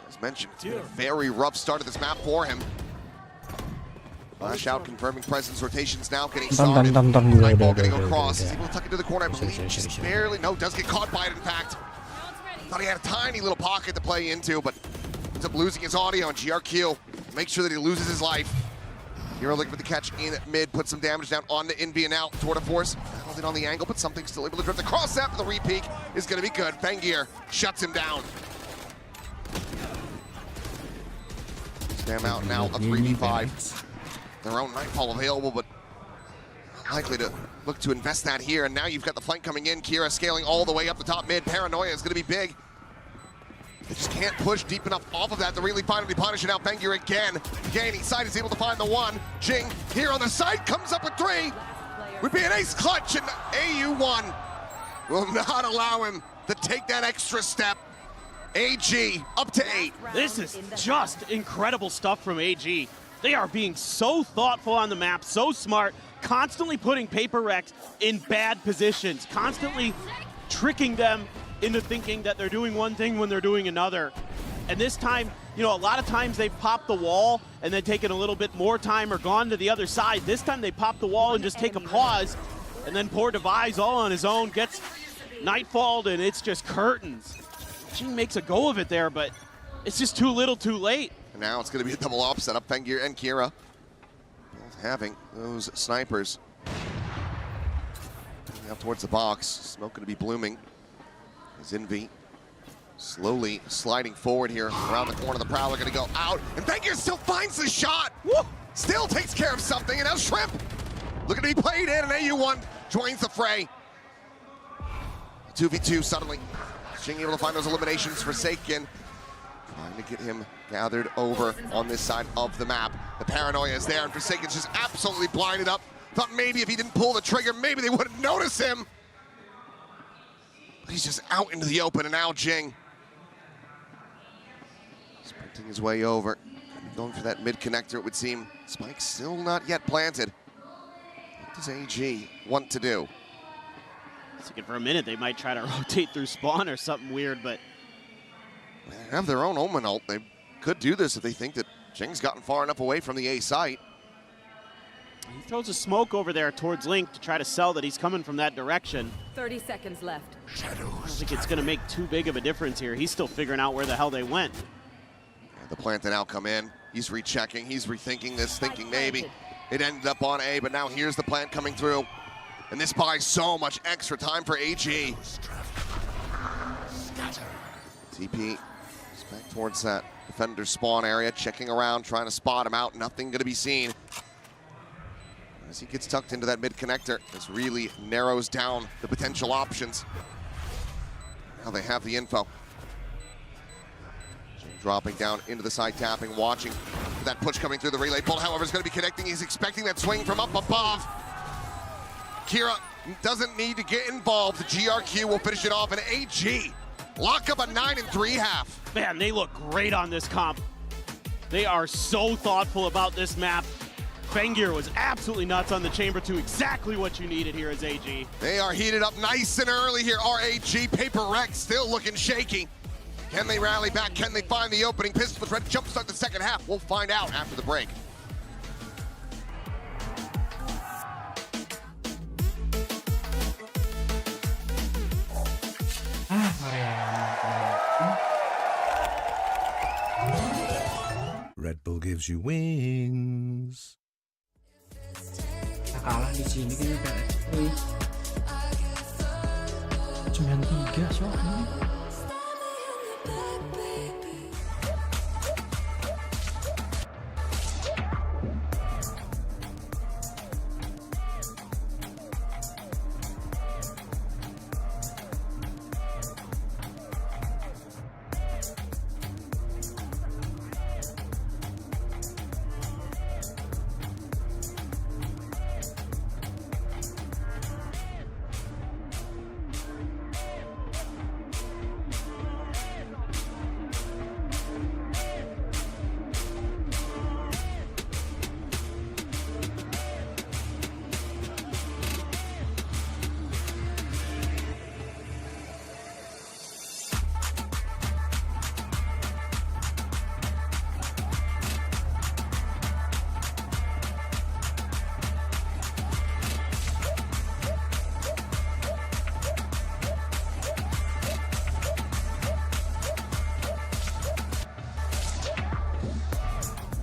as mentioned, it's been a very rough start of this map for him. Flash out, confirming presence, rotations now getting started. Nightfall getting across, he's able to tuck into the corner, I believe, just barely, no, does get caught by it in fact. Thought he had a tiny little pocket to play into, but ends up losing his audio, and GRQ makes sure that he loses his life. Hero looking for the catch in mid, put some damage down on the Envy and out. Tour de force, held it on the angle, but something still able to drift across that, but the re-peek is gonna be good. Fengear shuts him down. Spam out now, a 3v5. Their own Nightfall available, but likely to look to invest that here. And now you've got the flank coming in. Kira scaling all the way up the top mid. Paranoia is gonna be big. They just can't push deep enough off of that to really finally punish it out. Fengear again. Gaining side is able to find the one. Jing here on the side comes up with 3. Would be an ace clutch, and AU1 will not allow him to take that extra step. AG up to 8. This is just incredible stuff from AG. They are being so thoughtful on the map, so smart, constantly putting Paper Rex in bad positions, constantly tricking them into thinking that they're doing one thing when they're doing another. And this time, you know, a lot of times they've popped the wall and then taken a little bit more time or gone to the other side. This time they pop the wall and just take a pause, and then poor Devi's all on his own, gets Nightfalled, and it's just curtains. Jing makes a go of it there, but it's just too little too late. And now it's gonna be a double op set up. Fengear and Kira both having those snipers. Coming up towards the box, smoke gonna be blooming. As Envy slowly sliding forward here around the corner. The Prowler gonna go out, and Fengear still finds the shot. Woo! Still takes care of something, and now Shrimp looking to be played in, and AU1 joins the fray. 2v2 suddenly. Jing able to find those eliminations. Forsaken trying to get him gathered over on this side of the map. The Paranoia is there, and Forsaken's just absolutely blinded up. Thought maybe if he didn't pull the trigger, maybe they wouldn't notice him. But he's just out into the open, and now Jing sprinting his way over. Going for that mid connector, it would seem. Spike still not yet planted. What does AG want to do? Thinking for a minute they might try to rotate through spawn or something weird, but they have their own Omen ult. They could do this if they think that Jing's gotten far enough away from the A site. he throws a smoke over there towards Link to try to sell that he's coming from that direction. 30 seconds left. I don't think it's going to make too big of a difference here. He's still figuring out where the hell they went. And the plant now come in. He's rechecking. He's rethinking this, thinking maybe it ended up on A, but now here's the plant coming through. And this buys so much extra time for AG. TP is back towards that defender spawn area, checking around, trying to spot him out. Nothing going to be seen. As he gets tucked into that mid connector, this really narrows down the potential options. Now they have the info. Dropping down into the side, tapping, watching for that push coming through the relay. Bolt, however, is going to be connecting. He's expecting that swing from up above. Kira doesn't need to get involved. The GRQ will finish it off, and AG lock up a 9-3 half. Man, they look great on this comp. They are so thoughtful about this map. Fengear was absolutely nuts on the Chamber 2. Exactly what you needed here as AG. They are heated up nice and early here. RAG, Paper Rex still looking shaky. Can they rally back? Can they find the opening? Pistol Red jumpstart the second half. We'll find out after the break. gives you wings. Kalah di sini kayaknya PRX. 93 soalnya.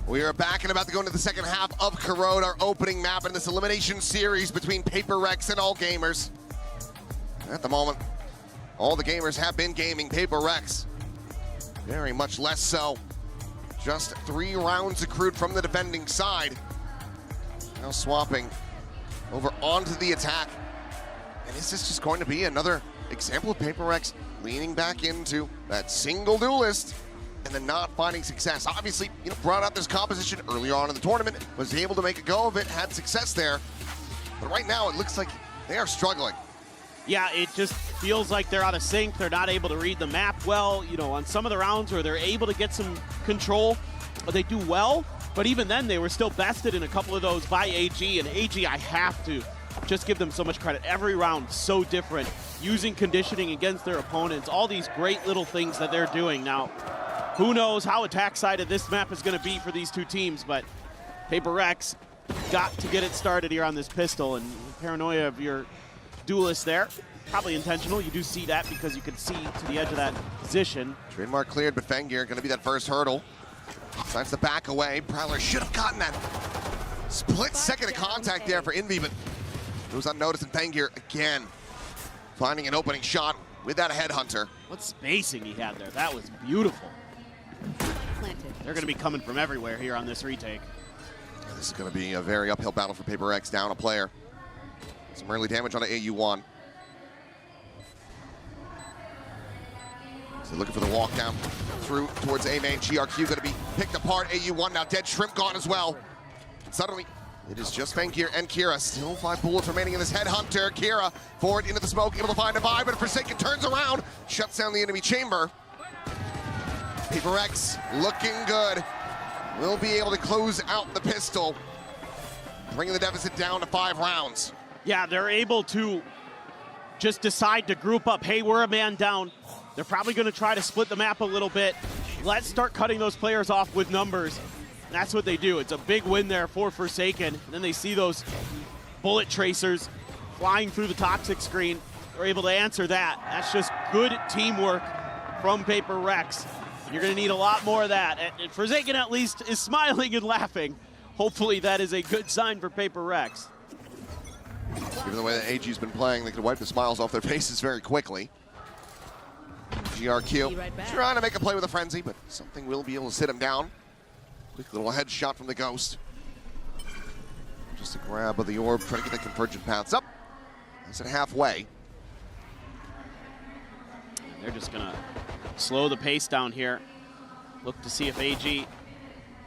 We are back and about to go into the second half of Corrode, our opening map in this elimination series between Paper Rex and All Gamers. At the moment, all the gamers have been gaming. Paper Rex, very much less so. Just 3 rounds accrued from the defending side. Now swapping over onto the attack. And is this just going to be another example of Paper Rex leaning back into that single duelist and then not finding success? Obviously, brought out this composition earlier on in the tournament, was able to make a go of it, had success there. But right now, it looks like they are struggling. Yeah, it just feels like they're out of sync. They're not able to read the map well. On some of the rounds where they're able to get some control, they do well. But even then, they were still bested in a couple of those by AG. And AG, I have to just give them so much credit. Every round, so different. Using conditioning against their opponents. All these great little things that they're doing. Now, who knows how attack-sided this map is going to be for these two teams, but Paper Rex got to get it started here on this pistol, and paranoia of your duelist there, probably intentional. You do see that because you can see to the edge of that position. Trademark cleared, but Fengir going to be that first hurdle. Decides to back away. Prowler should have gotten that split second of contact there for Envy, but it was unnoticed, and Fengir again finding an opening shot with that headhunter. What spacing he had there. That was beautiful. They're going to be coming from everywhere here on this retake. Yeah, this is going to be a very uphill battle for Paper Rex, down a player. Some early damage on AU1. So looking for the walk down through towards A main. GRQ going to be picked apart. AU1 now dead. Shrimp gone as well. Suddenly, it is just Fengir and Kira. Still 5 bullets remaining in this headhunter. Kira forward into the smoke, able to find a buy, but Forsaken turns around, shuts down the enemy chamber. Paper Rex looking good. Will be able to close out the pistol, bringing the deficit down to 5 rounds. Yeah, they're able to just decide to group up. Hey, we're a man down. They're probably going to try to split the map a little bit. Let's start cutting those players off with numbers. And that's what they do. It's a big win there for Forsaken. And then they see those bullet tracers flying through the toxic screen. They're able to answer that. That's just good teamwork from Paper Rex. You're going to need a lot more of that. And Forsaken at least is smiling and laughing. Hopefully that is a good sign for Paper Rex. Given the way that AG's been playing, they could wipe the smiles off their faces very quickly. GRQ trying to make a play with a frenzy, but something will be able to sit him down. Quick little headshot from the Ghost. Just a grab of the orb, trying to get the convergent paths up. That's at halfway. They're just going to slow the pace down here. Look to see if AG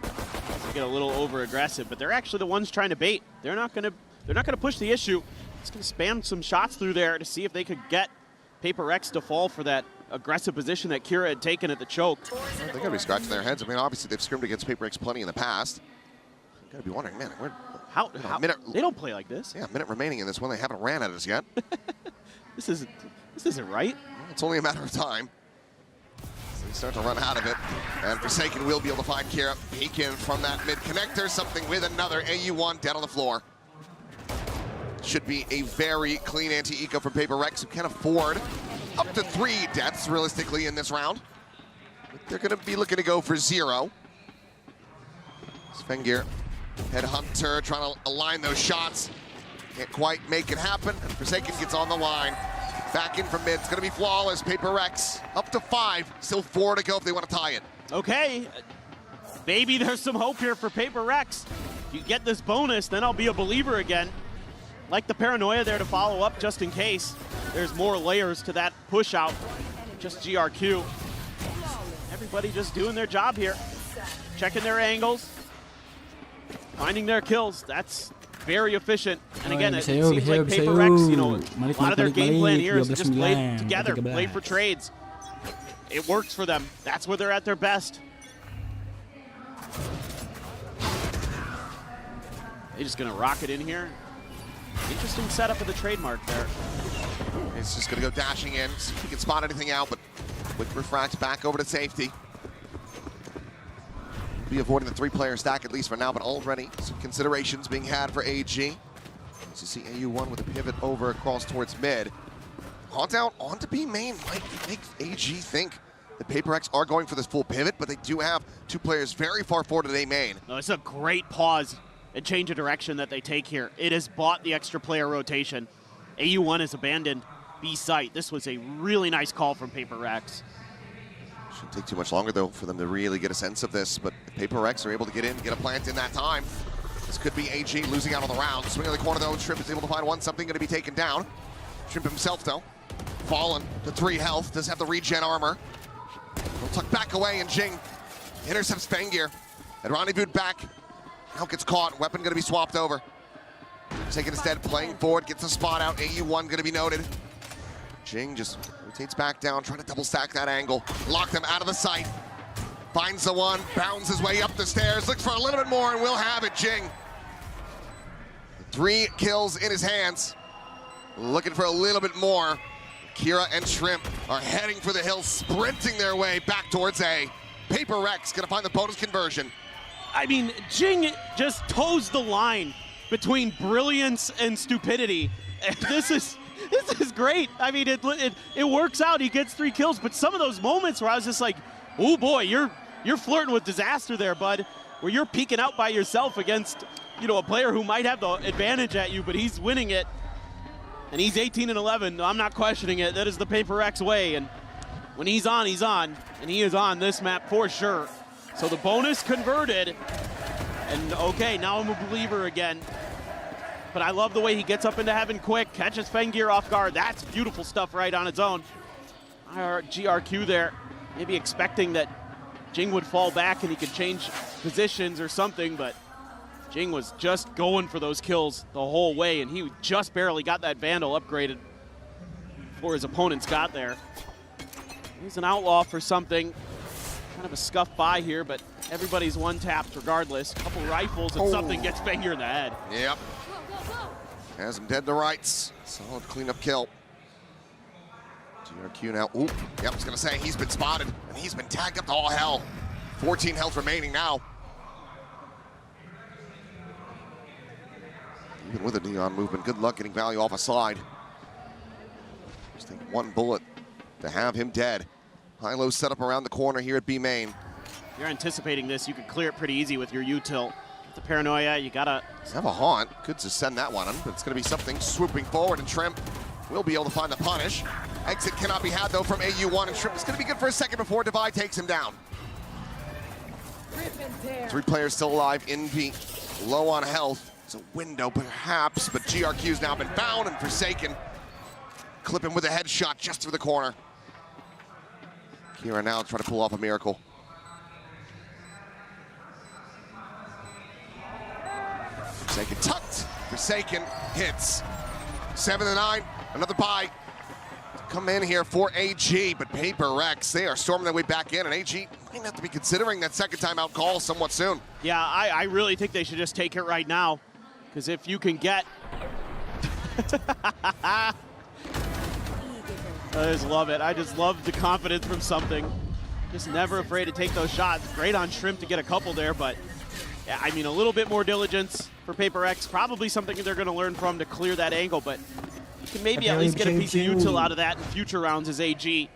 doesn't get a little over aggressive, but they're actually the ones trying to bait. They're not going to push the issue. Just going to spam some shots through there to see if they could get Paper Rex to fall for that aggressive position that Kira had taken at the choke. They're going to be scratching their heads. I mean, obviously they've scrimmed against Paper Rex plenty in the past. You've got to be wondering, man, how they don't play like this. Yeah, a minute remaining in this one. They haven't ran at us yet. This isn't right. Well, it's only a matter of time. So they start to run out of it. And Forsaken will be able to find Kira. Beacon from that mid connector. Something with another AU1 dead on the floor. Should be a very clean anti-eco from Paper Rex, who can afford up to 3 deaths realistically in this round. But they're going to be looking to go for 0. Svengir, Headhunter, trying to align those shots. Can't quite make it happen. And Forsaken gets on the line. Back in from mid. It's going to be flawless. Paper Rex up to 5. Still 4 to go if they want to tie it. Okay. Maybe there's some hope here for Paper Rex. If you get this bonus, then I'll be a believer again. Like the paranoia there to follow up just in case. There's more layers to that push out. Just GRQ. Everybody just doing their job here. Checking their angles. Finding their kills. That's very efficient. And again, it seems like Paper Rex, you know, a lot of their game plan here is to just play together, play for trades. It works for them. That's where they're at their best. They're just gonna rock it in here. Interesting setup of the trademark there. It's just gonna go dashing in, see if we can spot anything out, but quick refract back over to safety. Be avoiding the 3-player stack at least for now, but already some considerations being had for AG. As you see AU1 with a pivot over across towards mid. Haunt out onto B main might make AG think the Paper Rex are going for this full pivot, but they do have 2 players very far forward at A main. No, it's a great pause and change of direction that they take here. It has bought the extra player rotation. AU1 has abandoned B site. This was a really nice call from Paper Rex. Shouldn't take too much longer, though, for them to really get a sense of this, but if Paper Rex are able to get in, get a plant in that time, this could be AG losing out on the round. Swing of the corner, though, Shrimp is able to find one, something going to be taken down. Shrimp himself, though, fallen to 3 health, does have the regen armor. He'll tuck back away, and Jing intercepts Fengir. And Rendezvous back, now gets caught, weapon going to be swapped over. Taken instead, playing forward, gets a spot out, AU1 going to be noted. Jing just rotates back down, trying to double stack that angle. Lock them out of the sight. Finds the one, bounds his way up the stairs, looks for a little bit more, and we'll have it, Jing. 3 kills in his hands. Looking for a little bit more. Kira and Shrimp are heading for the hill, sprinting their way back towards A. Paper Rex gonna find the bonus conversion. I mean, Jing just toes the line between brilliance and stupidity. And this is great. I mean, it works out. He gets 3 kills, but some of those moments where I was just like, oh boy, you're flirting with disaster there, bud. Where you're peeking out by yourself against, you know, a player who might have the advantage at you, but he's winning it. And he's 18-11. I'm not questioning it. That is the Paper Rex way. And when he's on, and he is on this map for sure. So the bonus converted. And okay, now I'm a believer again. But I love the way he gets up into heaven quick, catches Fengir off guard. That's beautiful stuff right on its own. GRQ there, maybe expecting that Jing would fall back and he could change positions or something, but Jing was just going for those kills the whole way, and he just barely got that Vandal upgraded before his opponents got there. He's an outlaw for something. Kind of a scuff by here, but everybody's one-tapped regardless. A couple rifles and something gets Fengir in the head. Yep. Has him dead to rights. Solid cleanup kill. GRQ now. Ooh, yep, I was gonna say he's been spotted and he's been tagged up to all hell. 14 health remaining now. Even with a neon movement, good luck getting value off a slide. Just take 1 bullet to have him dead. High-low setup around the corner here at B main. If you're anticipating this, you can clear it pretty easy with your util. The paranoia, you gotta have a haunt. Could just send that one on, but it's gonna be something swooping forward, and Shrimp will be able to find the punish. Exit cannot be had though from AU1, and Shrimp is gonna be good for a second before Divide takes him down. 3 players still alive. Envy low on health. It's a window perhaps, but GRQ's now been found and Forsaken. Clip him with a headshot just through the corner. Kira now trying to pull off a miracle. Forsaken tucked. Forsaken hits. 7-9. Another buy. Come in here for AG, but Paper Rex, they are storming their way back in, and AG might have to be considering that second timeout call somewhat soon. Yeah, I really think they should just take it right now, because if you can get... I just love it. I just love the confidence from something. Just never afraid to take those shots. Great on Shrimp to get a couple there, but yeah, I mean, a little bit more diligence for Paper Rex. Probably something they're going to learn from to clear that angle, but you can maybe at least get a piece of util out of that in future rounds as AG.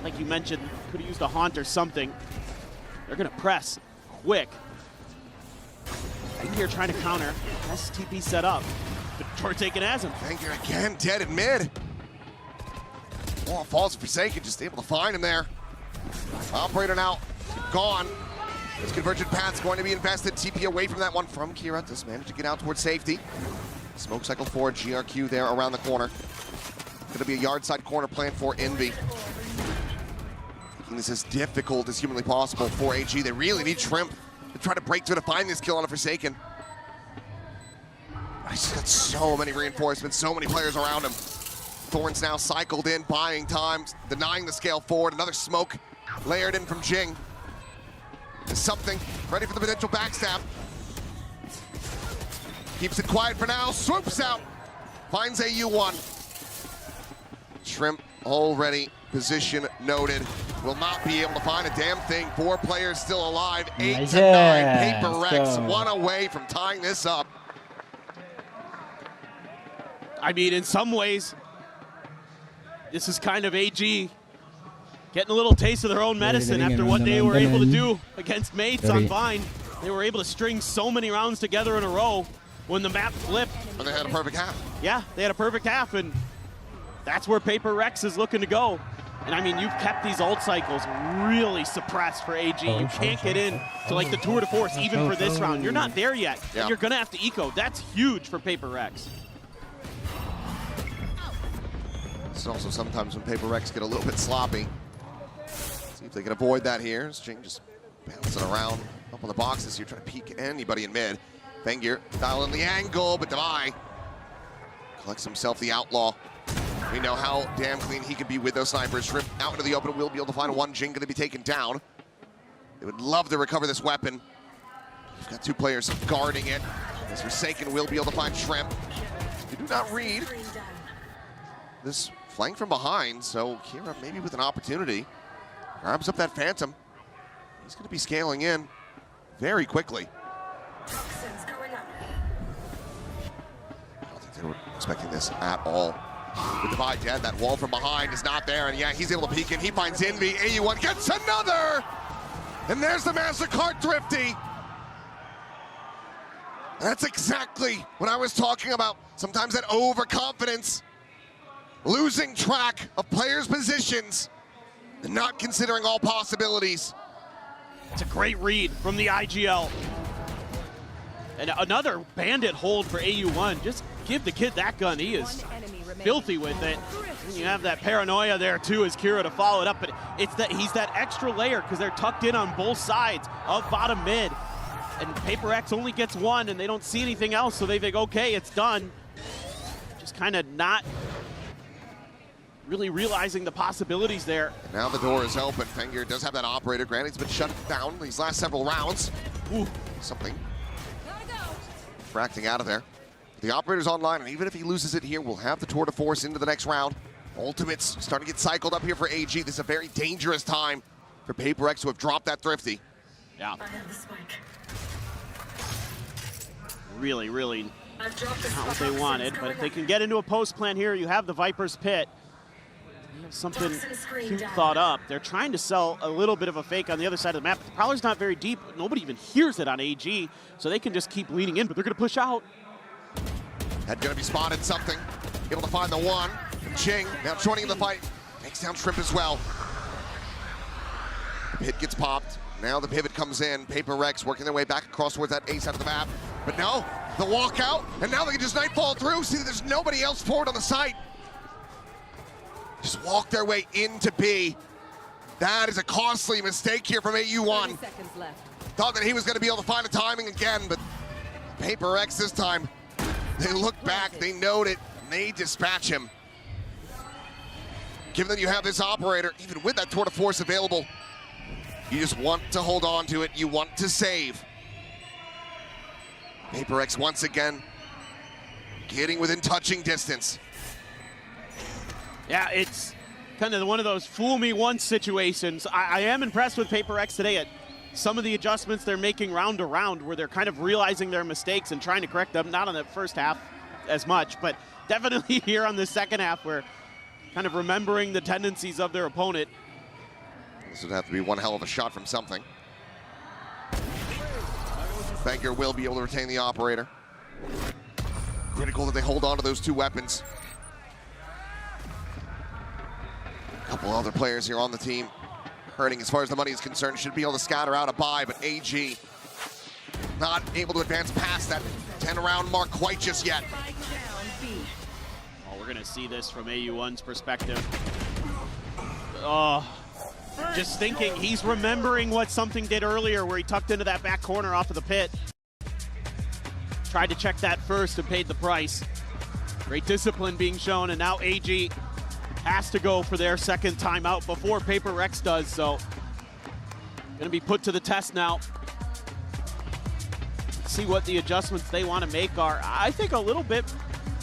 Like you mentioned, could have used a haunt or something. They're going to press quick. Fengear trying to counter. STP set up. But Tor taking as him. Fengear again, dead in mid. Wall falls Forsaken, just able to find him there. Operator now gone. This convergent path's going to be invested. TP away from that one from Kira. Just managed to get out towards safety. Smoke cycle forward, GRQ there around the corner. Gonna be a yard side corner plan for Envy. Making this as difficult as humanly possible for AG. They really need Shrimp to try to break through to find this kill on a Forsaken. He's got so many reinforcements, so many players around him. Thorns now cycled in, buying time, denying the scale forward. Another smoke layered in from Jing. There's something, ready for the potential backstab. Keeps it quiet for now, swoops out, finds AU1. Shrimp already position noted. Will not be able to find a damn thing. 4 players still alive, 8 to 9. Paper Rex, 1 away from tying this up. I mean, in some ways, this is kind of AG getting a little taste of their own medicine after what they were able to do against mates on Vine. They were able to string so many rounds together in a row when the map flipped. And they had a perfect half. Yeah, they had a perfect half, and that's where Paper Rex is looking to go. And I mean, you've kept these ult cycles really suppressed for AG. You can't get in to like the tour de force even for this round. You're not there yet. Yeah. You're gonna have to eco. That's huge for Paper Rex. It's also sometimes when Paper Rex get a little bit sloppy. See if they can avoid that here. Jing just bouncing around up on the boxes here, trying to peek anybody in mid. Fengear dialing the angle, but Devi collects himself the outlaw. We know how damn clean he could be with those snipers. Shrimp out into the open, will be able to find one. Jing gonna be taken down. They would love to recover this weapon. We've got 2 players guarding it. This Forsaken will be able to find Shrimp. They do not read this flank from behind, so Kira maybe with an opportunity. Grabs up that Phantom. He's gonna be scaling in very quickly. I don't think they were expecting this at all. With Devi dead, that wall from behind is not there, and yeah, he's able to peek in. He finds Envy. AU1 gets another! And there's the MasterCard Thrifty. That's exactly what I was talking about. Sometimes that overconfidence, losing track of players' positions, and not considering all possibilities. It's a great read from the IGL. And another bandit hold for AU1. Just give the kid that gun. He is filthy with it. And you have that paranoia there too as Kira to follow it up, but it's that he's that extra layer because they're tucked in on both sides of bottom mid. And Paper Rex only gets 1 and they don't see anything else, so they think, okay, it's done. Just kind of not really realizing the possibilities there. Now the door is open. Fengear does have that operator. Granted, he's been shut down these last several rounds. Ooh, something fracting out of there. The operator's online, and even if he loses it here, we'll have the tour de force into the next round. Ultimates starting to get cycled up here for AG. This is a very dangerous time for Paper Rex to have dropped that Thrifty. Yeah. Really, really not what they wanted, but if they can get into a post plan here, you have the Viper's Pit. They have something cute thought up. They're trying to sell a little bit of a fake on the other side of the map. The Prowler's not very deep. Nobody even hears it on AG, so they can just keep leaning in, but they're going to push out. Had gonna be spotted something. Able to find the one. Jing now joining the fight. Takes down Shrimp as well. The pit gets popped. Now the pivot comes in. Paper Rex working their way back across towards that A side of the map. But no, the walkout. And now they can just nightfall through. See, there's nobody else forward on the site. Just walk their way into B. That is a costly mistake here from AU1. Thought that he was gonna be able to find the timing again, but Paper Rex this time. They look back, they note it, and they dispatch him. Given that you have this operator, even with that tour de force available, you just want to hold on to it, you want to save. Paper Rex once again, getting within touching distance. Yeah, it's kind of one of those fool me once situations. I am impressed with Paper Rex today at some of the adjustments they're making round to round where they're kind of realizing their mistakes and trying to correct them. Not on the first half as much, but definitely here on the second half where kind of remembering the tendencies of their opponent. This would have to be one hell of a shot from something. Fengyr will be able to retain the operator. Critical that they hold on to those 2 weapons. A couple other players here on the team hurting as far as the money is concerned. Should be able to scatter out a buy, but AG not able to advance past that 10-round mark quite just yet. Oh, we're gonna see this from AU1's perspective. Oh, just thinking, he's remembering what something did earlier where he tucked into that back corner off of the pit. Tried to check that first and paid the price. Great discipline being shown, and now AG has to go for their second timeout before Paper Rex does, so gonna be put to the test now. See what the adjustments they want to make are. I think a little bit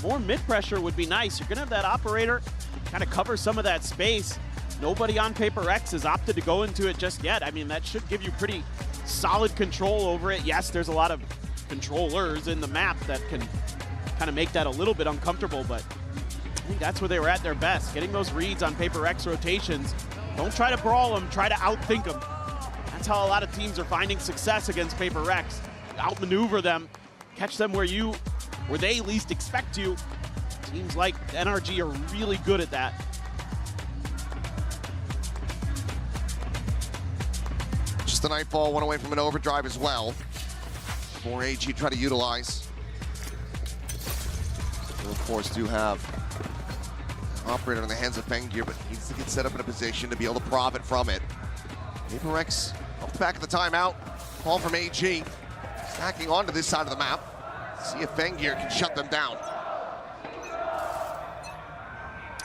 more mid-pressure would be nice. You're gonna have that operator kind of cover some of that space. Nobody on Paper Rex has opted to go into it just yet. I mean, that should give you pretty solid control over it. Yes, there's a lot of controllers in the map that can kind of make that a little bit uncomfortable, but I think that's where they were at their best, getting those reads on Paper Rex rotations. Don't try to brawl them, try to outthink them. That's how a lot of teams are finding success against Paper Rex. Outmaneuver them, catch them where they least expect you. Teams like NRG are really good at that. Just the Nightfall, one away from an overdrive as well. For AG try to utilize. We'll, of course, do have operator in the hands of Fengyr, but needs to get set up in a position to be able to profit from it. Paper Rex off the back of the timeout. Call from AG. Stacking onto this side of the map. See if Fengyr can shut them down.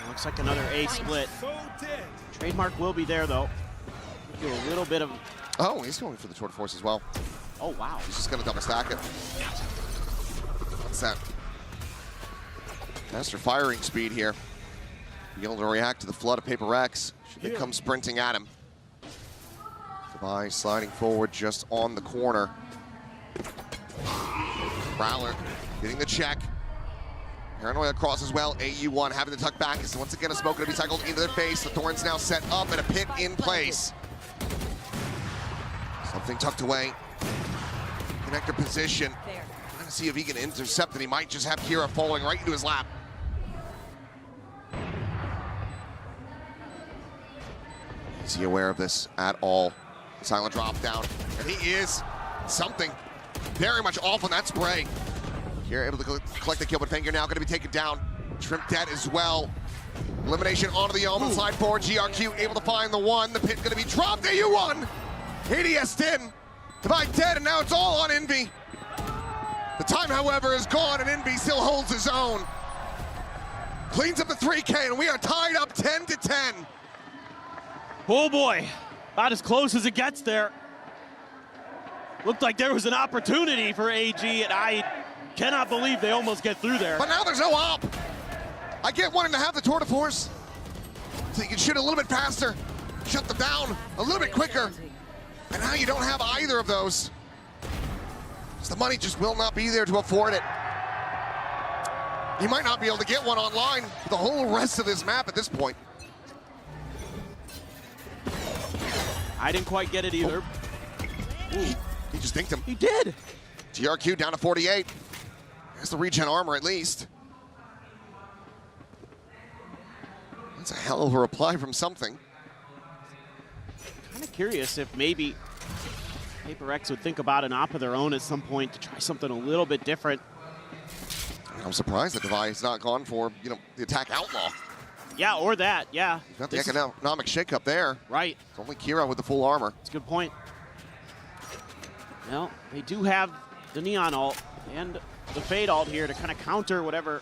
Looks like another A split. Trademark will be there, though. Do a little bit of... Oh, he's going for the tour de force as well. Oh, wow. He's just going to double stack it. What's that? Faster firing speed here. Be able to react to the flood of Paper Rex. Should they come sprinting at him. Goodbye, sliding forward just on the corner. Prowler getting the check. Paranoia across as well. AU1 having to tuck back as once again a smoke going to be cycled into their face. The Thorn's now set up and a pit in place. Something tucked away. Connector position. Trying to see if he can intercept, and he might just have Kira falling right into his lap. Is he aware of this at all? Silent drop down, and he is. Something very much off on that spray. Kira able to collect the kill, but Fengyr now going to be taken down. Shrimp dead as well. Elimination onto the element, slide forward. GRQ able to find the one. The pit going to be dropped. AU1. ADS in. Divide dead, and now it's all on Envy. The time, however, is gone, and Envy still holds his own. Cleans up the 3K, and we are tied up 10-10. Oh boy, about as close as it gets there. Looked like there was an opportunity for AG, and I cannot believe they almost get through there. But now there's no op. I get wanting to have the tour de force, so you can shoot a little bit faster, shut them down a little bit quicker. And now you don't have either of those. So the money just will not be there to afford it. You might not be able to get one online for the whole rest of this map at this point. I didn't quite get it either. He just dinked him. He did. GRQ down to 48. There's the regen armor at least. That's a hell of a reply from something. Kind of curious if maybe Paper Rex would think about an op of their own at some point to try something a little bit different. I'm surprised that Devi has not gone for, the attack outlaw. Yeah, or that, yeah. Got the economic shakeup there. Right. It's only Kira with the full armor. That's a good point. Well, they do have the Neon ult and the Fade ult here to kind of counter whatever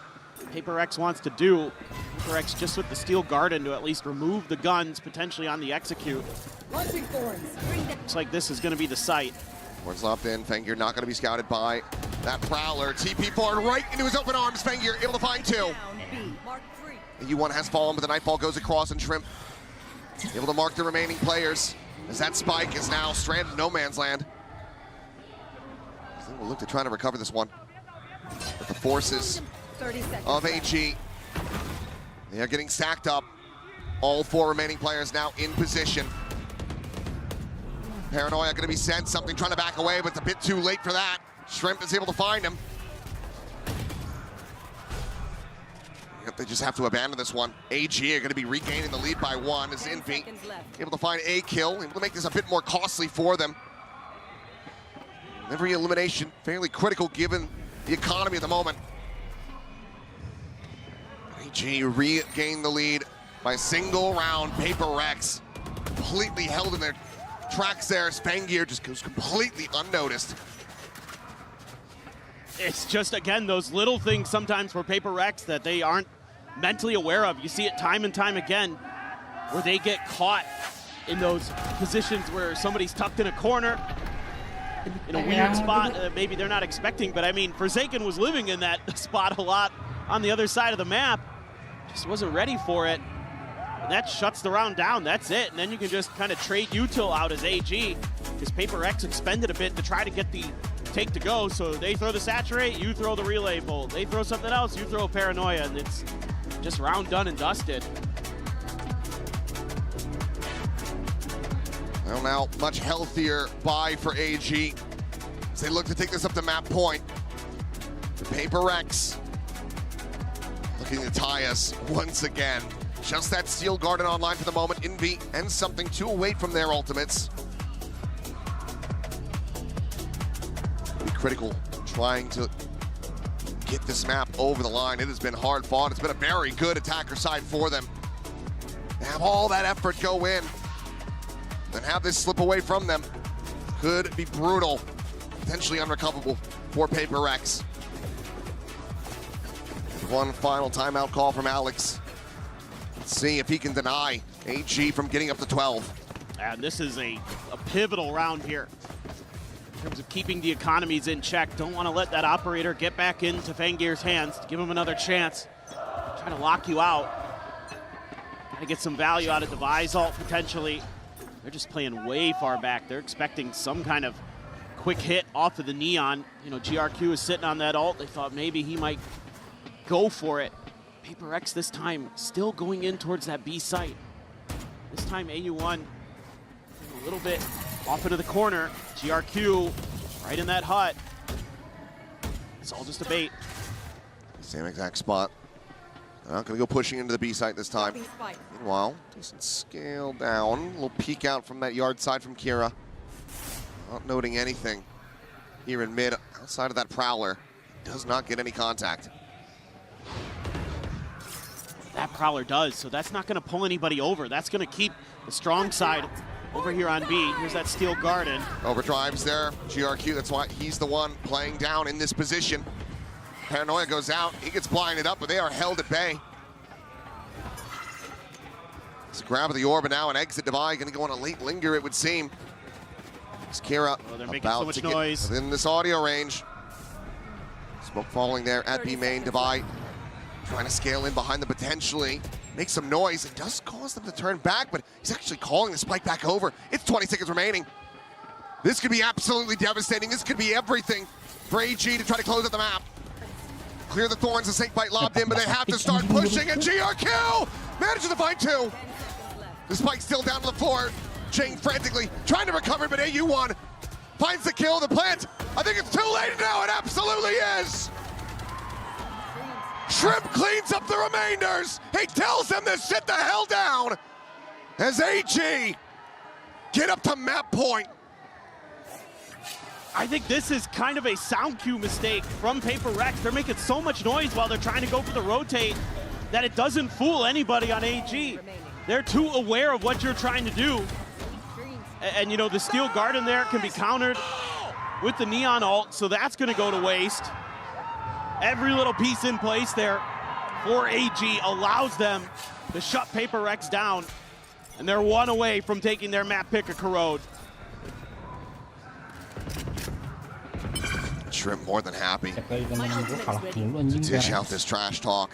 Paper Rex wants to do. Paper Rex just with the Steel Garden to at least remove the guns potentially on the execute. Looks like this is going to be the site. Thorns locked in. Fengyr not going to be scouted by that Prowler. TP forward right into his open arms. Fengyr able to find two. AU1 has fallen, but the Nightfall goes across, and Shrimp able to mark the remaining players as that spike is now stranded in no man's land. I think we'll look to try to recover this one. But the forces of AG, they are getting stacked up. All four remaining players now in position. Paranoia going to be sent, something trying to back away, but it's a bit too late for that. Shrimp is able to find him. Yep, they just have to abandon this one. AG are going to be regaining the lead by 1 as Envy able to find a kill, able to make this a bit more costly for them. Every elimination fairly critical given the economy at the moment. AG regain the lead by a single round. Paper Rex completely held in their tracks there. Spangir just goes completely unnoticed. It's just, again, those little things sometimes for Paper Rex that they aren't mentally aware of. You see it time and time again where they get caught in those positions where somebody's tucked in a corner, in a weird spot maybe they're not expecting. But I mean, Forsaken was living in that spot a lot on the other side of the map. Just wasn't ready for it. And that shuts the round down. That's it. And then you can just kind of trade util out as AG, because Paper Rex expended a bit to try to get the take to go. So they throw the saturate, you throw the relay bolt. They throw something else, you throw paranoia, and it's just round done and dusted. Well, now much healthier buy for AG as they look to take this up to map point. The Paper Rex looking to tie us once again. Just that Steel Garden online for the moment. Envy and something 2 away from their ultimates. Be critical trying to get this map over the line. It has been hard fought. It's been a very good attacker side for them. They have all that effort go in, then have this slip away from them. Could be brutal, potentially unrecoverable for Paper Rex. One final timeout call from Alex. Let's see if he can deny AG from getting up to 12. And this is a pivotal round here in terms of keeping the economies in check. Don't want to let that operator get back into Fangir's hands to give him another chance. Trying to lock you out. Trying to get some value out of Devi's ult potentially. They're just playing way far back. They're expecting some kind of quick hit off of the Neon. You know, GRQ is sitting on that ult. They thought maybe he might go for it. Paper Rex this time still going in towards that B site. This time AU1 a little bit off into the corner. GRQ right in that hut. It's all just a bait. Same exact spot. They're not going to go pushing into the B site this time. Meanwhile, decent scale down. A little peek out from that yard side from Kira. Not noting anything here in mid. Outside of that Prowler. Does not get any contact. That Prowler does, so that's not going to pull anybody over. That's going to keep the strong side over here on B. Here's that Steel Garden. Overdrives there. GRQ, that's why he's the one playing down in this position. Paranoia goes out. He gets blinded up, but they are held at bay. It's a grab of the orb, and now an exit Devi. Going to go on a late linger, it would seem. It's Kira they're making so much noise within this audio range. Smoke falling there at B main. Devi trying to scale in behind them potentially. Make some noise. It does cause them to turn back, but he's actually calling the spike back over. It's 20 seconds remaining. This could be absolutely devastating. This could be everything for AG to try to close out the map. Clear the thorns, the snake bite lobbed in, but they have to start pushing, and GRQ manages to find 2. The spike's still down to the floor. Chang frantically trying to recover, but AU1 finds the kill, the plant. I think it's too late now, it absolutely is. Shrimp cleans up the remainders. He tells them to sit the hell down as AG get up to map point. I think this is kind of a sound cue mistake from Paper Rex. They're making so much noise while they're trying to go for the rotate that it doesn't fool anybody on AG. They're too aware of what you're trying to do. And you know, the Steel Garden there can be countered with the Neon ult, so that's gonna go to waste. Every little piece in place there for AG allows them to shut Paper Rex down, and they're 1 away from taking their map pick of Corrode. Shrimp more than happy to dish out this trash talk.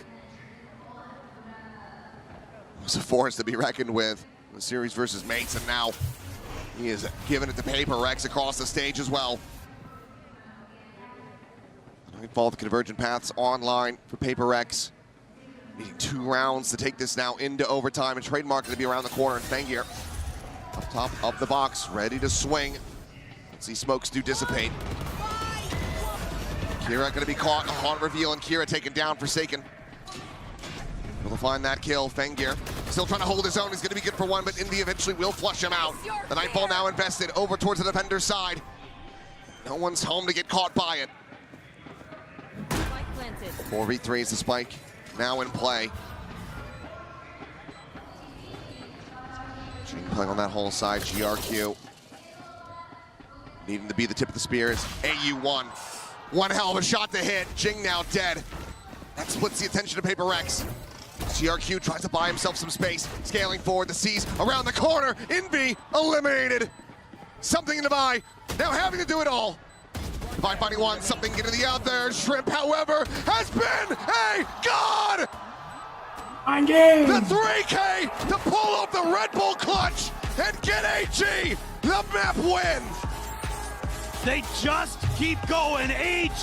It was a force to be reckoned with in the series versus mates, and now he is giving it to Paper Rex across the stage as well. Follow the convergent paths online for Paper Rex. Needing 2 rounds to take this now into overtime, and Trademark going to be around the corner, and Fangir Up top of the box, ready to swing. See smokes do dissipate. Kira gonna be caught on reveal, and Kira taken down, Forsaken. Able to find that kill. Fengir still trying to hold his own. He's gonna be good for one, but Indy eventually will flush him out. The Nightfall now invested over towards the defender's side. No one's home to get caught by it. 4v3 is the spike now in play. Jing playing on that whole side. GRQ needing to be the tip of the spears. AU1. One hell of a shot to hit. Jing now dead. That splits the attention of Paper Rex. GRQ tries to buy himself some space. Scaling forward, the C's around the corner. Envy eliminated. Something in the buy. Now having to do it all. By finding one, something into the other. Shrimp, however, has been a god! The 3K to pull up the Red Bull clutch and get AG the map win. They just keep going. AG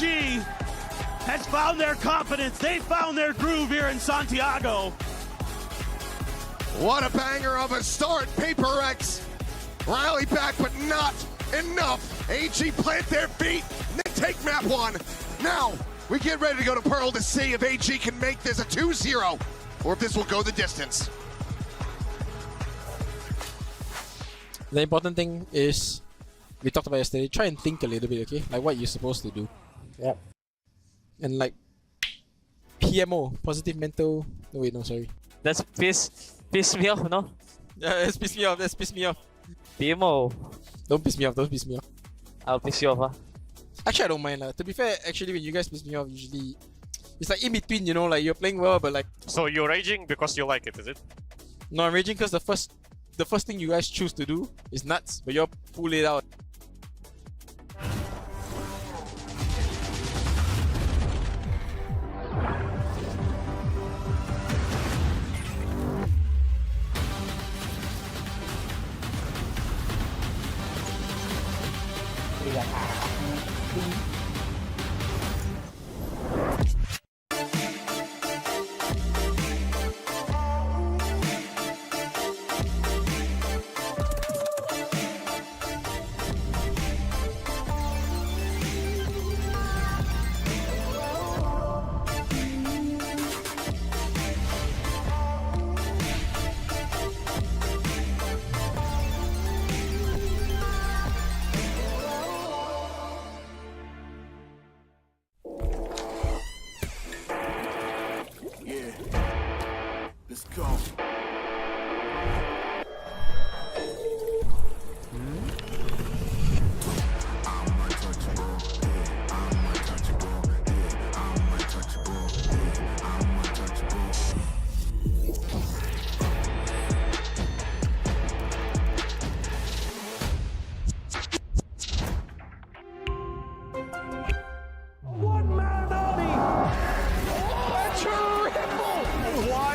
has found their confidence. They found their groove here in Santiago. What a banger of a start. Paper Rex rally back, but not enough. AG plant their feet, and they take map one. Now, we get ready to go to Pearl to see if AG can make this a 2-0, or if this will go the distance. The important thing is, we talked about yesterday, try and think a little bit, okay? Like what you're supposed to do. Yeah. And like, PMO, positive mental, no wait, no, sorry. That's piss me off, no? Yeah, that's piss me off, that's piss me off. PMO. Don't piss me off, don't piss me off. I'll piss you off, huh? Actually, I don't mind. To be fair, actually, when you guys piss me off, usually, it's like in between, you know, like you're playing well, but like... So you're raging because you like it, is it? No, I'm raging because the first thing you guys choose to do is nuts, but you'll pull it out. Let's go.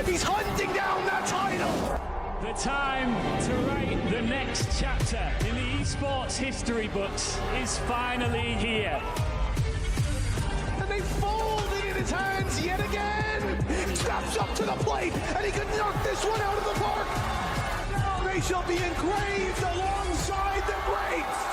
He's hunting down that title! The time to write the next chapter in the esports history books is finally here. And they fold it in his hands yet again! He steps up to the plate, and he can knock this one out of the park! Now they shall be engraved alongside the greats!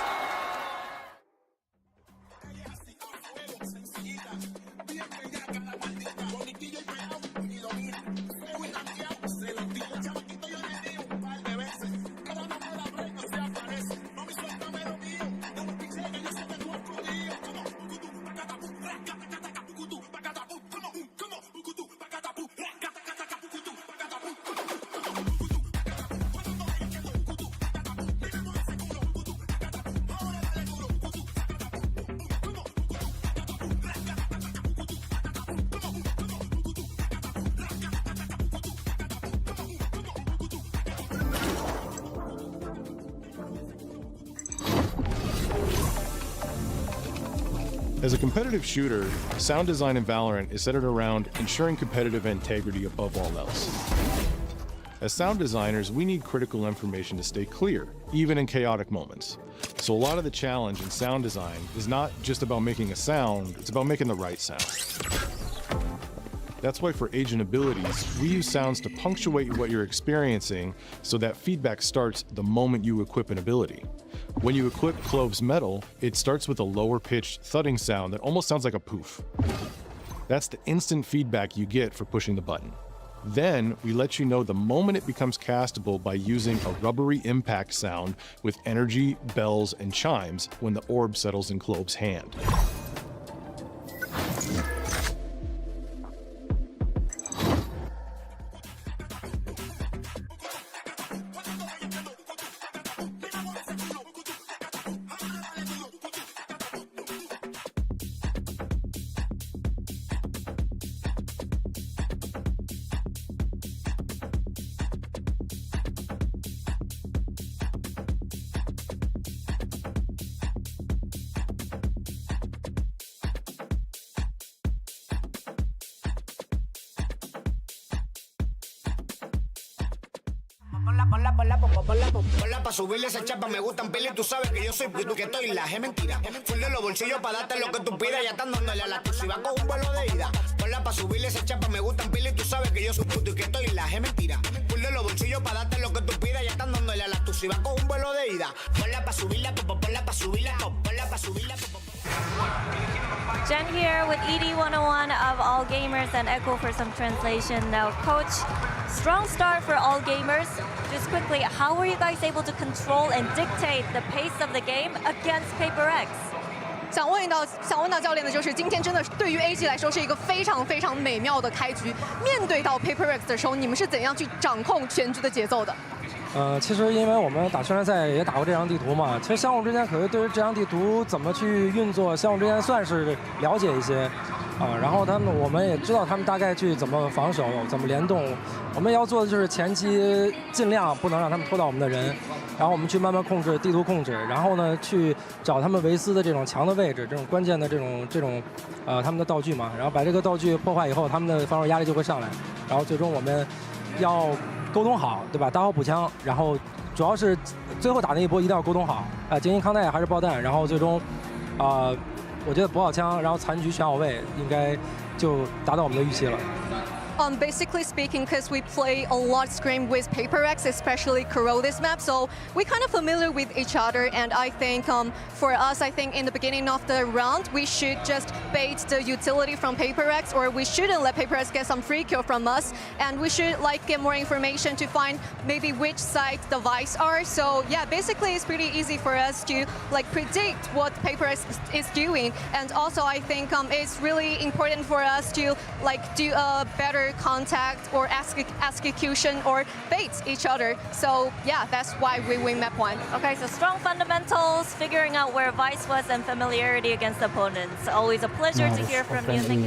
As a competitive shooter, sound design in Valorant is centered around ensuring competitive integrity above all else. As sound designers, we need critical information to stay clear, even in chaotic moments. So a lot of the challenge in sound design is not just about making a sound, it's about making the right sound. That's why for agent abilities, we use sounds to punctuate what you're experiencing so that feedback starts the moment you equip an ability. When you equip Clove's Metal, it starts with a lower pitched thudding sound that almost sounds like a poof. That's the instant feedback you get for pushing the button. Then we let you know the moment it becomes castable by using a rubbery impact sound with energy, bells, and chimes when the orb settles in Clove's hand. Ponla pa' subirle esa chapa, me gustan pila y tú sabes que yo soy puto que estoy la es mentira. Full de los bolsillos pa' darte lo que tú pidas, ya están dándole a la tuya y va con un vuelo de ida. Ponla pa' subirle esa chapa, me gustan pila y tú sabes que yo soy puto y que estoy la es mentira. Full de los bolsillos pa' darte lo que tú pidas, ya están dándole a la tuya y va con un vuelo de ida. Ponla pa' subirla, ponla pa' subirla, ponla pa' subirla. Jen here with ED101 of All Gamers and Echo for some translation. Now, Coach, strong start for All Gamers. Just quickly, how were you guys able to control and dictate the pace of the game against Paper Rex? 想问到教练的就是，今天真的对于 AG 来说是一个非常非常美妙的开局。面对到 Paper Rex 的时候，你们是怎样去掌控全局的节奏的？其实因为我们打训练赛也打过这张地图嘛，其实相互之间可是对于这张地图怎么去运作，相互之间算是了解一些。然后我们也知道他们大概去怎么防守，怎么联动。我们要做的就是前期尽量不能让他们拖到我们的人，然后我们去慢慢控制地图控制，然后呢去找他们维斯的这种强的位置，这种关键的这种他们的道具嘛，然后把这个道具破坏以后，他们的防守压力就会上来，然后最终我们要沟通好，对吧？打好补枪，然后主要是最后打那一波一定要沟通好，精英康泰还是爆弹，然后最终我觉得补好枪，然后残局选好位，应该就达到我们的预期了。Basically speaking, because we play a lot scrim with Paper Rex, especially Kuro this map, so we're kind of familiar with each other. And I think for us, I think in the beginning of the round, we should just bait the utility from Paper Rex, or we shouldn't let Paper Rex get some free kill from us. And we should get more information to find maybe which side the Vice are. So yeah, basically it's pretty easy for us to predict what Paper Rex is doing. And also I think it's really important for us to do a better contact or execution or bait each other. So yeah, that's why we win map 1. Okay, so strong fundamentals, figuring out where Vice was, and familiarity against opponents. Always a pleasure to hear from you. Thank you.